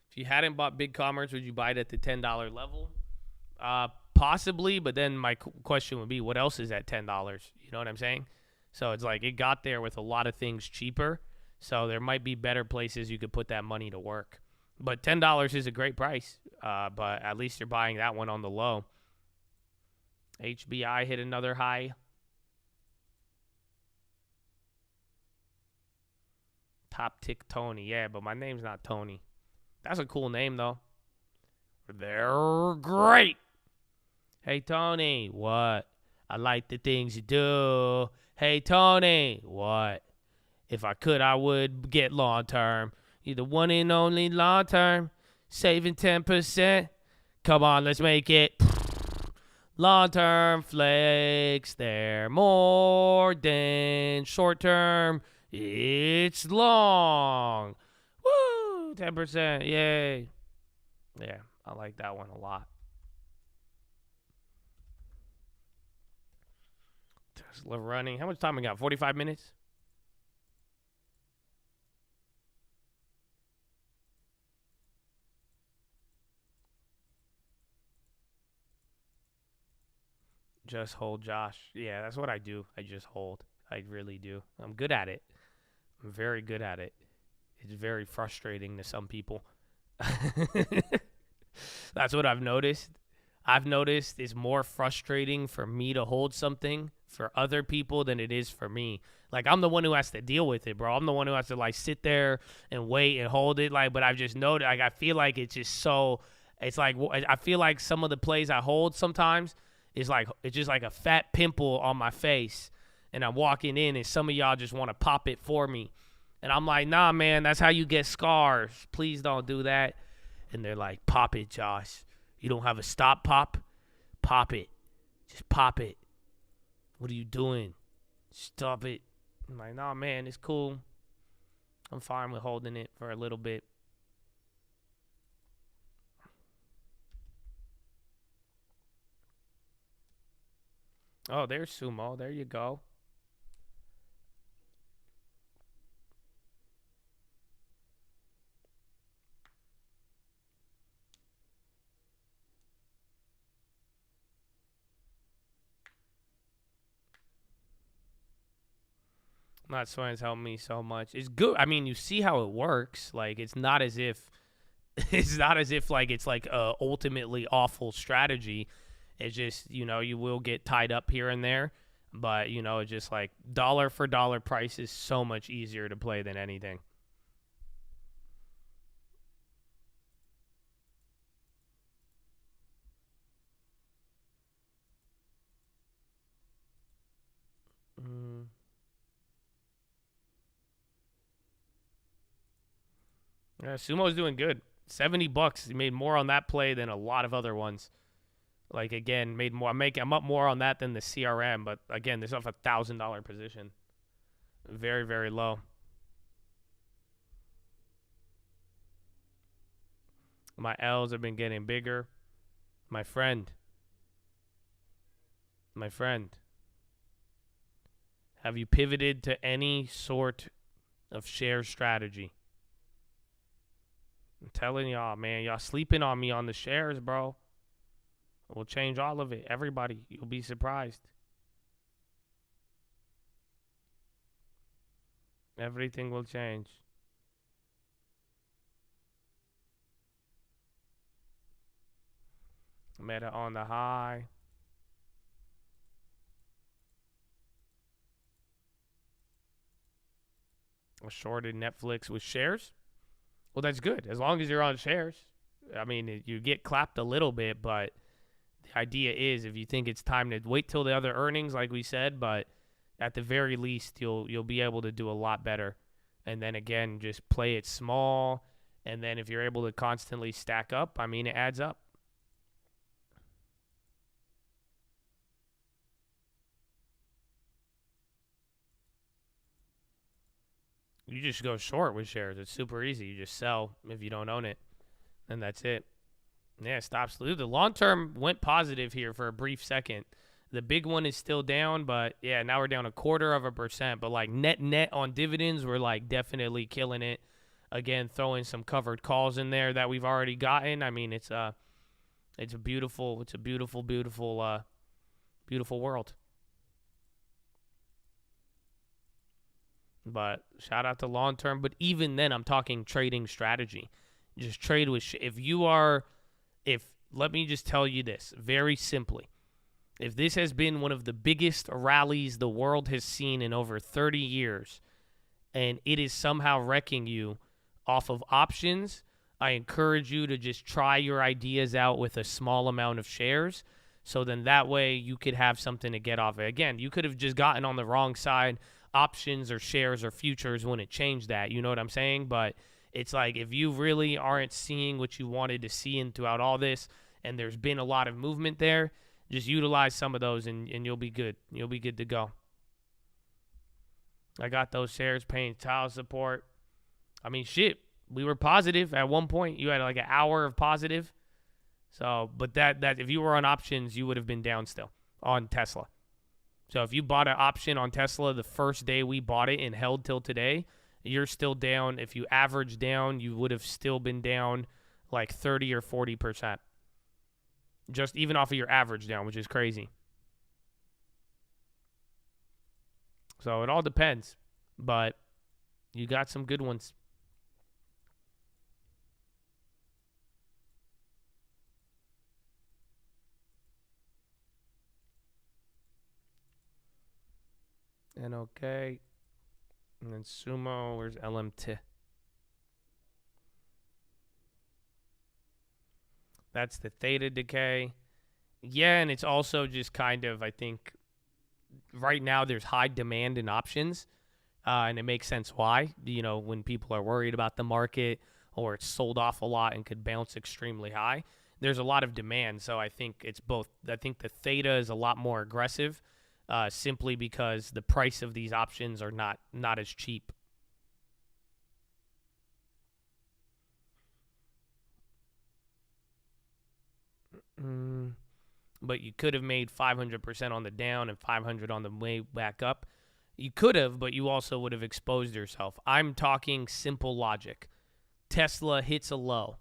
If you hadn't bought Big Commerce, would you buy it at the $10 level? Possibly, but then my question would be, what else is at $10? You know what I'm saying? So it's like it got there with a lot of things cheaper. So there might be better places you could put that money to work. But $10 is a great price. But at least you're buying that one on the low. HBI hit another high. Top tick Tony. Yeah, but my name's not Tony. That's a cool name, though. They're great. Hey, Tony. What? I like the things you do. Hey, Tony. What? If I could, I would get long-term. You're the one and only long-term. Saving 10%. Come on, let's make it. Long-term flex. They're more than short-term. It's long. Woo! 10%. Yay. Yeah, I like that one a lot. Tesla running. How much time we got? 45 minutes? Just hold, Josh. Yeah, that's what I do. I just hold. I really do. I'm good at it. I'm very good at it. It's very frustrating to some people. That's what I've noticed. I've noticed it's more frustrating for me to hold something for other people than it is for me. Like, I'm the one who has to deal with it, bro. I'm the one who has to, like, sit there and wait and hold it. Like, but I've just noticed, like, I feel like it's just so, it's like, I feel like some of the plays I hold sometimes, it's just like a fat pimple on my face, and I'm walking in, and some of y'all just want to pop it for me, and I'm like, nah, man, that's how you get scars. Please don't do that. And they're like, pop it, Josh. You don't have a stop pop? Pop it. Just pop it. What are you doing? Stop it. I'm like, nah, man, it's cool. I'm fine with holding it for a little bit. Oh, there's Sumo. There you go. Not Swan's helped me so much. It's good. I mean, you see how it works. Like, it's not as if like it's like a ultimately awful strategy. It's just, you know, you will get tied up here and there, but, you know, it's just like dollar for dollar price is so much easier to play than anything. Yeah, Sumo's doing good. $70. He made more on that play than a lot of other ones. Like, again, made more. I'm up more on that than the CRM, but again, this is off a $1,000 position. Very, very low. My L's have been getting bigger. My friend. Have you pivoted to any sort of share strategy? I'm telling y'all, man, y'all sleeping on me on the shares, bro. We'll change all of it. Everybody, you'll be surprised. Everything will change. Meta on the high. I shorted Netflix with shares. Well, that's good. As long as you're on shares. I mean, you get clapped a little bit, but the idea is if you think it's time to wait till the other earnings, like we said, but at the very least, you'll be able to do a lot better. And then again, just play it small. And then if you're able to constantly stack up, I mean, it adds up. You just go short with shares. It's super easy. You just sell if you don't own it, and that's it. Yeah, stop. The long term went positive here for a brief second. The big one is still down, but yeah, now we're down 0.25%. But like net on dividends, we're like definitely killing it. Again, throwing some covered calls in there that we've already gotten. I mean, it's a beautiful world. But shout out to long term. But even then, I'm talking trading strategy. Just trade with let me just tell you this very simply. If this has been one of the biggest rallies the world has seen in over 30 years, and it is somehow wrecking you off of options, I encourage you to just try your ideas out with a small amount of shares. So then that way you could have something to get off it. Again, you could have just gotten on the wrong side. Options or shares or futures wouldn't change that. You know what I'm saying? But it's like if you really aren't seeing what you wanted to see in throughout all this, and there's been a lot of movement there, just utilize some of those and you'll be good. You'll be good to go. I got those shares paying child support. I mean, shit, we were positive at one point. You had like an hour of positive. So, but that if you were on options, you would have been down still on Tesla. So if you bought an option on Tesla the first day we bought it and held till today, you're still down. If you average down, you would have still been down like 30 or 40%. Just even off of your average down, which is crazy. So it all depends. But you got some good ones. And okay. And then Sumo, where's LMT? That's the theta decay. Yeah, and it's also just kind of, I think, right now there's high demand in options. And it makes sense why. You know, when people are worried about the market or it's sold off a lot and could bounce extremely high, there's a lot of demand. So I think it's both. I think the theta is a lot more aggressive. Simply because the price of these options are not as cheap. But you could have made 500% on the down and 500 on the way back up. You could have, but you also would have exposed yourself. I'm talking simple logic. Tesla hits a low,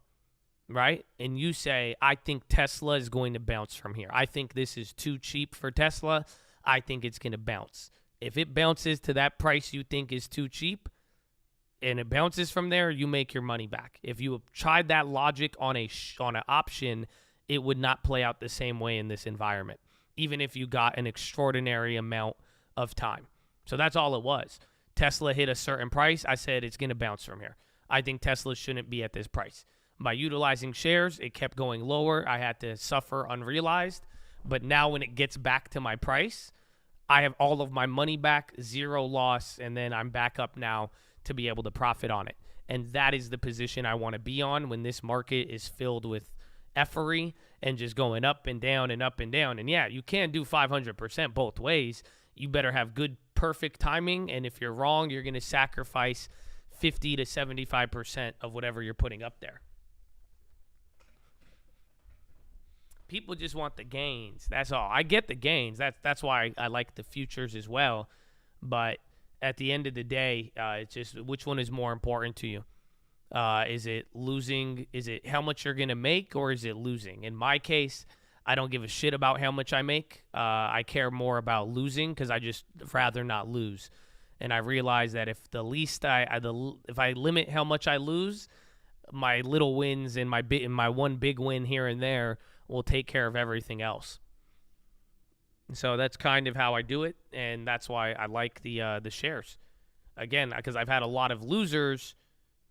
right? And you say, I think Tesla is going to bounce from here. I think this is too cheap for Tesla. I think it's going to bounce. If it bounces to that price you think is too cheap and it bounces from there, you make your money back. If you tried that logic on an option, it would not play out the same way in this environment, even if you got an extraordinary amount of time. So that's all it was. Tesla hit a certain price. I said it's going to bounce from here. I think Tesla shouldn't be at this price. By utilizing shares, it kept going lower. I had to suffer unrealized. But now when it gets back to my price, I have all of my money back, zero loss, and then I'm back up now to be able to profit on it. And that is the position I want to be on when this market is filled with effery and just going up and down and up and down. And yeah, you can't do 500% both ways. You better have good, perfect timing. And if you're wrong, you're going to sacrifice 50 to 75% of whatever you're putting up there. People just want the gains. That's all. I get the gains. That's why I like the futures as well. But at the end of the day, it's just which one is more important to you? Is it losing? Is it how much you're going to make, or is it losing? In my case, I don't give a shit about how much I make. I care more about losing because I just rather not lose. And I realize that if the least if I limit how much I lose, my little wins and my one big win here and there will take care of everything else. So that's kind of how I do it, and that's why I like the shares. Again, because I've had a lot of losers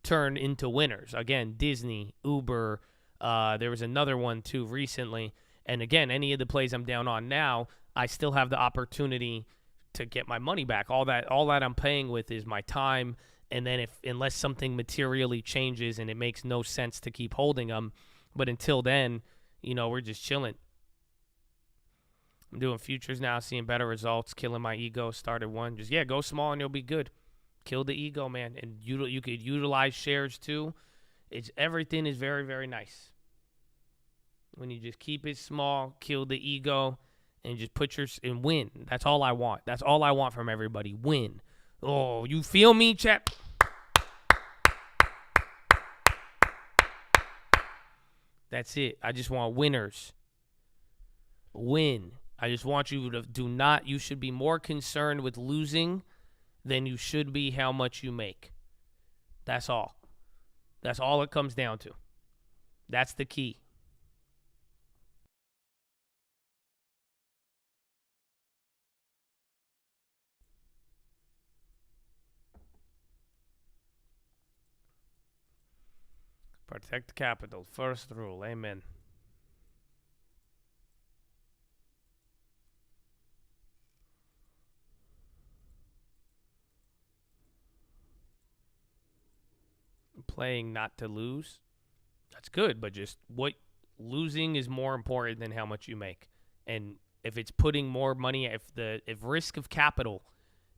turn into winners. Again, Disney, Uber, there was another one too recently. And again, any of the plays I'm down on now, I still have the opportunity to get my money back. All that I'm paying with is my time. And then unless something materially changes and it makes no sense to keep holding them, but until then, we're just chilling. I'm doing futures now, seeing better results, killing my ego. Started one. Just, go small and you'll be good. Kill the ego, man. And you could utilize shares too. Everything is very, very nice. When you just keep it small, kill the ego, and just and win. That's all I want. That's all I want from everybody. Win. Oh, you feel me, chap? That's it. I just want winners. Win. I just want you to you should be more concerned with losing than you should be how much you make. That's all. That's all it comes down to. That's the key. Protect capital. First rule. Amen. Playing not to lose. That's good, but just losing is more important than how much you make. And if it's putting more money, if risk of capital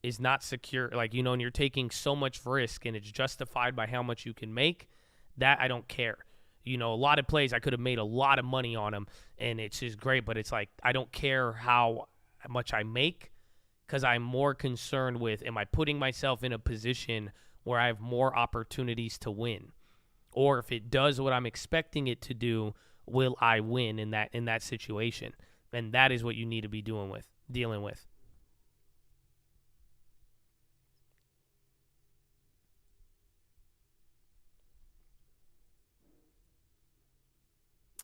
is not secure, and you're taking so much risk and it's justified by how much you can make, that I don't care. A lot of plays I could have made a lot of money on them, and it's just great. But it's like I don't care how much I make, because I'm more concerned with, am I putting myself in a position where I have more opportunities to win, or if it does what I'm expecting it to do, will I win in that situation? And that is what you need to be dealing with.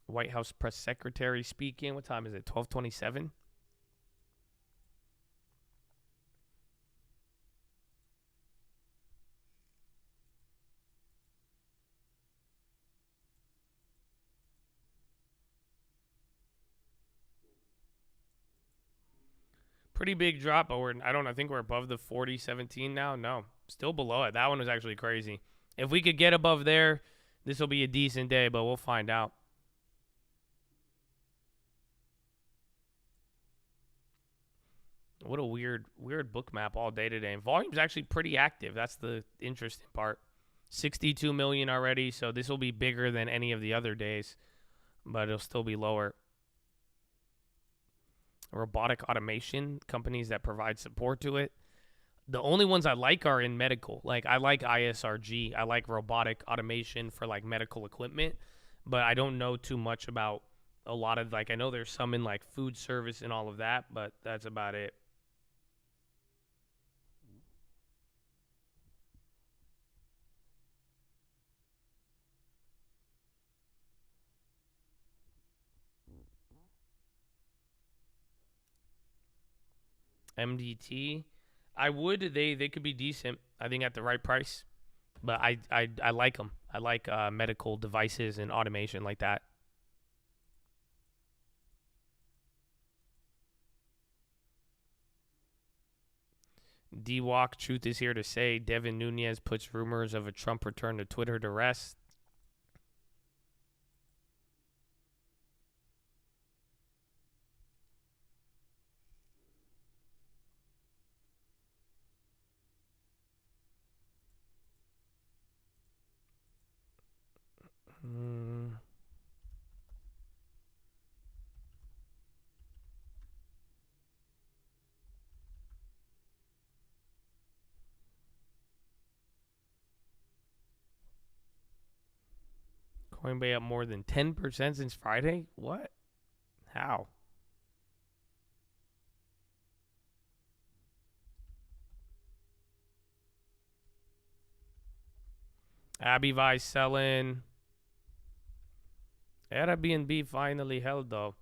White House press secretary speaking. What time is it? 12:27. Pretty big drop, but I think we're above the 40.17 now. No, still below it. That one was actually crazy. If we could get above there, this will be a decent day, but we'll find out. What a weird book map all day today. And volume's actually pretty active. That's the interesting part. 62 million already, so this will be bigger than any of the other days, but it'll still be lower. Robotic automation, companies that provide support to it. The only ones I like are in medical. I like ISRG. I like robotic automation for medical equipment, but I don't know too much about a lot of I know there's some in food service and all of that, but that's about it. MDT, I would. They could be decent. I think at the right price, but I like them. I like medical devices and automation like that. D-Walk, truth is here to say. Devin Nunes puts rumors of a Trump return to Twitter to rest. Coinbase up more than 10% since Friday? What? How? Abivi selling. Airbnb finally held, though.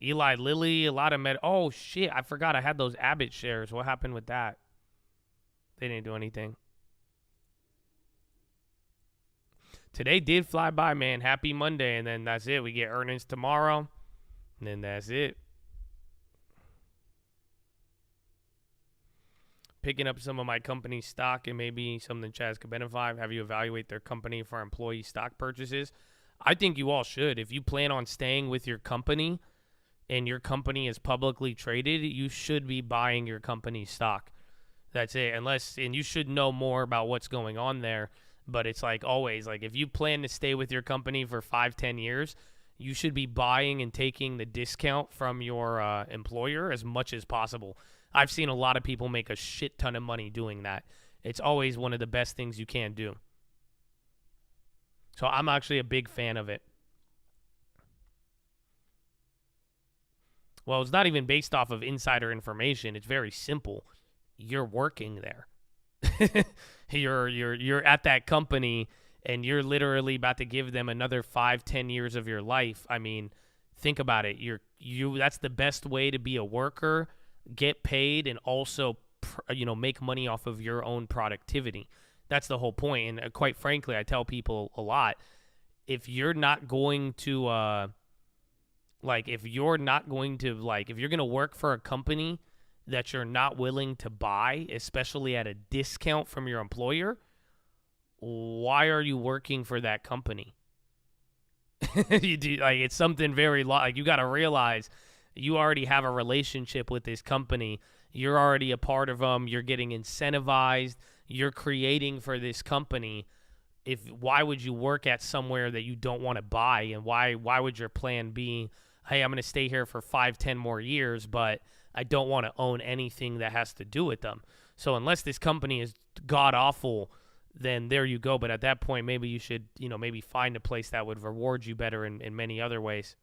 Eli Lilly, a lot of oh, shit. I forgot I had those Abbott shares. What happened with that? They didn't do anything. Today did fly by, man. Happy Monday, and then that's it. We get earnings tomorrow, and then that's it. Picking up some of my company stock and maybe something Chaz could benefit. Have you evaluate their company for employee stock purchases? I think you all should. If you plan on staying with your company and your company is publicly traded, you should be buying your company's stock. That's it. And you should know more about what's going on there. But it's like always, like if you plan to stay with your company for 5-10 years, you should be buying and taking the discount from your employer as much as possible. I've seen a lot of people make a shit ton of money doing that. It's always one of the best things you can do. So I'm actually a big fan of it. Well, it's not even based off of insider information. It's very simple. You're working there. You're at that company and you're literally about to give them another 5-10 years of your life. I mean, think about it. That's the best way to be a worker, get paid, and also make money off of your own productivity. That's the whole point. And quite frankly, I tell people a lot, if you're not going to if you're going to work for a company that you're not willing to buy, especially at a discount from your employer, why are you working for that company? It's something very you got to realize you already have a relationship with this company. You're already a part of them. You're getting incentivized. You're creating for this company. Why would you work at somewhere that you don't want to buy? And why would your plan be, hey, I'm going to stay here for 5-10 more years, but I don't want to own anything that has to do with them. So unless this company is god awful, then there you go. But at that point, maybe you should, maybe find a place that would reward you better in many other ways.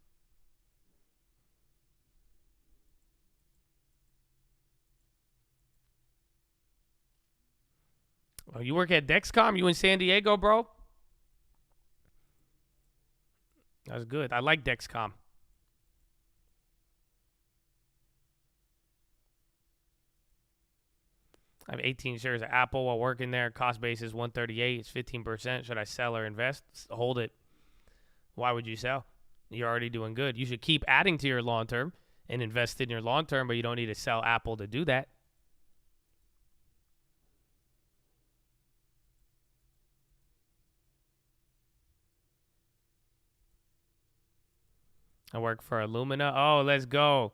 Oh, you work at Dexcom? You in San Diego, bro? That's good. I like Dexcom. I have 18 shares of Apple while working there. Cost base is 138. It's 15%. Should I sell or invest? Hold it. Why would you sell? You're already doing good. You should keep adding to your long term and invest in your long term, but you don't need to sell Apple to do that. I work for Illumina. Oh, let's go.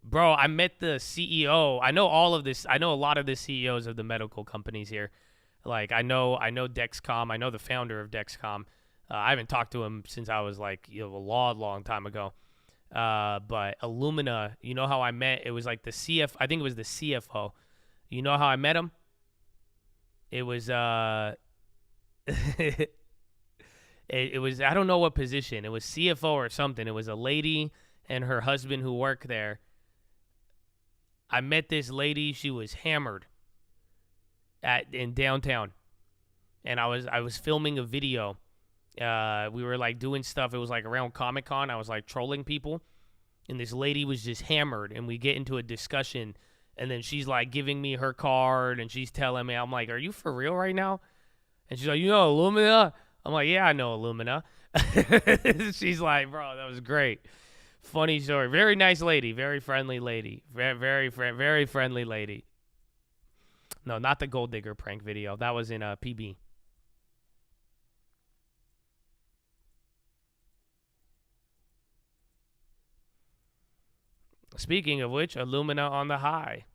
Bro, I met the CEO. I know all of this. I know a lot of the CEOs of the medical companies here. Like, I know Dexcom. I know the founder of Dexcom. I haven't talked to him since I was a long time ago. But Illumina, you know how I met? It was like I think it was the CFO. You know how I met him? It was it was, I don't know what position. It was CFO or something. It was a lady and her husband who worked there. I met this lady. She was hammered in downtown, and I was filming a video. We were doing stuff. It was around Comic-Con. I was trolling people, and this lady was just hammered, and we get into a discussion, and then she's giving me her card, and she's telling me, I'm like, are you for real right now? And she's like, you know Illumina? I'm like, yeah, I know Illumina. She's like, bro, that was great. Funny story. Very nice lady. Very friendly lady. Very friendly lady. No, not the gold digger prank video. That was in PB. Speaking of which, Illumina on the high.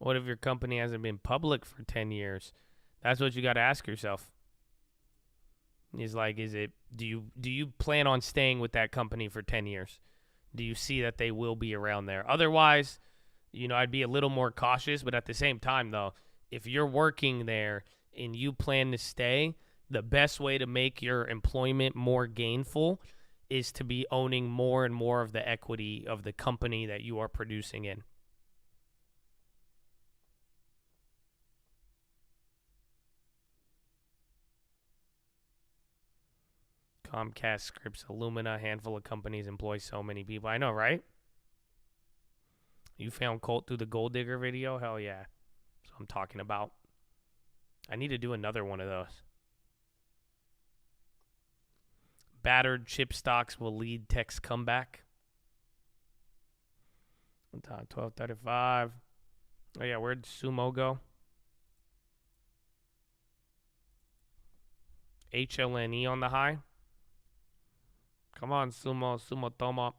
What if your company hasn't been public for 10 years? That's what you got to ask yourself. Is do you plan on staying with that company for 10 years? Do you see that they will be around there? Otherwise, I'd be a little more cautious, but at the same time though, if you're working there and you plan to stay, the best way to make your employment more gainful is to be owning more and more of the equity of the company that you are producing in. Comcast, Scripps, Illumina, a handful of companies employ so many people. I know, right? You found Colt through the gold digger video? Hell yeah. That's what I'm talking about. I need to do another one of those. Battered chip stocks will lead tech's comeback. 1235. Oh yeah, where'd Sumo go? HLNE on the high. Come on, Sumo toma.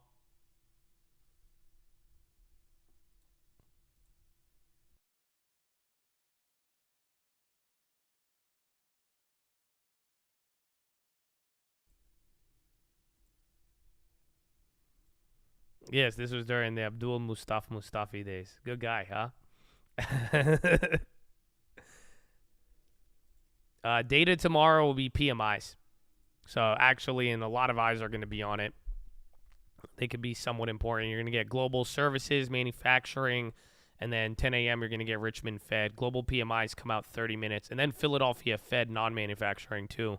Yes, this was during the Abdul Mustafi days. Good guy, huh? Data tomorrow will be PMIs. So actually, and a lot of eyes are going to be on it. They could be somewhat important. You're going to get global services, manufacturing, and then 10 a.m. you're going to get Richmond Fed. Global PMIs come out 30 minutes. And then Philadelphia Fed non-manufacturing too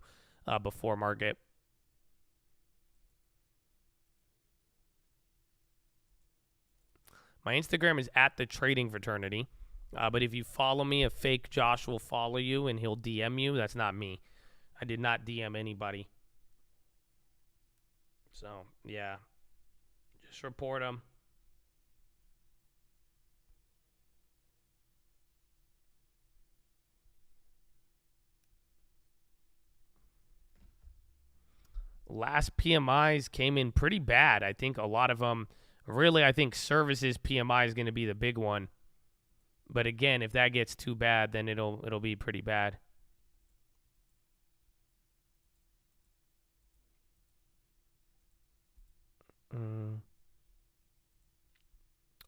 before market. My Instagram is at the Trading Fraternity. But if you follow me, a fake Josh will follow you and he'll DM you. That's not me. I did not DM anybody. So, yeah. Just report them. Last PMIs came in pretty bad. I think a lot of them, really, I think services PMI is going to be the big one. But again, if that gets too bad, then it'll be pretty bad.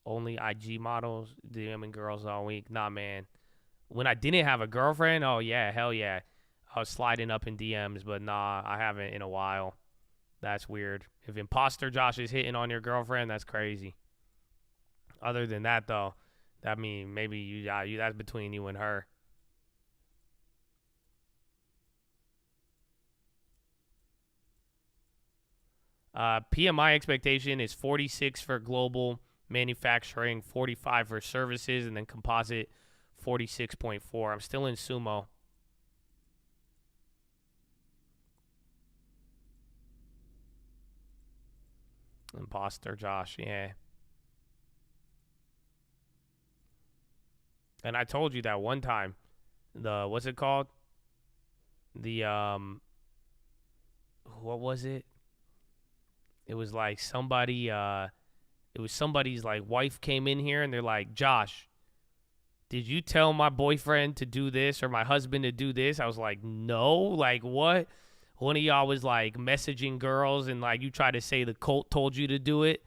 Only IG models, DMing girls all week. Nah, man. When I didn't have a girlfriend, oh yeah, hell yeah. I was sliding up in DMs, but nah, I haven't in a while. That's weird. If imposter Josh is hitting on your girlfriend, that's crazy. Other than that, though, that means maybe you that's between you and her. PMI expectation is 46 for global manufacturing, 45 for services, and then composite 46.4. I'm still in Sumo. Imposter Josh, yeah. And I told you that one time. What's it called? What was it? It was like somebody, it was somebody's like wife came in here and they're like, Josh, did you tell my boyfriend to do this or my husband to do this? I was like, no, like what? One of y'all was like messaging girls and like you tried to say the cult told you to do it.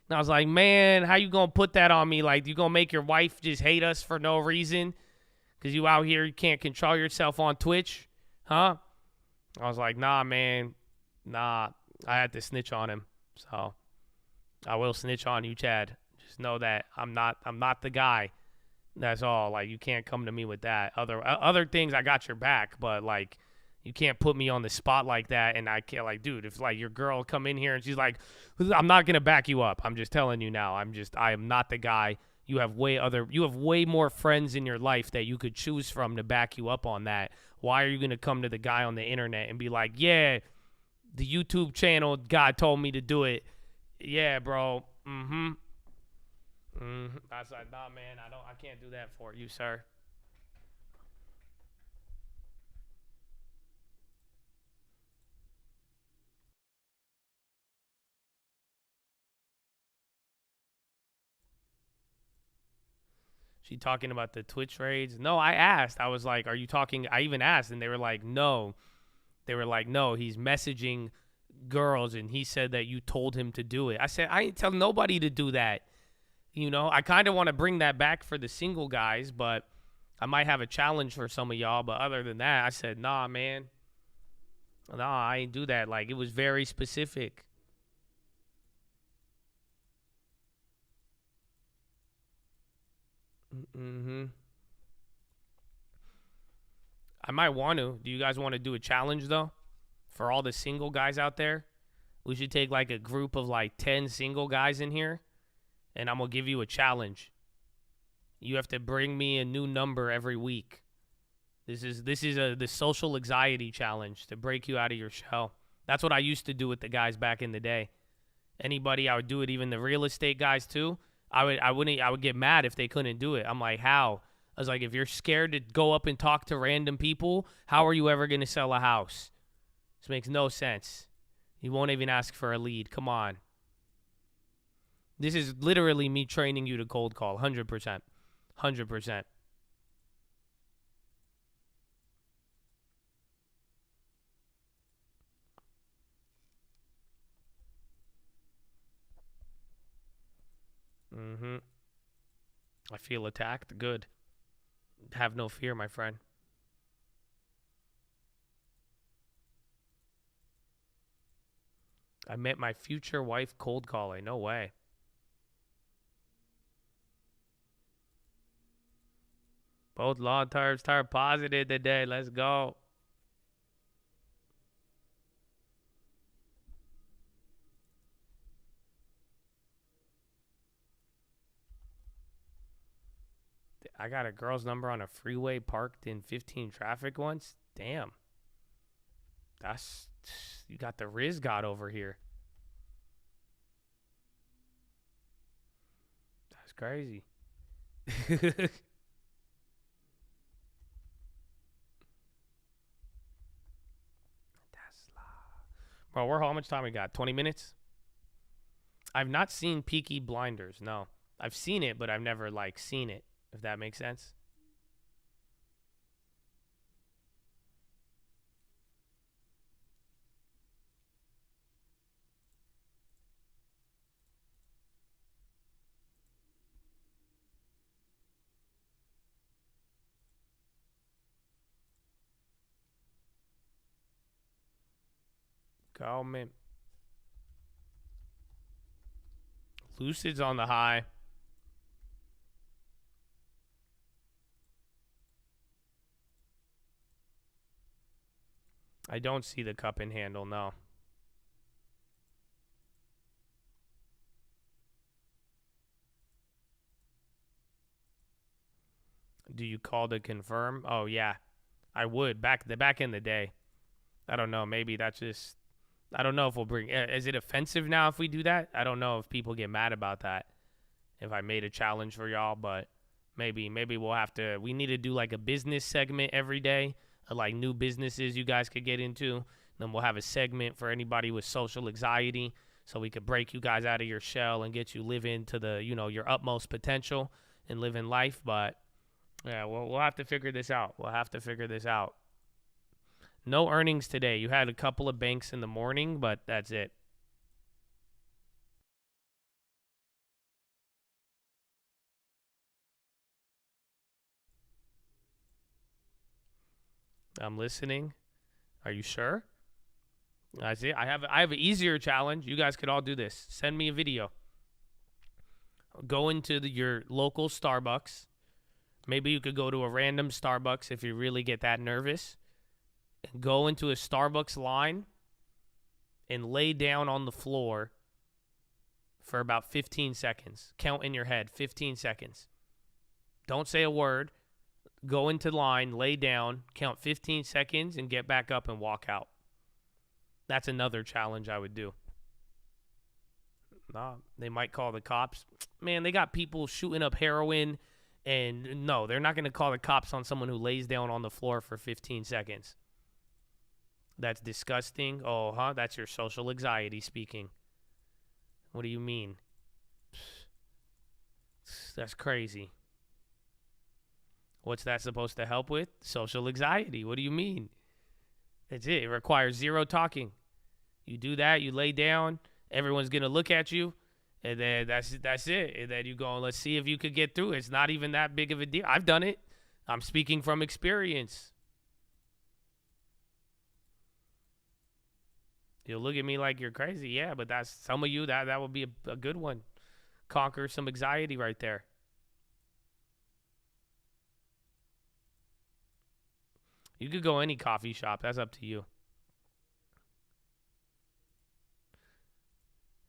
And I was like, man, how you going to put that on me? Like you going to make your wife just hate us for no reason? Because you out here, you can't control yourself on Twitch, huh? I was like, nah, man, nah. I had to snitch on him, so I will snitch on you, Chad. Just know that I'm not the guy That's all. Like, you can't come to me with that. Other things, I got your back, but like, you can't put me on the spot like that. And I can't, like, dude, if like your girl come in here and she's like, I'm not gonna back you up. I'm just telling you now. I am not the guy. You have way more friends in your life that you could choose from to back you up on that. Why are you gonna come to the guy on the internet and be like, yeah, the YouTube channel guy told me to do it. Yeah, bro. I was like, nah, man, I can't do that for you, sir. She talking about the Twitch raids? No, I asked. I was like, are you talking? I even asked, and they were like, no. They were like, no, he's messaging girls, and he said that you told him to do it. I said, I ain't tell nobody to do that. You know, I kind of want to bring that back for the single guys, but I might have a challenge for some of y'all. But other than that, I said, nah, man. Nah, I ain't do that. Like, it was very specific. I might want to. Do you guys want to do a challenge, though? For all the single guys out there? We should take, like, a group of, like, 10 single guys in here. And I'm going to give you a challenge. You have to bring me a new number every week. This is the social anxiety challenge to break you out of your shell. That's what I used to do with the guys back in the day. Anybody, I would do it. Even the real estate guys, too. I would get mad if they couldn't do it. I'm like, how? I was like, if you're scared to go up and talk to random people, how are you ever going to sell a house? This makes no sense. You won't even ask for a lead. Come on. This is literally me training you to cold call. 100%. 100%. I feel attacked. Good. Have no fear, my friend. I met my future wife cold calling. No way. Both law terms turn positive today. Let's go. I got a girl's number on a freeway parked in 15 traffic once. Damn. You got the Riz God over here. That's crazy. Tesla. Bro, how much time we got? 20 minutes? I've not seen Peaky Blinders. No. I've seen it, but I've never, like, seen it. If that makes sense. Go, man. Lucid's on the high. I don't see the cup and handle, no. Do you call to confirm? Oh, yeah. I would. Back in the day. I don't know. Maybe that's just... I don't know if we'll bring... Is it offensive now if we do that? I don't know if people get mad about that. If I made a challenge for y'all, but maybe we'll have to... We need to do like a business segment every day. Like new businesses you guys could get into. Then we'll have a segment for anybody with social anxiety, so we could break you guys out of your shell and get you living to the, you know, your utmost potential and living life. But yeah, we'll have to figure this out. No earnings today. You had a couple of banks in the morning, but that's it. I'm listening. Are you sure? I see. I have an easier challenge. You guys could all do this. Send me a video. Go into your local Starbucks. Maybe you could go to a random Starbucks if you really get that nervous. And go into a Starbucks line and lay down on the floor for about 15 seconds. Count in your head, 15 seconds. Don't say a word. Go into line, lay down, count 15 seconds, and get back up and walk out. That's another challenge I would do. Nah, they might call the cops. Man, they got people shooting up heroin, and no, they're not going to call the cops on someone who lays down on the floor for 15 seconds. That's disgusting. Oh, huh? That's your social anxiety speaking. What do you mean? That's crazy. What's that supposed to help with? Social anxiety. What do you mean? That's it. It requires zero talking. You do that, you lay down, everyone's going to look at you, and then that's it. And then you go, let's see if you could get through it. It's not even that big of a deal. I've done it. I'm speaking from experience. You'll look at me like you're crazy. Yeah, but that's some of you, that would be a good one. Conquer some anxiety right there. You could go any coffee shop. That's up to you.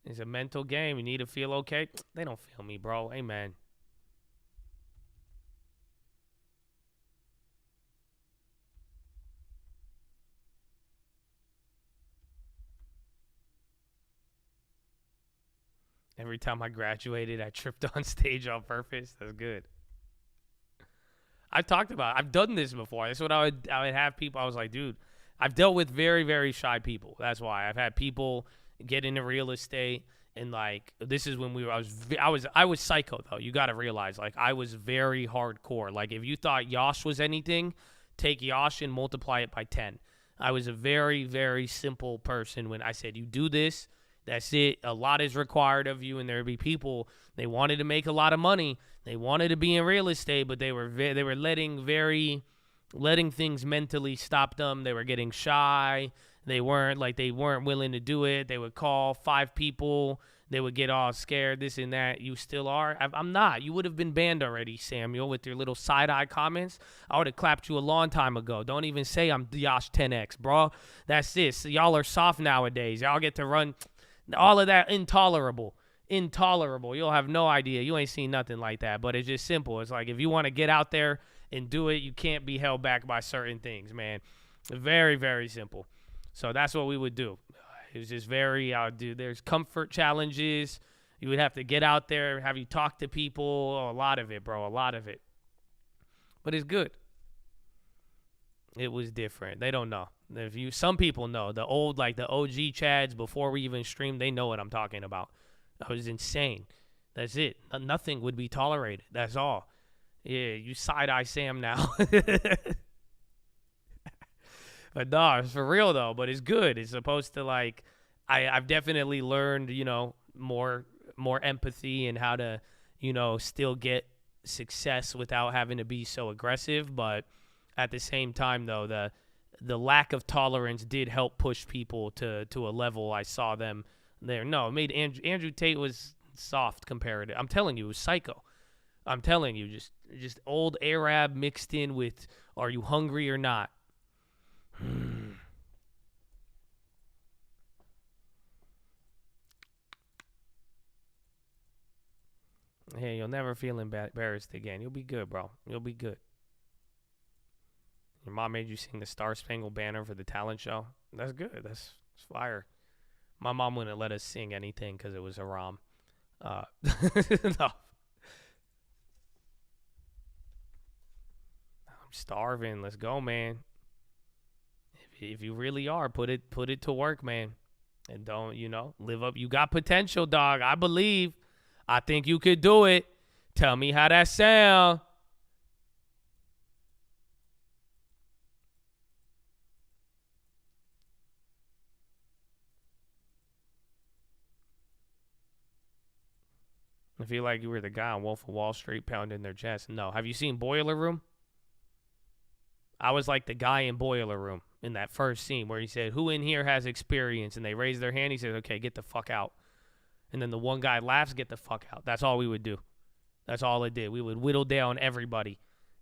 It's a mental game. You need to feel okay. They don't feel me, bro. Amen. Every time I graduated, I tripped on stage on purpose. That's good. I've talked about it. I've done this before. That's what I would have people. I was like, dude, I've dealt with very, very shy people. That's why I've had people get into real estate, and like this is when I was psycho though. You got to realize, like, I was very hardcore. Like, if you thought Yosh was anything, take Yosh and multiply it by 10. I was a very, very simple person. When I said you do this, that's it. A lot is required of you, and there would be people, they wanted to make a lot of money. They wanted to be in real estate, but they were letting things mentally stop them. They were getting shy. They weren't willing to do it. They would call 5 people. They would get all scared, this and that. You still are? I'm not. You would have been banned already, Samuel, with your little side-eye comments. I would have clapped you a long time ago. Don't even say I'm Yosh 10X, bro. That's this. Y'all are soft nowadays. Y'all get to run all of that. Intolerable. You'll have no idea. You ain't seen nothing like that. But it's just simple. It's like, if you want to get out there and do it, you can't be held back by certain things, man. Very, very simple. So that's what we would do. It was just very, there's comfort challenges. You would have to get out there, have you talk to people. Oh, a lot of it, bro. A lot of it. But it's good. It was different. They don't know. Some people know. The old, like the OG Chads before we even streamed, they know what I'm talking about. I was insane. That's it. Nothing would be tolerated. That's all. Yeah, you side-eye Sam now. But no, it's for real though. But it's good. It's supposed to, like, I've definitely learned, more empathy and how to, still get success without having to be so aggressive. But at the same time though, the lack of tolerance did help push people to a level I saw them there. No, it made Andrew Tate was soft comparative. I'm telling you, it was psycho. I'm telling you, just old Arab mixed in with, are you hungry or not? Hey, you'll never feel embarrassed again. You'll be good, bro. You'll be good. Your mom made you sing the Star Spangled Banner for the talent show. That's good. That's fire. My mom wouldn't let us sing anything because it was haram. No. I'm starving. Let's go, man. If you really are, put it to work, man. And don't, live up. You got potential, dog. I believe. I think you could do it. Tell me how that sound. I feel like you were the guy on Wolf of Wall Street pounding their chest. No. Have you seen Boiler Room? I was like the guy in Boiler Room in that first scene where he said, who in here has experience? And they raised their hand. He said, okay, get the fuck out. And then the one guy laughs, get the fuck out. That's all we would do. That's all it did. We would whittle down everybody.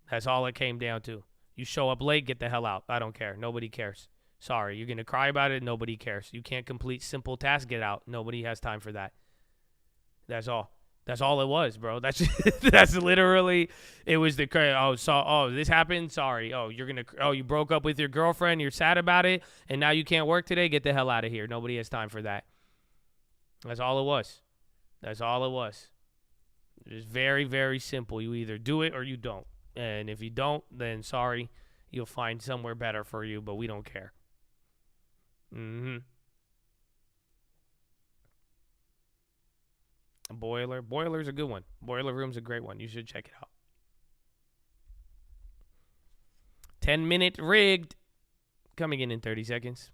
That's all it came down to. You show up late, get the hell out. I don't care. Nobody cares. Sorry, you're going to cry about it. Nobody cares. You can't complete simple tasks, get out. Nobody has time for that. That's all. That's all it was, bro. That's literally, it was the, this happened. Sorry. You broke up with your girlfriend. You're sad about it. And now you can't work today. Get the hell out of here. Nobody has time for that. That's all it was. That's all it was. It's very, very simple. You either do it or you don't. And if you don't, then sorry, you'll find somewhere better for you, but we don't care. Boiler's a good one. Boiler Room's a great one. You should check it out. 10-minute rigged. Coming in 30 seconds.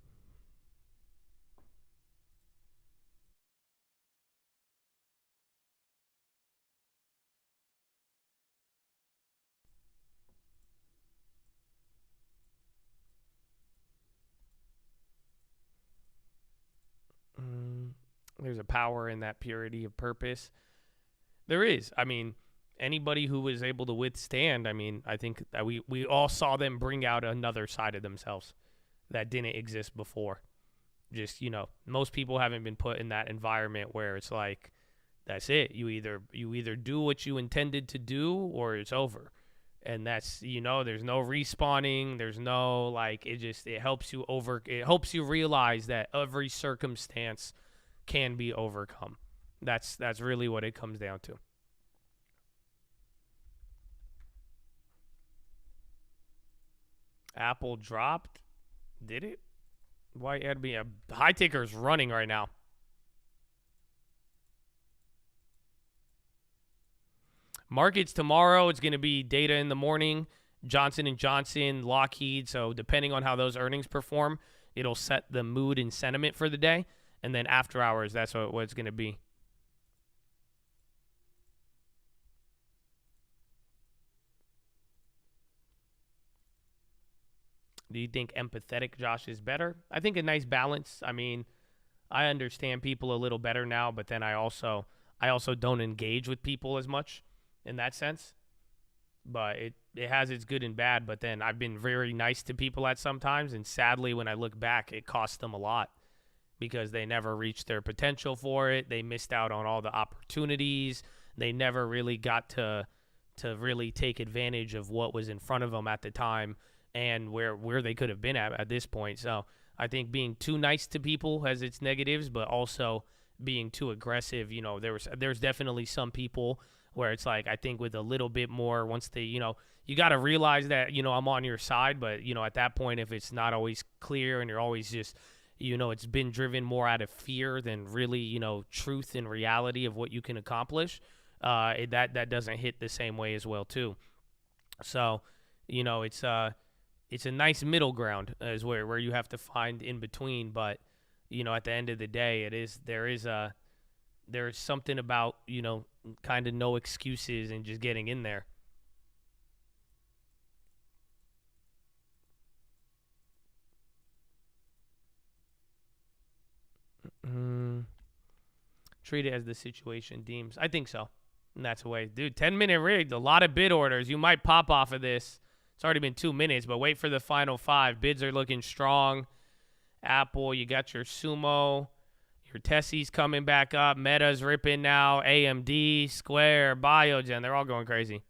There's a power in that purity of purpose. There is. I mean, anybody who was able to withstand, I mean, I think that we all saw them bring out another side of themselves that didn't exist before. Just, most people haven't been put in that environment where it's like, that's it. You either do what you intended to do or it's over. And that's, there's no respawning. There's no, it helps you realize that every circumstance can be overcome. That's really what it comes down to. Apple dropped. Did it? Why it'd be a high ticker's running right now. Markets tomorrow, it's going to be data in the morning. Johnson & Johnson, Lockheed. So depending on how those earnings perform, it'll set the mood and sentiment for the day. And then after hours, that's what it's going to be. Do you think empathetic Josh is better? I think a nice balance. I mean, I understand people a little better now, but then I also don't engage with people as much in that sense. But it has its good and bad. But then I've been very nice to people at some times, and sadly, when I look back, it cost them a lot. Because they never reached their potential for it. They missed out on all the opportunities. They never really got to really take advantage of what was in front of them at the time and where they could have been at this point. So I think being too nice to people has its negatives, but also being too aggressive. There's definitely some people where it's like, I think with a little bit more, once they, you got to realize that, I'm on your side. But, at that point, if it's not always clear and you're always just, it's been driven more out of fear than really, truth and reality of what you can accomplish. That doesn't hit the same way as well too. So, it's a nice middle ground is where you have to find in between. But, at the end of the day, there is something about, kind of no excuses and just getting in there. Treat it as the situation deems. I think so. And that's the way. Dude, 10-minute rigged. A lot of bid orders. You might pop off of this. It's already been 2 minutes, but wait for the final 5. Bids are looking strong. Apple, you got your Sumo. Your Tessie's coming back up. Meta's ripping now. AMD, Square, Biogen. They're all going crazy.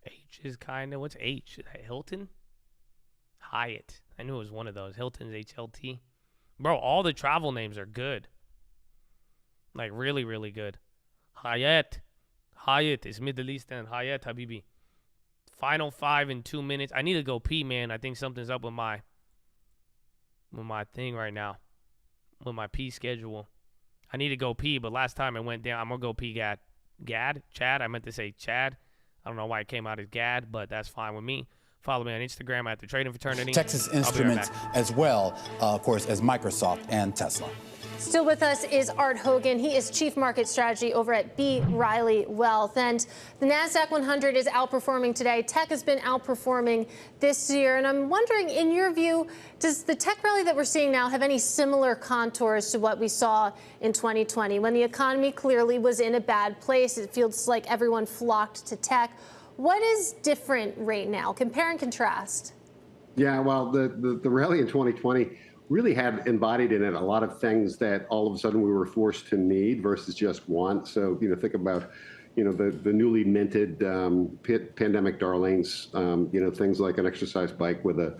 H is kind of, what's H? Is that Hilton? Hyatt. I knew it was one of those. Hilton's HLT. Bro, all the travel names are good. Like really, really good. Hyatt. Hyatt is Middle Eastern. Hyatt, Habibi. Final 5 in 2 minutes. I need to go pee, man. I think something's up with my thing right now. With my pee schedule. I need to go pee, but last time I went down, I'm going to go pee Chad. I meant to say Chad. I don't know why it came out as Gad, but that's fine with me. Follow me on Instagram at the Trading Fraternity. Texas Instruments as well, of course, as Microsoft and Tesla. Still with us is Art Hogan. He is Chief Market Strategy over at B. Riley Wealth. And the NASDAQ 100 is outperforming today. Tech has been outperforming this year. And I'm wondering, in your view, does the tech rally that we're seeing now have any similar contours to what we saw in 2020 when the economy clearly was in a bad place? It feels like everyone flocked to tech. What is different right now? Compare and contrast. Yeah, well, the rally in 2020 really had embodied in it a lot of things that all of a sudden we were forced to need versus just want. So, think about, the newly minted pandemic darlings, things like an exercise bike with a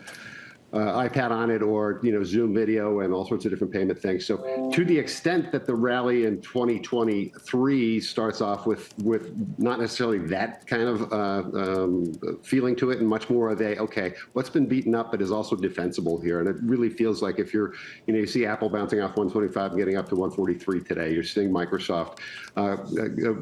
iPad on it, or Zoom video and all sorts of different payment things. So to the extent that the rally in 2023 starts off with not necessarily that kind of feeling to it, and much more of okay, what's been beaten up but is also defensible here. And it really feels like if you're, you see Apple bouncing off 125 and getting up to 143 today. You're seeing Microsoft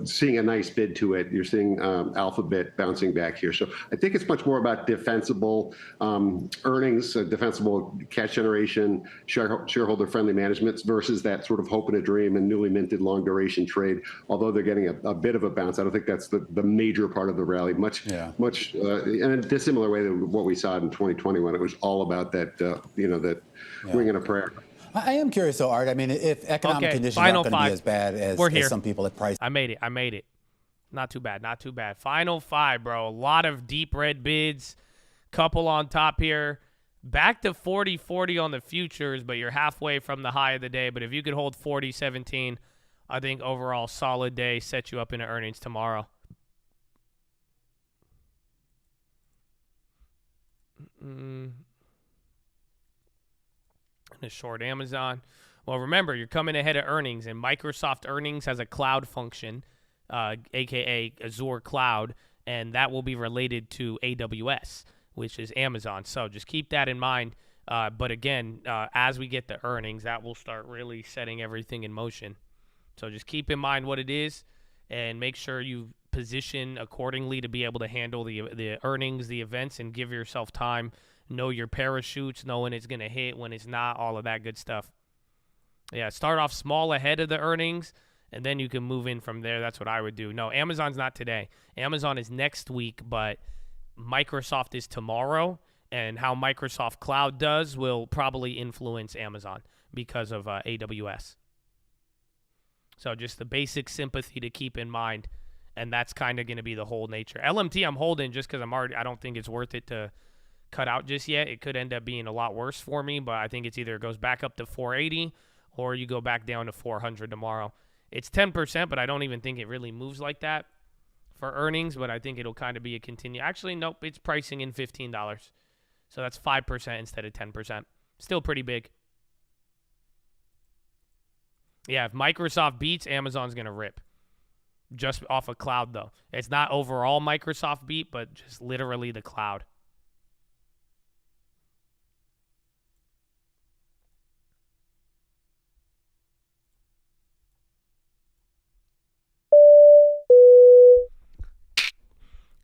seeing a nice bid to it. You're seeing Alphabet bouncing back here. So I think it's much more about defensible earnings, defensible cash generation, shareholder-friendly management versus that sort of hope and a dream and newly minted long-duration trade. Although they're getting a bit of a bounce, I don't think that's the major part of the rally. Much in a similar way to what we saw in 2020 when it was all about that, that ring and a prayer. I am curious, though, Art. I mean, if economic conditions aren't going to be as bad as some people have priced. I made it. Not too bad. Final five, bro. A lot of deep red bids. Couple on top here. Back to 40-40 on the futures, but you're halfway from the high of the day. But if you could hold 40-17, I think overall solid day, set you up into earnings tomorrow. And a short Amazon. Well, remember, you're coming ahead of earnings, and Microsoft earnings has a cloud function, a.k.a. Azure Cloud, and that will be related to AWS, which is Amazon. So just keep that in mind. But again, as we get the earnings, that will start really setting everything in motion. So just keep in mind what it is and make sure you position accordingly to be able to handle the earnings, the events, and give yourself time. Know your parachutes, know when it's going to hit, when it's not, all of that good stuff. Yeah, start off small ahead of the earnings, and then you can move in from there. That's what I would do. No, Amazon's not today. Amazon is next week, but Microsoft is tomorrow, and how Microsoft Cloud does will probably influence Amazon because of AWS. So just the basic sympathy to keep in mind, and that's kind of going to be the whole nature. LMT I'm holding just because I don't think it's worth it to cut out just yet. It could end up being a lot worse for me, but I think it's either it goes back up to 480 or you go back down to 400 tomorrow. It's 10%, but I don't even think it really moves like that for earnings, but I think it'll kind of be a continue. Actually, nope, it's pricing in $15. So that's 5% instead of 10%. Still pretty big. Yeah, if Microsoft beats, Amazon's going to rip. Just off of cloud, though. It's not overall Microsoft beat, but just literally the cloud.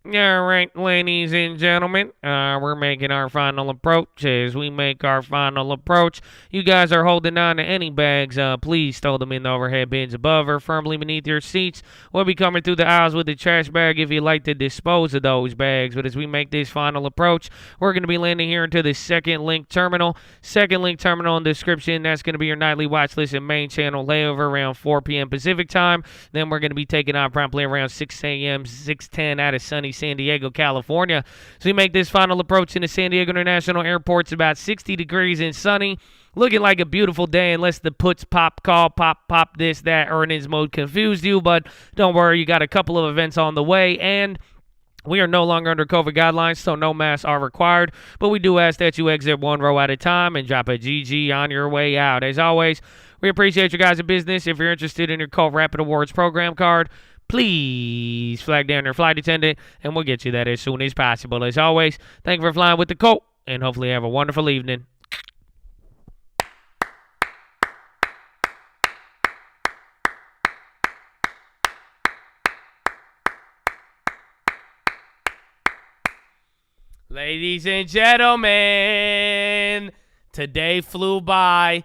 All right, ladies and gentlemen, we're making our final approach. As we make our final approach, you guys are holding on to any bags. Please throw them in the overhead bins above or firmly beneath your seats. We'll be coming through the aisles with the trash bag if you'd like to dispose of those bags. But as we make this final approach, we're going to be landing here into the second link terminal. Second link terminal in the description. That's going to be your nightly watch list and main channel layover around 4 p.m. Pacific time. Then we're going to be taking off promptly around 6 a.m., 6:10 out of sunny San Diego, California. So we make this final approach into San Diego International Airport. It's about 60 degrees and sunny. Looking like a beautiful day unless the puts, pop, call, pop, this, that, earnings mode confused you. But don't worry, you got a couple of events on the way. And we are no longer under COVID guidelines, so no masks are required. But we do ask that you exit one row at a time and drop a GG on your way out. As always, we appreciate you guys' business. If you're interested in your Cole Rapid Awards program card, please flag down your flight attendant, and we'll get you that as soon as possible. As always, thank you for flying with the Colt, and hopefully have a wonderful evening. Ladies and gentlemen, today flew by.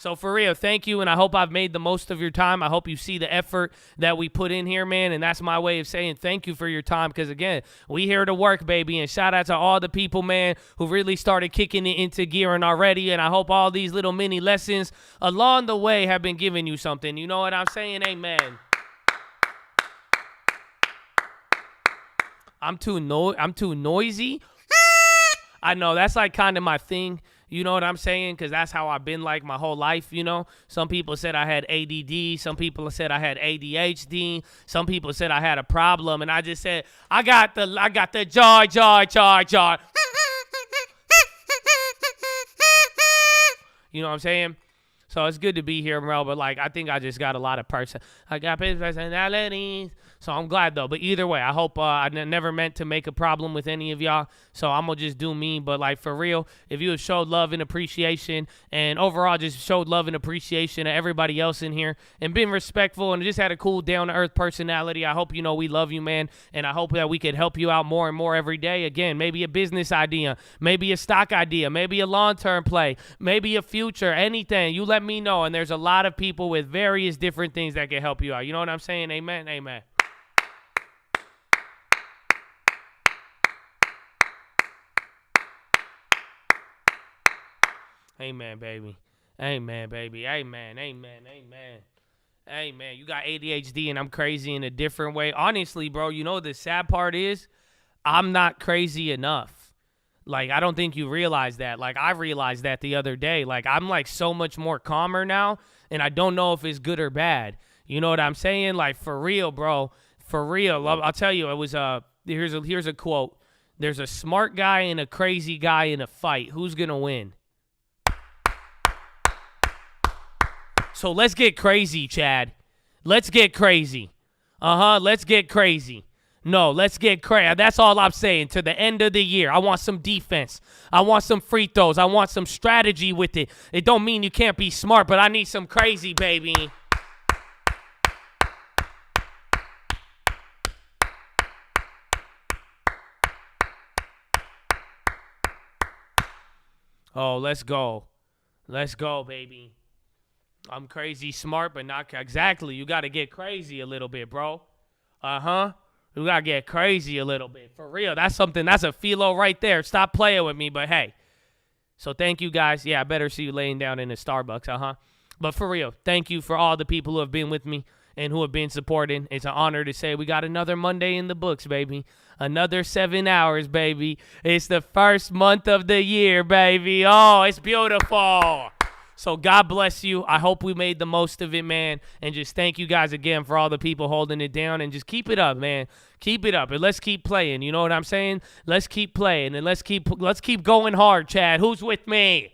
So for real, thank you, and I hope I've made the most of your time. I hope you see the effort that we put in here, man, and that's my way of saying thank you for your time because, again, we here to work, baby, and shout out to all the people, man, who really started kicking it into gearing already, and I hope all these little mini lessons along the way have been giving you something. You know what I'm saying? Amen. I'm too noisy. I know, that's like kind of my thing. You know what I'm saying? Because that's how I've been like my whole life, you know? Some people said I had ADD. Some people said I had ADHD. Some people said I had a problem. And I just said, I got the joy. You know what I'm saying? So it's good to be here, bro. But, like, I think I just got a lot of I got personalities. So I'm glad, though. But either way, I hope I never meant to make a problem with any of y'all. So I'm going to just do me. But, like, for real, if you have showed love and appreciation and overall just showed love and appreciation to everybody else in here and been respectful and just had a cool, down-to-earth personality, I hope you know we love you, man. And I hope that we could help you out more and more every day. Again, maybe a business idea, maybe a stock idea, maybe a long-term play, maybe a future, anything. You let me know. And there's a lot of people with various different things that can help you out. You know what I'm saying? Amen. Amen. Amen, baby. Amen, baby. Amen. Amen. Amen. Amen. You got ADHD and I'm crazy in a different way. Honestly, bro, you know the sad part is I'm not crazy enough. Like, I don't think you realize that. Like, I realized that the other day. Like, I'm, like, so much more calmer now, and I don't know if it's good or bad. You know what I'm saying? Like, for real, bro. For real. I'll tell you, it was here's a quote. There's a smart guy and a crazy guy in a fight. Who's going to win? So let's get crazy, Chad. Let's get crazy. Let's get crazy. No, let's get crazy. That's all I'm saying. To the end of the year, I want some defense. I want some free throws. I want some strategy with it. It don't mean you can't be smart, but I need some crazy, baby. Oh, let's go. Let's go, baby. I'm crazy smart, but not exactly. You got to get crazy a little bit, bro. You got to get crazy a little bit. For real, that's a PHILO right there. Stop playing with me, but hey. So thank you, guys. Yeah, I better see you laying down in the Starbucks, But for real, thank you for all the people who have been with me and who have been supporting. It's an honor to say we got another Monday in the books, baby. Another 7 hours, baby. It's the first month of the year, baby. Oh, it's beautiful. So God bless you. I hope we made the most of it, man. And just thank you guys again for all the people holding it down. And just keep it up, man. Keep it up. And let's keep playing. You know what I'm saying? Let's keep playing. And let's keep going hard, Chad. Who's with me?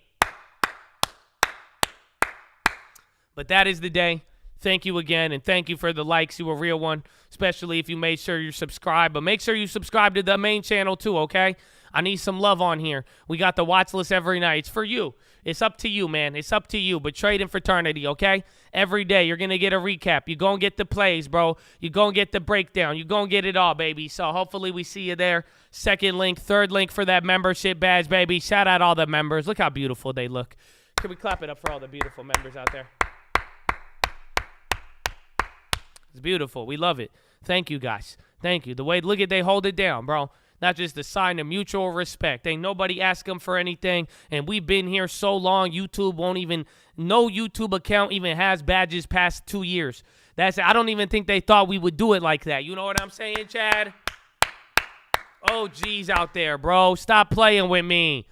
But that is the day. Thank you again. And thank you for the likes. You a real one. Especially if you made sure you subscribe. But make sure you subscribe to the main channel too, okay? I need some love on here. We got the watch list every night. It's for you. It's up to you, man. It's up to you. But trading fraternity, okay? Every day you're going to get a recap. You're going to get the plays, bro. You're going to get the breakdown. You're going to get it all, baby. So hopefully we see you there. Second link, third link for that membership badge, baby. Shout out all the members. Look how beautiful they look. Can we clap it up for all the beautiful members out there? It's beautiful. We love it. Thank you, guys. Thank you. Look at they hold it down, bro. Not just a sign of mutual respect. Ain't nobody ask them for anything. And we've been here so long, no YouTube account even has badges past 2 years. I don't even think they thought we would do it like that. You know what I'm saying, Chad? Oh, geez, out there, bro. Stop playing with me.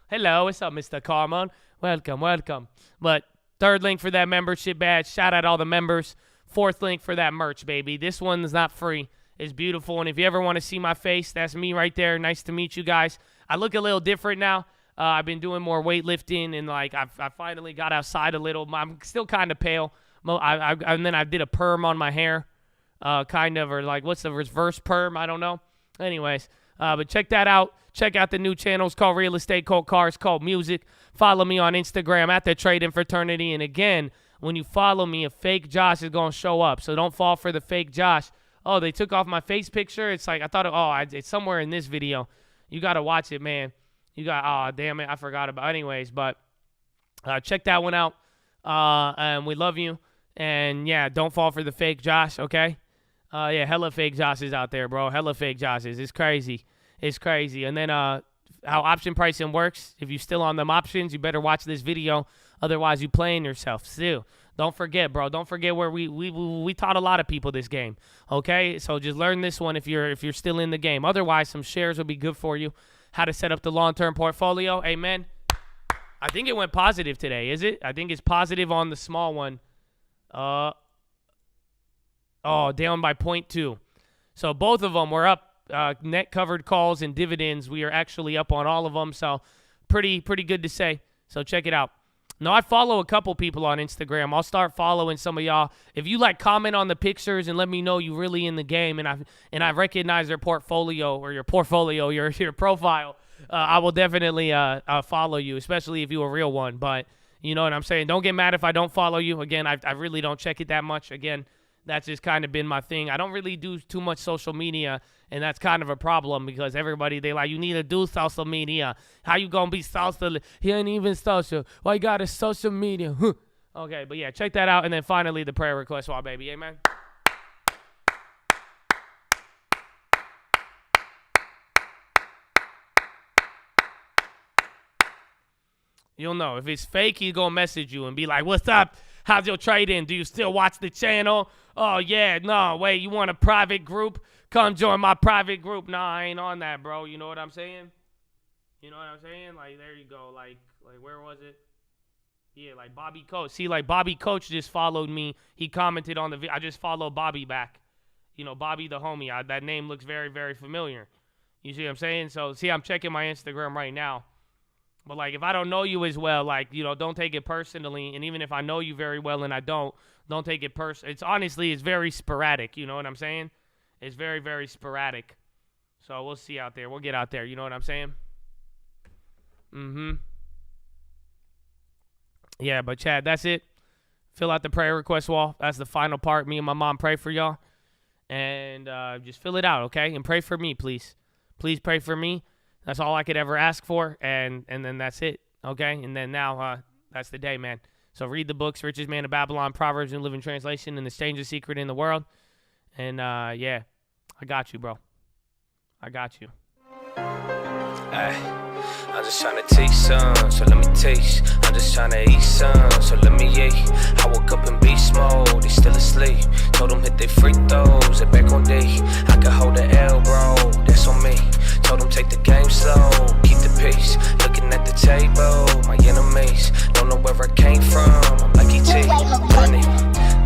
Hello, what's up, Mr. Carmon? Welcome. But third link for that membership badge. Shout out all the members. Fourth link for that merch, baby. This one is not free. It's beautiful, and if you ever want to see my face, that's me right there. Nice to meet you guys. I look a little different now. I've been doing more weightlifting, and like I finally got outside a little. I'm still kind of pale. And then I did a perm on my hair, kind of, or like what's the reverse perm? I don't know. Anyways, but check that out. Check out the new channel. It's called Real Estate, called Cars, called Music. Follow me on Instagram at the Trading Fraternity. And again, when you follow me, a fake Josh is going to show up. So don't fall for the fake Josh. Oh, they took off my face picture. It's like, I thought, it's somewhere in this video. You got to watch it, man. Damn it, I forgot about it. Anyways, but check that one out. And we love you. And, yeah, don't fall for the fake Josh, okay? Yeah, hella fake Joshes out there, bro. Hella fake Joshes. It's crazy. It's crazy. And then how option pricing works, if you're still on them options, you better watch this video. Otherwise, you playing yourself still. Don't forget, bro. Don't forget where we taught a lot of people this game, okay? So just learn this one if you're still in the game. Otherwise, some shares will be good for you. How to set up the long-term portfolio. Amen. I think it went positive today, is it? I think it's positive on the small one. Down by 0.2. So both of them were up. Net covered calls and dividends. We are actually up on all of them. So pretty good to say. So check it out. No, I follow a couple people on Instagram. I'll start following some of y'all. If you comment on the pictures and let me know you really in the game, and I recognize their portfolio or your portfolio, your profile, I will definitely follow you, especially if you're a real one. But you know what I'm saying? Don't get mad if I don't follow you. Again, I really don't check it that much. Again, that's just kind of been my thing. I don't really do too much social media, and that's kind of a problem because everybody, they like, you need to do social media. How you going to be social? He ain't even social. Why you got a social media? Okay, but yeah, check that out. And then finally, the prayer request wall, baby. Amen. You'll know. If it's fake, he's going to message you and be like, what's up? How's your trading? Do you still watch the channel? Oh, yeah. No, wait. You want a private group? Come join my private group. Nah, I ain't on that, bro. You know what I'm saying? You know what I'm saying? Like, there you go. Like where was it? Yeah, like Bobby Coach. See, like Bobby Coach just followed me. He commented on the video. I just followed Bobby back. You know, Bobby the homie. That name looks very, very familiar. You see what I'm saying? So, see, I'm checking my Instagram right now. But, like, if I don't know you as well, like, you know, don't take it personally. And even if I know you very well and I don't take it personally. It's very sporadic. You know what I'm saying? It's very, very sporadic. So we'll see out there. We'll get out there. You know what I'm saying? Yeah, but, Chad, that's it. Fill out the prayer request wall. That's the final part. Me and my mom pray for y'all. And just fill it out, okay? And pray for me, please. Please pray for me. That's all I could ever ask for, and then that's it, okay? And then now, that's the day, man. So read the books, Richest Man of Babylon, Proverbs in Living Translation, and The Strangest Secret in the World. And, yeah, I got you, bro. I got you. I'm just trying to taste some, so let me taste. I'm just trying to eat some, so let me eat. I woke up in beast mode, they still asleep. Told them hit they free throws, and back on day. I could hold the L, bro, that's on me. Told them take the game slow, keep the pace. Looking at the table, my enemies don't know where I came from. I'm like E.T.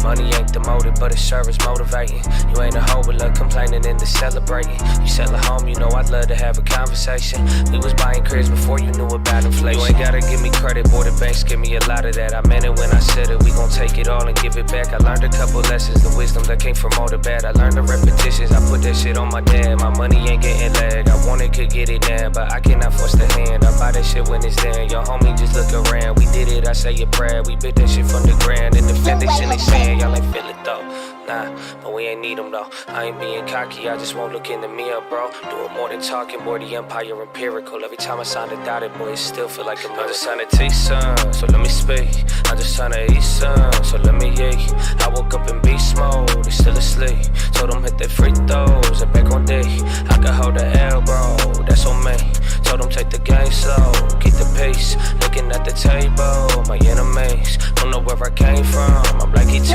Money ain't the motive, but it's service motivating. You ain't a hoe with love complaining and the celebrating. You sell a home, you know I'd love to have a conversation. We was buying cribs before you knew about inflation. You ain't gotta give me credit, boy, the banks give me a lot of that. I meant it when I said it, we gon' take it all and give it back. I learned a couple lessons, the wisdom that came from all the bad. I learned the repetitions, I put that shit on my dad. My money ain't getting lag, I wanted, could get it now, but I cannot force the hand. I buy that shit when it's there, your homie just look around. We did it, I say a prayer, we bit that shit from the ground. And the foundation they saying, y'all ain't feel it though. Nah, but we ain't need them though. I ain't being cocky, I just won't look in the mirror, bro. Doing more than talking, more the empire empirical. Every time I sound a dotted, boy, it still feel like a miracle. I'm just trying to taste some, so let me speak. I'm just trying to eat some, so let me eat. I woke up in beast mode, they still asleep. Told them hit their free throws, and back on day. I could hold the L, bro, that's on me. Told them take the game slow, keep the pace. Looking at the table, my enemies don't know where I came from. I'm like E.T.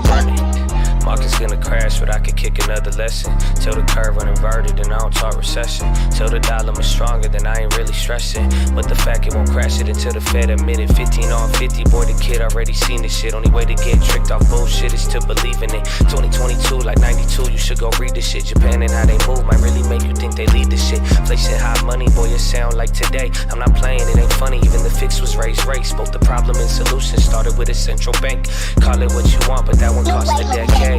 running. Market's gonna crash, but I could kick another lesson. Till the curve uninverted and I don't talk recession. Till the dollar was stronger, then I ain't really stressing. But the fact it won't crash it until the Fed admitted 15 on 50. Boy, the kid already seen this shit. Only way to get tricked off bullshit is to believe in it. 2022, like 92, you should go read this shit. Japan and how they move might really make you think they lead this shit. Inflation, hot money, boy, it sound like today. I'm not playing, it ain't funny, even the fix was raised race. Both the problem and solution started with a central bank. Call it what you want, but that one cost a decade.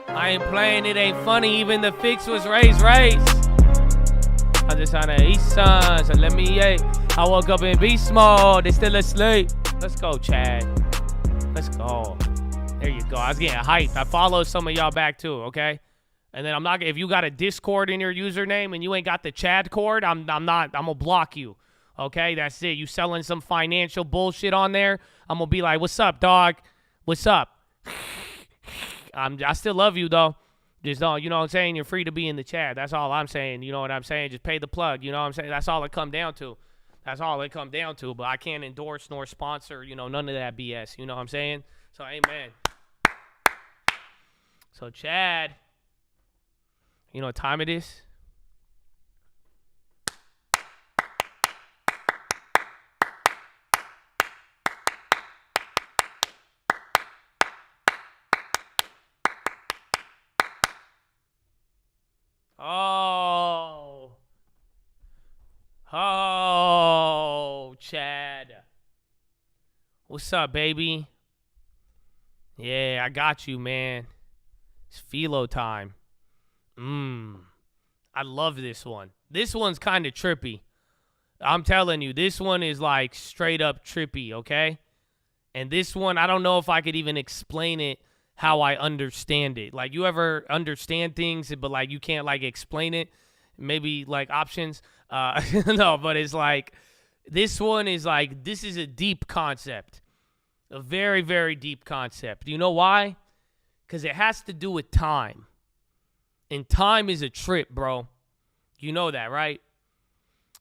I ain't playing, it ain't funny, even the fix was raised. I'm just trying to eat some, so let me eat. I woke up in beast mode, they still asleep. Let's go, Chad. Let's go. There you go. I was getting hyped. I followed some of y'all back too, okay? And then I'm not, if you got a Discord in your username and you ain't got the Chad cord, I'm gonna block you. Okay, that's it. You selling some financial bullshit on there, I'm gonna be like, what's up, dog? What's up? I still love you though. Just don't, you know what I'm saying? You're free to be in the chat. That's all I'm saying. You know what I'm saying? Just pay the plug. You know what I'm saying? That's all it come down to. That's all it come down to. But I can't endorse nor sponsor, you know, none of that BS. You know what I'm saying? So, amen. So, Chad, you know what time it is? Oh, Chad. What's up, baby? Yeah, I got you, man. It's PHILO time. I love this one. This one's kind of trippy. I'm telling you, this one is like straight up trippy, okay? And this one, I don't know if I could even explain it how I understand it. Like, you ever understand things, but like you can't like explain it? Maybe like options. No, but it's like, this one is like, this is a deep concept. A very, very deep concept. Do you know why? Because it has to do with time. And time is a trip, bro. You know that, right?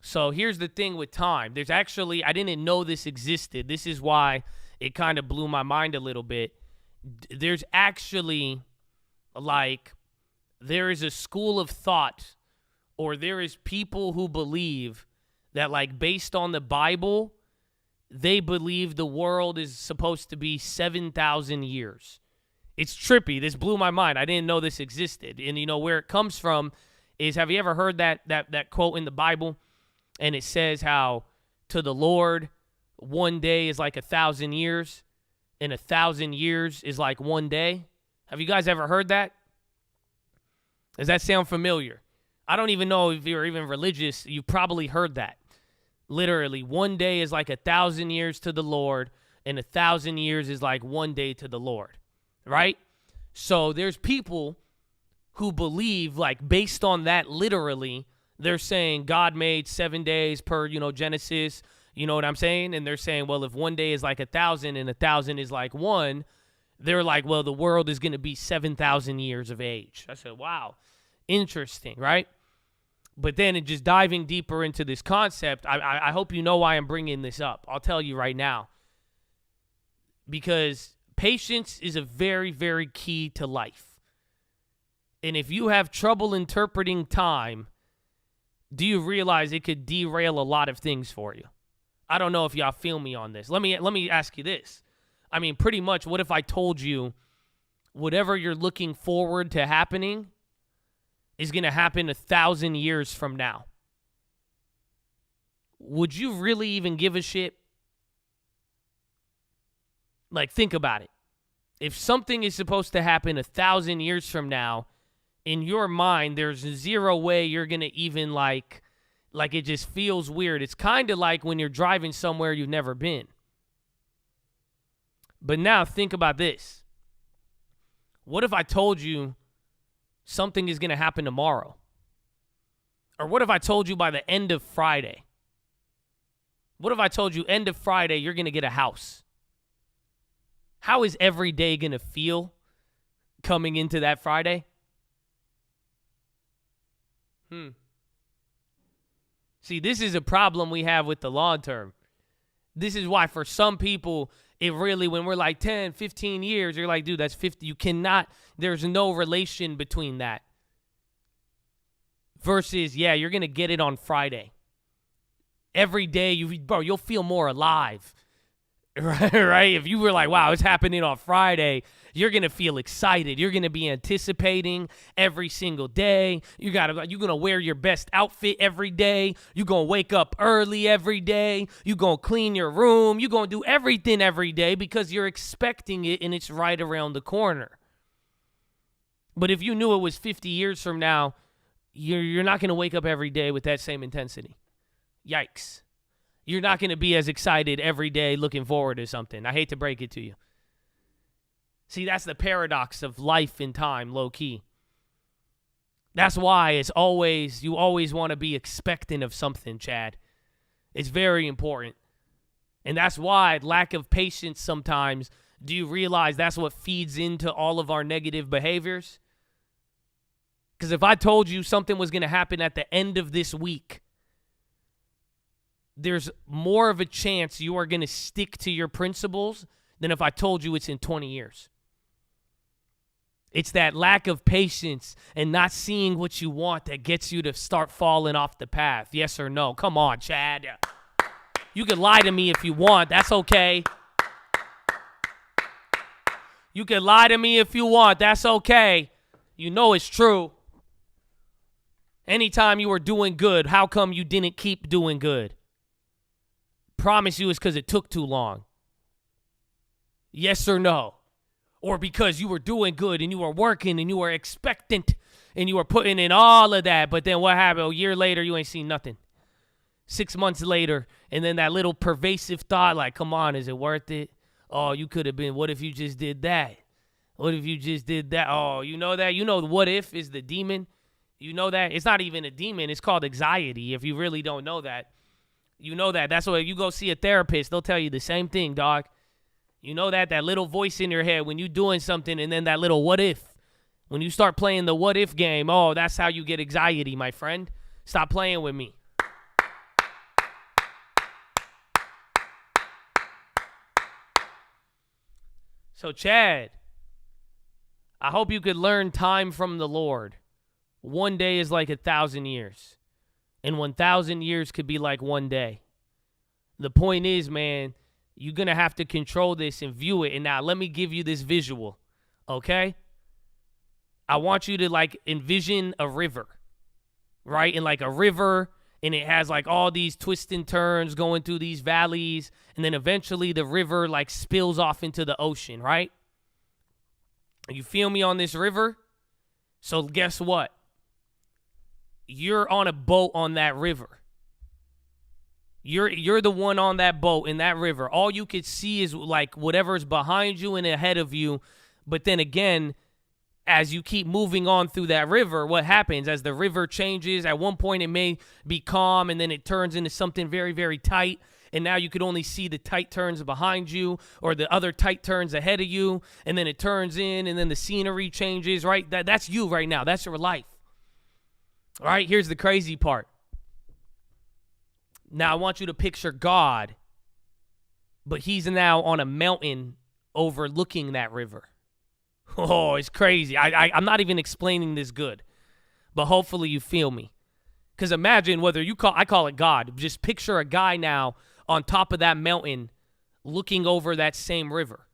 So here's the thing with time. There's actually, I didn't know this existed. This is why it kind of blew my mind a little bit. There's actually, like, there is a school of thought, or there is people who believe that, like, based on the Bible, they believe the world is supposed to be 7,000 years. It's trippy. This blew my mind. I didn't know this existed. And you know where it comes from is, have you ever heard that quote in the Bible? And it says how to the Lord, one day is like 1,000 years, and 1,000 years is like one day. Have you guys ever heard that? Does that sound familiar? I don't even know if you're even religious. You probably heard that. Literally, one day is like 1,000 years to the Lord, and 1,000 years is like one day to the Lord, right? So there's people who believe, like, based on that, literally, they're saying God made 7 days per, you know, Genesis. You know what I'm saying? And they're saying, well, if one day is like 1,000 and 1,000 is like one, they're like, well, the world is going to be 7,000 years of age. I said, wow, interesting, right? But then it just diving deeper into this concept, I hope you know why I'm bringing this up. I'll tell you right now. Because patience is a very, very key to life. And if you have trouble interpreting time, do you realize it could derail a lot of things for you? I don't know if y'all feel me on this. Let me ask you this. I mean, pretty much, what if I told you whatever you're looking forward to happening is going to happen 1,000 years from now? Would you really even give a shit? Like, think about it. If something is supposed to happen 1,000 years from now, in your mind, there's zero way you're going to even, like it just feels weird. It's kind of like when you're driving somewhere you've never been. But now think about this. What if I told you something is going to happen tomorrow? Or what if I told you by the end of Friday? What if I told you end of Friday you're going to get a house? How is every day going to feel coming into that Friday? See, this is a problem we have with the long term. This is why for some people, it really, when we're like 10, 15 years, you're like, dude, that's 50. You cannot, there's no relation between that. Versus, yeah, you're going to get it on Friday. Every day, you'll feel more alive. Right? If you were like, wow, it's happening on Friday, you're going to feel excited. You're going to be anticipating every single day. You're going to wear your best outfit every day. You're going to wake up early every day. You're going to clean your room. You're going to do everything every day because you're expecting it and it's right around the corner. But if you knew it was 50 years from now, you're not going to wake up every day with that same intensity. Yikes. You're not going to be as excited every day looking forward to something. I hate to break it to you. See, that's the paradox of life and time, low key. That's why you always want to be expectant of something, Chad. It's very important. And that's why lack of patience sometimes, do you realize that's what feeds into all of our negative behaviors? Because if I told you something was going to happen at the end of this week, there's more of a chance you are going to stick to your principles than if I told you it's in 20 years. It's that lack of patience and not seeing what you want that gets you to start falling off the path. Yes or no? Come on, Chad. You can lie to me if you want. That's okay. You can lie to me if you want. That's okay. You know it's true. Anytime you were doing good, how come you didn't keep doing good? Promise you it's because it took too long. Yes or no? Or because you were doing good and you were working and you were expectant and you were putting in all of that, but then what happened? A year later, you ain't seen nothing. 6 months later, and then that little pervasive thought like, come on, is it worth it? Oh, you could have been, what if you just did that? What if you just did that? Oh, you know that? You know what if is the demon? You know that? It's not even a demon. It's called anxiety if you really don't know that. You know that. That's why you go see a therapist, they'll tell you the same thing, dog. You know that little voice in your head when you're doing something and then that little what if. When you start playing the what if game, oh, that's how you get anxiety, my friend. Stop playing with me. So, Chad, I hope you could learn time from the Lord. One day is like 1,000 years. And 1,000 years could be like one day. The point is, man, you're going to have to control this and view it. And now let me give you this visual, okay? I want you to like envision a river, right? And like a river, and it has like all these twists and turns going through these valleys. And then eventually the river like spills off into the ocean, right? You feel me on this river? So guess what? You're on a boat on that river. You're the one on that boat in that river. All you could see is like whatever's behind you and ahead of you. But then again, as you keep moving on through that river, what happens? As the river changes, at one point it may be calm and then it turns into something very, very tight. And now you could only see the tight turns behind you or the other tight turns ahead of you. And then it turns in and then the scenery changes, right? That's you right now. That's your life. All right, here's the crazy part. Now I want you to picture God, but he's now on a mountain overlooking that river. Oh, it's crazy. I'm not even explaining this good, but hopefully you feel me. Because imagine whether I call it God. Just picture a guy now on top of that mountain looking over that same river.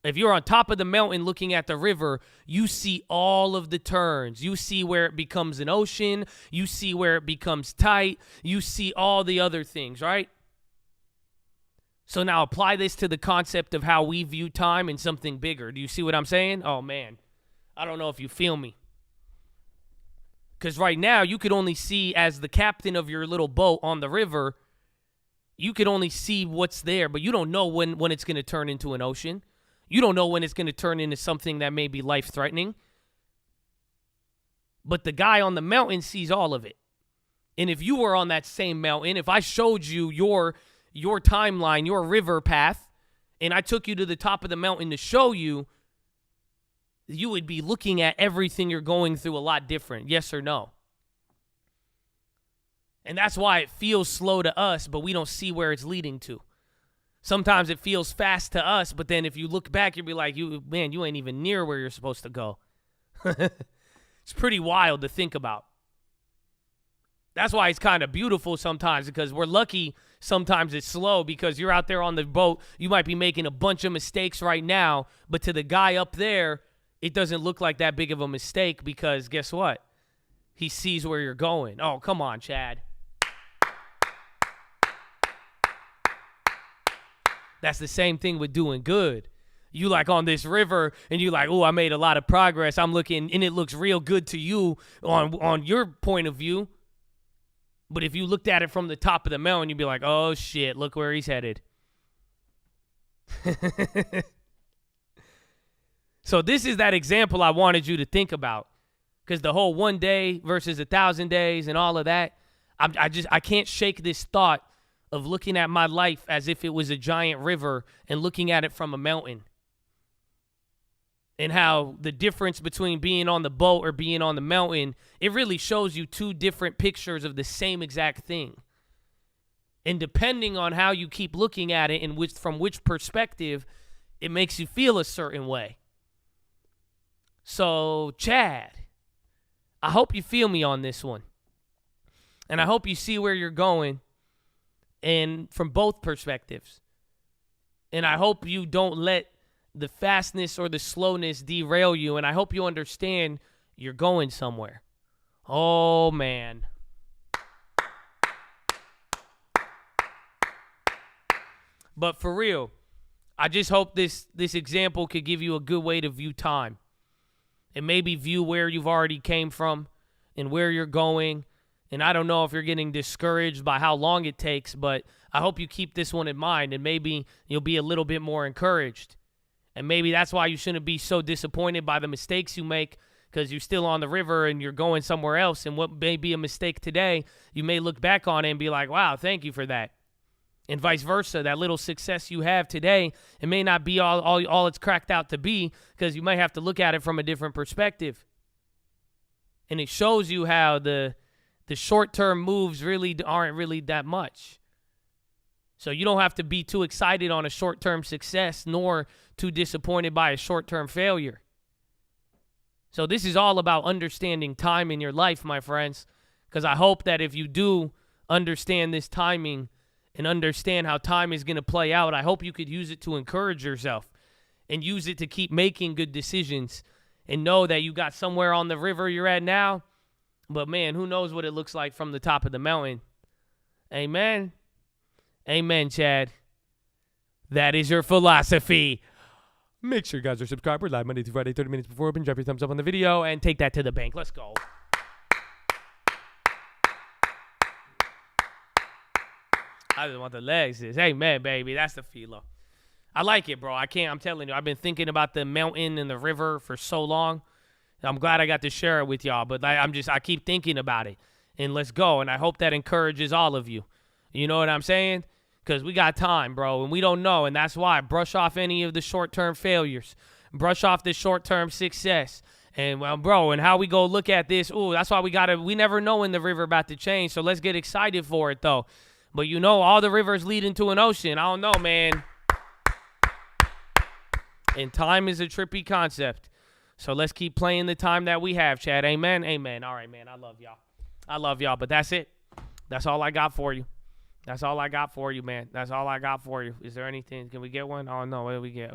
If you're on top of the mountain looking at the river, you see all of the turns. You see where it becomes an ocean. You see where it becomes tight. You see all the other things, right? So now apply this to the concept of how we view time and something bigger. Do you see what I'm saying? Oh, man. I don't know if you feel me. Because right now, you could only see as the captain of your little boat on the river, you could only see what's there, but you don't know when it's going to turn into an ocean. You don't know when it's going to turn into something that may be life-threatening. But the guy on the mountain sees all of it. And if you were on that same mountain, if I showed you your timeline, your river path, and I took you to the top of the mountain to show you, you would be looking at everything you're going through a lot different. Yes or no? And that's why it feels slow to us, but we don't see where it's leading to. Sometimes it feels fast to us, but then if you look back, you'll be like, you ain't even near where you're supposed to go. It's pretty wild to think about. That's why it's kind of beautiful sometimes, because we're lucky sometimes it's slow because you're out there on the boat. You might be making a bunch of mistakes right now, but to the guy up there, it doesn't look like that big of a mistake because guess what? He sees where you're going. Oh, come on, Chad. That's the same thing with doing good. You like on this river and you like, oh, I made a lot of progress. I'm looking and it looks real good to you on your point of view. But if you looked at it from the top of the mountain, you'd be like, oh, shit, look where he's headed. So this is that example I wanted you to think about. Because the whole 1 day versus 1,000 days and all of that, I can't shake this thought of looking at my life as if it was a giant river and looking at it from a mountain. And how the difference between being on the boat or being on the mountain, it really shows you two different pictures of the same exact thing. And depending on how you keep looking at it and from which perspective, it makes you feel a certain way. So, Chad, I hope you feel me on this one. And I hope you see where you're going and from both perspectives. And I hope you don't let the fastness or the slowness derail you. And I hope you understand you're going somewhere. Oh, man. But for real, I just hope this example could give you a good way to view time. And maybe view where you've already came from and where you're going. And I don't know if you're getting discouraged by how long it takes, but I hope you keep this one in mind and maybe you'll be a little bit more encouraged. And maybe that's why you shouldn't be so disappointed by the mistakes you make, because you're still on the river and you're going somewhere else. And what may be a mistake today, you may look back on it and be like, wow, thank you for that. And vice versa, that little success you have today, it may not be all it's cracked out to be, because you might have to look at it from a different perspective. And it shows you how the short-term moves really aren't really that much. So you don't have to be too excited on a short-term success, nor too disappointed by a short-term failure. So this is all about understanding time in your life, my friends, because I hope that if you do understand this timing and understand how time is going to play out, I hope you could use it to encourage yourself and use it to keep making good decisions and know that you got somewhere on the river you're at now. But, man, who knows what it looks like from the top of the mountain. Amen. Amen, Chad. That is your philosophy. Make sure you guys are subscribed. We're live Monday through Friday, 30 minutes before open. Drop your thumbs up on the video and take that to the bank. Let's go. I just want the legs. Amen, baby. That's the PHILO. I like it, bro. I'm telling you, I've been thinking about the mountain and the river for so long. I'm glad I got to share it with y'all, but I keep thinking about it. And let's go. And I hope that encourages all of you. You know what I'm saying? Because we got time, bro, and we don't know. And that's why brush off any of the short-term failures. Brush off the short-term success. And, well, bro, and how we go look at this, that's why we never know when the river about to change. So let's get excited for it, though. But, you know, all the rivers lead into an ocean. I don't know, man. And time is a trippy concept. So let's keep playing the time that we have, Chad. Amen, amen. All right, man, I love y'all. I love y'all, but that's it. That's all I got for you. That's all I got for you, man. That's all I got for you. Is there anything? Can we get one? Oh, no. What do we get?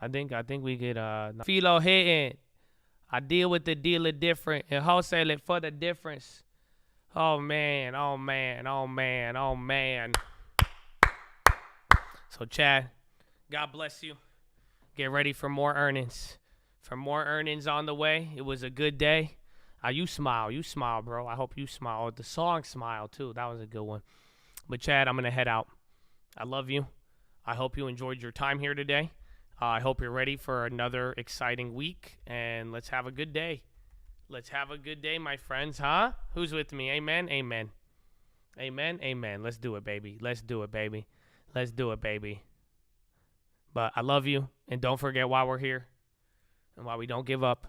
I think we get PHILO hitting. I deal with the dealer different and wholesale it for the difference. Oh, man. Oh, man. Oh, man. Oh, man. So, Chad, God bless you. Get ready for more earnings. For more earnings on the way. It was a good day. You smile, bro. I hope you smile. The song Smile, too. That was a good one. But, Chad, I'm going to head out. I love you. I hope you enjoyed your time here today. I hope you're ready for another exciting week. And let's have a good day. Let's have a good day, my friends, huh? Who's with me? Amen, amen. Amen, amen. Let's do it, baby. Let's do it, baby. Let's do it, baby. But I love you. And don't forget why we're here. And why we don't give up.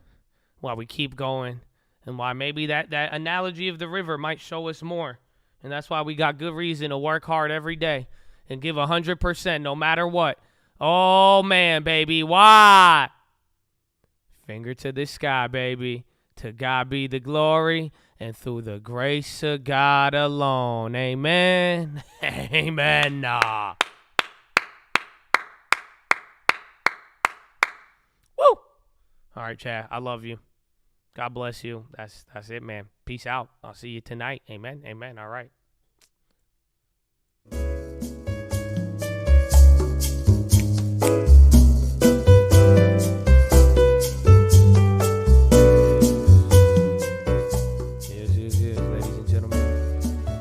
Why we keep going. And why maybe that analogy of the river might show us more. And that's why we got good reason to work hard every day and give 100% no matter what. Oh, man, baby. Why? Finger to the sky, baby. To God be the glory and through the grace of God alone. Amen. Amen. Nah. Woo. All right, Chad. I love you. God bless you. That's it, man. Peace out. I'll see you tonight. Amen. Amen. All right. Yes, ladies and gentlemen.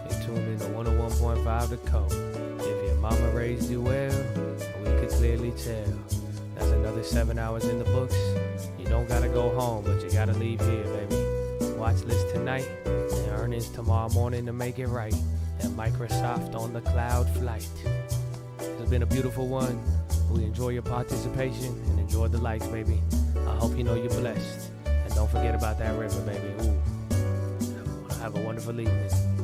You're tuned in to 101.5 The Code. If your mama raised you well, we could clearly tell. That's another 7 hours in the books. You don't got here, baby. Watchlist tonight and earnings tomorrow morning to make it right. And Microsoft on the cloud flight. It's been a beautiful one. We enjoy your participation and enjoy the likes, baby. I hope you know you're blessed. And don't forget about that river, baby. Ooh. Have a wonderful evening.